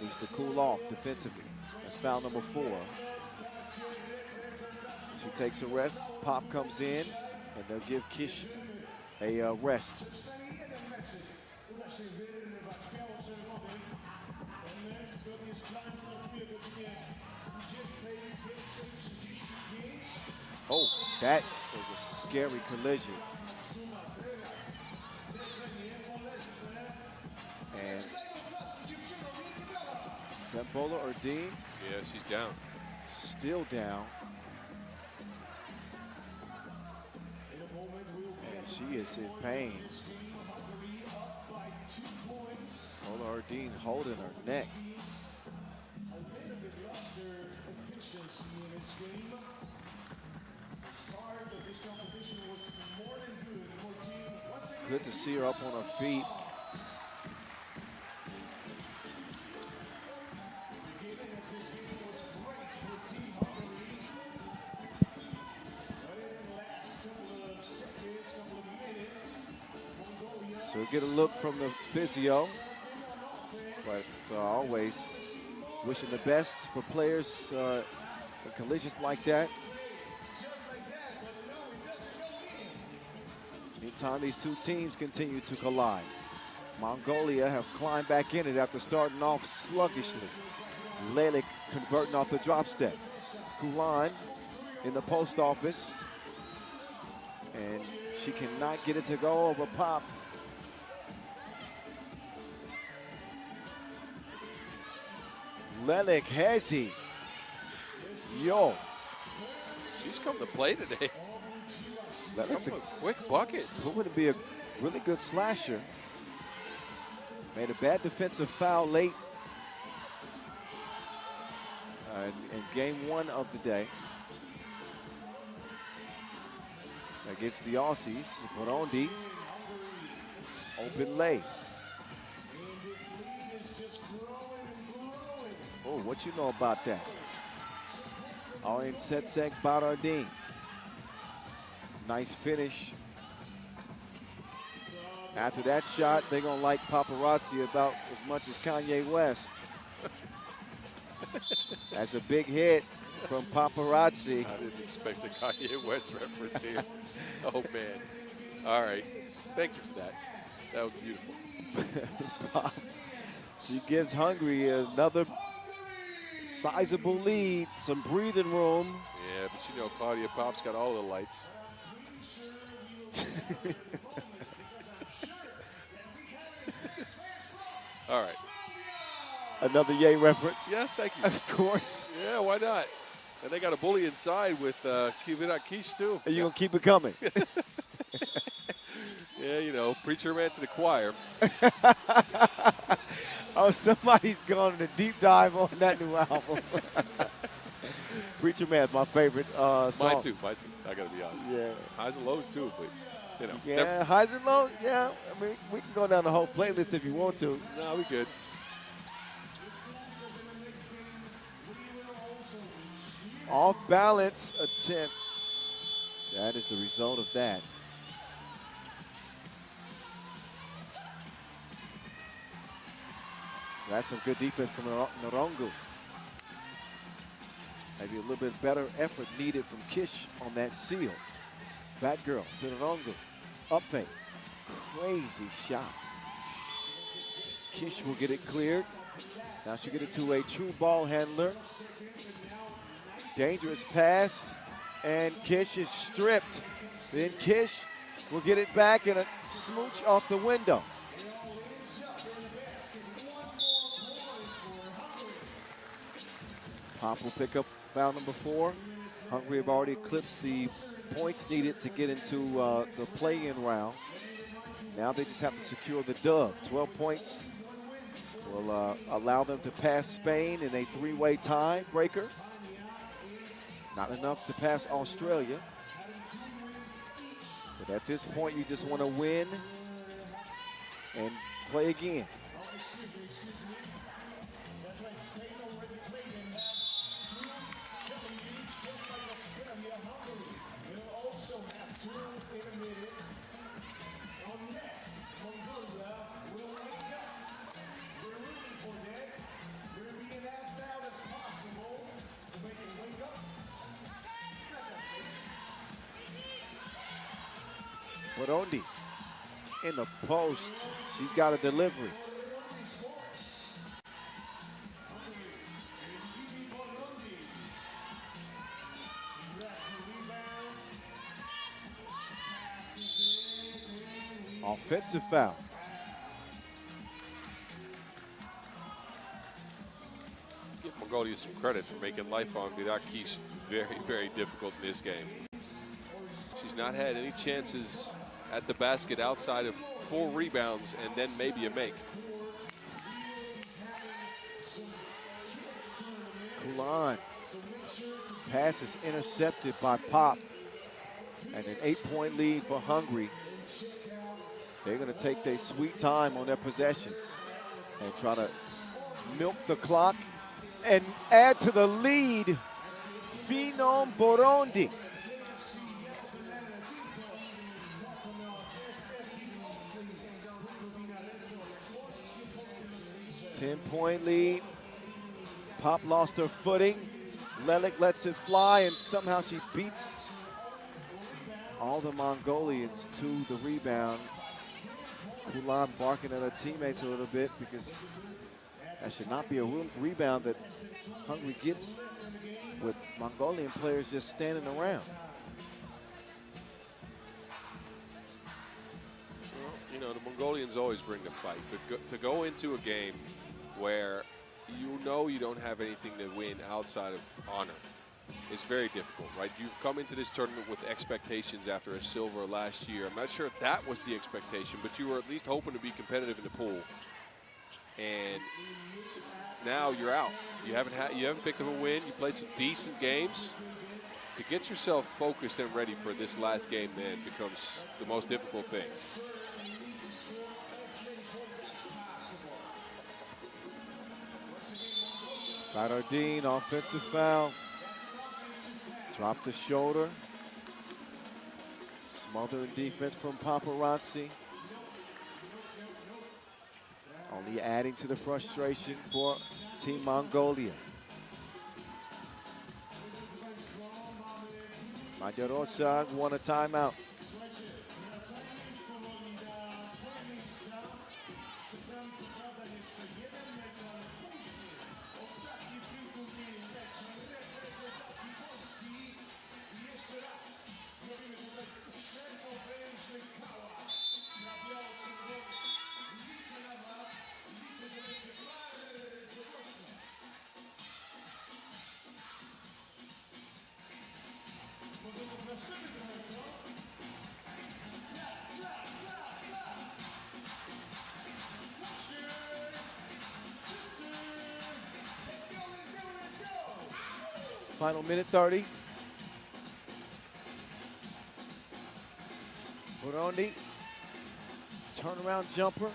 needs to cool off defensively. That's foul number 4. She takes a rest. Pop comes in, and they'll give Kish a rest. Oh, that was a scary collision. And Tembola or Dean? Yeah, she's down. Still down. And she is in pain. Ola Ardeen holding her neck. Good to see her up on her feet. So we'll get a look from the physio, but always wishing the best for players in collisions like that. Anytime these two teams continue to collide. Mongolia have climbed back in it after starting off sluggishly. Lelik converting off the drop step. Kulan in the post office. And she cannot get it to go over Pop. Lelik Hezi. Yo. She's come to play today. That's a quick buckets. Who would be a really good slasher? Made a bad defensive foul late in game 1 of the day against the Aussies. Burundi, open lay. Oh, what you know about that? Arin Setsek Barardin. Nice finish. After that shot, they're going to like paparazzi about as much as Kanye West. That's a big hit from paparazzi. I didn't expect a Kanye West reference here. Oh, man. All right. Thank you for that. That was beautiful. She gives Hungary another sizable lead, some breathing room. Yeah, but you know, Claudia Pop's got all the lights. All right. Another Ye reference. Yes, thank you. Of course. Yeah, why not? And they got a bully inside with Kivina Kish, too. Are you going to keep it coming? Yeah, you know, preacher man to the choir. Oh, somebody's gone on a deep dive on that new album. Preacher Man's my favorite song. Mine too. I got to be honest. Yeah. Highs and lows, too, but You know. Yeah, highs and lows. Yeah, I mean, we can go down the whole playlist if you want to. No, we good. Off balance attempt. That is the result of that. That's some good defense from Norongo. Maybe a little bit better effort needed from Kish on that seal. Back girl to Norongo. Up fake. Crazy shot. Kish will get it cleared. Now she'll get it to a true ball handler. Dangerous pass, and Kish is stripped. Then Kish will get it back and a smooch off the window. Pop will pick up foul number 4. Hungary have already eclipsed the points needed to get into the play-in round. Now they just have to secure the dub. 12 points will allow them to pass Spain in a 3-way tiebreaker. Not enough to pass Australia. But at this point, you just want to win and play again. Burundi in the post. She's got a delivery. Offensive foul. Give Mongolia some credit for making life on Biraki's very, very difficult in this game. She's not had any chances at the basket outside of 4 rebounds and then maybe a make. Kulan. Pass is intercepted by Pop. And an 8-point lead for Hungary. They're going to take their sweet time on their possessions and try to milk the clock and add to the lead. Phenom Burundi. Ten-point lead. Pop lost her footing. Lelik lets it fly, and somehow she beats all the Mongolians to the rebound. Kulan barking at her teammates a little bit because that should not be a rebound that Hungary gets with Mongolian players just standing around. Well, you know, the Mongolians always bring the fight, but to go into a game where you know you don't have anything to win outside of honor is very difficult, right? You've come into this tournament with expectations after a silver last year. I'm not sure if that was the expectation, but you were at least hoping to be competitive in the pool. And now you're out. You haven't picked up a win. You played some decent games. To get yourself focused and ready for this last game then becomes the most difficult thing. Bernardine, offensive foul. Dropped the shoulder. Smothering defense from Paparazzi. Only adding to the frustration for Team Mongolia. Majarosa won a timeout. Final minute 30. Burundi, turnaround jumper,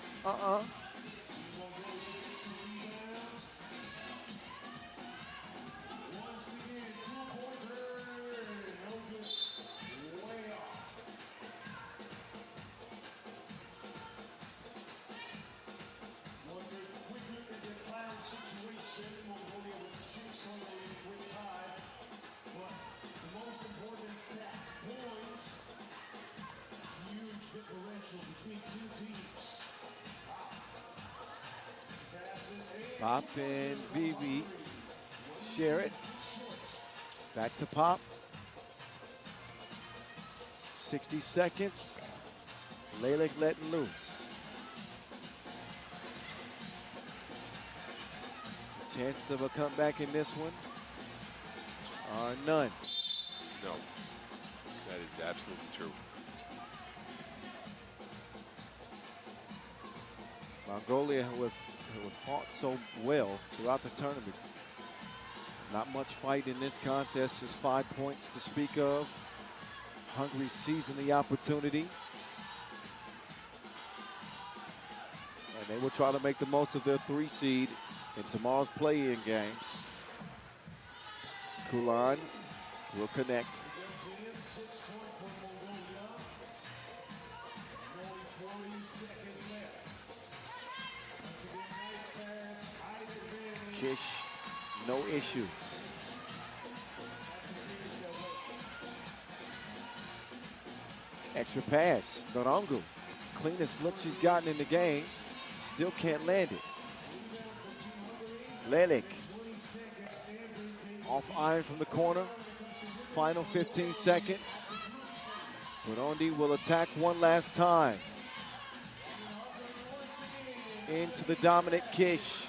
Pop and Vivi share it. Back to Pop. 60 seconds. Lelic letting loose. Chances of a comeback in this one are none. No, that is absolutely true. Mongolia, who have fought so well throughout the tournament. Not much fight in this contest, just 5 points to speak of. Hungary seizing the opportunity. And they will try to make the most of their 3 seed in tomorrow's play-in games. Kulan will connect. Kish, no issues. Extra pass, Norongo. Cleanest look she's gotten in the game. Still can't land it. Lelic. Off iron from the corner. Final 15 seconds. Burundi will attack one last time. Into the dominant Kish.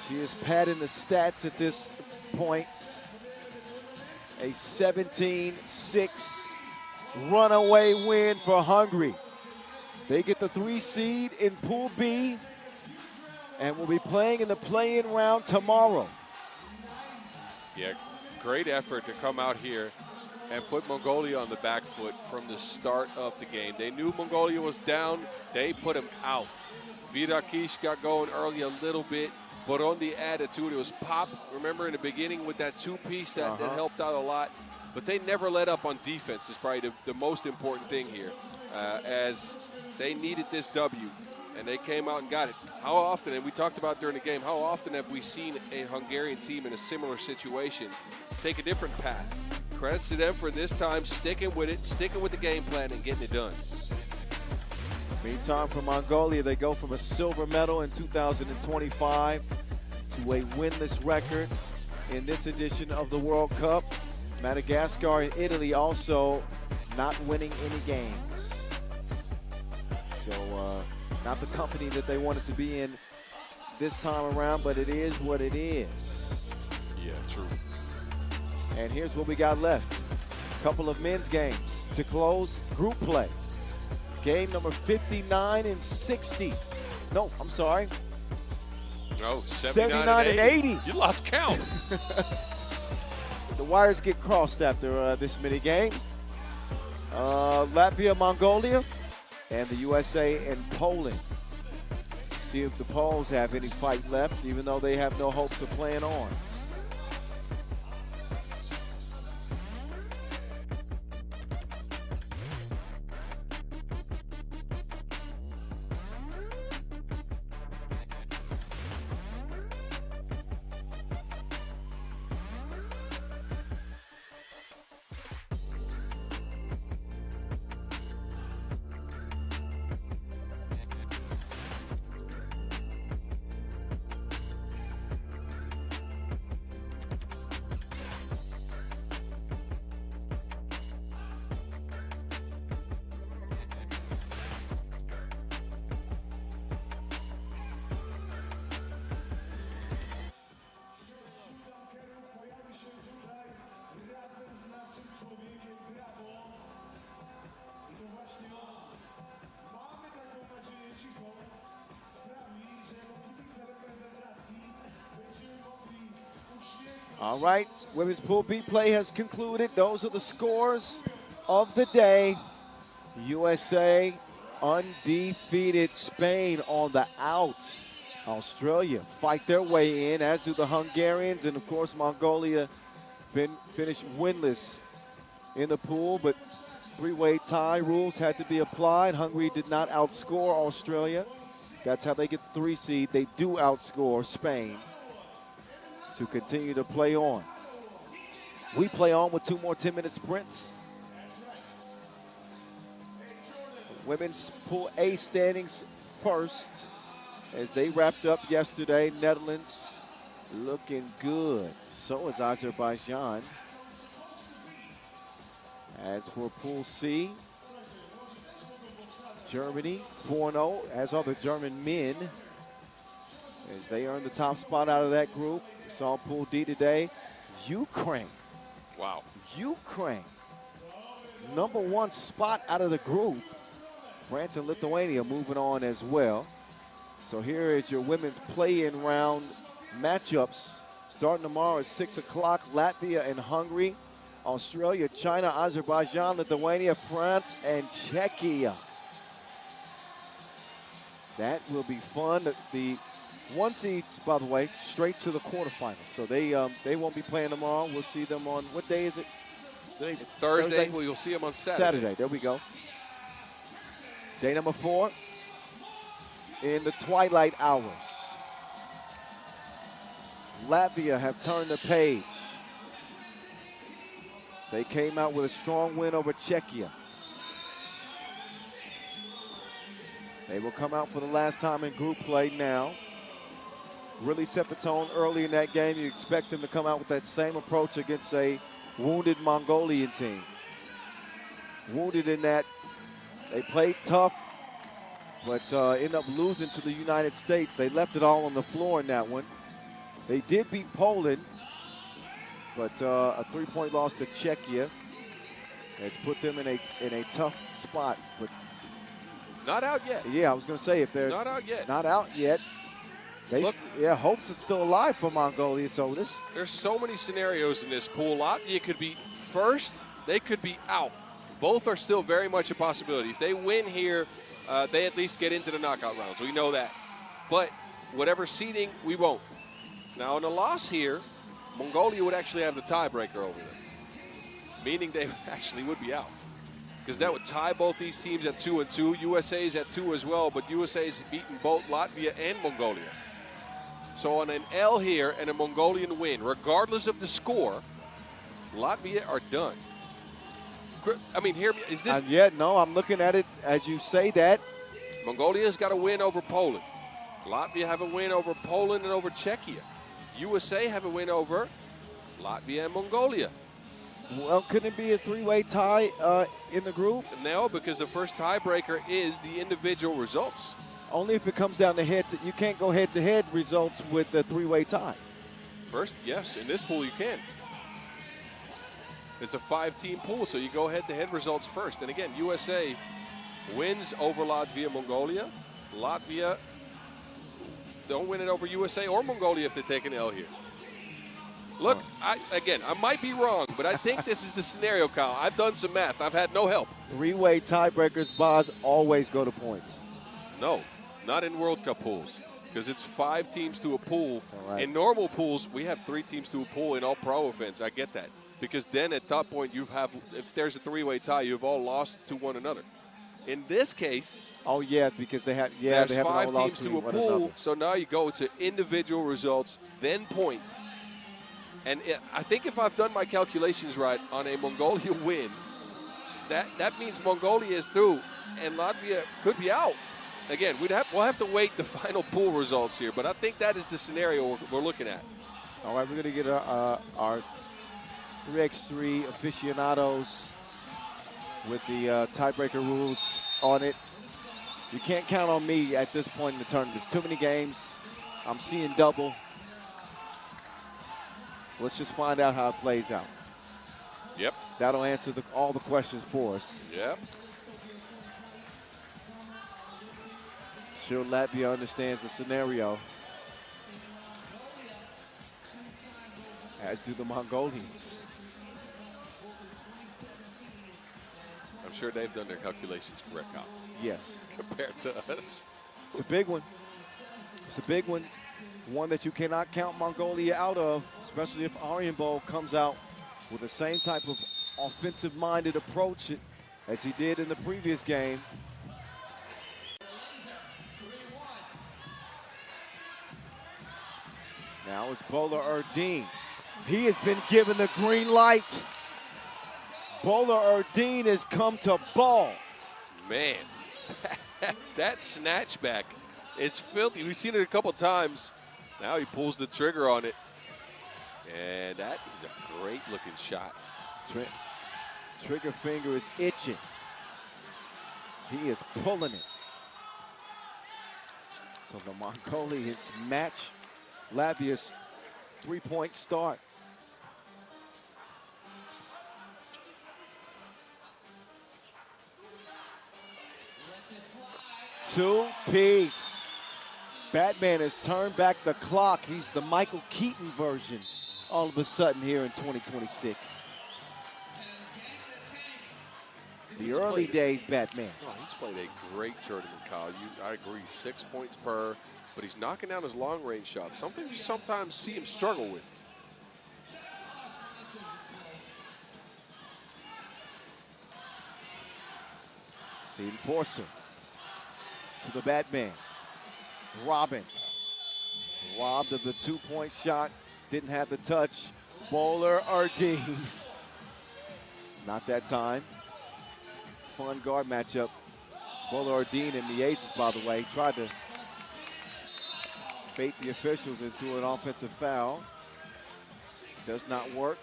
She is padding the stats at this point. A 17-6 runaway win for Hungary. They get the 3 seed in Pool B and will be playing in the play-in round tomorrow. Yeah, great effort to come out here and put Mongolia on the back foot from the start of the game. They knew Mongolia was down. They put them out. Vida Kish got going early a little bit. Burundi added to it. It was Pop, remember in the beginning with that 2-piece that helped out a lot. But they never let up on defense is probably the most important thing here, as they needed this W, and they came out and got it. How often, and we talked about during the game, how often have we seen a Hungarian team in a similar situation take a different path? Credits to them for this time sticking with it, sticking with the game plan, and getting it done. Meantime, for Mongolia, they go from a silver medal in 2025 to a winless record in this edition of the World Cup. Madagascar and Italy also not winning any games. So not the company that they wanted to be in this time around, but it is what it is. Yeah, true. And here's what we got left. A couple of men's games to close group play. Game number 59 and 60. No, I'm sorry. No, 79 and 80. You lost count. The wires get crossed after this many games. Latvia, Mongolia, and the USA and Poland. See if the Poles have any fight left, even though they have no hopes of playing on. All right, Women's Pool B play has concluded. Those are the scores of the day. USA undefeated. Spain on the outs. Australia fight their way in, as do the Hungarians, and of course Mongolia finished winless in the pool, but three-way tie rules had to be applied. Hungary did not outscore Australia. That's how they get the 3 seed. They do outscore Spain to continue to play on. We play on with 2 more 10-minute sprints. Women's Pool A standings first as they wrapped up yesterday. Netherlands looking good. So is Azerbaijan. As for Pool C, Germany 4-0, as are the German men, as they earn the top spot out of that group. We saw Pool D today. Ukraine. Wow. Ukraine. Number 1 spot out of the group. France and Lithuania moving on as well. So here is your women's play-in round matchups. Starting tomorrow at 6 o'clock, Latvia and Hungary. Australia, China, Azerbaijan, Lithuania, France, and Czechia. That will be fun. The 1 seeds, by the way, straight to the quarterfinals. So they won't be playing tomorrow. We'll see them on, what day is it? Today's It's Thursday. Well, you'll see them on Saturday. There we go. Day number 4 in the twilight hours. Latvia have turned the page. They came out with a strong win over Czechia. They will come out for the last time in group play now. Really set the tone early in that game. You expect them to come out with that same approach against a wounded Mongolian team. Wounded in that they played tough, but ended up losing to the United States. They left it all on the floor in that one. They did beat Poland, but a 3-point loss to Czechia has put them in a tough spot. But not out yet. Yeah, I was going to say, if they're not out yet. Not out yet. Hopes is still alive for Mongolia. So there's so many scenarios in this pool. Latvia could be first. They could be out. Both are still very much a possibility. If they win here, they at least get into the knockout rounds. We know that. But whatever seeding, we won't. Now, in a loss here, Mongolia would actually have the tiebreaker over them, meaning they actually would be out, because that would tie both these teams at 2-2. USA's at 2 as well, but USA's beaten both Latvia and Mongolia. So on an L here and a Mongolian win, regardless of the score, Latvia are done. I mean, is this? No, I'm looking at it as you say that. Mongolia's got a win over Poland. Latvia have a win over Poland and over Czechia. USA have a win over Latvia and Mongolia. Well, couldn't it be a 3-way tie in the group? No, because the first tiebreaker is the individual results. Only if it comes down to you can't go head-to-head results with the 3-way tie. First, yes, in this pool you can. It's a 5-team pool, so you go head-to-head results first. And again, USA wins over Latvia, Mongolia. Latvia don't win it over USA or Mongolia if they take an L here. Look, I might be wrong, but I think this is the scenario, Kyle. I've done some math. I've had no help. 3-way tiebreakers, Boz, always go to points. No, not in World Cup pools, because it's 5 teams to a pool. Right. In normal pools, we have 3 teams to a pool in all pro events. I get that, because then at top point, if there's a 3-way tie, you've all lost to one another. In this case, because there's they 5 teams to a pool, so now you go to individual results, then points. And I think if I've done my calculations right on a Mongolia win, that means Mongolia is through, and Latvia could be out. Again, we'll have to wait the final pool results here, but I think that is the scenario we're looking at. All right, we're going to get our 3x3 aficionados with the tiebreaker rules on it. You can't count on me at this point in the tournament. There's too many games. I'm seeing double. Let's just find out how it plays out. Yep. That'll answer all the questions for us. Yep. Sure, Latvia understands the scenario, as do the Mongolians. I'm sure they've done their calculations correct, Kyle, Yes. compared to us. It's a big one. It's a big one. One that you cannot count Mongolia out of, especially if Arianbo comes out with the same type of offensive-minded approach as he did in the previous game. Now it's Bola Erdine. He has been given the green light. Bola Erdine has come to ball. Man, that snatchback is filthy. We've seen it a couple times. Now he pulls the trigger on it. And that is a great looking shot. Trigger finger is itching. He is pulling it. So the Mongolians match Latvia's three-point start. Two-piece. Batman has turned back the clock. He's the Michael Keaton version all of a sudden here in 2026. The early days Batman. Oh, he's played a great tournament, Kyle. I agree, 6 points per, but he's knocking down his long-range shots. Something you sometimes see him struggle with. The enforcer to the Batman. Robin. Robbed of the two-point shot. Didn't have the touch. Bola Erdine. Not that time. Fun guard matchup. Bola Erdine and the Aces, by the way, tried to bait the officials into an offensive foul. Does not work.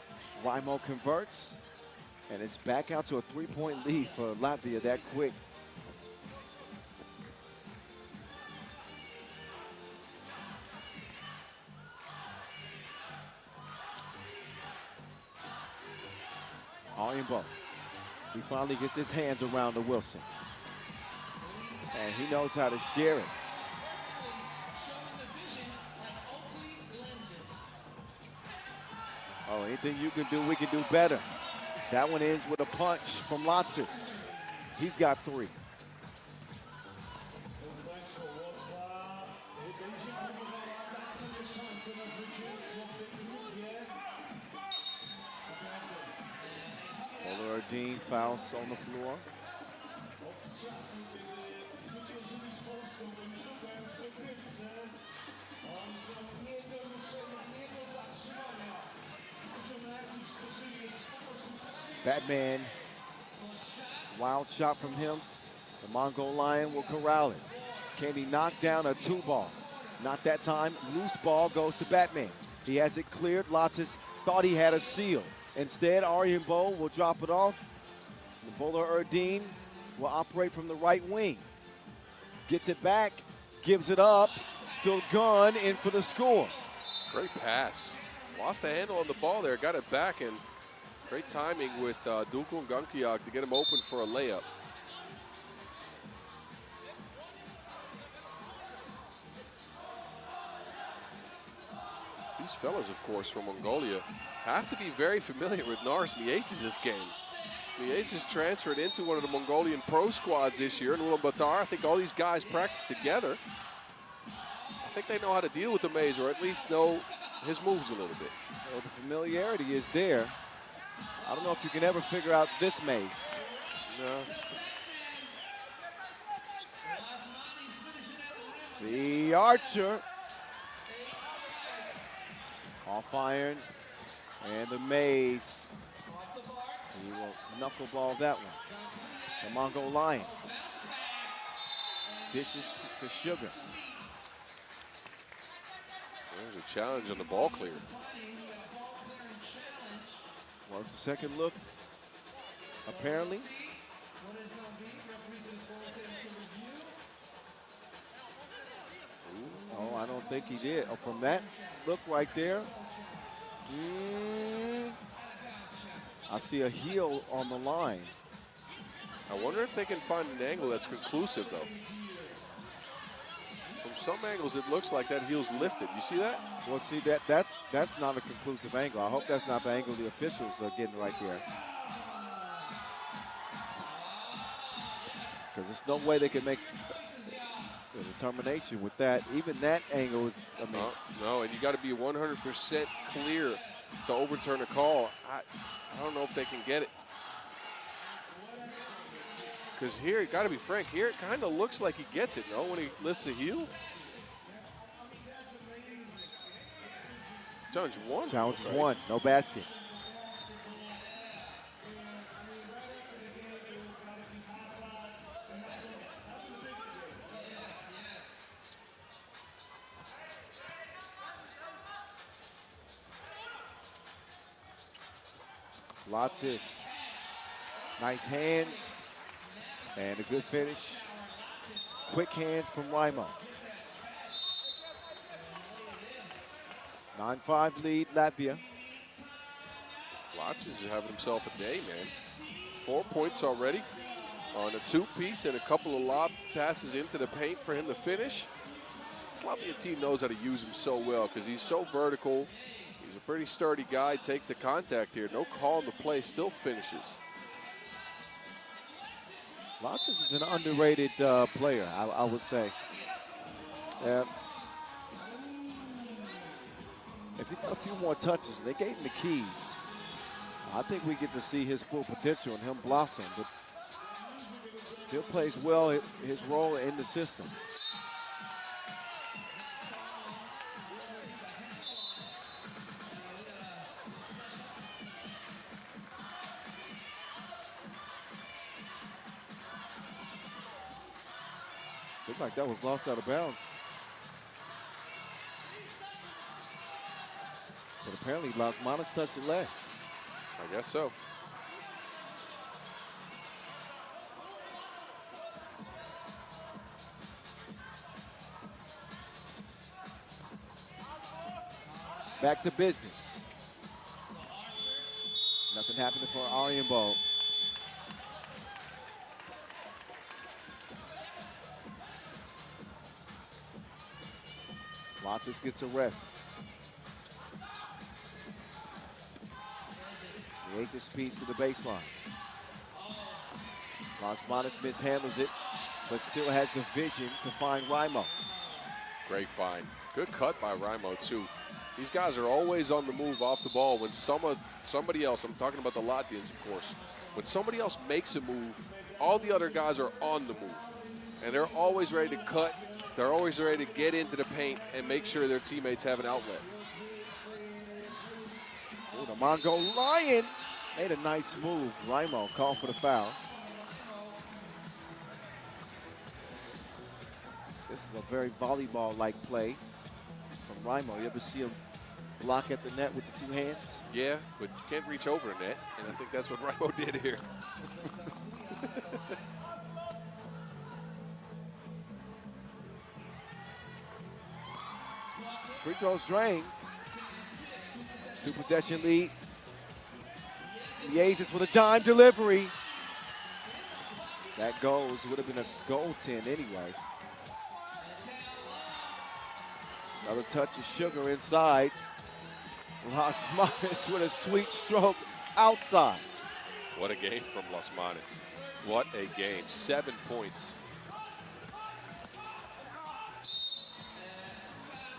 Raimo converts. And it's back out to a three-point lead for Latvia that quick. Arianbo. He finally gets his hands around the Wilson. And he knows how to share it. Oh, anything you can do, we can do better. That one ends with a punch from Latsis. He's got three. Bola Erdine fouls on the floor. Batman, wild shot from him. The Mongol Lion will corral it. Can he knock down a two ball? Not that time. Loose ball goes to Batman. He has it cleared. Latsis thought he had a seal. Instead, Arianbo will drop it off. Bola Erdine will operate from the right wing. Gets it back, gives it up. Dilgun in for the score. Great pass. Lost the handle on the ball there, got it back, and great timing with Dulkun Gunkiak to get him open for a layup. These fellas, of course, from Mongolia have to be very familiar with Nars Miasis this game. Miasis transferred into one of the Mongolian pro squads this year in Ulaanbaatar. I think all these guys practice together. I think they know how to deal with the maze, or at least know his moves a little bit. Well, the familiarity is there. I don't know if you can ever figure out this maze. No. The Archer. Off iron. And the maze. He will knuckleball that one. The Mongol Lion. Dishes to Sugar. There's a challenge on the ball clear. Worth a second look, apparently. Oh, I don't think he did. Oh, from that look right there. I see a heel on the line. I wonder if they can find an angle that's conclusive, though. From some angles, it looks like that heel's lifted. You see that? Well, see, that's not a conclusive angle. I hope that's not the angle the officials are getting right there. because there's no way they can make the determination with that. Even that angle, it's, I mean. No, and you got to be 100% clear to overturn a call. I don't know if they can get it. Because here, got to be frank, here it kind of looks like he gets it, no, when he lifts the heel. Challenge one. Challenge is one, no basket. Lotsis, nice hands and a good finish. Quick hands from Raimo. 9-5 lead, Latvia. Lotsis is having himself a day, man. 4 points already on a two-piece and a couple of lob passes into the paint for him to finish. This Latvia team knows how to use him so well because he's so vertical. He's a pretty sturdy guy, takes the contact here. No call on the play, still finishes. Lotsis is an underrated player, I would say. If he got a few more touches, they gave him the keys. I think we get to see his full potential and him blossom, but still plays well his role in the system. Looks like that was lost out of bounds. But apparently Lasmanis touched it last. I guess so. Back to business. Nothing happening for Arianbo. Lotsis gets a rest. The ace speeds to the baseline. Lasmanis mishandles it, but still has the vision to find Raimo. Great find. Good cut by Raimo, too. These guys are always on the move off the ball. When somebody else, I'm talking about the Latvians, of course, when somebody else makes a move, all the other guys are on the move. And they're always ready to cut. They're always ready to get into the paint and make sure their teammates have an outlet. Oh, the Mongolian made a nice move. Raimo called for the foul. This is a very volleyball-like play from Raimo. You ever see him block at the net with the two hands? Yeah, but you can't reach over a net, and I think that's what Raimo did here. Free throws drained. 2-possession lead. Yazis with a dime delivery. That goes, would have been a goaltend anyway. Another touch of sugar inside. Lasmanis with a sweet stroke outside. What a game from Lasmanis. What a game. 7 points.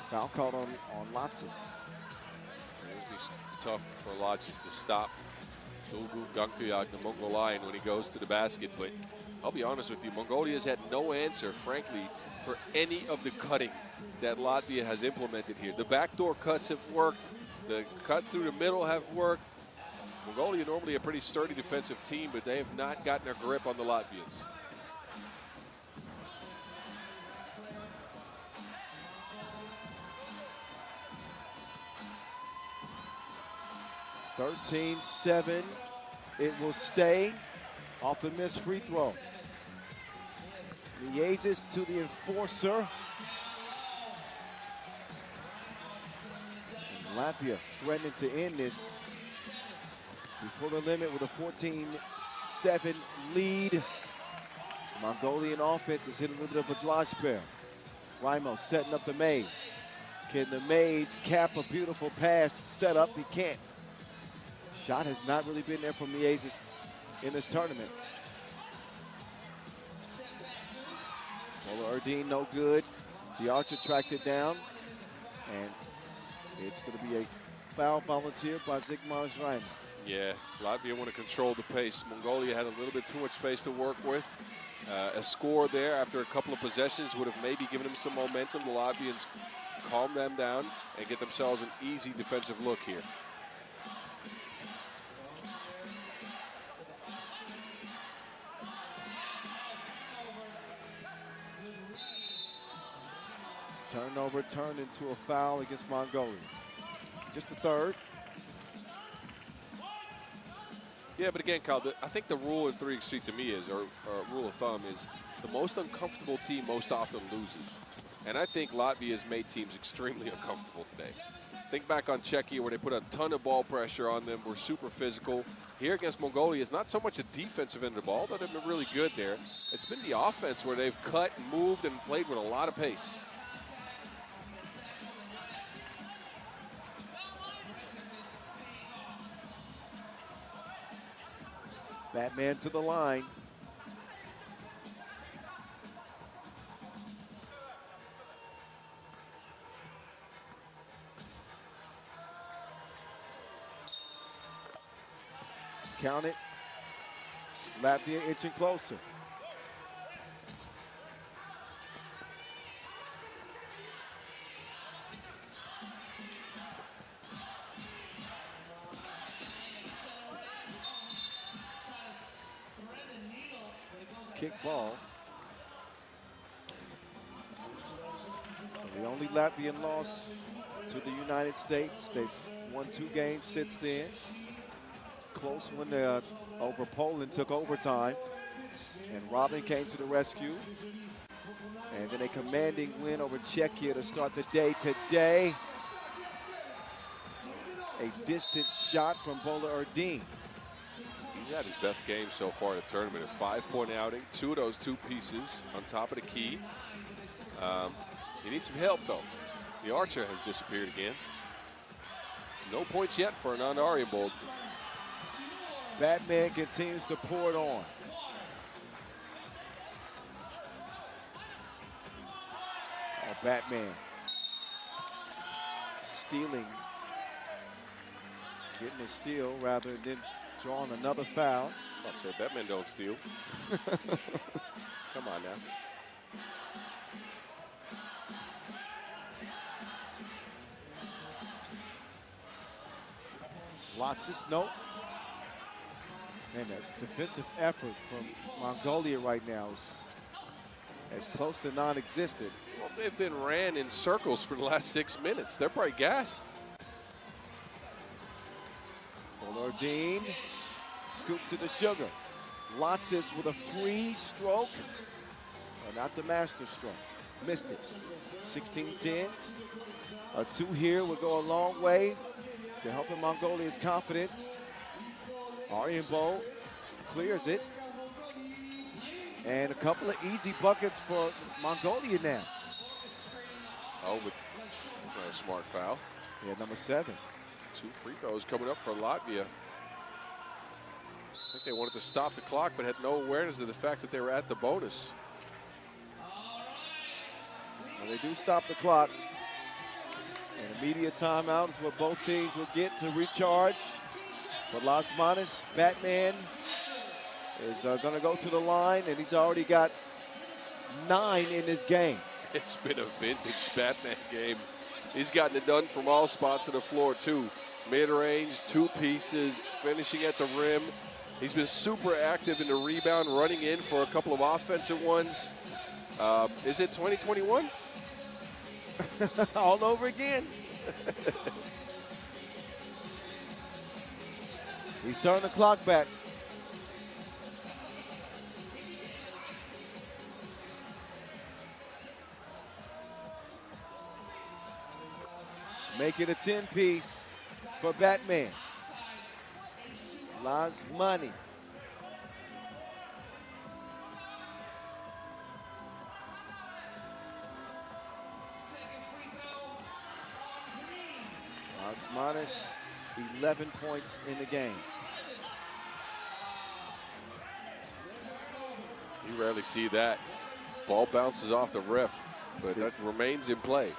Foul called on Lotsis. It would be tough for Lotsis to stop Ugu Gankuyak, the Mongolian, when he goes to the basket. But I'll be honest with you, Mongolia's had no answer, frankly, for any of the cutting that Latvia has implemented here. The backdoor cuts have worked. The cut through the middle have worked. Mongolia normally a pretty sturdy defensive team, but they have not gotten a grip on the Latvians. (13-7). It will stay off the missed free throw. Yazis to the enforcer. And Latvia threatening to end this before the limit with a 14-7 lead. This Mongolian offense is hitting a little bit of a dry spell. Raimo setting up the maze. Can the maze cap a beautiful pass set up? He can't. Shot has not really been there from Yazis in this tournament. Bola Erdine no good. The archer tracks it down. And it's going to be a foul volunteered by Zigmar Zreimer. Yeah, Latvia want to control the pace. Mongolia had a little bit too much space to work with. A score there after a couple of possessions would have maybe given them some momentum. The Latvians calm them down and get themselves an easy defensive look here. Turnover turned into a foul against Mongolia. Just the third. Yeah, but again, Kyle, I think the rule in 3x3 to me is, or rule of thumb is, the most uncomfortable team most often loses. And I think Latvia has made teams extremely uncomfortable today. Think back on Czechia where they put a ton of ball pressure on them, were super physical. Here against Mongolia, it's not so much a defensive end of the ball, though they've been really good there. It's been the offense where they've cut, moved, and played with a lot of pace. Batman to the line. Count it. Latvia inching closer. Kick ball. The only Latvian loss to the United States. They've won 2 games since then. Close one over Poland, took overtime. And Robin came to the rescue. And then a commanding win over Czechia to start the day today. A distant shot from Bola Erdine. He had his best game so far in the tournament. A 5-point outing, 2 of those 2 pieces on top of the key. He needs some help, though. The archer has disappeared again. No points yet for Anand Aryabold. Batman continues to pour it on. Oh, Batman stealing, getting a steal rather than drawing another foul. I'd say Batman don't steal. Come on now. Lotsis, nope. And a defensive effort from Mongolia right now is as close to non-existent. Well, they've been ran in circles for the last 6 minutes. They're probably gassed. Bola Erdine scoops it to Sugar. Lotsis with a free stroke. Oh, not the master stroke. Missed it. 16-10. A 2 here will go a long way to helping Mongolia's confidence. Aryabold clears it. And a couple of easy buckets for Mongolia now. Oh, but that's not a smart foul. Yeah, number 7. 2 free throws coming up for Latvia. I think they wanted to stop the clock, but had no awareness of the fact that they were at the bonus. Well, they do stop the clock. An immediate timeout is what both teams will get to recharge. But Las Manos, Batman, is going to go to the line, and he's already got 9 in this game. It's been a vintage Batman game. He's gotten it done from all spots of the floor, too. Mid-range, 2 pieces, finishing at the rim. He's been super active in the rebound, running in for a couple of offensive ones. Is it 2021? All over again. He's turned the clock back. Make it a 10-piece for Batman. Las Money. Las Manos, 11 points in the game. You rarely see that. Ball bounces off the ref, but that remains in play.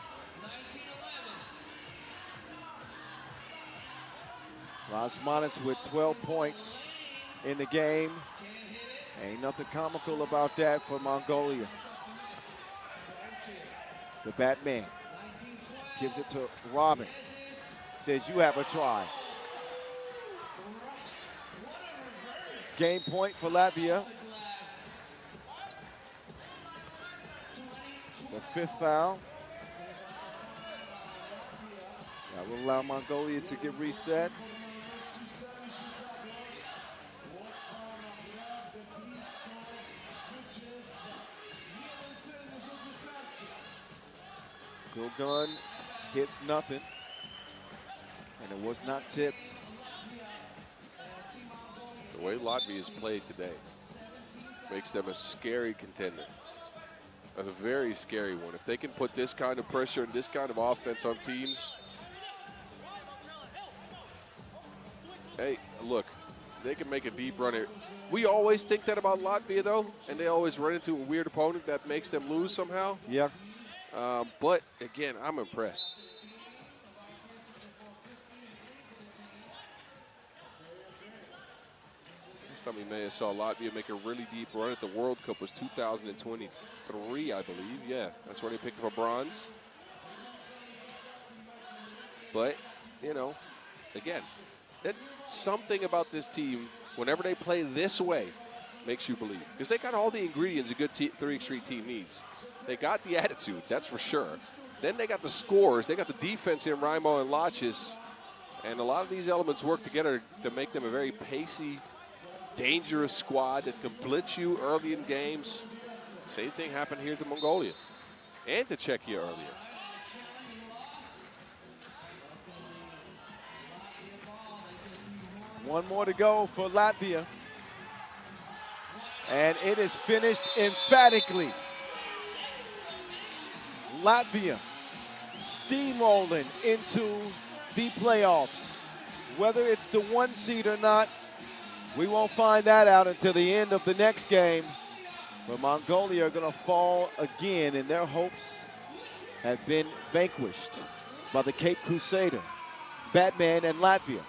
Las Manas with 12 points in the game. Ain't nothing comical about that for Mongolia. The Batman gives it to Robin. Says, you have a try. Game point for Latvia. The 5th foul. That will allow Mongolia to get reset. Still gun hits nothing, and it was not tipped. The way Latvia has played today makes them a scary contender. A very scary one. If they can put this kind of pressure and this kind of offense on teams, hey, look, they can make a deep run. We always think that about Latvia, though, and they always run into a weird opponent that makes them lose somehow. Yeah. But, again, I'm impressed. Last time we may have saw Latvia make a really deep run at the World Cup was 2023, I believe. Yeah, that's when they picked up a bronze. But, you know, again, something about this team, whenever they play this way, makes you believe. Because they got all the ingredients a good 3x3 team needs. They got the attitude, that's for sure. Then they got the scores. They got the defense in Raimo and Lachis. And a lot of these elements work together to make them a very pacey, dangerous squad that can blitz you early in games. Same thing happened here to Mongolia and to Czechia earlier. One more to go for Latvia. And it is finished emphatically. Latvia steamrolling into the playoffs. Whether it's the 1 seed or not, we won't find that out until the end of the next game. But Mongolia are going to fall again, and their hopes have been vanquished by the Cape Crusader, Batman, and Latvia.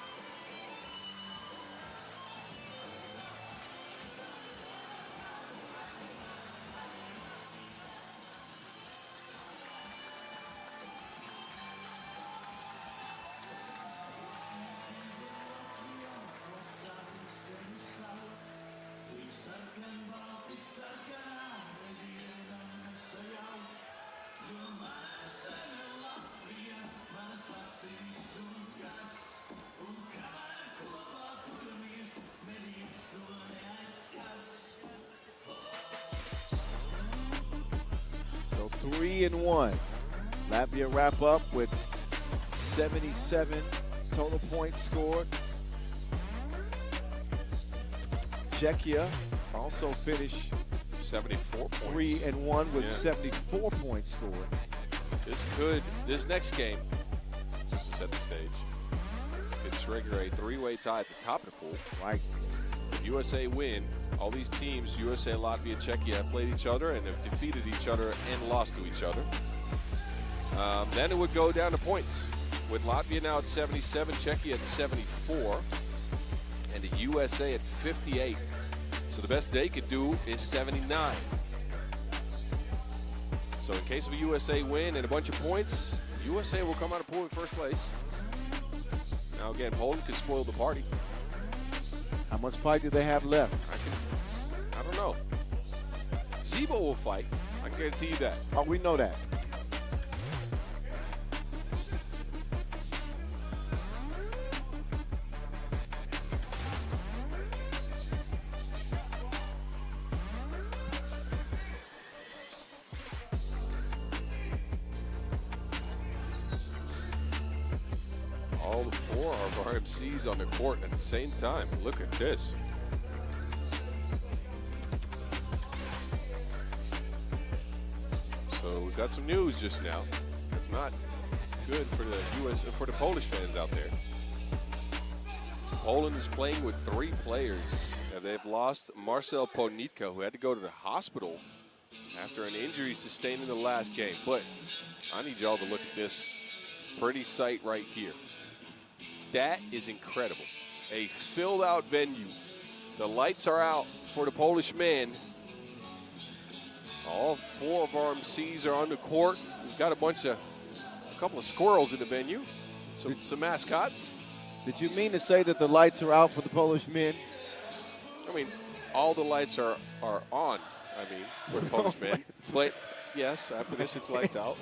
So 3-1. Latvia wrap up with 77 total points scored. Czechia also finished 74 points. 3-1 with 74 points scored. This next game, just to set the stage, could trigger a 3-way tie at the top of the pool. Right. USA win. All these teams, USA, Latvia, Czechia, have played each other and have defeated each other and lost to each other. Then it would go down to points, with Latvia now at 77, Czechia at 74, and the USA at 58. So the best they could do is 79. So in case of a USA win and a bunch of points, USA will come out of pool in first place. Now again, Poland could spoil the party. How much fight do they have left? I don't know. Zibo will fight. I can guarantee you that. Oh, we know that. All four of our MCs on the court at the same time. Look at this. So we've got some news just now. That's not good for the Polish fans out there. Poland is playing with 3 players. They've lost Marcel Ponitka, who had to go to the hospital after an injury sustained in the last game. But I need y'all to look at this pretty sight right here. That is incredible. A filled out venue. The lights are out for the Polish men. All 4 of our MCs are on the court. We've got a couple of squirrels in the venue, some mascots. Did you mean to say that the lights are out for the Polish men? I mean, all the lights are on, for the Polish men. But, yes, after this, it's lights out.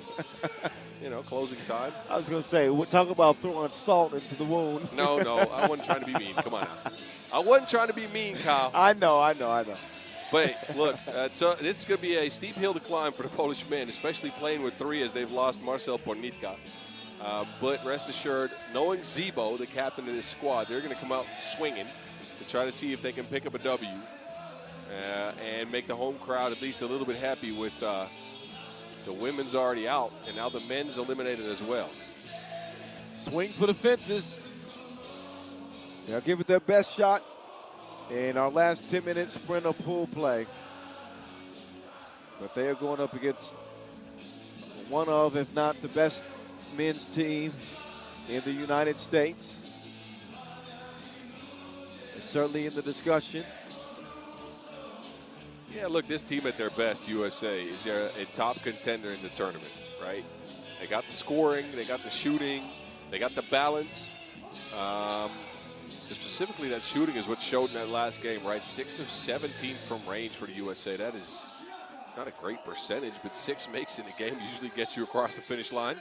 Closing time. I was going to say, we'll talk about throwing salt into the wound. No, I wasn't trying to be mean. Come on now. I wasn't trying to be mean, Kyle. I know. But, look, so it's going to be a steep hill to climb for the Polish men, especially playing with 3 as they've lost Marcel Pornitka. But rest assured, knowing Zebo, the captain of this squad, they're going to come out swinging to try to see if they can pick up a W and make the home crowd at least a little bit happy with the women's already out, and now the men's eliminated as well. Swing for the fences. They'll give it their best shot in our last 10-minute sprint of pool play. But they are going up against one of, if not the best men's team in the United States. They're certainly in the discussion. Yeah, look, this team at their best, USA, is a top contender in the tournament, right? They got the scoring, they got the shooting, they got the balance. Specifically, that shooting is what showed in that last game, right? 6 of 17 from range for the USA. That is, it's not a great percentage, but 6 makes in a game usually gets you across the finish line.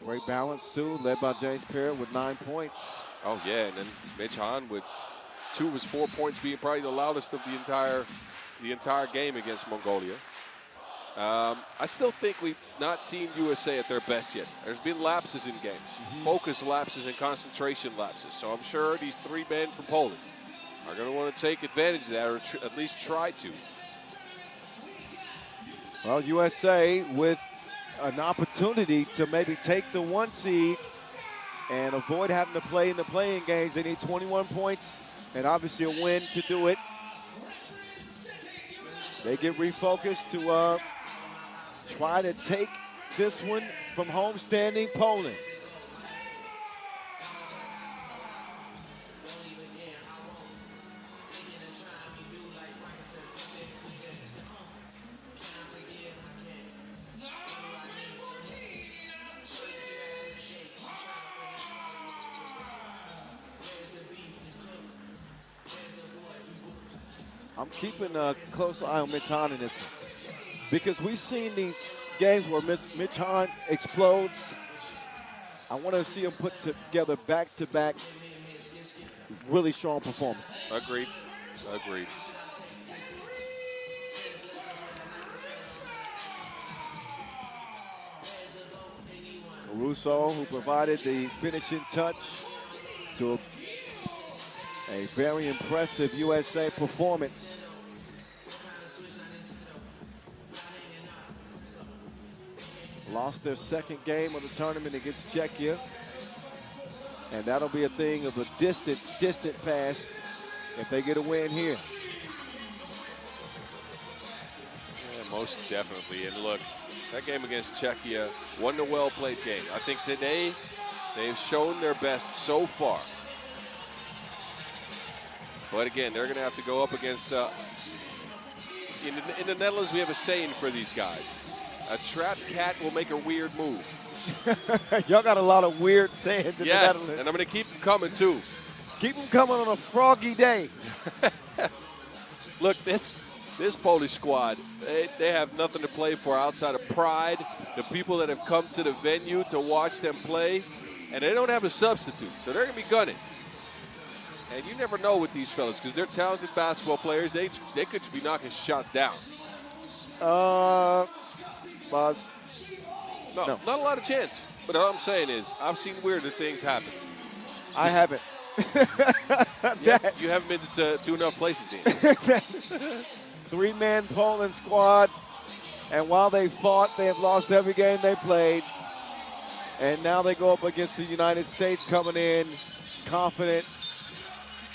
Great balance, too, led by James Parrott with 9 points. Oh, yeah, and then Mitch Hahn with 2 of his 4 points being probably the loudest of the entire game against Mongolia. I still think we've not seen USA at their best yet. There's been lapses in games, focus lapses and concentration lapses. So I'm sure these 3 men from Poland are going to want to take advantage of that, or at least try to. Well, USA with an opportunity to maybe take the 1 seed and avoid having to play in the playing games. They need 21 points and obviously a win to do it. They get refocused to try to take this one from homestanding Poland. I'm keeping a close eye on Mitch Hahn in this one because we've seen these games where Mitch Hahn explodes. I want to see him put together back-to-back really strong performances. Agreed. Caruso, who provided the finishing touch to a very impressive USA performance. Lost their 2nd game of the tournament against Czechia. And that'll be a thing of a distant past if they get a win here. Yeah, most definitely. And look, that game against Czechia wasn't a well-played game. I think today they've shown their best so far. But again, they're going to have to go up against, in the Netherlands, we have a saying for these guys. A trapped cat will make a weird move. Y'all got a lot of weird sayings in the Netherlands. And I'm going to keep them coming, too. Keep them coming on a froggy day. Look, this Polish squad, they have nothing to play for outside of pride, the people that have come to the venue to watch them play, and they don't have a substitute, so they're going to be gunning. And you never know with these fellas because they're talented basketball players. They could be knocking shots down. Boz? No, not a lot of chance. But all I'm saying is I've seen weirder things happen. I haven't. You haven't been to enough places, Dean. 3-man Poland squad. And while they fought, they have lost every game they played. And now they go up against the United States coming in confident,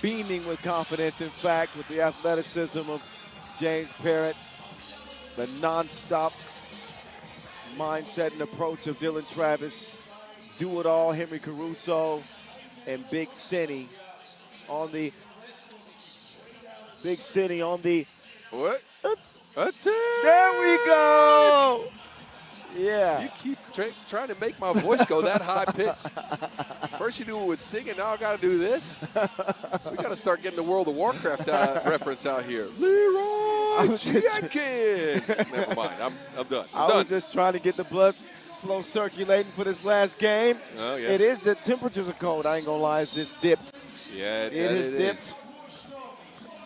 beaming with confidence, in fact, with the athleticism of James Parrott the non-stop mindset and approach of Dylan Travis. Do it all, Henry Caruso and Big Cinny on the What? That's it. There we go. Yeah. You keep trying to make my voice go that high pitch. First you do it with singing, now I got to do this. We got to start getting the World of Warcraft reference out here. Leroy Jenkins. Never mind, I'm done. I was just trying to get the blood flow circulating for this last game. Oh, yeah. It is, the temperatures are cold. I ain't gonna lie, it's just dipped. Yeah, It has dipped. is.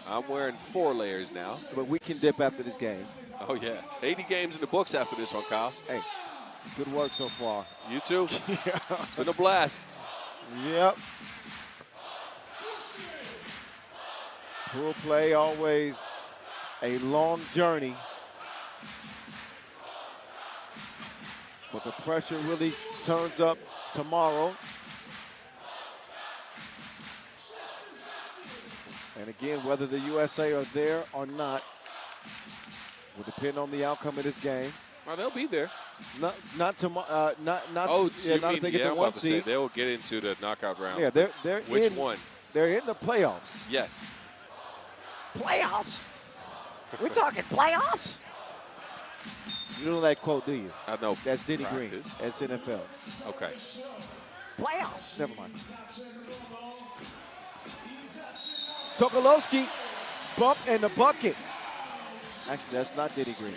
I'm wearing 4 layers now. But we can dip after this game. Oh, yeah. 80 games in the books after this one, Kyle. Hey, good work so far. You too. It's been a blast. Yep. Pool play, always a long journey. But the pressure really turns up tomorrow. And again, whether the USA are there or not will depend on the outcome of this game. Oh, they'll be there. Not tomorrow. Not Oh, yeah, you not mean, if they get yeah, the I'm one about to say, seed. they'll get into the knockout rounds. Yeah, they're Which in, one? They're in the playoffs. Yes. Playoffs? We're talking playoffs? You don't know that quote, do you? I know. That's Denny Green. Practice. That's NFL. Okay. Playoffs. Never mind. Sokolowski, bump in the bucket. Actually, that's not Denny Green.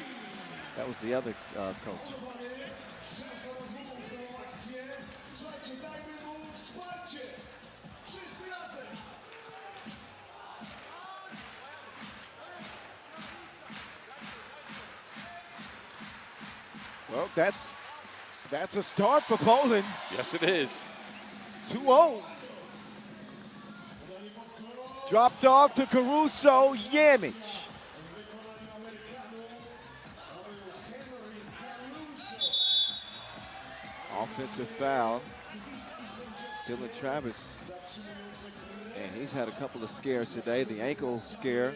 That was the other coach. Well, that's a start for Poland. Yes, it is. 2-0. Dropped off to Caruso, Yamich. Offensive foul. Dylan Travis. And he's had a couple of scares today. The ankle scare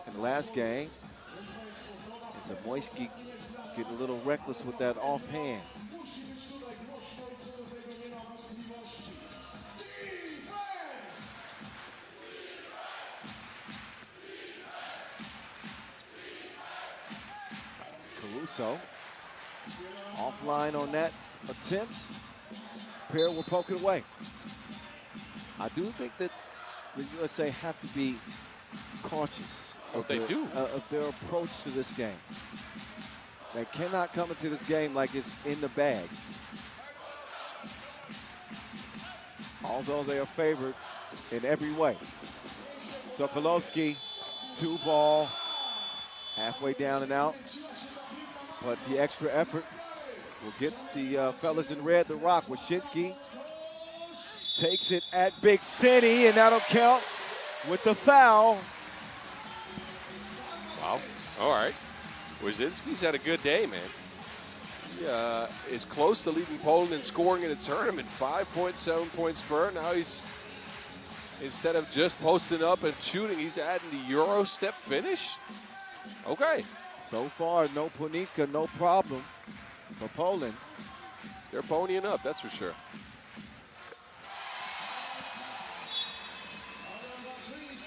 in the last game. And Zamoyski getting a little reckless with that offhand. Caruso offline on that attempt. Pair will poke it away. I do think that the USA have to be cautious of their approach to this game. They cannot come into this game like it's in the bag. Although they are favored in every way. Sokolowski, 2-ball, halfway down and out. But the extra effort will get the fellas in red the rock. Wyshynski takes it at Big City, and that'll count with the foul. Wow. All right. Wyszynski's had a good day, man. He is close to leading Poland in scoring in a tournament. 5.7-point spurt. Now he's, instead of just posting up and shooting, he's adding the Euro step finish. Okay. So far, no Punika, no problem for Poland. They're ponying up, that's for sure.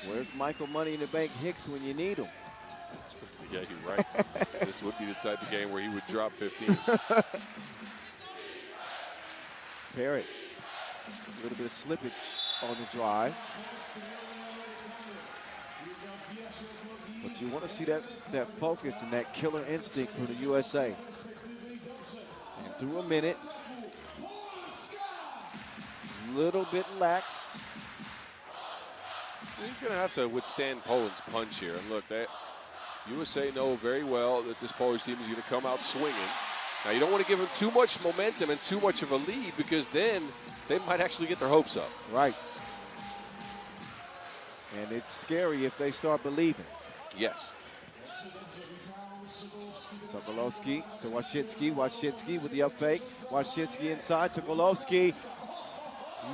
Where's Michael Money in the Bank Hicks when you need him? Yeah, you're right. This would be the type of game where he would drop 15. Parrott, a little bit of slippage on the drive. But you want to see that focus and that killer instinct from the USA. And through a minute, little bit lax. He's going to have to withstand Poland's punch here. And look, that USA know very well that this Polish team is going to come out swinging. Now, you don't want to give them too much momentum and too much of a lead, because then they might actually get their hopes up. Right. And it's scary if they start believing. Yes. Sokolowski to Wyshynski. Wyshynski with the up fake. Wyshynski inside. Sokolowski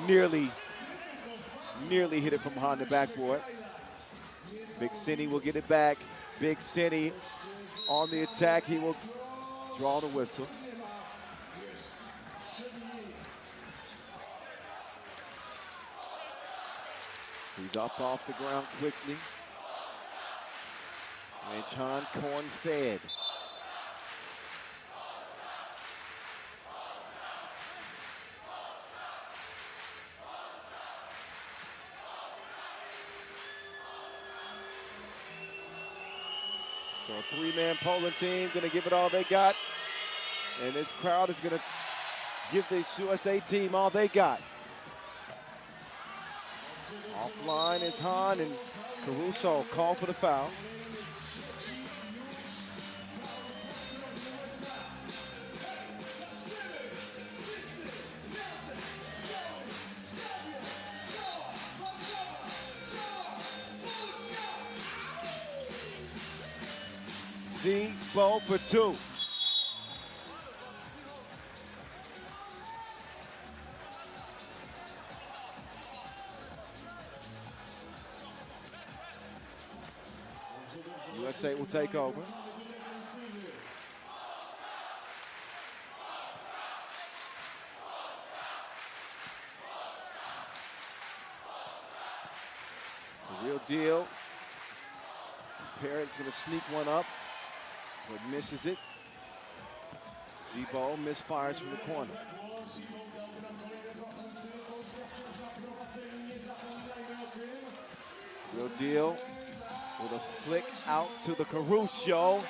nearly hit it from behind the backboard. Big Cinny will get it back. Big Cinny on the attack, he will draw the whistle. He's up off the ground quickly. And John corn-fed. So a three-man Poland team gonna give it all they got. And this crowd is gonna give this USA team all they got. Offline is Hahn, and Caruso called for the foul. Bo for two. USA will take over. The real deal. Parrott's gonna sneak one up, but misses it. Zebo misfires from the corner. Real deal with a flick out to the Caruso.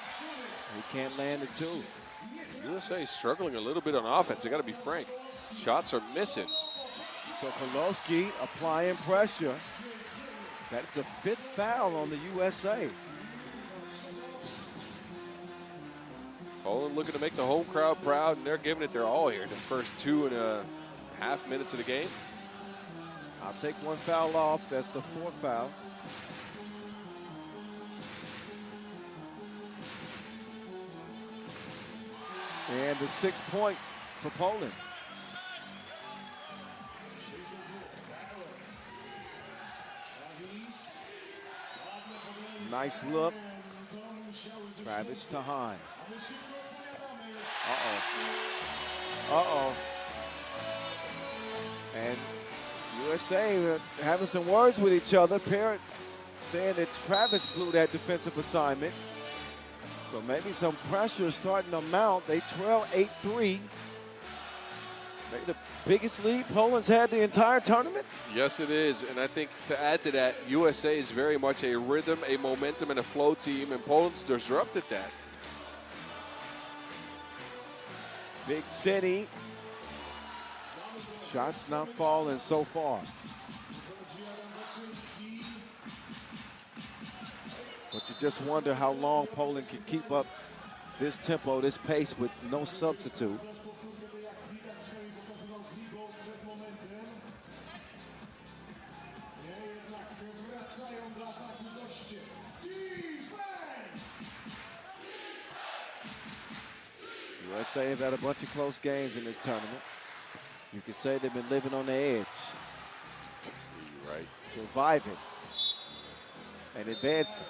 He can't land the two. USA is struggling a little bit on offense. I got to be frank. Shots are missing. Sokolowski applying pressure. That's a fifth foul on the USA. Poland looking to make the home crowd proud, and they're giving it their all here in the first 2.5 minutes of the game. I'll take one foul off. That's the fourth foul. And the 6 point for Poland. Nice look. Travis to Hahn. Uh-oh. And USA having some words with each other. Parrott saying that Travis blew that defensive assignment. So maybe some pressure is starting to mount. They trail 8-3. Maybe the biggest lead Poland's had the entire tournament. Yes, it is. And I think to add to that, USA is very much a rhythm, a momentum, and a flow team, and Poland's disrupted that. Big City. Shots not falling so far. But you just wonder how long Poland can keep up this tempo, this pace with no substitute. USA have had a bunch of close games in this tournament. You could say they've been living on the edge. Right. Surviving and advancing.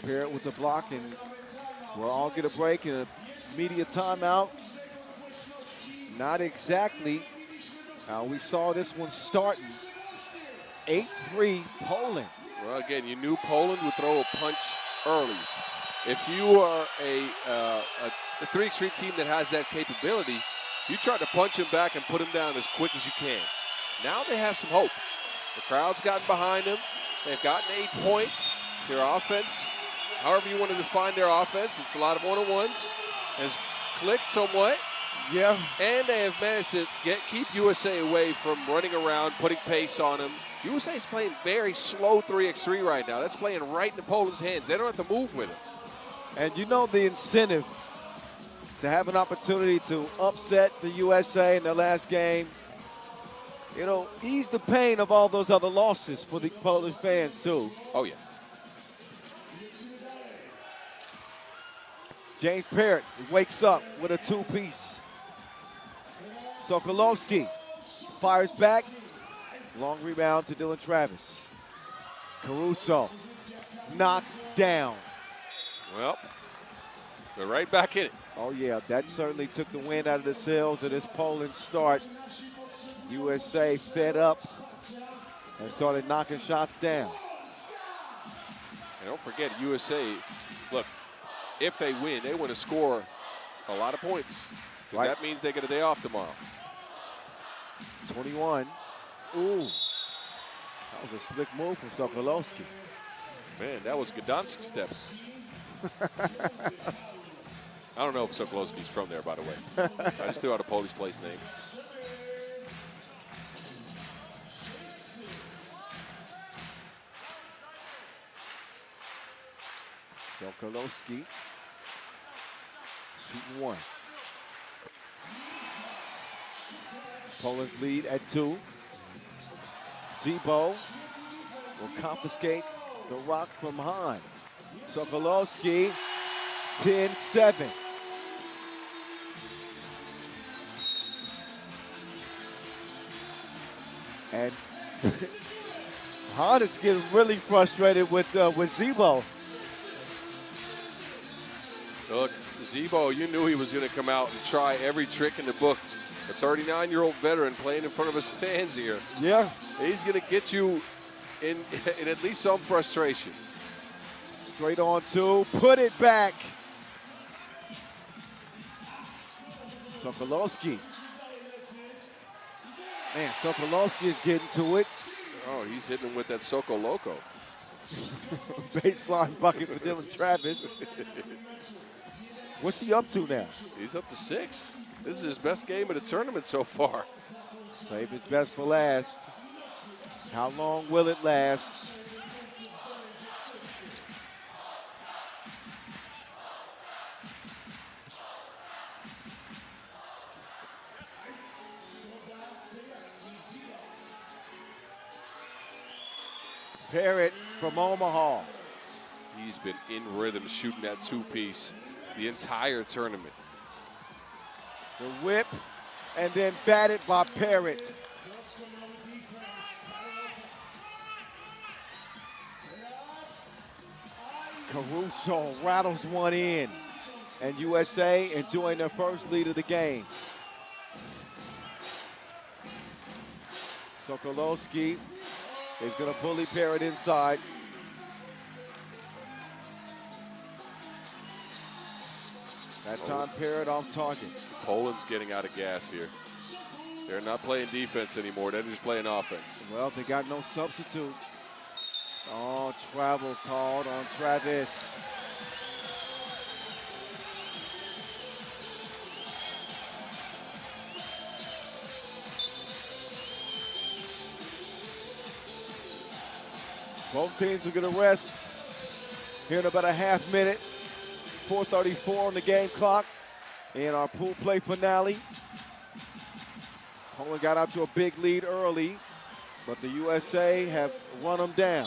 Parrott with the block, and we'll all get a break and a media timeout. Not exactly. We saw this one starting 8-3 Poland. Well, again, you knew Poland would throw a punch early. If you are a 3x3 team that has that capability, you try to punch him back and put him down as quick as you can. Now they have some hope. The crowd's gotten behind them. They've gotten 8 points. Their offense, however you want to define their offense, it's a lot of one-on-ones, has clicked somewhat. Yeah. And they have managed to keep USA away from running around, putting pace on them. USA is playing very slow 3x3 right now. That's playing right into Poland's hands. They don't have to move with it. And you know the incentive to have an opportunity to upset the USA in their last game. You know, ease the pain of all those other losses for the Polish fans, too. Oh, yeah. James Parrott wakes up with a two-piece. Sokolowski fires back. Long rebound to Dylan Travis. Caruso knocked down. Well, they're right back in it. Oh, yeah, that certainly took the wind out of the sails of this Poland start. USA fed up and started knocking shots down. And don't forget, USA, look, if they win, they want to score a lot of points. Because Right. that means they get a day off tomorrow. 21. Ooh. That was a slick move from Sokolowski. Man, that was Gdansk step. I don't know if Sokolowski's from there, by the way. I just threw out a Polish place name. Sokolowski shooting one. Poland's lead at 2. Zebo will confiscate the rock from Hahn. Sokolowski, 10-7. And Hahn is getting really frustrated with Zebo. Look, Zebo, you knew he was going to come out and try every trick in the book. A 39-year-old veteran playing in front of his fans here. Yeah. He's going to get you in at least some frustration. Straight on 2, put it back. Sokolowski. Man, Sokolowski is getting to it. Oh, he's hitting him with that Soko Loco. Baseline bucket for Dylan Travis. What's he up to now? He's up to 6. This is his best game of the tournament so far. Save his best for last. How long will it last? Parrott from Omaha. He's been in rhythm shooting that 2-piece the entire tournament. The whip, and then batted by Parrott. Caruso rattles one in, and USA enjoying their first lead of the game. Sokolowski is going to bully Parrott inside. That time Parrott off target. Poland's getting out of gas here. They're not playing defense anymore. They're just playing offense. Well, they got no substitute. Oh, travel called on Travis. Both teams are going to rest here in about a half minute. 4:34 on the game clock in our pool play finale. Poland got out to a big lead early, but the USA have run them down.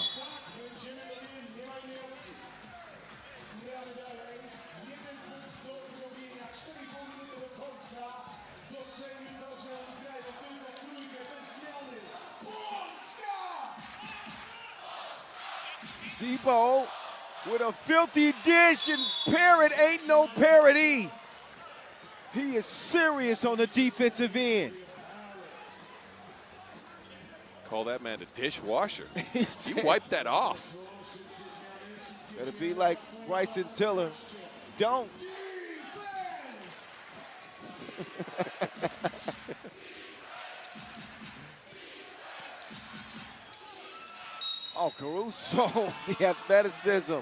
Zebo with a filthy dish, and Parrott ain't no parody. He is serious on the defensive end. Call that man a dishwasher. He wiped that off. Better be like Bryson Tiller. Don't. Oh, Caruso, the athleticism.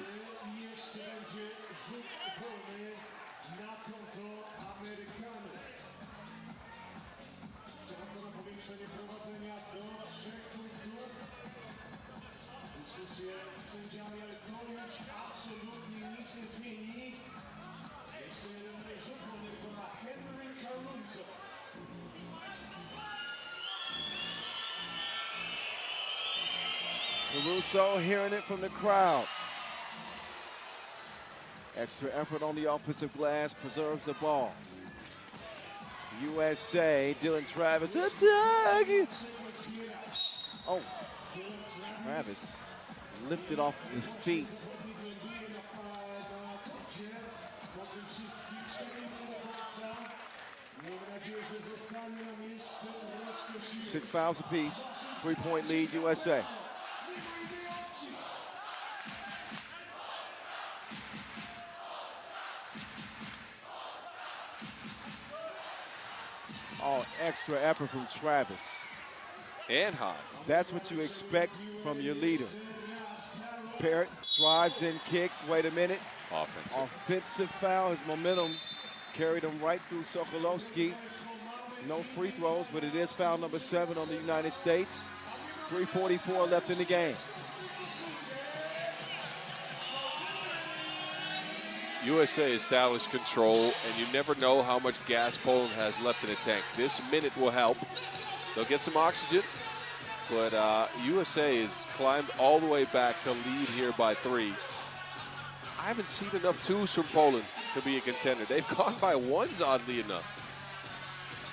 Caruso hearing it from the crowd. Extra effort on the offensive glass preserves the ball. USA, Dylan Travis, attack! Oh, Travis lifted off his feet. będzie po tym wszystkim przebiegnie do końca. Miejmy nadzieję, że zostanie nam jeszcze troszkę siły. 6 fouls apiece, 3-point lead USA. Oh, extra effort from Travis. And high. That's what you expect from your leader. Parrott drives in, kicks, wait a minute. Offensive. Offensive foul, his momentum carried him right through Sokolowski. No free throws, but it is foul number 7 on the United States. 3:44 left in the game. USA established control, and you never know how much gas Poland has left in the tank. This minute will help. They'll get some oxygen, but USA has climbed all the way back to lead here by 3. I haven't seen enough twos from Poland to be a contender. They've gone by ones, oddly enough.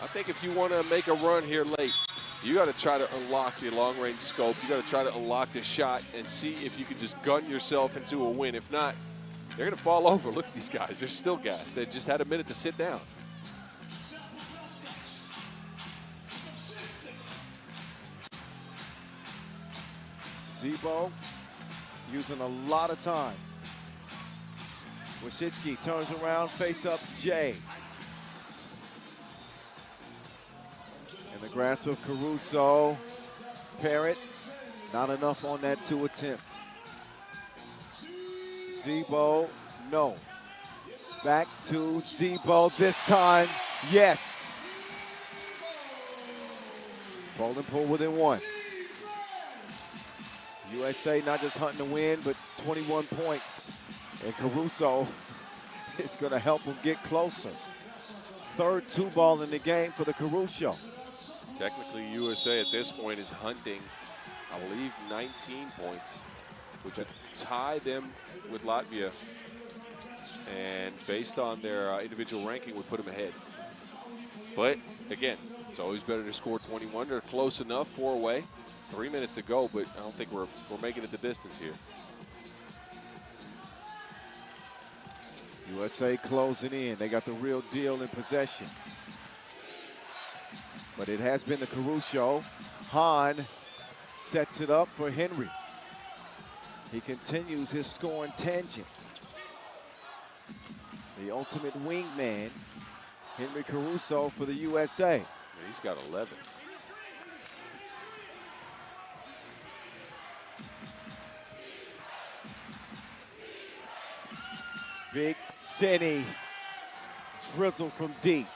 I think if you want to make a run here late, you got to try to unlock the long-range scope. You got to try to unlock the shot and see if you can just gun yourself into a win. If not, they're going to fall over. Look at these guys. They're still gassed. They just had a minute to sit down. Zebo using a lot of time. Wyszycki turns around, face up Jay. In the grasp of Caruso. Parrott, not enough on that 2 attempt. Zebo, no. Back to Zebo this time, yes. Poland pull within 1. USA not just hunting to win, but 21 points. And Caruso is going to help them get closer. Third 2-ball in the game for the Caruso. Technically, USA at this point is hunting, I believe, 19 points, which would tie them with Latvia. And based on their individual ranking, would put them ahead. But again, it's always better to score 21. They're close enough, 4 away. 3 minutes to go, but I don't think we're making it the distance here. USA closing in. They got the real deal in possession. But it has been the Caruso. Hahn sets it up for Henry. He continues his scoring tangent. The ultimate wingman, Henry Caruso for the USA. Yeah, he's got 11. Big Senny drizzle from deep.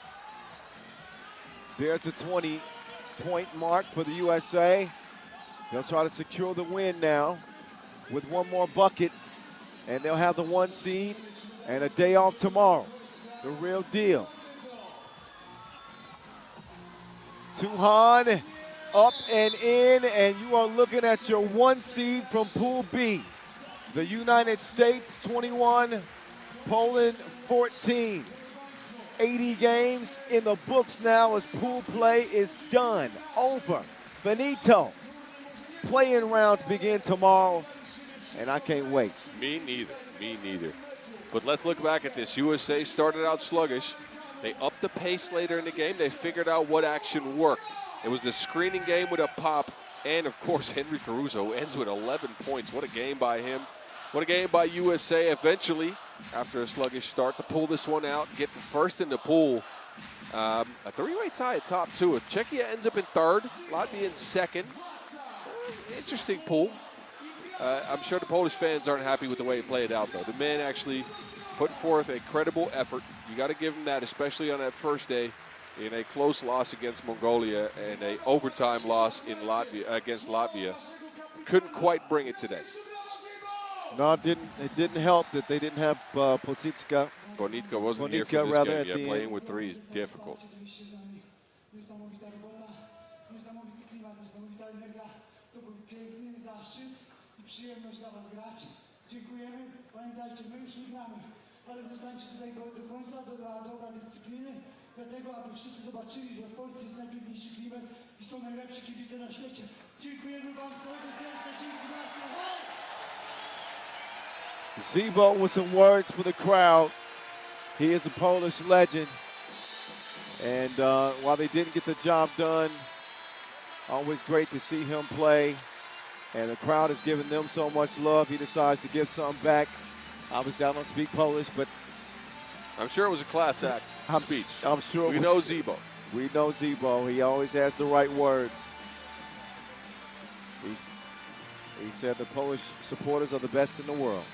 There's the 20-point mark for the USA. They'll try to secure the win now with 1 more bucket, and they'll have the 1 seed and a day off tomorrow. The real deal. Tuhan up and in, and you are looking at your 1 seed from Pool B. The United States 21, Poland 14. 80 games in the books now as pool play is done. Over. Finito. Playing rounds begin tomorrow, and I can't wait. Me neither. Me neither. But let's look back at this. USA started out sluggish. They upped the pace later in the game. They figured out what action worked. It was the screening game with a pop, and of course Henry Caruso ends with 11 points. What a game by him. What a game by USA. Eventually, after a sluggish start, to pull this one out, get the first in the pool. A 3-way tie at top 2. Czechia ends up in 3rd, Latvia in 2nd. Interesting pool. I'm sure the Polish fans aren't happy with the way it played out, though. The men actually put forth a credible effort. You got to give them that, especially on that first day in a close loss against Mongolia and a overtime loss in Latvia against Latvia. Couldn't quite bring it today. No, it didn't help that they didn't have Pocitka. Bonitka wasn't here for this game. Yeah, playing with 3 is difficult. Przyjemność dla Was grać. Dziękujemy. Pamiętajcie, my już nie gramy, ale zostańcie tutaj do końca, do dobra dyscypliny, dlatego aby wszyscy zobaczyli, że w Polsce jest najpiękniejszy klimat i są najlepsi kibice na świecie. Dziękujemy Wam z całego serca. Dzięki bardzo. Zebo with some words for the crowd. He is a Polish legend. And while they didn't get the job done, always great to see him play. And the crowd has given them so much love, he decides to give something back. Obviously, I don't speak Polish, but I'm sure it was a class act speech. I'm sure We know Zebo. We know Zebo. He always has the right words. He said the Polish supporters are the best in the world.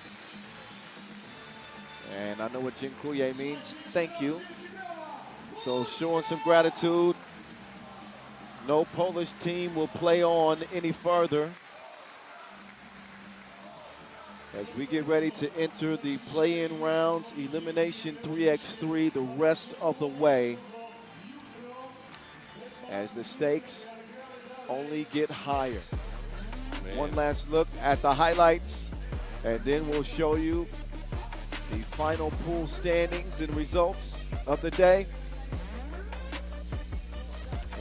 And I know what dziękuję means, thank you. So showing some gratitude. No Polish team will play on any further as we get ready to enter the play-in rounds, elimination 3x3 the rest of the way, as the stakes only get higher. Man. One last look at the highlights, and then we'll show you the final pool standings and results of the day.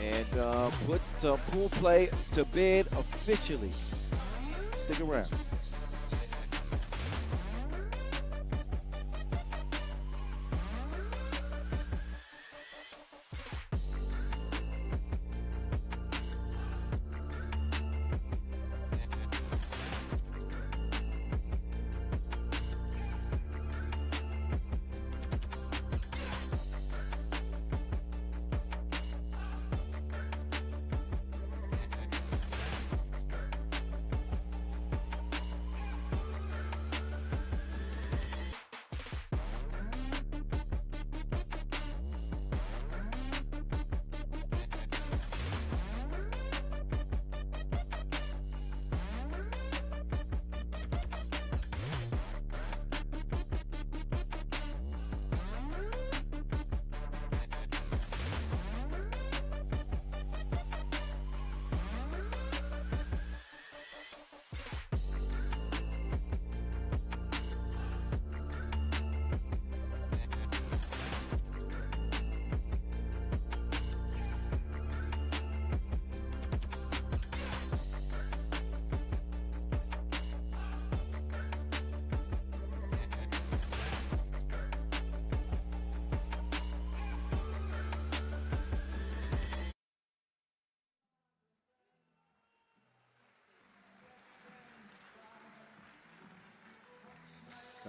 And put pool play to bed officially. Stick around.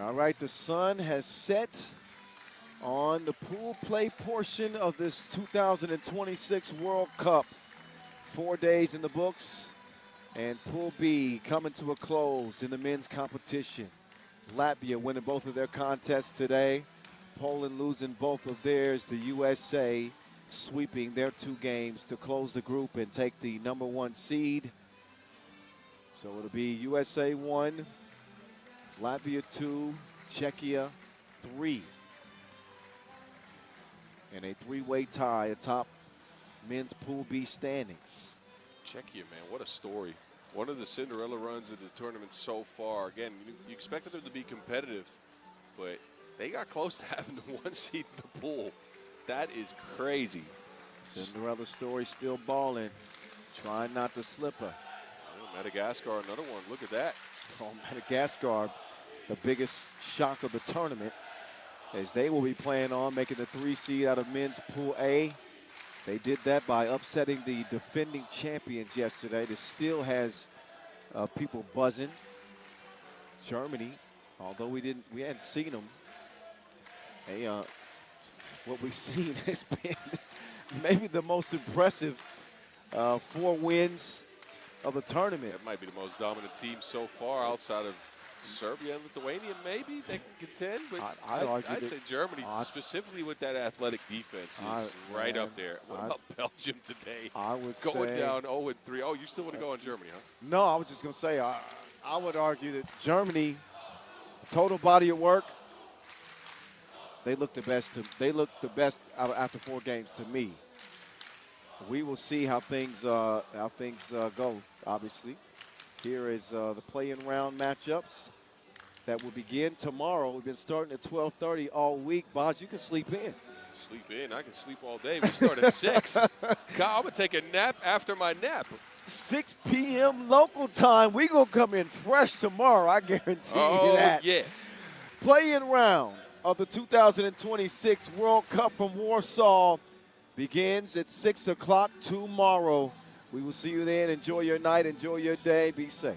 All right, the sun has set on the pool play portion of this 2026 World Cup. 4 days in the books, and Pool B coming to a close in the men's competition. Latvia winning both of their contests today. Poland losing both of theirs. The USA sweeping their 2 games to close the group and take the #1 seed. So it'll be USA 1, Latvia 2, Czechia 3. And a 3-way tie atop men's Pool B standings. Czechia, man, what a story. One of the Cinderella runs of the tournament so far. Again, you expected them to be competitive, but they got close to having the 1 seed in the pool. That is crazy. Cinderella story still balling, trying not to slip her. Oh, Madagascar, another one. Look at that. Oh, Madagascar, the biggest shock of the tournament, as they will be playing on making the 3 seed out of men's Pool A. They did that by upsetting the defending champions yesterday. This still has people buzzing. Germany, although we hadn't seen them, what we've seen has been maybe the most impressive 4 wins of the tournament. That might be the most dominant team so far outside of Serbia and Lithuania, maybe they can contend, but I'd say Germany, specifically with that athletic defense, is right up there. What about Belgium today? I would going say, down 0-3. Oh, you still want to go on Germany, huh? No, I was just going to say, I would argue that Germany, total body of work, they look the best. They look the best after 4 games to me. We will see how things go. Obviously, here is the play-in round matchups. that will begin tomorrow. We've been starting at 12:30 all week. Bodge, you can sleep in. Sleep in. I can sleep all day. We start at 6. Kyle, I'm going to take a nap after my nap. 6 p.m. local time. We going to come in fresh tomorrow. I guarantee you that. Oh, yes. Play-in round of the 2026 World Cup from Warsaw begins at 6 o'clock tomorrow. We will see you then. Enjoy your night. Enjoy your day. Be safe.